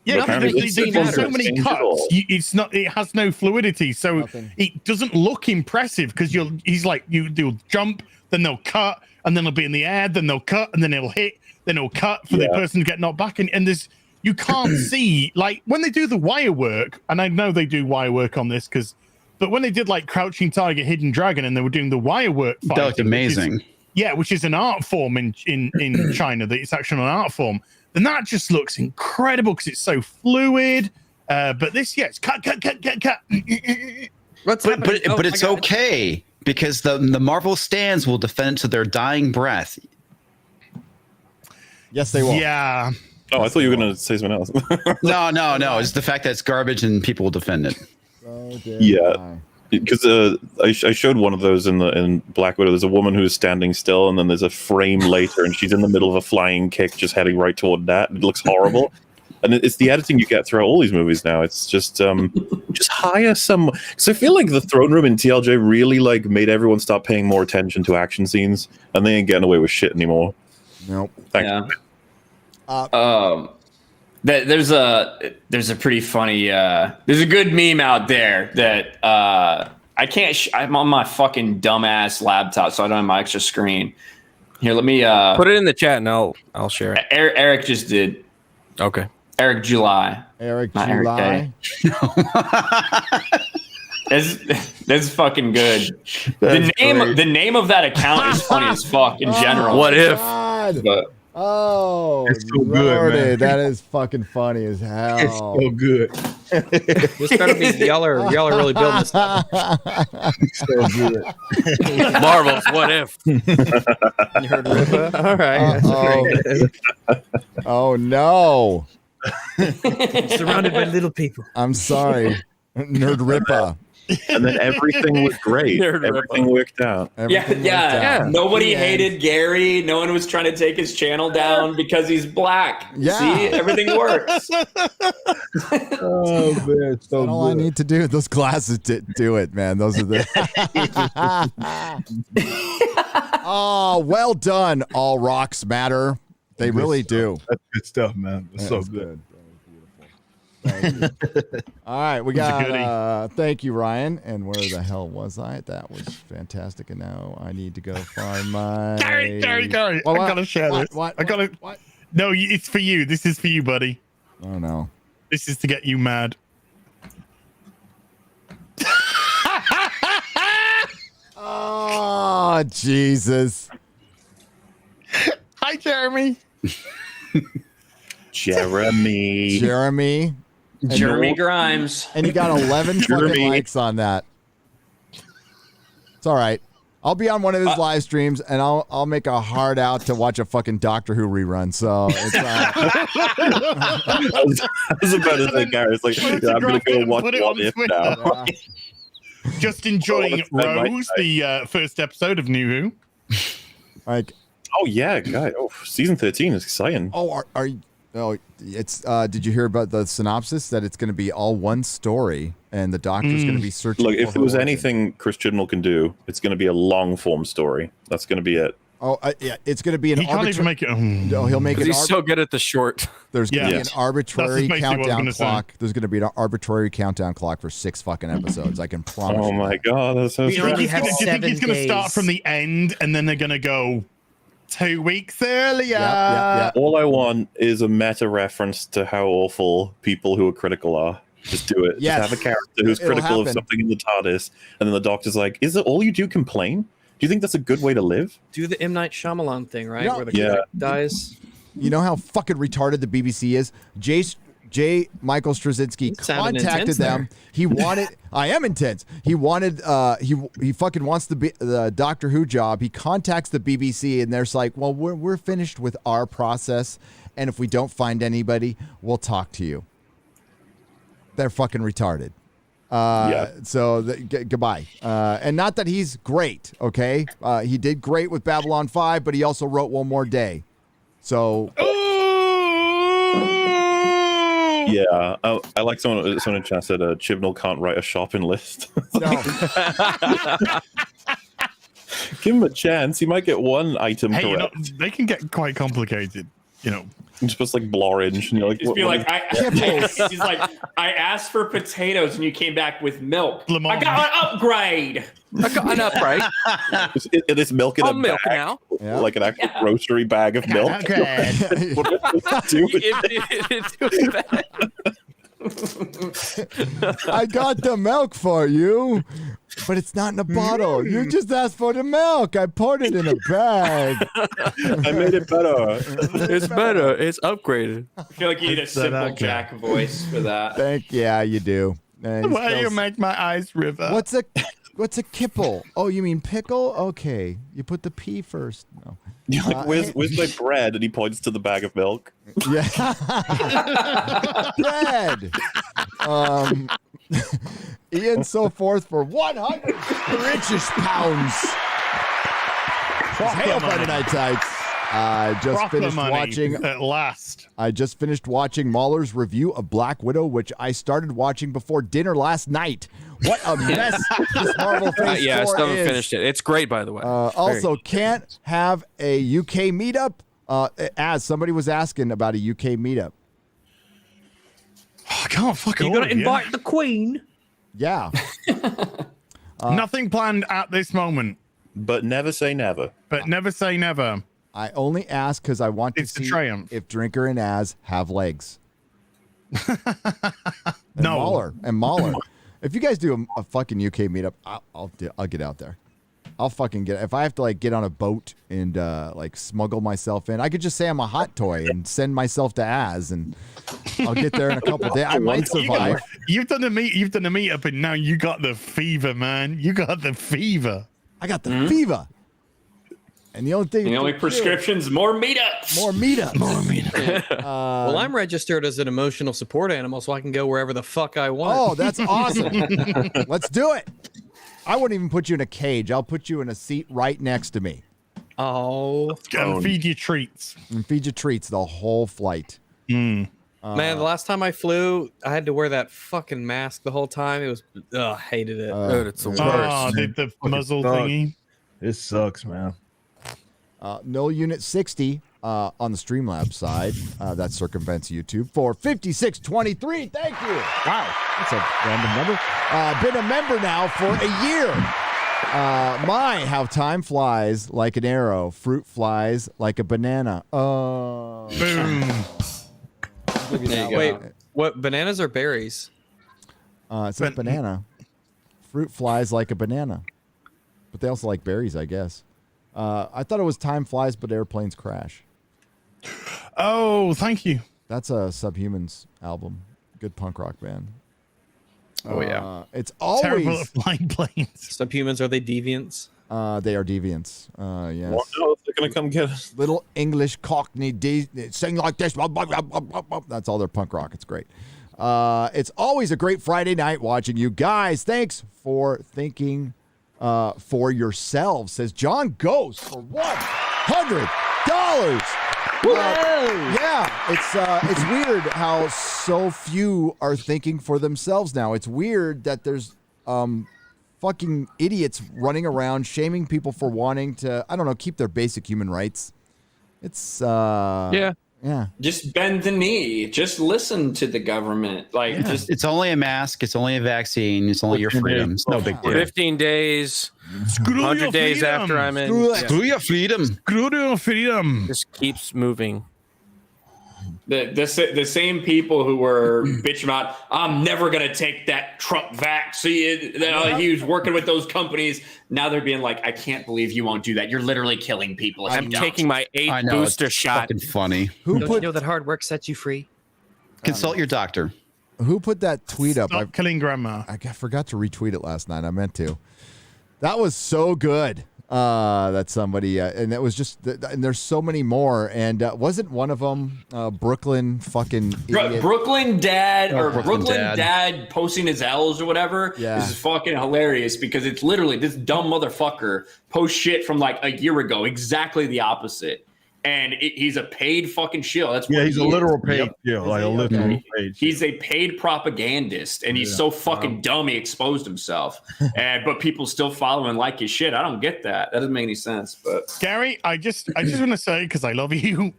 Yeah, Nothing because that they you see do so matters. many cuts. It's not. It has no fluidity, so it doesn't look impressive. Because he's like, you'll jump, then they'll cut, and then they'll be in the air, then they'll cut, and then it'll hit, then it'll cut for the person to get knocked back. And there's you can't see like when they do the wire work, and I know they do wire work on this but when they did like Crouching Tiger, Hidden Dragon, and they were doing the wire work, That looked amazing. which is an art form in China. That it's actually an art form. And that just looks incredible because it's so fluid. But this, it's cut. But it's okay because the Marvel stands will defend to their dying breath. Yes, they will. Yeah. Oh, I thought you were going to say something else. No. It's the fact that it's garbage and people will defend it. Yeah. Because I showed one of those in Black Widow. There's a woman who's standing still, and then there's a frame later, and she's in the middle of a flying kick, just heading right toward that. It looks horrible, and it's the editing you get throughout all these movies now. It's just hire some. Because I feel like the throne room in TLJ really like made everyone start paying more attention to action scenes, and they ain't getting away with shit anymore. Nope. Thanks. There's a pretty funny there's a good meme out there that I can't I'm on my fucking dumbass laptop, so I don't have my extra screen. Here, let me put it in the chat and I'll share it. Eric just did. Okay. Eric July. Eric Not July. That's fucking good. The name of that account is funny as fuck in general. What if? But, Oh, It's so good, Lordy, man. that is fucking funny as hell. It's so good. This better be y'all are really building this stuff. So good. Marvel's What If. You heard Ripa? All right. Oh no. Surrounded by little people. I'm sorry. Nerd Ripa. And then everything was great. Everything worked out. Yeah. Nobody hated Gary. No one was trying to take his channel down because he's black. Yeah. See, everything works. Oh man, so That's all I good. need to do. Those glasses do it, man. Those are the. Oh, well done. All rocks matter. They really do. That's good stuff, man. That's so good. Thank you. All right, we got. Thank you, Ryan. And where the hell was I? That was fantastic. And now I need to go find my. Gary. I What? gotta share this. What? I gotta. What? No, it's for you. This is for you, buddy. Oh no. This is to get you mad. Oh Jesus. Hi, Jeremy. Jeremy. Jeremy Grimes. And you got 11 fucking Jeremy. likes on that. It's all right. I'll be on one of his live streams, and I'll make a hard out to watch a fucking Doctor Who rerun. So it's I was about to say, Gary, it's like, I'm going to go watch What If now. Just enjoying Rose, the first episode of New Who. like, Oh, yeah, guy. Oh, season 13 is exciting. oh, are you? Oh, it's. Did you hear about the synopsis that it's going to be all one story, and the Doctor's going to be searching? Look, for if her there was origin? anything Chris Chibnall can do, it's going to be a long-form story. That's going to be it. Oh, yeah, it's going to be an. He can't even make it. No, he'll make it. He's so good at the short. There's going to be an arbitrary That's basically what I was countdown gonna say. clock. There's going to be an arbitrary countdown clock for 6 fucking episodes. I can promise. Oh you my that. God, that's so Do you think strange. he's going to start from the end and then they're going to go 2 weeks earlier? Yeah. All I want is a meta reference to how awful people who are critical are. Just do it. Yes. Just have a character who's It'll critical of happen. something in the TARDIS, and then the Doctor's like, "Is it all you do? Complain? Do you think that's a good way to live?" Do the M. Night Shyamalan thing, right? Yeah. Where the Yeah. kid dies. You know how fucking retarded the BBC is? J. Michael Straczynski sounded contacted intense them. He wanted. I am intense. He wanted. He fucking wants the Doctor Who job. He contacts the BBC, and they're like, "Well, we're finished with our process, and if we don't find anybody, we'll talk to you." they're fucking retarded. So goodbye. And not that he's great, okay? He did great with Babylon 5, but he also wrote One More Day. So. Yeah, I like someone in chat said Chibnall can't write a shopping list. No. Give him a chance. He might get one item Hey, you know, correct. they can get quite complicated, you know. Just puts like Blorange, and you're like, Just be what like, he's like, I asked for potatoes and you came back with milk. I got an upgrade. I got an upgrade. It is milk in I'll a milk bag, now. Yeah. like an actual grocery bag of milk. Okay. What do I do with I got the milk for you, but it's not in a bottle. You just asked for the milk. I poured it in a bag. I made it better. It's better. It's upgraded. I feel like you need a simple Jack voice for that. Yeah, you do. Why do you make my eyes river? What's a kipple? Oh, you mean pickle? Okay, you put the P first. No. You're like, where's my bread? And he points to the bag of milk. Yeah. Bread. Ian so forth for 100 British pounds. Hail Friday Night Tights. I just finished watching at last. I just finished watching MauLer's review of Black Widow, which I started watching before dinner last night. What a mess this Marvel Phase 4 I still haven't is. finished it. It's great, by the way. Also, can't have a UK meetup. As somebody was asking about a UK meetup. I can't fucking. You got to invite the Queen. Yeah. Nothing planned at this moment. But never say never. But never say never. I only ask because I want to see if Drinker and Az have legs. No. And MauLer. If you guys do a fucking UK meetup, I'll get out there. I'll fucking get. If I have to like get on a boat and like smuggle myself in, I could just say I'm a hot toy and send myself to Az, and I'll get there in a couple days. I might survive. You've done a meetup, and now you got the fever, man. You got the fever. I got the fever. And the only thing, the only prescription's more meetups. More meetups. More meetups. Well, I'm registered as an emotional support animal, so I can go wherever the fuck I want. Oh, that's awesome. Let's do it. I wouldn't even put you in a cage. I'll put you in a seat right next to me. Oh. And feed you treats. And feed you treats the whole flight. Man, the last time I flew, I had to wear that fucking mask the whole time. It was, I hated it. Dude, it's the worst. Oh, the muzzle thingy. It sucks, man. No Unit 60 on the Streamlabs side. That circumvents YouTube for 5623. Thank you. Wow. That's a random number. Been a member now for a year. How time flies like an arrow. Fruit flies like a banana. Oh. Boom. Wait, what? Bananas or berries? It says banana. Fruit flies like a banana. But they also like berries, I guess. I thought it was time flies, but airplanes crash. Oh, thank you. That's a Subhumans album. Good punk rock band. Oh, yeah. It's Terrible always... at flying planes. Subhumans, are they deviants? They are deviants. Yes. Well, no, they're going to come get us. Little English Cockney sing like this. That's all their punk rock. It's great. It's always a great Friday night watching you guys. Thanks for thinking for yourselves, says John Ghost for $100. Yeah, it's weird how so few are thinking for themselves now. It's weird that there's fucking idiots running around shaming people for wanting to, I don't know, keep their basic human rights. It's yeah. Just bend the knee. Just listen to the government. Like, just it's only a mask. It's only a vaccine. It's only your freedom. It's no big deal. 15 days. 100 days after I'm in. Screw your freedom. Screw your freedom. Just keeps moving. The same people who were bitching about, I'm never going to take that Trump vaccine. He was working with those companies. Now they're being like, I can't believe you won't do that. You're literally killing people. I'm taking my 8th booster shot. Fucking funny. Don't you know that hard work sets you free? Consult your doctor. Who put that tweet up? Stop killing grandma. I forgot to retweet it last night. I meant to. That was so good. that somebody and that was just and there's so many more, and wasn't one of them Brooklyn fucking idiot? Brooklyn dad or Brooklyn Brooklyn dad posting his L's or whatever. Yeah. This is fucking hilarious because it's literally this dumb motherfucker posts shit from like a year ago, exactly the opposite. And he's a paid fucking shill. That's what he's a literal paid shill, like a literal paid. He's a paid propagandist, and he's so fucking dumb he exposed himself. But people still follow and like his shit. I don't get that. That doesn't make any sense. But Gary, I just want to say, because I love you,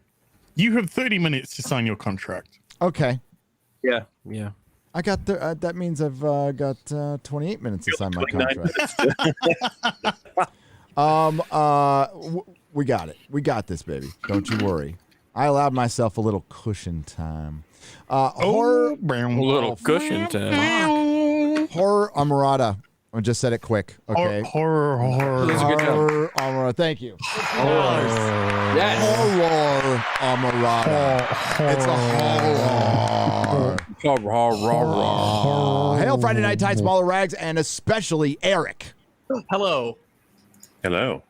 you have 30 minutes to sign your contract. Okay. Yeah. I got that means I've got 28 minutes to sign my contract. We got it. We got this, baby. Don't you worry. I allowed myself a little cushion time. Horror. A little cushion time. Horror Amarada. I just said it quick. Okay. Horror. That's a good job. Horror Amarada. Thank you. yes. Horror Amarada. It's a horror. Hail Friday Night Tights, MauLer Rags, and especially Eric. Hello. Hello.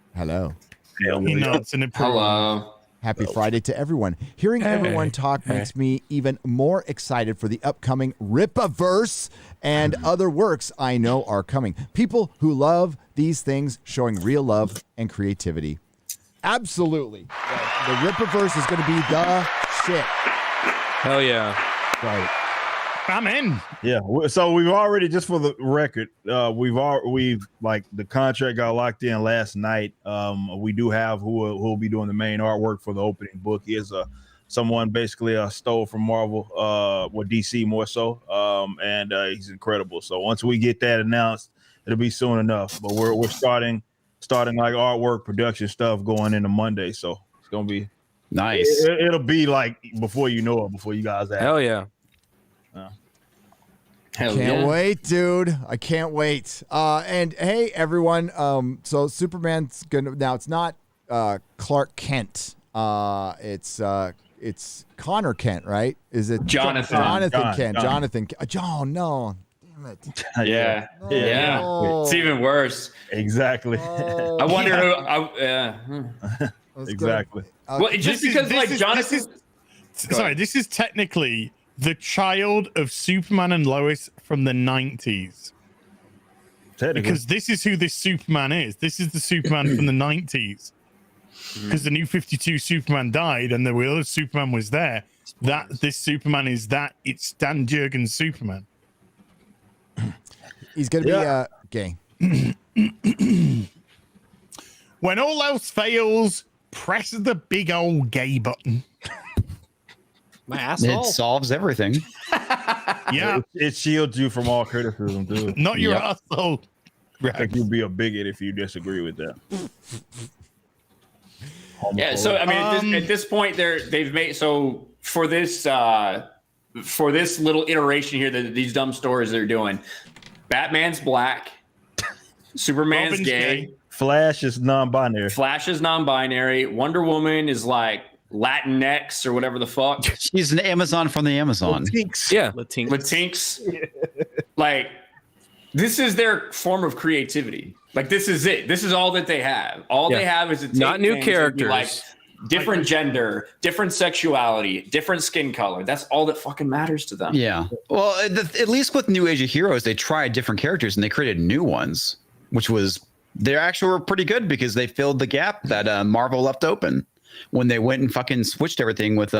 He nods in approval. Hello. Happy Friday to everyone. Hearing everyone talk makes me even more excited for the upcoming Rippaverse and other works I know are coming. People who love these things showing real love and creativity. Absolutely. The Rippaverse is going to be the shit. Hell yeah. Right. I'm in. Yeah. So we've already, just for the record, we've like the contract got locked in last night. We do have who will be doing the main artwork for the opening book. He is someone basically stole from Marvel, with DC more so. And he's incredible. So once we get that announced, it'll be soon enough. But we're starting like artwork production stuff going into Monday. So it's gonna be nice. It'll be like before you know it, before you guys have. Hell yeah. Can't wait, dude. I can't wait. And hey, everyone. So Superman's gonna now. It's not Clark Kent. It's Connor Kent, right? Is it Jonathan? Jonathan. John. No. Damn it. Yeah. No. Yeah. It's even worse. Exactly. Oh. I wonder who. Exactly. Well, just because Jonathan. This is technically the child of Superman and Lois from the 90s. Because this is who this Superman is. This is the Superman from the 90s. Because the New 52 Superman died and the other Superman was there. This Superman is that. It's Dan Jurgens' Superman. He's going to be gay. When all else fails, press the big old gay button. My asshole. It solves everything. Yeah. It shields you from all criticism, too. Not your asshole. I think you'd be a bigot if you disagree with that. Yeah, so I mean, at this point, they've made so for this little iteration here that these dumb stories they're doing. Batman's black, Superman's Robin's gay, Flash is non-binary. Wonder Woman is like Latinx or whatever the fuck. She's an Amazon from the Amazon. Latinx. Yeah. Latinx. Like, this is their form of creativity. Like, this is it. This is all that they have. All they have is not new characters. Like different gender, different sexuality, different skin color. That's all that fucking matters to them. Yeah. Well, at least with New Age of Heroes, they tried different characters and they created new ones, which was they actually were pretty good because they filled the gap that Marvel left open when they went and fucking switched everything with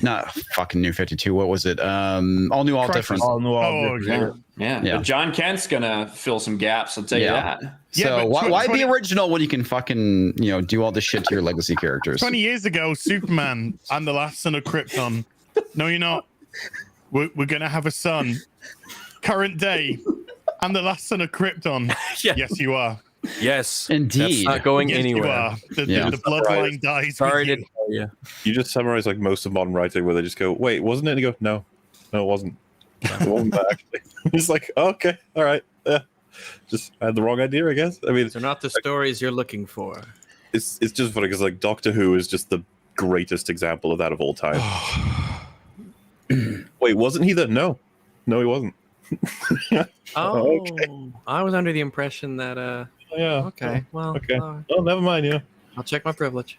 not fucking New 52. What was it? All new, all different. All new, all different. Yeah. But John Kent's gonna fill some gaps. I'll tell you that. So why be original when you can fucking do all this shit to your legacy characters? 20 years ago, Superman and the last son of Krypton. No, you're not. We're gonna have a son. Current day, and the last son of Krypton. Yes, you are. Yes, indeed. That's not going anywhere. You are. The bloodline dies. Sorry with to you. tell you. You just summarize like most of modern writing where they just go, wait, wasn't it? And you go, no, it wasn't. It wasn't that actually. It's like, okay, all right. Yeah. Just had the wrong idea, I guess. I mean, they're not the stories you're looking for. It's just funny because like Doctor Who is just the greatest example of that of all time. Wait, wasn't he the? No, he wasn't. Okay. I was under the impression that yeah. Okay. Well. Okay. Oh, never mind. Yeah. I'll check my privilege.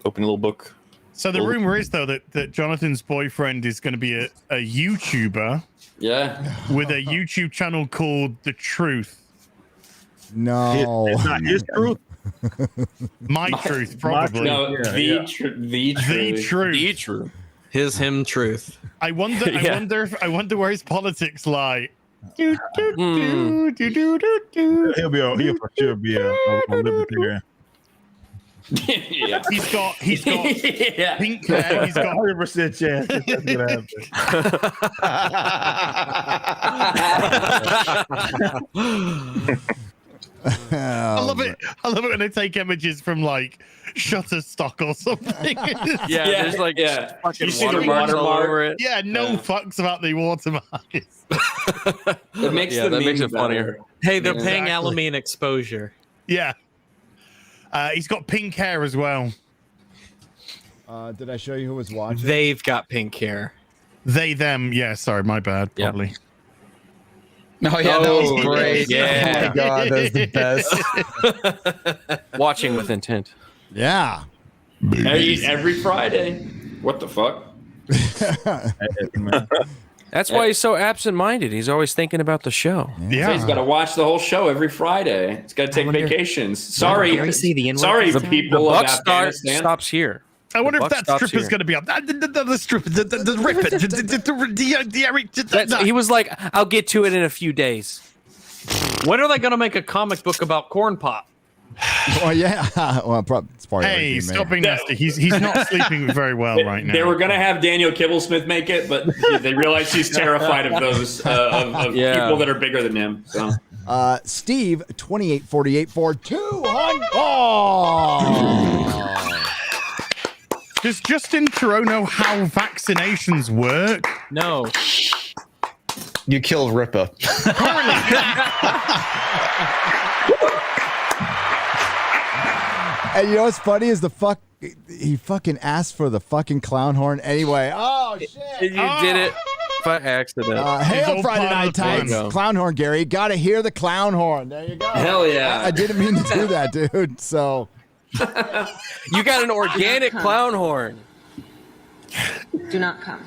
Open a little book. So the rumor is though that Jonathan's boyfriend is going to be a YouTuber. Yeah. With a YouTube channel called The Truth. No. It's not his truth. My truth, probably. No, Yeah, the yeah. truth. The truth. His him truth. I wonder. Yeah. I wonder where his politics lie. He'll for sure be a libertarian. Yeah. He's got Yeah. pink hair. He's got 100% chance that that's gonna happen. I love it. I love it when they take images from like Shutterstock or something. Yeah, there's like fucking You see the watermarks all watermark? over it. Yeah, no fucks about the watermarks. It makes Yeah, the that makes meme it funnier. better. Hey, they're Yeah. paying alimony exposure. Yeah. He's got pink hair as well. Did I show you who was watching? They've got pink hair. They, them. Yeah, sorry, my bad. Yeah. Probably. Oh yeah, that was great. Yeah. Oh my god, that was the best. Watching with intent. Yeah. Every Friday. What the fuck? That's why he's so absent-minded. He's always thinking about the show. So he's got to watch the whole show every Friday. He's got to take vacations. Sorry, sorry, The people of buck Afghanistan. stops here. I wonder The if buck that stops stripper's here. going to be up. The stripper, the rip. He was like, "I'll get to it in a few days." When are they going to make a comic book about corn pop? Well, yeah. Well, it's probably Hey, already stop made. being nasty. He's not sleeping very well right now. They were gonna have Daniel Kibblesmith make it, but they realized he's terrified of those of people that are bigger than him. So Steve 2848 for 200. Oh. Does Justin Theroux know how vaccinations work? No. You killed Ripper. And you know what's funny is he fucking asked for the fucking clown horn anyway. Oh shit! You did it by accident. Hail Friday Night There you Tights. go. Clown horn, Gary. Gotta hear the clown horn. There you go. Hell yeah. I didn't mean to do that, dude. So You got an organic clown horn. Do not come.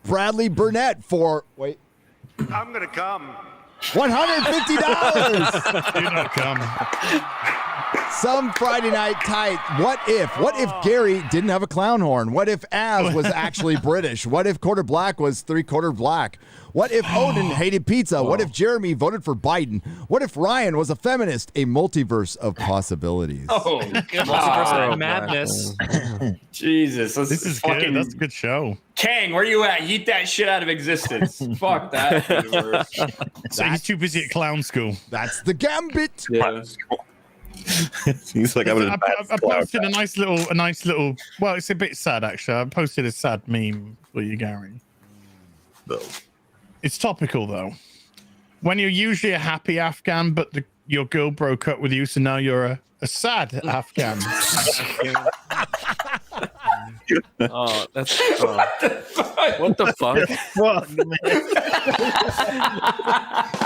Bradley Burnett for I'm gonna come. $150. Do not come. Some Friday Night Tight. What if Gary didn't have a clown horn? What if Az was actually British? What if Quarter Black was 3/4 black? What if Odin hated pizza? What if Jeremy voted for Biden? What if Ryan was a feminist? A multiverse of possibilities. oh Multiverse god, of madness. Jesus, This is good. That's a good show. Kang, where you at? Yeet that shit out of existence. Fuck that. universe. So he's too busy at clown school. That's the gambit. Yeah. He's like, I posted a nice little. Well, it's a bit sad actually. I posted a sad meme for you, Gary. It's topical though. When you're usually a happy Afghan, but your girl broke up with you, so now you're a sad Afghan. Oh, that's what the fuck? Fuck, man.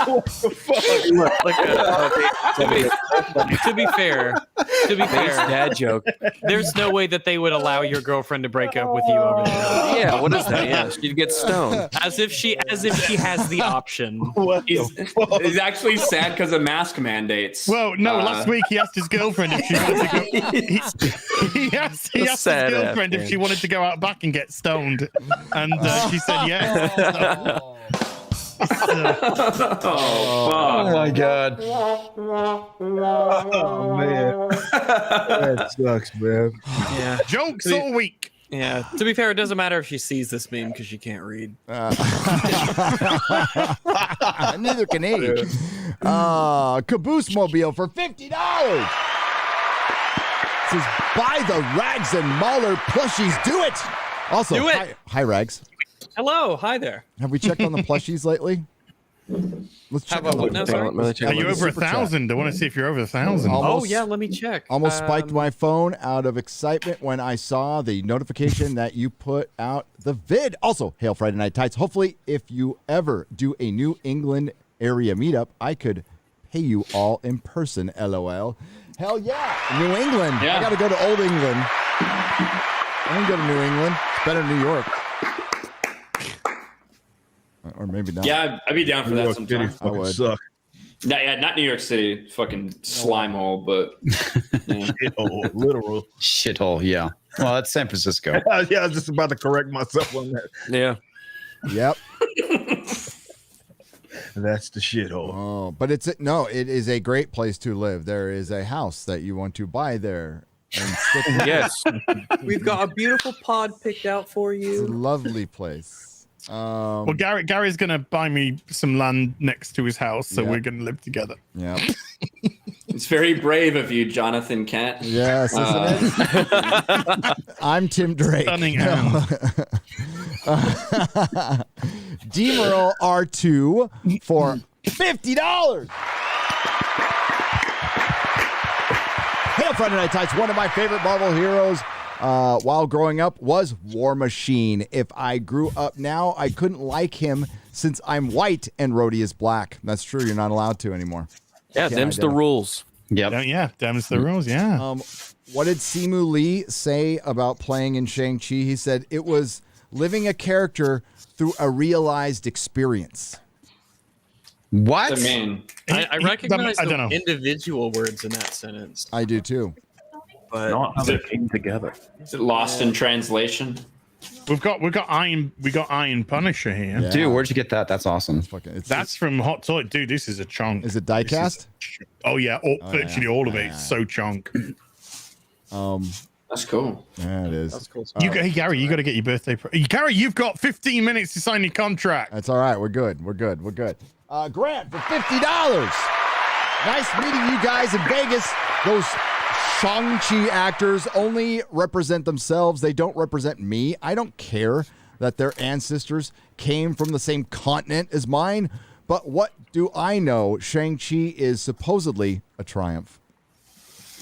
What the fuck? To be fair, Dad joke. there's no way that they would allow your girlfriend to break up with you over there. Yeah, what is that? Yeah, she'd get stoned. As if she has the option. He's actually sad because of mask mandates. Well, no. Last week he asked his girlfriend if she wanted to go. He asked his sad girlfriend if Afghan. she wanted to go out back and get stoned, and she said yes. Oh my god. Oh man, that sucks, man. Yeah. Jokes all week. Yeah. To be fair, it doesn't matter if she sees this meme because she can't read. Neither can he. Caboose Mobile for $50. Says buy the Rags and MauLer plushies. Do it. Also, Do it. Hi Rags. Hello. Hi there. Have we checked on the plushies lately? Let's check about on what now, sorry? Are you over 1,000? I want to see if you're over 1,000. Oh, yeah. Let me check. Almost spiked my phone out of excitement when I saw the notification that you put out the vid. Also, hail Friday Night Tights. Hopefully, if you ever do a New England area meetup, I could pay you all in person, LOL. Hell yeah. New England. Yeah. I got to go to Old England. I can go to New England. It's better than New York. Or maybe not. Yeah, I'd be down for that sometime. I would. Suck. Not New York City, fucking slime hole, but Shithole, literal. Shithole, yeah. Well, that's San Francisco. Yeah, I was just about to correct myself on that. Yeah. Yep. That's the shithole. Oh, but it is a great place to live. There is a house that you want to buy there. And stick Yes. We've got a beautiful pod picked out for It's a you. lovely place. Well, Gary's gonna buy me some land next to his house, so we're gonna live together. Yeah. it's very brave of you, Jonathan Kent. Yes, isn't it? I'm Tim Drake. Stunning hand. D-Merle R2 for $50. Hail Friday Night Tights, one of my favorite Marvel heroes while growing up was War Machine. If I grew up now, I couldn't like him since I'm white and Rhodey is black. That's true. You're not allowed to anymore. Yeah, them's the rules. Yeah, them's the rules. Yeah. What did Simu Lee say about playing in Shang-Chi? He said it was living a character through a realized experience. What? I mean, I recognize I don't know. the individual words in that sentence. I do too. But Not how they came together. is it lost in translation? We've got Iron Punisher here. Yeah. Dude, where'd you get that? That's awesome. That's from Hot Toy. Dude, this is a chunk. Is it die-cast? Oh yeah, virtually all of it. It's so chunk. That's cool. Yeah, it is. That's cool. Hey Gary, you got to get your birthday. Gary, you've got 15 minutes to sign your contract. That's all right. We're good. Grant for $50. Nice meeting you guys in Vegas. Those Shang-Chi actors only represent themselves. They don't represent me. I don't care that their ancestors came from the same continent as mine. But what do I know? Shang-Chi is supposedly a triumph.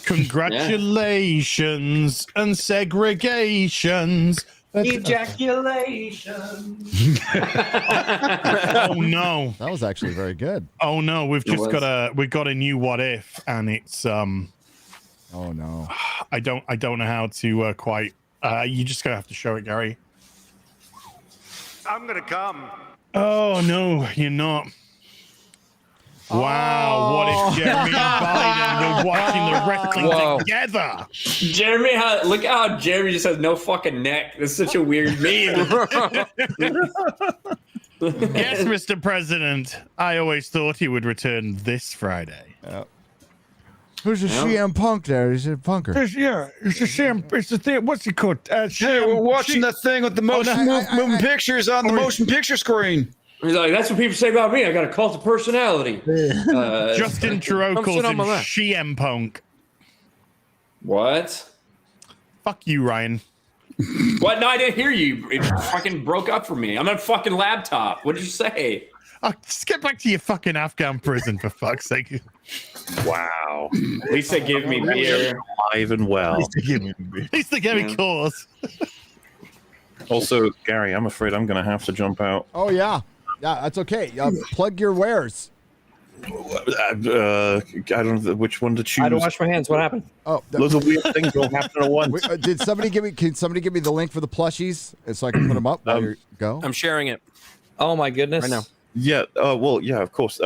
Congratulations and segregations. Ejaculation. Oh no. That was actually very good. Oh no, we've got a new what if, and it's Oh no. I don't know how to quite you just gonna have to show it, Gary. I'm gonna come. Oh no, you're not. Wow, what if Jeremy and Biden were watching the wrestling together? Jeremy, look how Jeremy just has no fucking neck. That's such a weird meme. Yes, Mr. President. I always thought he would return this Friday. Who's the CM Punk there? Is it a punker? It's the CM. It's the thing. What's it called? Hey, we're watching that thing with the moving pictures on the motion picture screen. He's like, that's what people say about me. I got a cult of personality. Justin Trudeau calls him on CM Punk. What? Fuck you, Ryan. What? No, I didn't hear you. It fucking broke up for me. I'm on a fucking laptop. What did you say? Oh, just get back to your fucking Afghan prison, for fuck's sake. Wow. At least they give me beer. Alive and well. At least they give me cause. Also, Gary, I'm afraid I'm going to have to jump out. Oh, yeah. Yeah, that's okay. Plug your wares. I don't know which one to choose. I don't wash my hands. What happened? Oh, those are weird things don't happen at once. Did somebody give me? Can somebody give me the link for the plushies so I can put them up while you go? I'm sharing it. Oh my goodness! Right now. Yeah. Well, yeah, of course.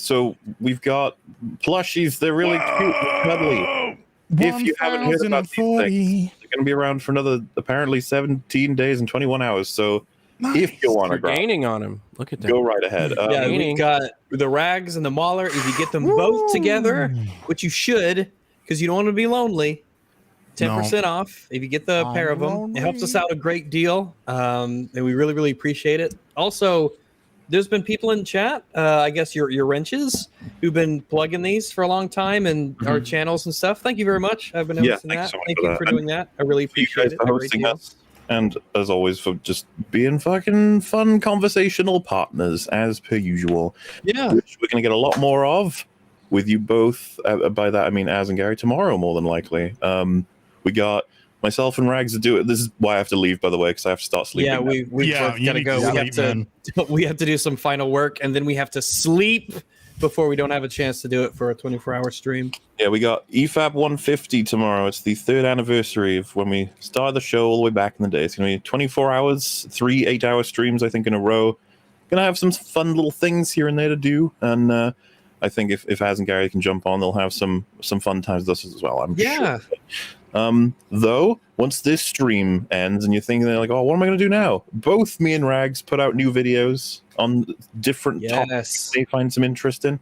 So we've got plushies. They're really cute, and cuddly. If you haven't heard about these things, they're going to be around for another apparently 17 days and 21 hours. So. Nice. If you want to grab, gaining on him, look at that. Go right ahead. Yeah, we've got the rags and the MauLer. If you get them both together, which you should, because you don't want to be lonely, 10% off if you get the pair of them. Lonely. It helps us out a great deal, and we really, really appreciate it. Also, there's been people in chat, I guess your wrenches, who've been plugging these for a long time and our channels and stuff. Thank you very much. I've been noticing that. So Thank you for doing that. I really appreciate it. For hosting us. And as always, for just being fucking fun conversational partners, as per usual. Yeah. Which we're going to get a lot more of with you both. By that, I mean Az and Gary tomorrow, more than likely. We got myself and Rags to do it. This is why I have to leave, by the way, because I have to start sleeping. Yeah, we both gotta go. We have to do some final work, and then we have to sleep before we don't have a chance to do it for a 24-hour stream. Yeah, we got EFAB 150 tomorrow. It's the 3rd anniversary of when we started the show all the way back in the day. It's going to be 24 hours, 3 8-hour streams, I think, in a row. Going to have some fun little things here and there to do. And I think if Az and Gary can jump on, they'll have some fun times with us as well, I'm sure. Though, once this stream ends and you're thinking, like, oh, what am I going to do now? Both me and Rags put out new videos on different topics they find some interest in.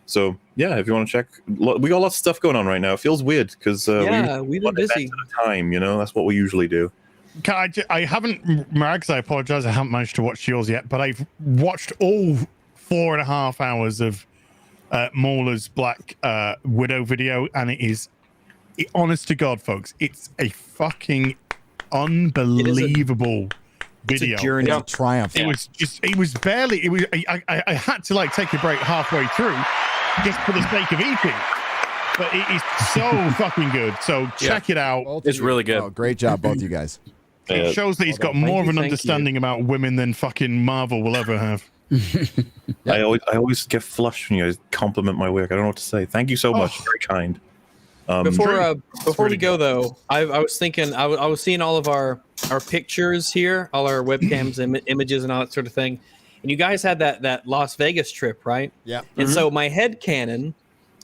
So, yeah, if you want to check, we got lots of stuff going on right now. It feels weird because we've been busy. At a time, that's what we usually do. I haven't, Rags, I apologize. I haven't managed to watch yours yet, but I've watched all 4.5 hours of MauLer's Black Widow video, and it is, honest to God, folks, it's a fucking unbelievable video. It's a journey of triumph. It was barely, I had to take a break halfway through just for the sake of eating. But it is so fucking good. So check it out. It's really good. Oh, great job, both you guys. It shows that he's got more of an understanding about women than fucking Marvel will ever have. I always get flushed when you guys compliment my work. I don't know what to say. Thank you so much. Very kind. Before we go though, I was thinking I was seeing all of our pictures here, all our webcams, images, and all that sort of thing. And you guys had that Las Vegas trip, right? Yeah. And so my headcanon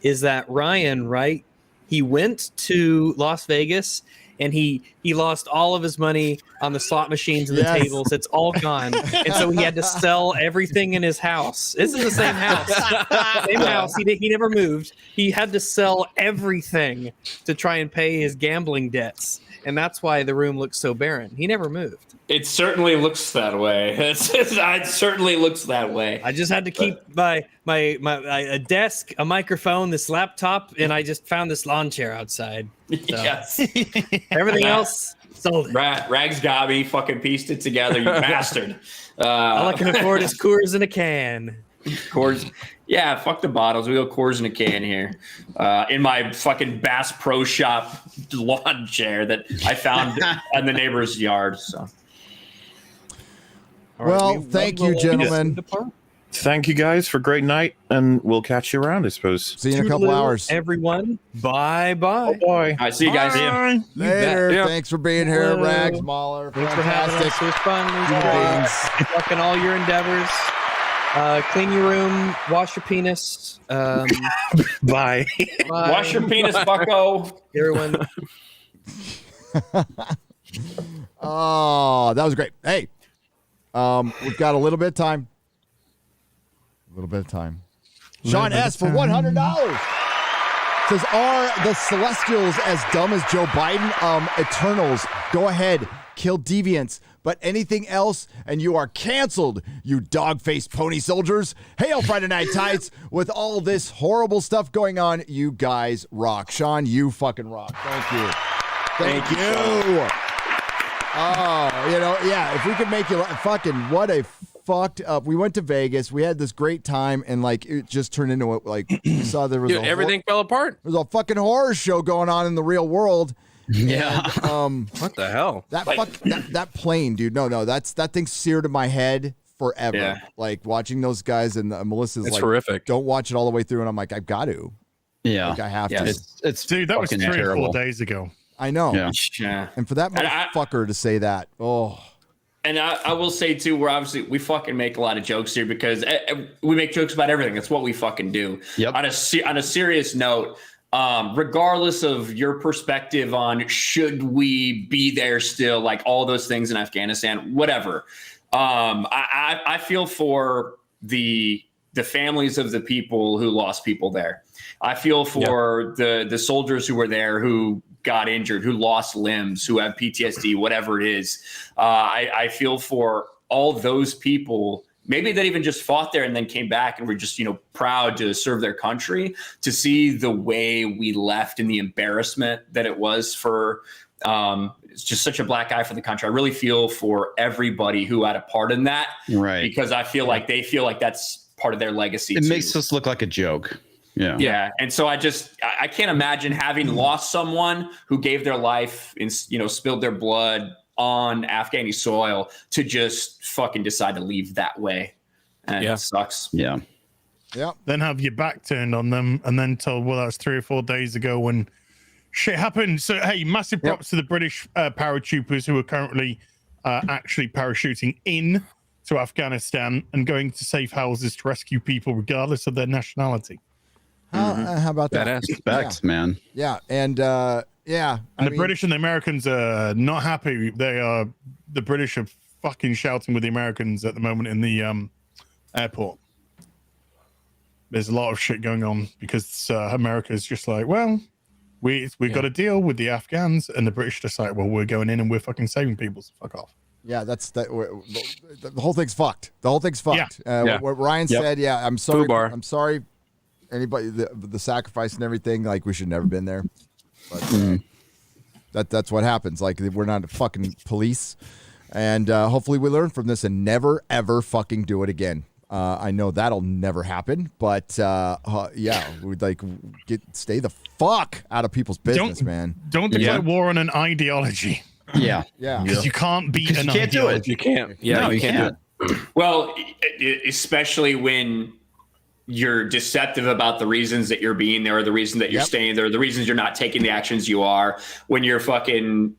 is that Ryan, right? He went to Las Vegas and he lost all of his money on the slot machines and the tables. It's all gone. And so he had to sell everything in his house. This is the same house. Same house. He never moved. He had to sell everything to try and pay his gambling debts. And that's why the room looks so barren. He never moved. It certainly looks that way. It certainly looks that way. I just had to keep a desk, a microphone, this laptop, and I just found this lawn chair outside. So. Yes. Everything else sold it. Rags got me, fucking pieced it together, you bastard. All I can afford is Coors in a can. Coors. Yeah, fuck the bottles. We got Coors in a can here. In my fucking Bass Pro Shop lawn chair that I found in the neighbor's yard. So. Well, thank you, gentlemen. Thank you guys for a great night, and we'll catch you around, I suppose. See you in a couple hours. Everyone, bye. Bye. All right, see you guys. Later. Thanks for being here, Rags, MauLer. Thanks for having us. It was fun. Good luck in all your endeavors. Clean your room. Wash your penis. Bye. Wash your penis, bucko. Everyone. Oh, that was great. Hey, we've got a little bit of time. Sean S. for $100 says, are the Celestials as dumb as Joe Biden? Eternals, go ahead, kill deviants, but anything else and you are canceled, you dog-faced pony soldiers. Hail Friday Night Tights. With all this horrible stuff going on, you guys rock. Sean, you fucking rock. Thank you. Thank you. Oh, if we could make you fucking, what a fucked up. We went to Vegas. We had this great time, and it just turned into we saw there was everything fell apart. There's a fucking horror show going on in the real world. Yeah. And, what the hell? That plane, dude. No, that thing's seared in my head forever. Yeah. Watching those guys and Melissa's it's horrific. Don't watch it all the way through, and I'm like, I've got to. Yeah. I have to. It's dude, that was 3 or 4 days ago. I know. Yeah. And for that motherfucker to say that, And I will say too, we fucking make a lot of jokes here because we make jokes about everything. That's what we fucking do. Yep. On a serious note, regardless of your perspective on should we be there still, all those things in Afghanistan, whatever. I feel for the families of the people who lost people there. I feel for the soldiers who were there who got injured, who lost limbs, who have PTSD, whatever it is. I feel for all those people, maybe that even just fought there and then came back and were just, proud to serve their country, to see the way we left and the embarrassment that it was for it's just such a black eye for the country. I really feel for everybody who had a part in that. Right. Because I feel like they feel like that's part of their legacy. It makes us look like a joke. Yeah. And so I can't imagine having lost someone who gave their life and, spilled their blood on Afghani soil to just fucking decide to leave that way. And it sucks. Yeah. Yeah. Then have your back turned on them and then told, well, that was 3 or 4 days ago when shit happened. So, hey, massive props to the British paratroopers who are currently actually parachuting in to Afghanistan and going to safe houses to rescue people regardless of their nationality. How about that? Respect, man. Yeah. And And the British and the Americans are not happy. The British are fucking shouting with the Americans at the moment in the airport. There's a lot of shit going on because America's just like, well, we've got to deal with the Afghans, and the British just like, well, we're going in and we're fucking saving people, so fuck off. Yeah, the whole thing's fucked. The whole thing's fucked. What Ryan said, I'm sorry. I'm sorry. Anybody, the sacrifice and everything, like we should never been there. But that's what happens. Like we're not fucking police, and hopefully we learn from this and never ever fucking do it again. I know that'll never happen, but we'd like stay the fuck out of people's business, man. Don't declare war on an ideology. Yeah. Because you can't beat an you can't do it. ideology. You can't. Yeah, No, you can't. Well, especially when you're deceptive about the reasons that you're being there, or the reason that you're staying there, or the reasons you're not taking the actions you are. When you're fucking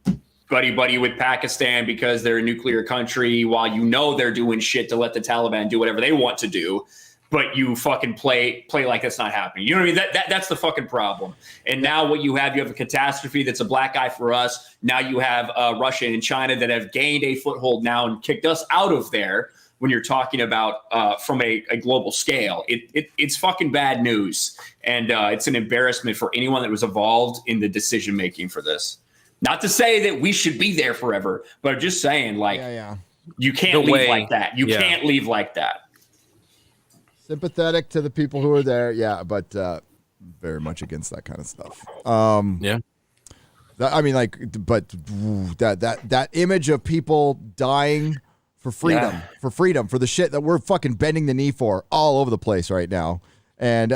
buddy with Pakistan because they're a nuclear country, while you know they're doing shit to let the Taliban do whatever they want to do, but you fucking play like that's not happening. You know what I mean? That's the fucking problem. And now what you have a catastrophe that's a black eye for us. Now you have Russia and China that have gained a foothold now and kicked us out of there. When you're talking about from a global scale, it's fucking bad news. And it's an embarrassment for anyone that was involved in the decision making for this. Not to say that we should be there forever, but just saying, like, you can't leave like that. You can't leave like that. Sympathetic to the people who are there, but very much against that kind of stuff. That image of people dying for freedom, for the shit that we're fucking bending the knee for all over the place right now. And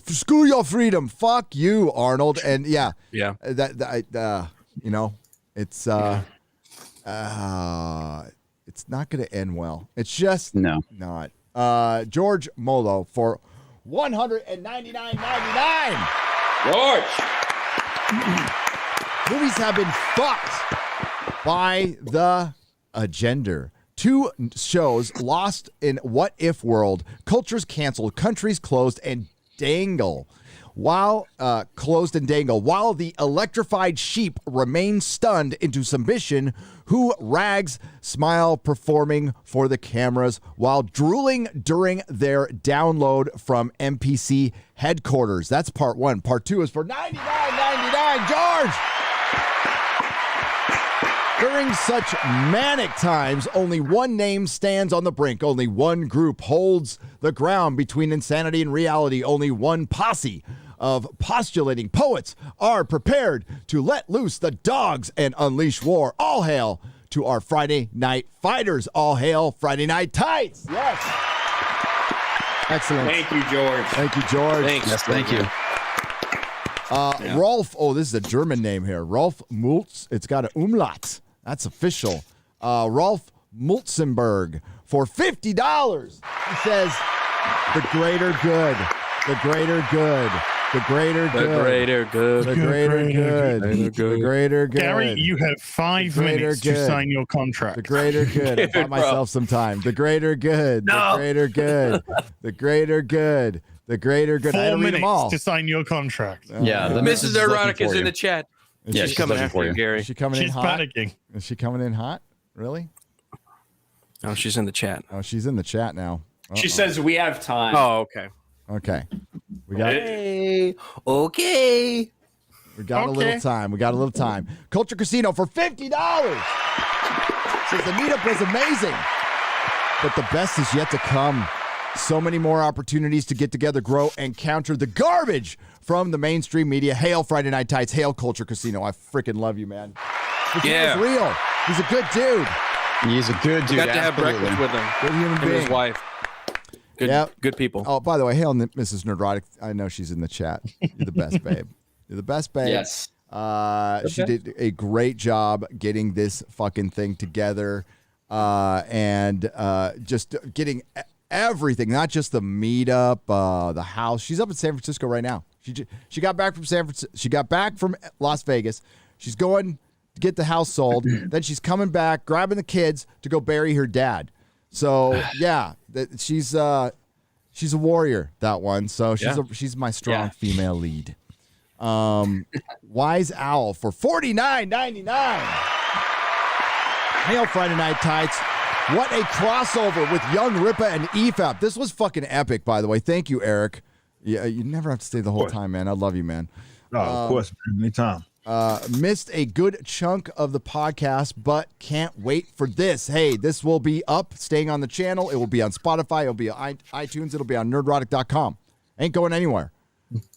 screw your freedom, fuck you, Arnold. And it's it's not going to end well. It's just not. George Molo for $199.99. George. Movies have been fucked by the agenda. 2 shows lost in what if world, cultures canceled, countries closed and dangle. While the electrified sheep remain stunned into submission, who rags smile performing for the cameras while drooling during their download from MPC headquarters. That's part 1. Part 2 is for $99.99. George! During such manic times, only one name stands on the brink. Only one group holds the ground between insanity and reality. Only one posse of postulating poets are prepared to let loose the dogs and unleash war. All hail to our Friday night fighters. All hail Friday Night Tights. Yes. Excellent. Thank you, George. Thank you, George. Thanks. Yes, thank you. Rolf, this is a German name here. Rolf Mulz. It's got an umlaut. That's official. Rolf Mulzenberg for $50. He says, the greater good, the greater good, the greater good, the greater good, the greater good, the greater good. Gary, you have 5 minutes to sign your contract. The greater good. I bought myself some time. The greater good, the greater good, the greater good, the greater good. 4 I had to read them all. minutes to sign your contract. Mrs. Nerdrotic is in the chat. She's coming after you, Gary. Is she coming in hot? Panicking. Is she coming in hot? Really? Oh, she's in the chat. Oh, she's in the chat now. She says we have time. Oh, okay. Okay. We got Okay. We got a little time. We got a little time. Culture Casino for $50. Says the meetup was amazing, but the best is yet to come. So many more opportunities to get together, grow, and counter the garbage from the mainstream media. Hail Friday Night Tights. Hail Culture Casino. I freaking love you, man. He's real. He's a good dude. He's a good dude. Got to have breakfast with him. Good human and being. his wife. Good people. Oh, by the way, hail Mrs. Nerdrotic. I know she's in the chat. You're the best, babe. You're the best, babe. Yes. She did a great job getting this fucking thing together, and just getting everything, not just the meetup, the house. She's up in San Francisco right now. She got back from San Francisco. She got back from Las Vegas. She's going to get the house sold. Then she's coming back, grabbing the kids to go bury her dad. So yeah, she's a warrior, that one. So she's my strong female lead. Wise Owl for $49.99. Hail Friday Night Tights. What a crossover with Young Rippa and EFAP. This was fucking epic, by the way. Thank you, Eric. Yeah, you never have to stay the whole time, man. I love you, man. Oh, of course, anytime. Missed a good chunk of the podcast, but can't wait for this. Hey, this will be up, staying on the channel. It will be on Spotify. It'll be on iTunes. It'll be on nerdrotic.com. Ain't going anywhere.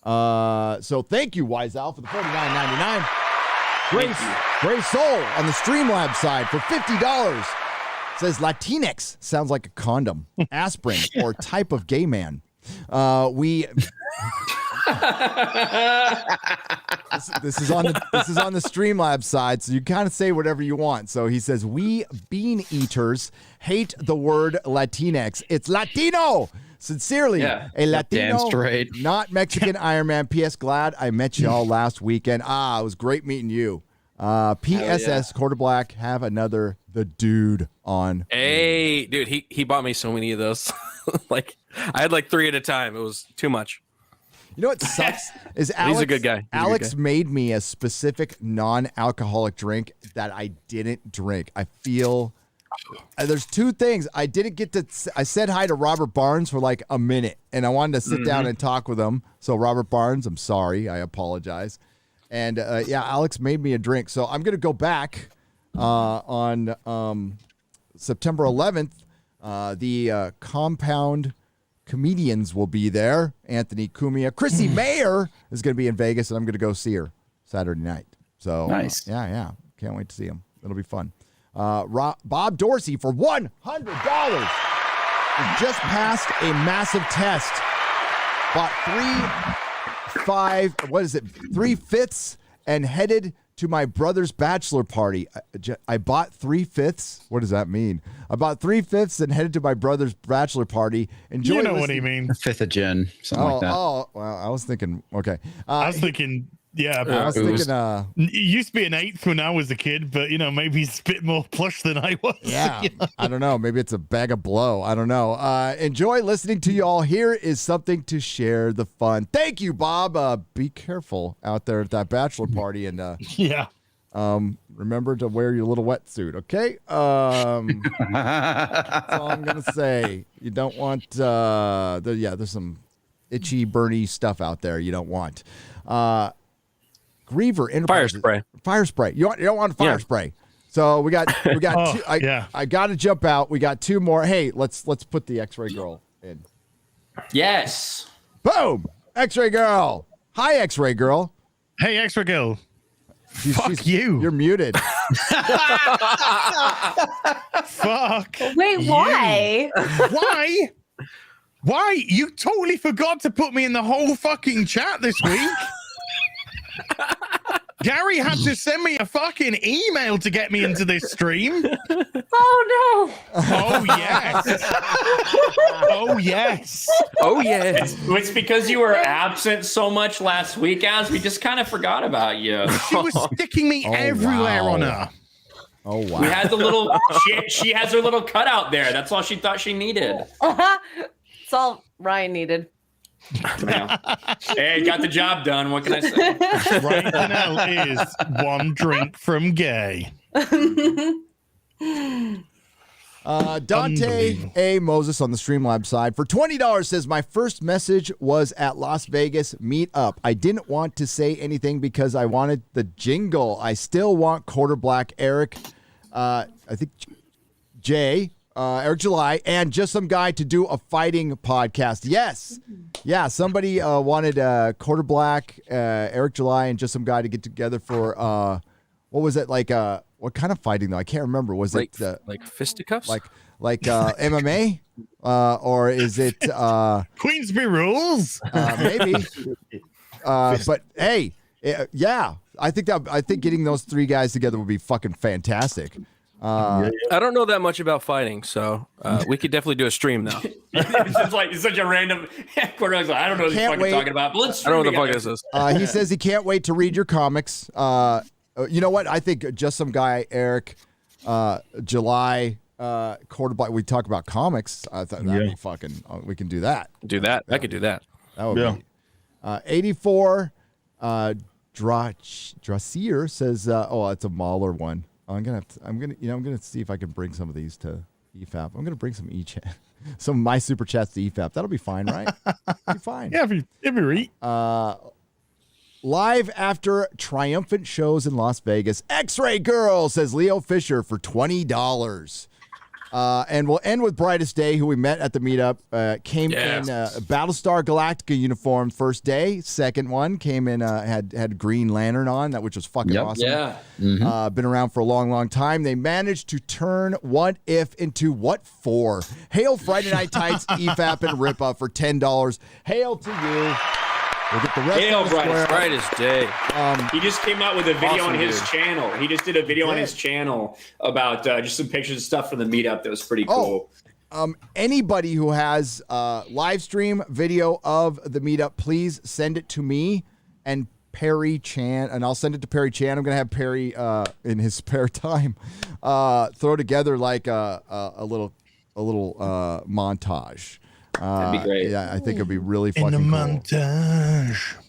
So thank you, Wise Al, for the $49.99. Gray Soul on the Streamlabs side for $50. Says Latinx sounds like a condom, aspirin, or type of gay man. This is on the Streamlabs side, so you kind of say whatever you want. So he says, we bean eaters hate the word Latinx. It's Latino. Sincerely, a Latino, not Mexican Iron Man. P.S. Glad I met y'all last weekend. It was great meeting you. P.S.S. Quarter Black, have another The Dude on. Hey, dude, he bought me so many of those. Like, I had like 3 at a time. It was too much. You know what sucks is Alex. He's a good guy. Alex made me a specific non-alcoholic drink that I didn't drink. I feel there's 2 things I didn't get to. I said hi to Robert Barnes for like a minute, and I wanted to sit down and talk with him. So Robert Barnes, I'm sorry, I apologize. And Alex made me a drink, so I'm gonna go back on September 11th. The Compound comedians will be there. Anthony Cumia, Chrissy Mayer is going to be in Vegas, and I'm going to go see her Saturday night. So nice. Can't wait to see him. It'll be fun. Bob Dorsey for $100. We just passed a massive test. Bought 3/5, and headed to my brother's bachelor party. I bought 3/5. What does that mean? I bought 3/5 and headed to my brother's bachelor party. Enjoy. You know what he means? A fifth of gin, something like that. Oh, well, I was thinking. Okay, I was thinking. Yeah, I was thinking. It used to be an 1/8 when I was a kid, but maybe it's a bit more plush than I was. Yeah, I don't know. Maybe it's a bag of blow. I don't know. Enjoy listening to you all. Here is something to share the fun. Thank you, Bob. Be careful out there at that bachelor party, and yeah. Remember to wear your little wetsuit, okay? That's all I'm gonna say. You don't want. There's some itchy, burny stuff out there. You don't want. Griever Enterprises. Fire spray. You don't want fire spray. So we got 2. I got to jump out. We got 2 more. Hey, let's put the X-Ray Girl in. Yes. Boom. X-Ray Girl. Hi, X-Ray Girl. Hey, X-Ray Girl. Fuck you. You're muted. Fuck. Wait, why? Why? Why? You totally forgot to put me in the whole fucking chat this week. Gary had to send me a fucking email to get me into this stream. Oh no. Oh yes. Oh yes. Oh yes. It's because you were absent so much last week, as we just kind of forgot about you. She was sticking me everywhere on her. Oh wow. We had the little. She has her little cutout there. That's all she thought she needed. It's all Ryan needed. Hey, got the job done. What can I say? Right now is one drink from gay. Dante A. Moses on the Streamlabs side for $20 says, my first message was at Las Vegas meetup. I didn't want to say anything because I wanted the jingle. I still want Quarter Black Eric, I think Jay, Eric July, and just some guy to do a fighting podcast. Yes. Yeah, somebody wanted Quarter Black, Eric July, and just some guy to get together for, what was it, like, what kind of fighting, though? I can't remember. Was it... like fisticuffs? Like MMA? or is it Queensbury rules? Maybe. But hey, yeah, I think getting those three guys together would be fucking fantastic. I don't know that much about fighting, so we could definitely do a stream though. It's such a random quarterback. I don't know what he's fucking talking about. But let's I don't know stream what the fuck this is. He says he can't wait to read your comics. You know what? I think just some guy, Eric, July, quarterback. We talk about comics. I thought that'd be fucking. We can do that. Do that. I could do that. That would be 84. Drasier says, "Oh, it's a MauLer one. I'm gonna see if I can bring some of these to EFAP. I'm gonna bring some of my super chats to EFAP. That'll be fine, right? Be fine. Yeah, it'll be live after triumphant shows in Las Vegas. X-Ray Girl says Leo Fisher for $20. And we'll end with Brightest Day, who we met at the meetup. Came in Battlestar Galactica uniform first day. Second one came in had Green Lantern on, which was fucking awesome. Yeah. Been around for a long, long time. They managed to turn What If into What For. Hail Friday Night Tights, EFAP, and Ripa for $10. Hail to you. We'll get the rest of the Brightest Day. He just came out with a video Awesome, on his dude. channel. He just did a video on his channel about just some pictures and stuff from the meetup that was pretty cool. Anybody who has live stream video of the meetup, please send it to me and Perry Chan, and I'll send it to Perry Chan. I'm gonna have Perry in his spare time throw together like a little montage. That'd be great. Yeah, I think it'd be really fucking in the cool.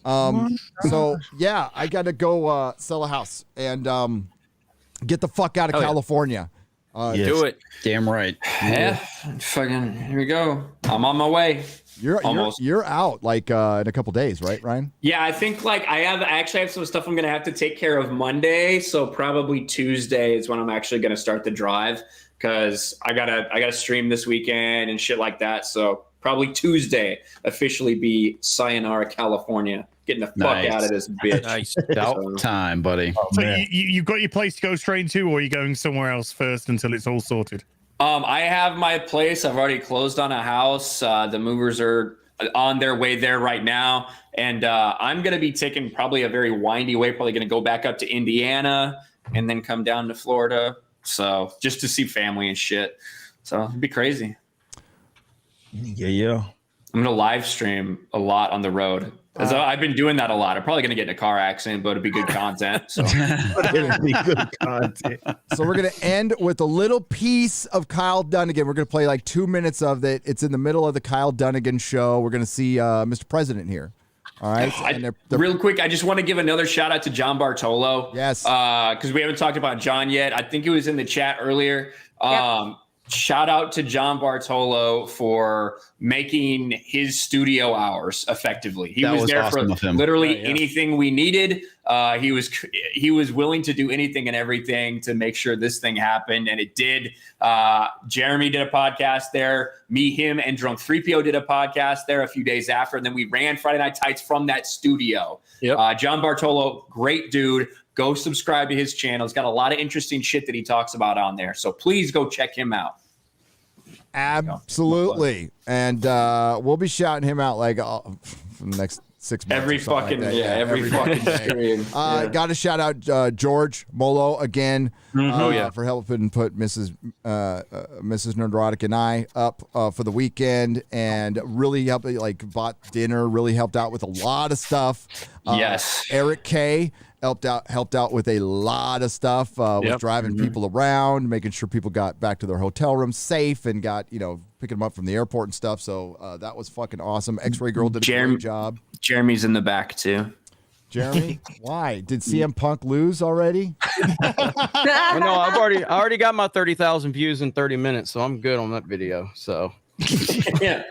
montage. So yeah, I gotta go sell a house and get the fuck out of Hell yeah. California. Do it. Damn right. Yeah, fucking here we go. I'm on my way. You're out like in a couple days, right, Ryan? Yeah, I think like I actually have some stuff I'm gonna have to take care of Monday, so probably Tuesday is when I'm actually gonna start the drive because I gotta stream this weekend and shit like that. So probably Tuesday officially be Sayonara, California. Getting the fuck out of this bitch. Nice. About time, buddy. So you've got your place to go straight to, or are you going somewhere else first until it's all sorted? I have my place. I've already closed on a house. The movers are on their way there right now. And I'm going to be taking probably a very windy way, probably going to go back up to Indiana and then come down to Florida. So just to see family and shit. So it'd be crazy. Yeah. I'm going to live stream a lot on the road. I've been doing that a lot. I'm probably going to get in a car accident, but it'd be good content. So. It'd be good content. So we're going to end with a little piece of Kyle Dunnigan. We're going to play like 2 minutes of it. It's in the middle of the Kyle Dunnigan show. We're going to see Mr. President here. All right. And they're real quick, I just want to give another shout out to John Bartolo. Yes. Because we haven't talked about John yet. I think he was in the chat earlier. Shout out to John Bartolo for making his studio hours effectively. He was there awesome for literally anything we needed. He was willing to do anything and everything to make sure this thing happened, and it did. Jeremy did a podcast there. Me, him, and Drunk 3PO did a podcast there a few days after, and then we ran Friday Night Tights from that studio. Yep. John Bartolo, great dude. Go subscribe to his channel. He's got a lot of interesting shit that he talks about on there. So please go check him out. Absolutely. And we'll be shouting him out like for the next 6 months. Every fucking every fucking stream. Got to shout out George Molo again for helping put Mrs. Nerdrotic and I up for the weekend, and really helped, like bought dinner, really helped out with a lot of stuff. Yes. Eric K helped out with a lot of stuff, was driving people around, making sure people got back to their hotel rooms safe, and got, picking them up from the airport and stuff. So that was fucking awesome. X-Ray Girl did a great job. Jeremy's in the back too. Jeremy, why did CM Punk lose already? Well, no, I already got my 30,000 views in 30 minutes, so I'm good on that video. So yeah.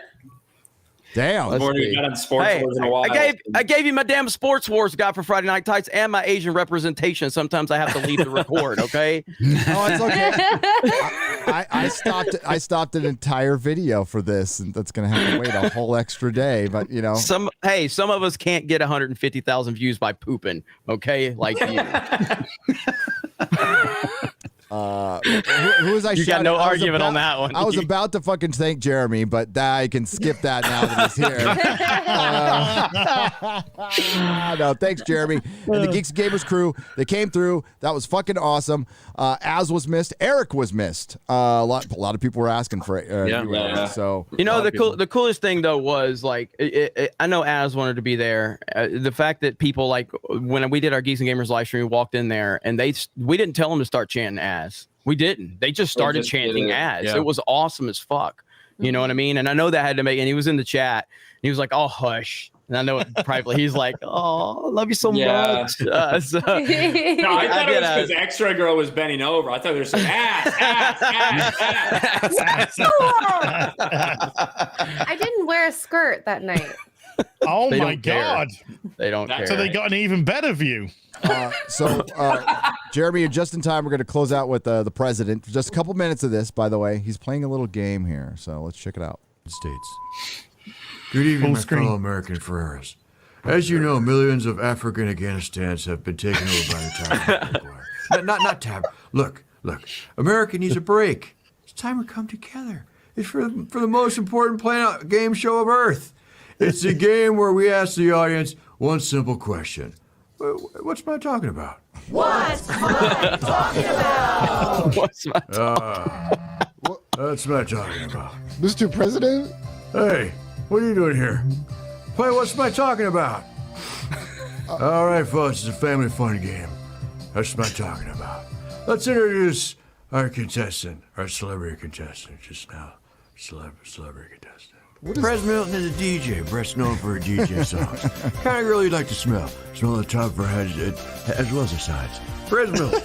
Damn. I gave you my damn Sports Wars guy for Friday Night Tights and my Asian representation. Sometimes I have to leave the record, okay? Oh, it's okay. I stopped an entire video for this, and that's gonna have to wait a whole extra day. But some of us can't get 150,000 views by pooping, okay? Like you. Who was I? You got shouting? no I was argument about- on that one. I was about to fucking thank Jeremy, but I can skip that now that he's here. No, thanks, Jeremy. And the Geeks and Gamers crew, they came through. That was fucking awesome. Az was missed. Eric was missed. A lot of people were asking for it. So You know, the coolest thing though was like, I know Az wanted to be there. The fact that people like when we did our Geeks and Gamers live stream, we walked in there and we didn't tell them to start chanting Az. We didn't. They just started chanting Az. Yeah. It was awesome as fuck. You know what I mean? And I know that had to make. And he was in the chat. And he was like, "Oh, hush." And I know it privately. He's like, "Oh, I love you so much." No, I thought it was because X-Ray Girl was bending over. I thought there was some ass. I didn't wear a skirt that night. Oh They my don't care. God. They don't care. So they got an even better view. Jeremy, you're just in time. We're going to close out with the president. Just a couple minutes of this, by the way. He's playing a little game here, so let's check it out. States. Good evening, Full my screen. fellow American Ferreras. As you know, millions of African Afghanistans have been taken over by the Taliban. not Tab. Look. America needs a break. It's time we come together. It's for the most important game show of Earth. It's a game where we ask the audience one simple question. What's Matt talking about? What's Matt talking about? What's Matt That's Matt talking about. Mr. President? Hey, what are you doing here? Play What's Matt talking about? All right, folks, it's a family fun game. That's what I'm talking about. Let's introduce our contestant, our celebrity contestant just now. Celebrity contestant. Brett Milton is a DJ. Brett's known for her DJ songs. Kind of girl you'd like to smell. Smell the top of her head as well as her sides. Brett Milton.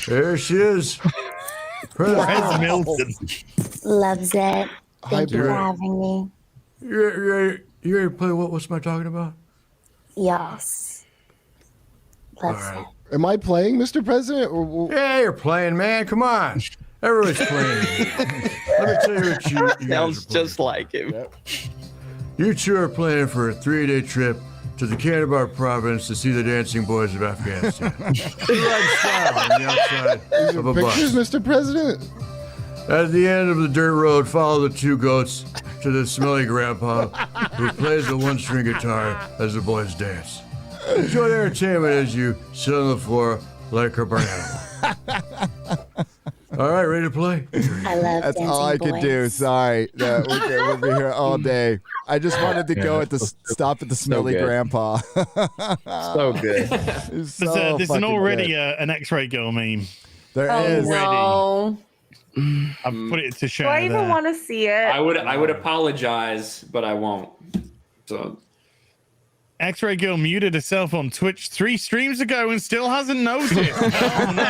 There she is. Brett Milton. Loves it. Thank you for Brett. having me. You ready to play What's My Talking About? Yes. Loves All right. Am I playing, Mr. President? Yeah, you're playing, man. Come on. Everyone's playing. Let me tell you what you guys Sounds are playing. just like him. You two are planning for a 3-day trip to the Kandahar province to see the dancing boys of Afghanistan. You ride style on the outside of a Pictures, bus. Mr. President? At the end of the dirt road, follow the two goats to the smelly grandpa who plays the one-string guitar as the boys dance. Enjoy the entertainment as you sit on the floor like a barn animal. All right, ready to play? I love That's dancing all I boys. could do. Sorry. We'll be here all day. I just wanted to go at the stop at the smelly good. grandpa. So good. It's There's so an fucking already good. an X-ray girl meme. There Oh, is. no. I've put it to Do share I even there. want to see it? I would apologize, but I won't. So X-ray girl muted herself on Twitch 3 streams ago and still hasn't noticed. Oh, no.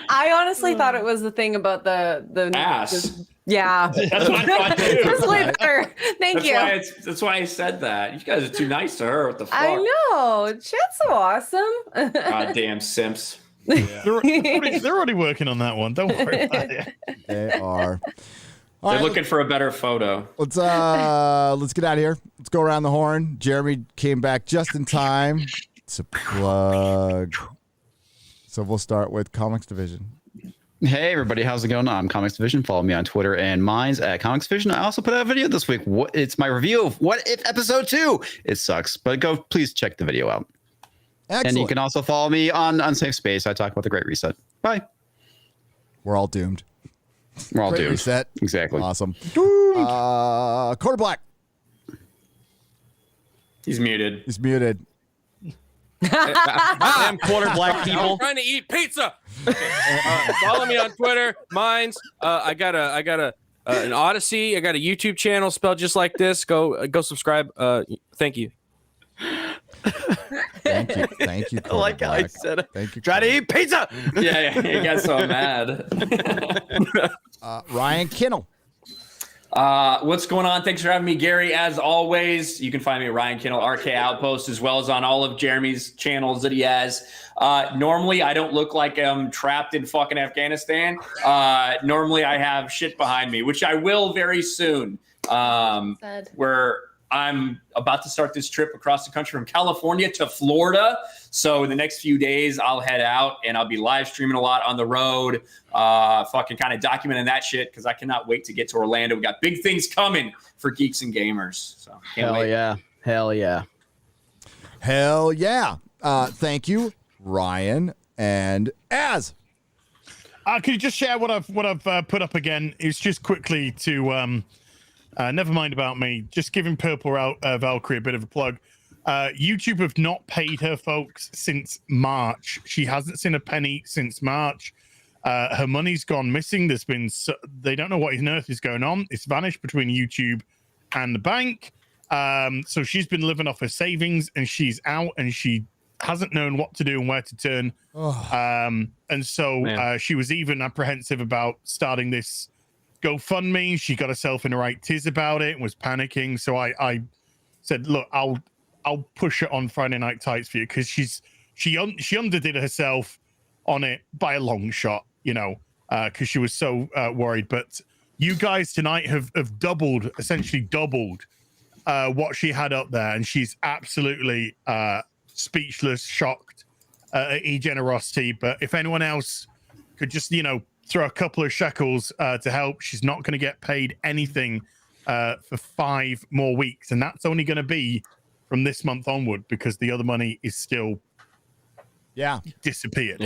I honestly thought it was the thing about the ass. Yeah. That's what I thought too. That's way better. Thank you. That's why I said that. You guys are too nice to her. What the fuck? I know. Chat's so awesome. Goddamn simps. They're already working on that one. Don't worry about it. They are. All They're right, looking for a better photo. let's get out of here. Let's go around the horn. Jeremy came back just in time to plug. So we'll start with Comics Division. Hey everybody, how's it going? I'm Comics Division. Follow me on Twitter and mine's at Comics Division. I also put out a video this week. It's my review of What If Episode 2. It sucks, but go please check the video out. Excellent. And you can also follow me on Unsafe Space. I talk about the Great Reset. Bye. We're all doomed. We're all Great doomed. Reset. Exactly. Awesome. Quarter Black. He's muted. He's muted. Damn quarter black I'm people. trying to eat pizza. Follow me on Twitter. Mine's I got an Odyssey. I got a YouTube channel spelled just like this. Go subscribe. Thank you. Thank you. Thank you. I like how I Quarter said it. Black. Thank you. Try to eat pizza. Yeah, he got so mad. Ryan Kinnell. What's going on? Thanks for having me, Gary. As always, you can find me at Ryan Kinnell, RK Outpost, as well as on all of Jeremy's channels that he has. Normally, I don't look like I'm trapped in fucking Afghanistan. Normally, I have shit behind me, which I will very soon. Where I'm about to start this trip across the country from California to Florida. So in the next few days, I'll head out and I'll be live streaming a lot on the road, fucking kind of documenting that shit because I cannot wait to get to Orlando. We got big things coming for Geeks and Gamers. So can't wait. Yeah. Hell yeah. Hell yeah. Thank you, Ryan and Az. Can you just share what I've put up again? It's just quickly to never mind about me. Just giving Purple Valkyrie a bit of a plug. YouTube have not paid her, folks, since March. She hasn't seen a penny since March. Her money's gone missing. They don't know what on earth is going on. It's vanished between YouTube and the bank. So she's been living off her savings, and she's out, and she hasn't known what to do and where to turn. And so she was even apprehensive about starting this GoFundMe. She got herself in the right tiz about it and was panicking. So I said, look, I'll push it on Friday Night Tights for you, because she underdid herself on it by a long shot, because she was so worried. But you guys tonight have essentially doubled what she had up there, and she's absolutely speechless, shocked at your generosity. But if anyone else could just throw a couple of shekels to help, she's not going to get paid anything for 5 more weeks, and that's only going to be from this month onward, because the other money is still disappeared.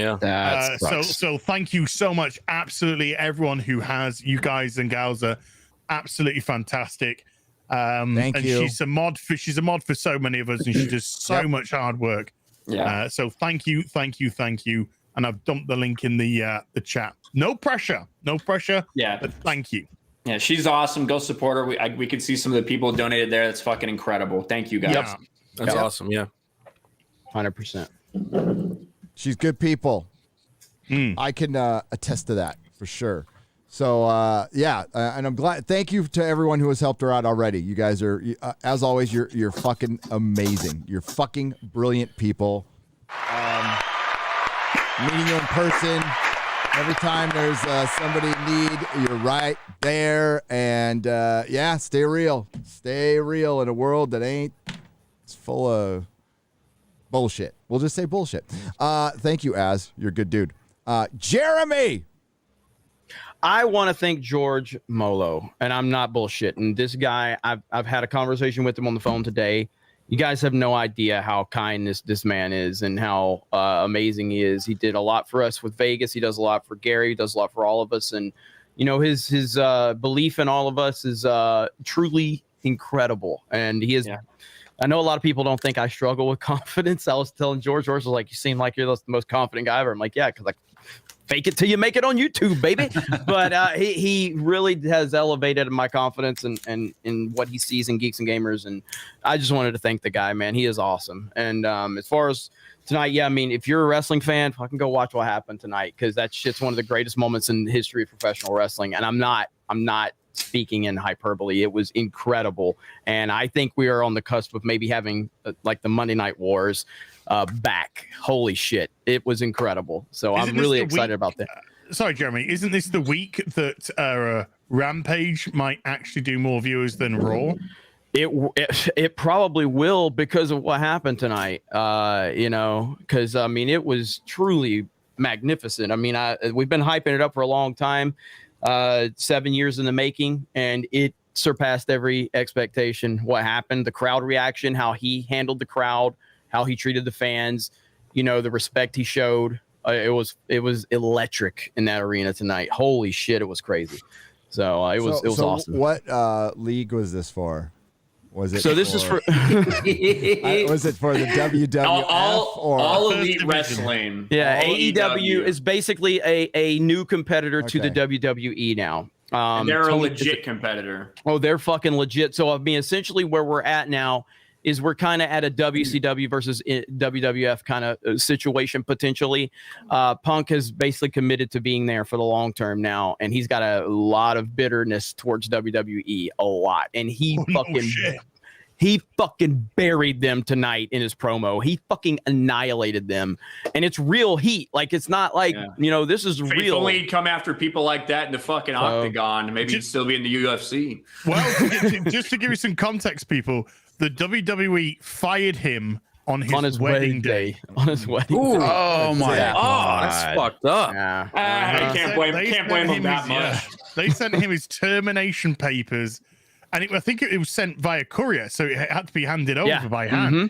So thank you so much, absolutely everyone who has. You guys and gals are absolutely fantastic. Thank you. She's a mod for so many of us, and she does so much hard work. So thank you, and I've dumped the link in the chat. No pressure. Yeah, but thank you. Yeah, she's awesome. Go support her. We can see some of the people who donated there. That's fucking incredible. Thank you, guys. Yep. That's awesome. Yeah, 100%. She's good people. I can attest to that for sure. So and I'm glad. Thank you to everyone who has helped her out already. You guys are, as always, you're fucking amazing. You're fucking brilliant people. Meeting you in person. Every time there's somebody in need, you're right there. And stay real. Stay real in a world that it's full of bullshit. We'll just say bullshit. Thank you, Az. You're a good dude. Jeremy. I want to thank George Molo, and I'm not bullshitting. This guy, I've had a conversation with him on the phone today. You guys have no idea how kind this man is and how amazing he is. He did a lot for us with Vegas. He does a lot for Gary. He does a lot for all of us. And, his belief in all of us is truly incredible. And he is, I know a lot of people don't think I struggle with confidence. I was telling George was like, you seem like you're the most confident guy ever. I'm like, yeah, because fake it till you make it on YouTube, baby. But he really has elevated my confidence in what he sees in Geeks and Gamers. And I just wanted to thank the guy, man. He is awesome. And as far as tonight, if you're a wrestling fan, fucking go watch what happened tonight, because that shit's one of the greatest moments in the history of professional wrestling. And I'm not speaking in hyperbole. It was incredible. And I think we are on the cusp of maybe having the Monday Night Wars back. Holy shit, it was incredible. So I'm really excited about that. Sorry, Jeremy, isn't this the week that Rampage might actually do more viewers than Raw? It probably will, because of what happened tonight. Because it was truly magnificent. We've been hyping it up for a long time, 7 years in the making, and it surpassed every expectation. What happened, the crowd reaction, how he handled the crowd, how he treated the fans, the respect he showed. It was electric in that arena tonight. Holy shit, it was crazy. So it was awesome. What league was this for? Was it? So this is for. Was it for the WWF or all Elite Wrestling? Yeah, AEW is basically a new competitor to the WWE now. And they're a legit competitor. Oh, they're fucking legit. So essentially where we're at now is we're kind of at a WCW versus WWF kind of situation potentially. Punk has basically committed to being there for the long term now, and he's got a lot of bitterness towards WWE, a lot. And he fucking buried them tonight in his promo. He fucking annihilated them, and it's real heat. It's not this is real. If only he'd come after people like that in the fucking octagon, maybe he'd still be in the UFC. Well, just to give you some context, people, the WWE fired him on his wedding day. On his wedding Ooh. day. Oh my Yeah. Oh, that's fucked up. Yeah. I can't blame him that much. They sent him his termination papers, and I think it was sent via courier, so it had to be handed over by hand. Mm-hmm.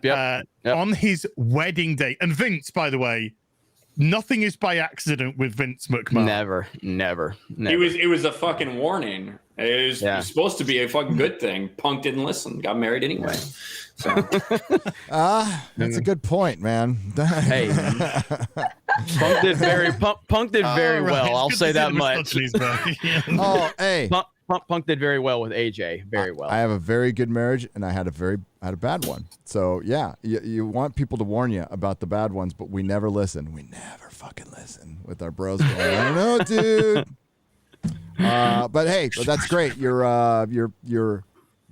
Yep. On his wedding day. And Vince, by the way, nothing is by accident with Vince McMahon. Never. It was a fucking warning. It was supposed to be a fucking good thing. Punk didn't listen. Got married anyway. So. That's a good point, man. Hey, Punk did very well. I'll say that much. Oh, hey. Punk did very well with AJ. Very well. I have a very good marriage, and I had a bad one. So yeah, you want people to warn you about the bad ones, but we never listen. We never fucking listen with our bros going, I don't know, dude. But hey, that's great.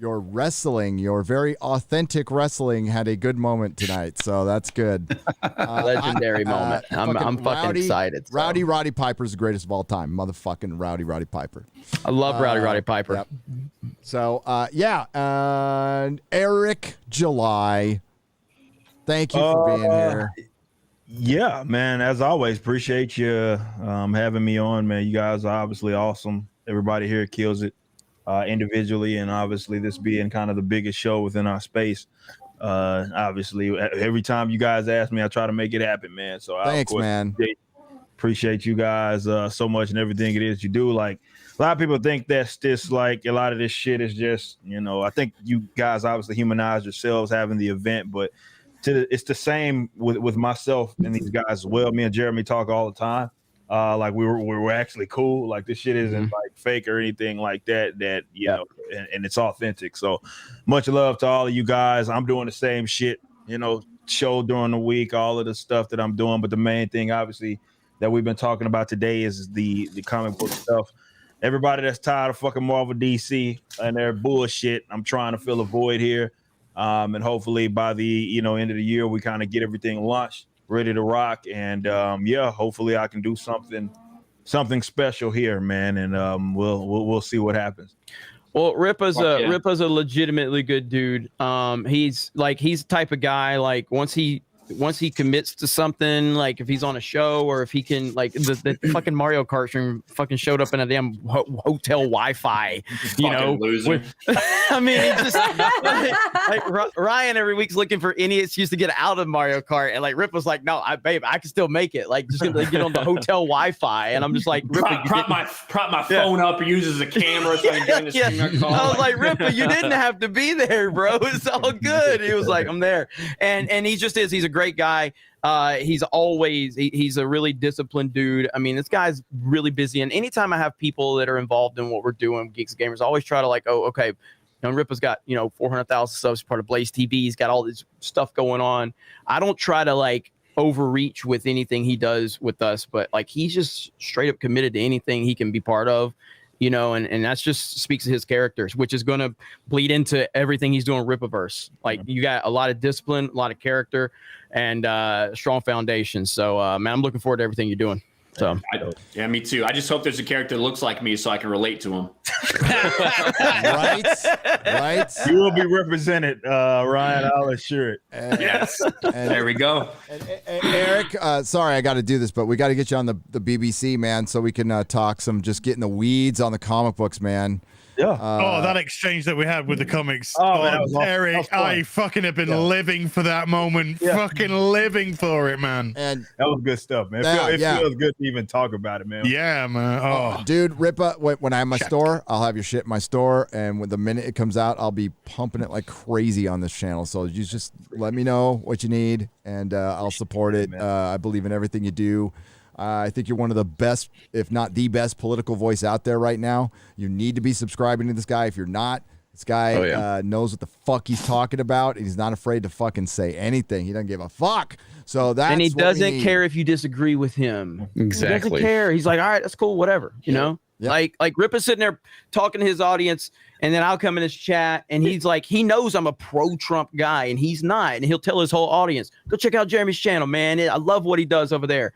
Your wrestling, your very authentic wrestling had a good moment tonight, so that's good. Legendary moment. I'm fucking excited. So. Roddy Piper's the greatest of all time. Motherfucking Roddy Piper. I love Roddy Piper. Yep. So, and Eric July, thank you for being here. Yeah, man. As always, appreciate you having me on, man. You guys are obviously awesome. Everybody here kills it. Individually, and obviously this being kind of the biggest show within our space. Obviously, every time you guys ask me, I try to make it happen, man. So thanks, man. Appreciate you guys so much and everything it is you do. Like a lot of people think that's just like a lot of this shit is just, I think you guys obviously humanize yourselves having the event, but it's the same with myself and these guys as well. Me and Jeremy talk all the time. Like we were actually cool. Like this shit isn't like fake or anything like that. And it's authentic. So much love to all of you guys. I'm doing the same shit, show during the week, all of the stuff that I'm doing. But the main thing, obviously, that we've been talking about today is the comic book stuff. Everybody that's tired of fucking Marvel, DC, and their bullshit, I'm trying to fill a void here. And hopefully by the end of the year, we kind of get everything launched, ready to rock, and hopefully I can do something special here, man, and we'll see what happens. Well, Ripa's a legitimately good dude. He's the type of guy, like once he commits to something, like if he's on a show or if he can, like the fucking Mario Kart stream fucking showed up in a damn hotel Wi-Fi, I mean, it's just like Ryan every week's looking for any excuse to get out of Mario Kart, and like Rip was like, no, I can still make it. Like just gonna get on the hotel Wi-Fi, and I'm just like, prop my phone up, use as a camera so I can join the stream. I was like, Ripper, you didn't have to be there, bro. It's all good. He was like, I'm there, and he just is. He's a great guy. He's a really disciplined dude. I mean, this guy's really busy, and anytime I have people that are involved in what we're doing, Geeks and Gamers, I always try to like, oh, okay, Ripa's got 400,000 subs, part of Blaze TV. He's got all this stuff going on. I don't try to like overreach with anything he does with us, but like he's just straight up committed to anything he can be part of. And that's just speaks to his characters, which is going to bleed into everything he's doing Ripaverse. Like you got a lot of discipline, a lot of character, and strong foundation. So, man, I'm looking forward to everything you're doing. So, yeah, me too. I just hope there's a character that looks like me so I can relate to him. Right. You will be represented, Ryan. I'll assure it. Yes. There we go. Eric, sorry, I got to do this, but we got to get you on the BBC, man, so we can talk just getting the weeds on the comic books, man. Yeah. That exchange that we had with the comics. Man, Eric, I fucking have been living for that moment. Fucking living for it, man. And that was good stuff, man. It feels good to even talk about it, man. Yeah, man. Oh, dude, Ripa, when I have my store, I'll have your shit in my store, and when the minute it comes out, I'll be pumping it like crazy on this channel. So you just let me know what you need, and I'll support it. I believe in everything you do. I think you're one of the best, if not the best, political voice out there right now. You need to be subscribing to this guy. If you're not, this guy knows what the fuck he's talking about, and he's not afraid to fucking say anything. He doesn't give a fuck. So that's and he what doesn't care if you disagree with him. Exactly. He doesn't care. He's like, all right, that's cool, whatever. You know, like Rip is sitting there talking to his audience, and then I'll come in his chat, and he's like, he knows I'm a pro-Trump guy, and he's not, and he'll tell his whole audience, go check out Jeremy's channel, man. I love what he does over there.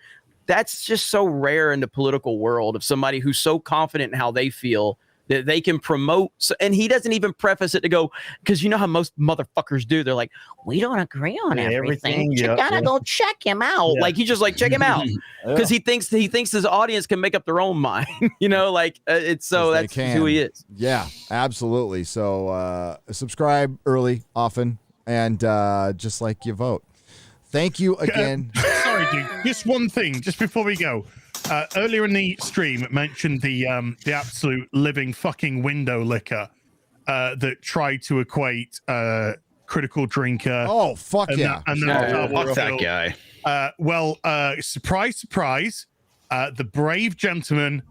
That's just so rare in the political world of somebody who's so confident in how they feel that they can promote. So, and he doesn't even preface it to go, because you know how most motherfuckers do. They're like, we don't agree on everything. You gotta go check him out. Like he's just like, check him out, because he thinks his audience can make up their own mind. It's so that's who he is. Yeah, absolutely. So subscribe early, often, and just like you vote. Thank you again. Sorry, dude. Just one thing, just before we go. Earlier in the stream, it mentioned the absolute living fucking window licker that tried to equate critical drinker. Oh, fuck yeah. Fuck that guy. Surprise, surprise. The brave gentleman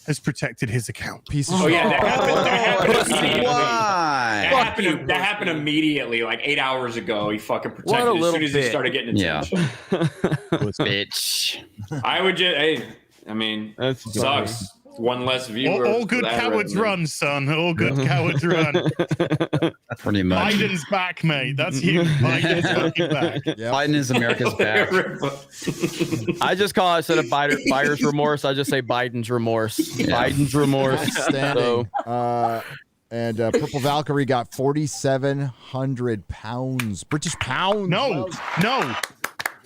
has protected his account. Piece of Oh shit. yeah, that Why? happened immediately, like 8 hours ago. He fucking What a protected as little soon as he bit. started getting attention. Bitch. I would just, That's sucks. One less viewer. All good cowards run, son. All good cowards run. Pretty much. Biden's back, mate. That's you. Biden's fucking back. Biden is America's back. I just call it, instead of buyer's remorse, I just say Biden's remorse. Biden's remorse. Outstanding. And Purple Valkyrie got 4,700 pounds. British pounds. No.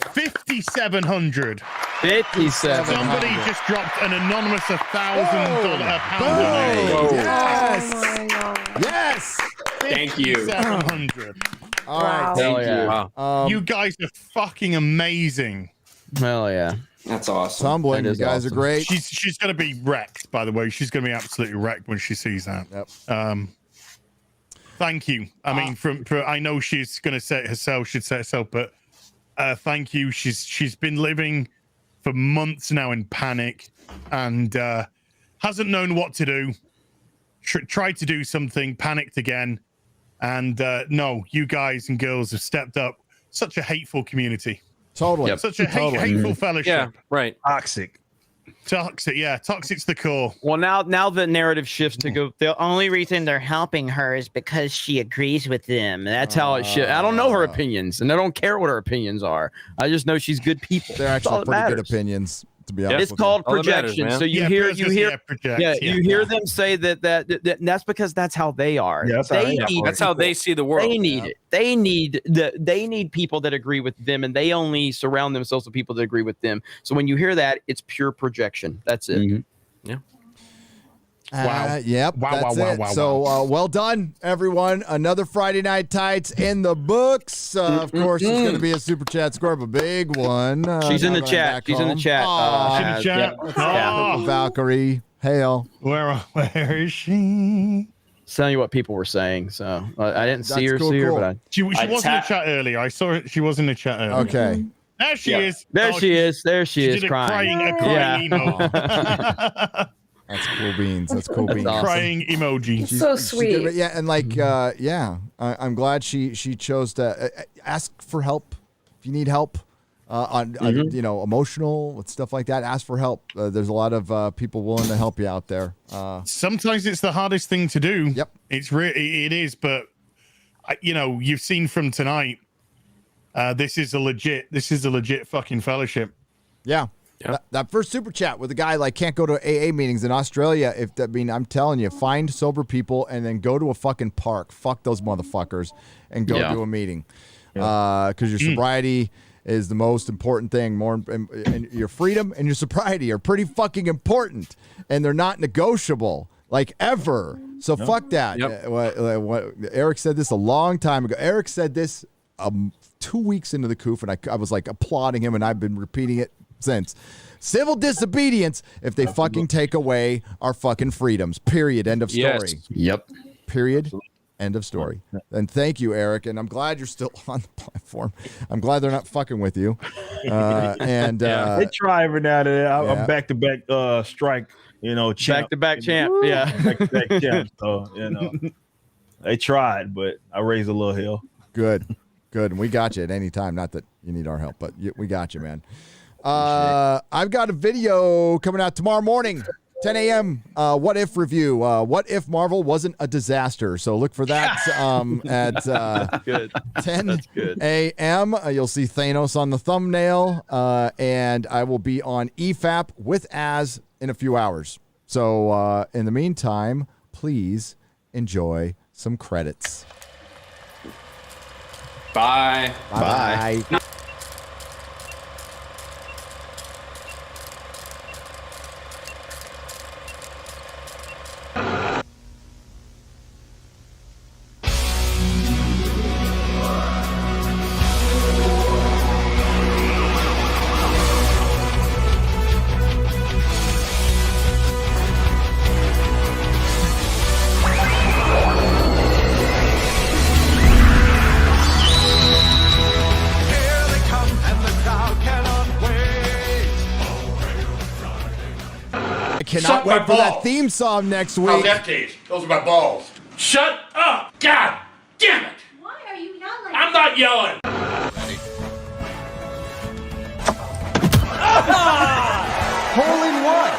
5,700. 57. Somebody just dropped an anonymous $1,000 pound. Yes. Oh my God. Yes. Thank you. 700. All right. Thank Hell yeah. you. You guys are fucking amazing. Hell yeah. That's awesome. Tumbling. That You is guys awesome. are great. She's gonna be wrecked, by the way. She's gonna be absolutely wrecked when she sees that. Yep. Thank you. I mean, I know she's gonna say it herself, should say it herself, but thank you. She's been living for months now in panic and hasn't known what to do. Tried to do something, panicked again, and no, you guys and girls have stepped up. Such a hateful community. Totally. Such a hateful fellowship. Yeah, right. Toxic. Yeah, toxic's the core. Well, now the narrative shifts to go. The only reason they're helping her is because she agrees with them. That's how it should. I don't know her opinions, and I don't care what her opinions are. I just know she's good people. They're That's all actually that pretty good matters. opinions, to be honest It's with called All that matters, projection. man. So you hear you hear them say that that's because that's how they are. Yeah, that's how they are. That's how they see the world. They need it. They need people that agree with them, and they only surround themselves with people that agree with them. So when you hear that, it's pure projection. That's it. Mm-hmm. Yeah. Wow. Yep. Wow, That's wow, it. wow, So well done, everyone. Another Friday Night Tights in the books. Of course, it's going to be a super chat score of a big one. She's in the now that I'm chat. back She's in the home. chat. Aw, She's in the chat. Purple Valkyrie. Hail. Where is she? Telling you what people were saying. So I didn't see her, cool. but She was in the chat earlier. I saw her. She was in the chat earlier. Okay. There she is. there she is. There she is did crying. a crying emo. That's cool beans. That's cool beans. awesome. Crying emoji. So She's sweet. good, yeah, and like, I'm glad she chose to ask for help if you need help on emotional with stuff like that. Ask for help. There's a lot of people willing to help you out there. Sometimes it's the hardest thing to do. Yep. It is, but you've seen from tonight. This is a legit fucking fellowship. Yeah. That first super chat with a guy like can't go to AA meetings in Australia. I'm telling you, find sober people and then go to a fucking park. Fuck those motherfuckers and go to a meeting. Because your sobriety is the most important thing. And your freedom and your sobriety are pretty fucking important, and they're not negotiable like ever. So fuck that. What Eric said this a long time ago. Eric said this 2 weeks into the coof, and I was like applauding him, and I've been repeating it since. Civil disobedience if they fucking take away our fucking freedoms. Period. End of story. Yes. Yep. Period. End of story. And thank you, Eric. And I'm glad you're still on the platform. I'm glad they're not fucking with you. They try every now and then. I'm back to back strike. Champ. Back to back champ. Yeah. Back to back champ. So they tried, but I raised a little hill. Good. And we got you at any time. Not that you need our help, but we got you, man. I've got a video coming out tomorrow morning, 10 a.m. What if review? What if Marvel wasn't a disaster? So look for that at 10 a.m. You'll see Thanos on the thumbnail, and I will be on EFAP with Az in a few hours. So in the meantime, please enjoy some credits. Bye. Bye. Cannot wait for that theme song next week. How's that taste? Those are my balls. Shut up! God damn it! Why are you yelling? I'm not yelling! Hole in one.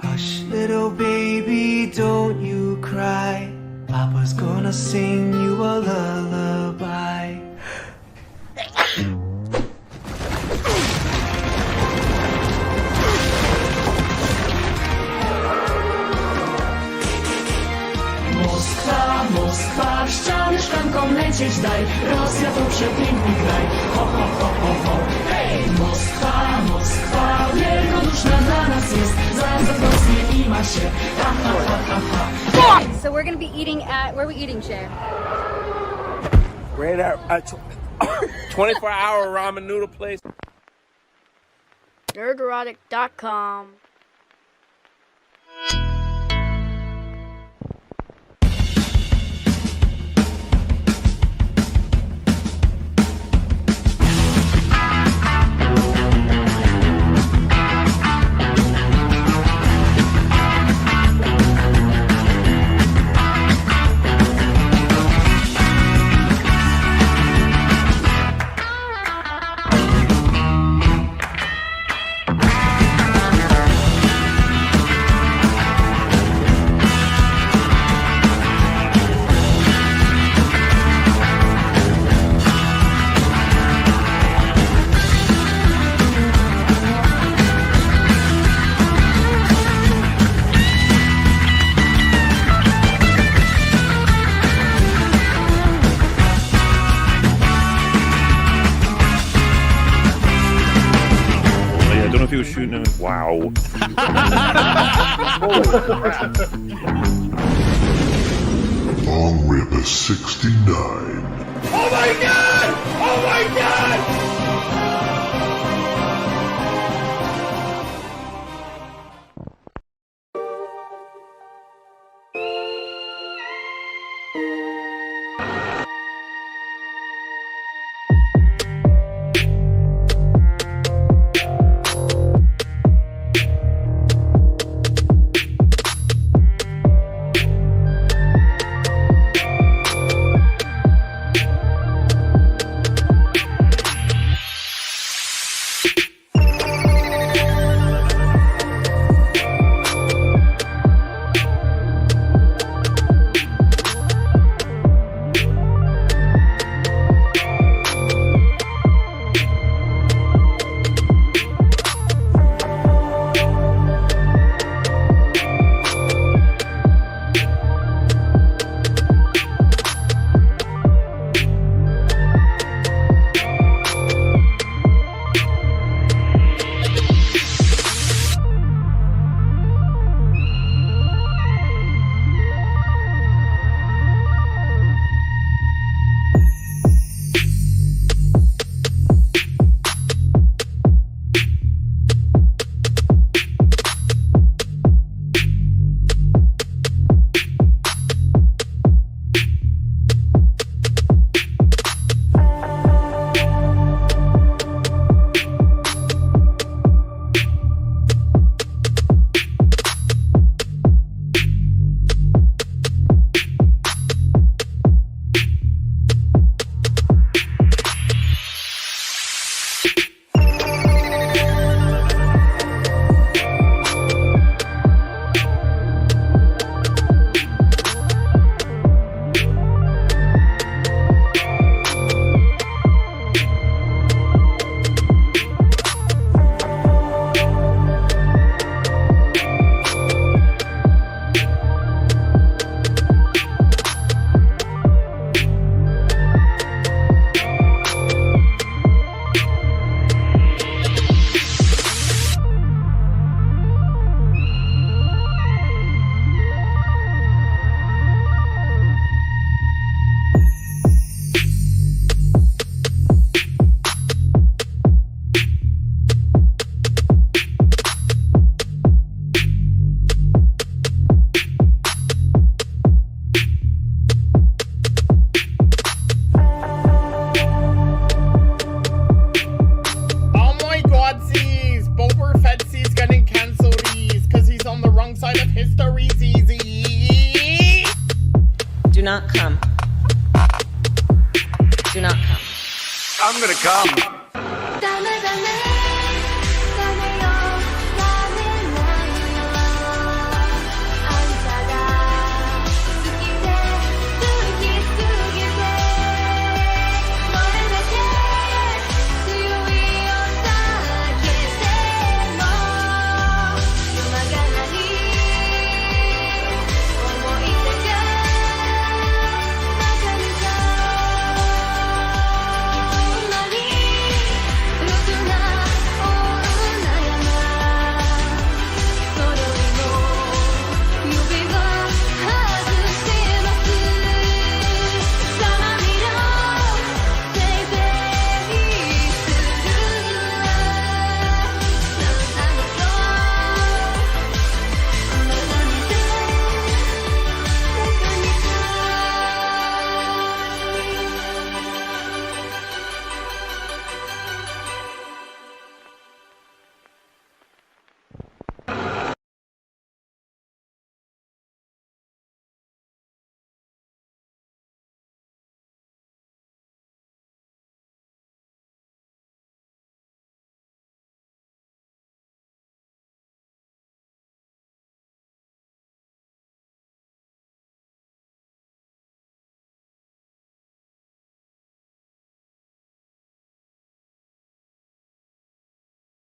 Hush, little baby, don't you cry. Papa's gonna sing you a lullaby. Moskwa, Moskwa, ściany szklanką lecieć daj. Rosja to przepiękny kraj. Ho, ho, ho, ho, ho. Hej! Moskwa, Moskwa, wielkoduszna dla nas jest. Zazdrosnie i ma się. Ha, ha, ha, ha, ha. So we're gonna be eating at, where are we eating, Shay? Right at 24-hour ramen noodle place. Nerdrotic.com. He was shooting him. Wow. Long Ripper 69. Oh my god! Oh my god! not come. Do not come. I'm gonna come.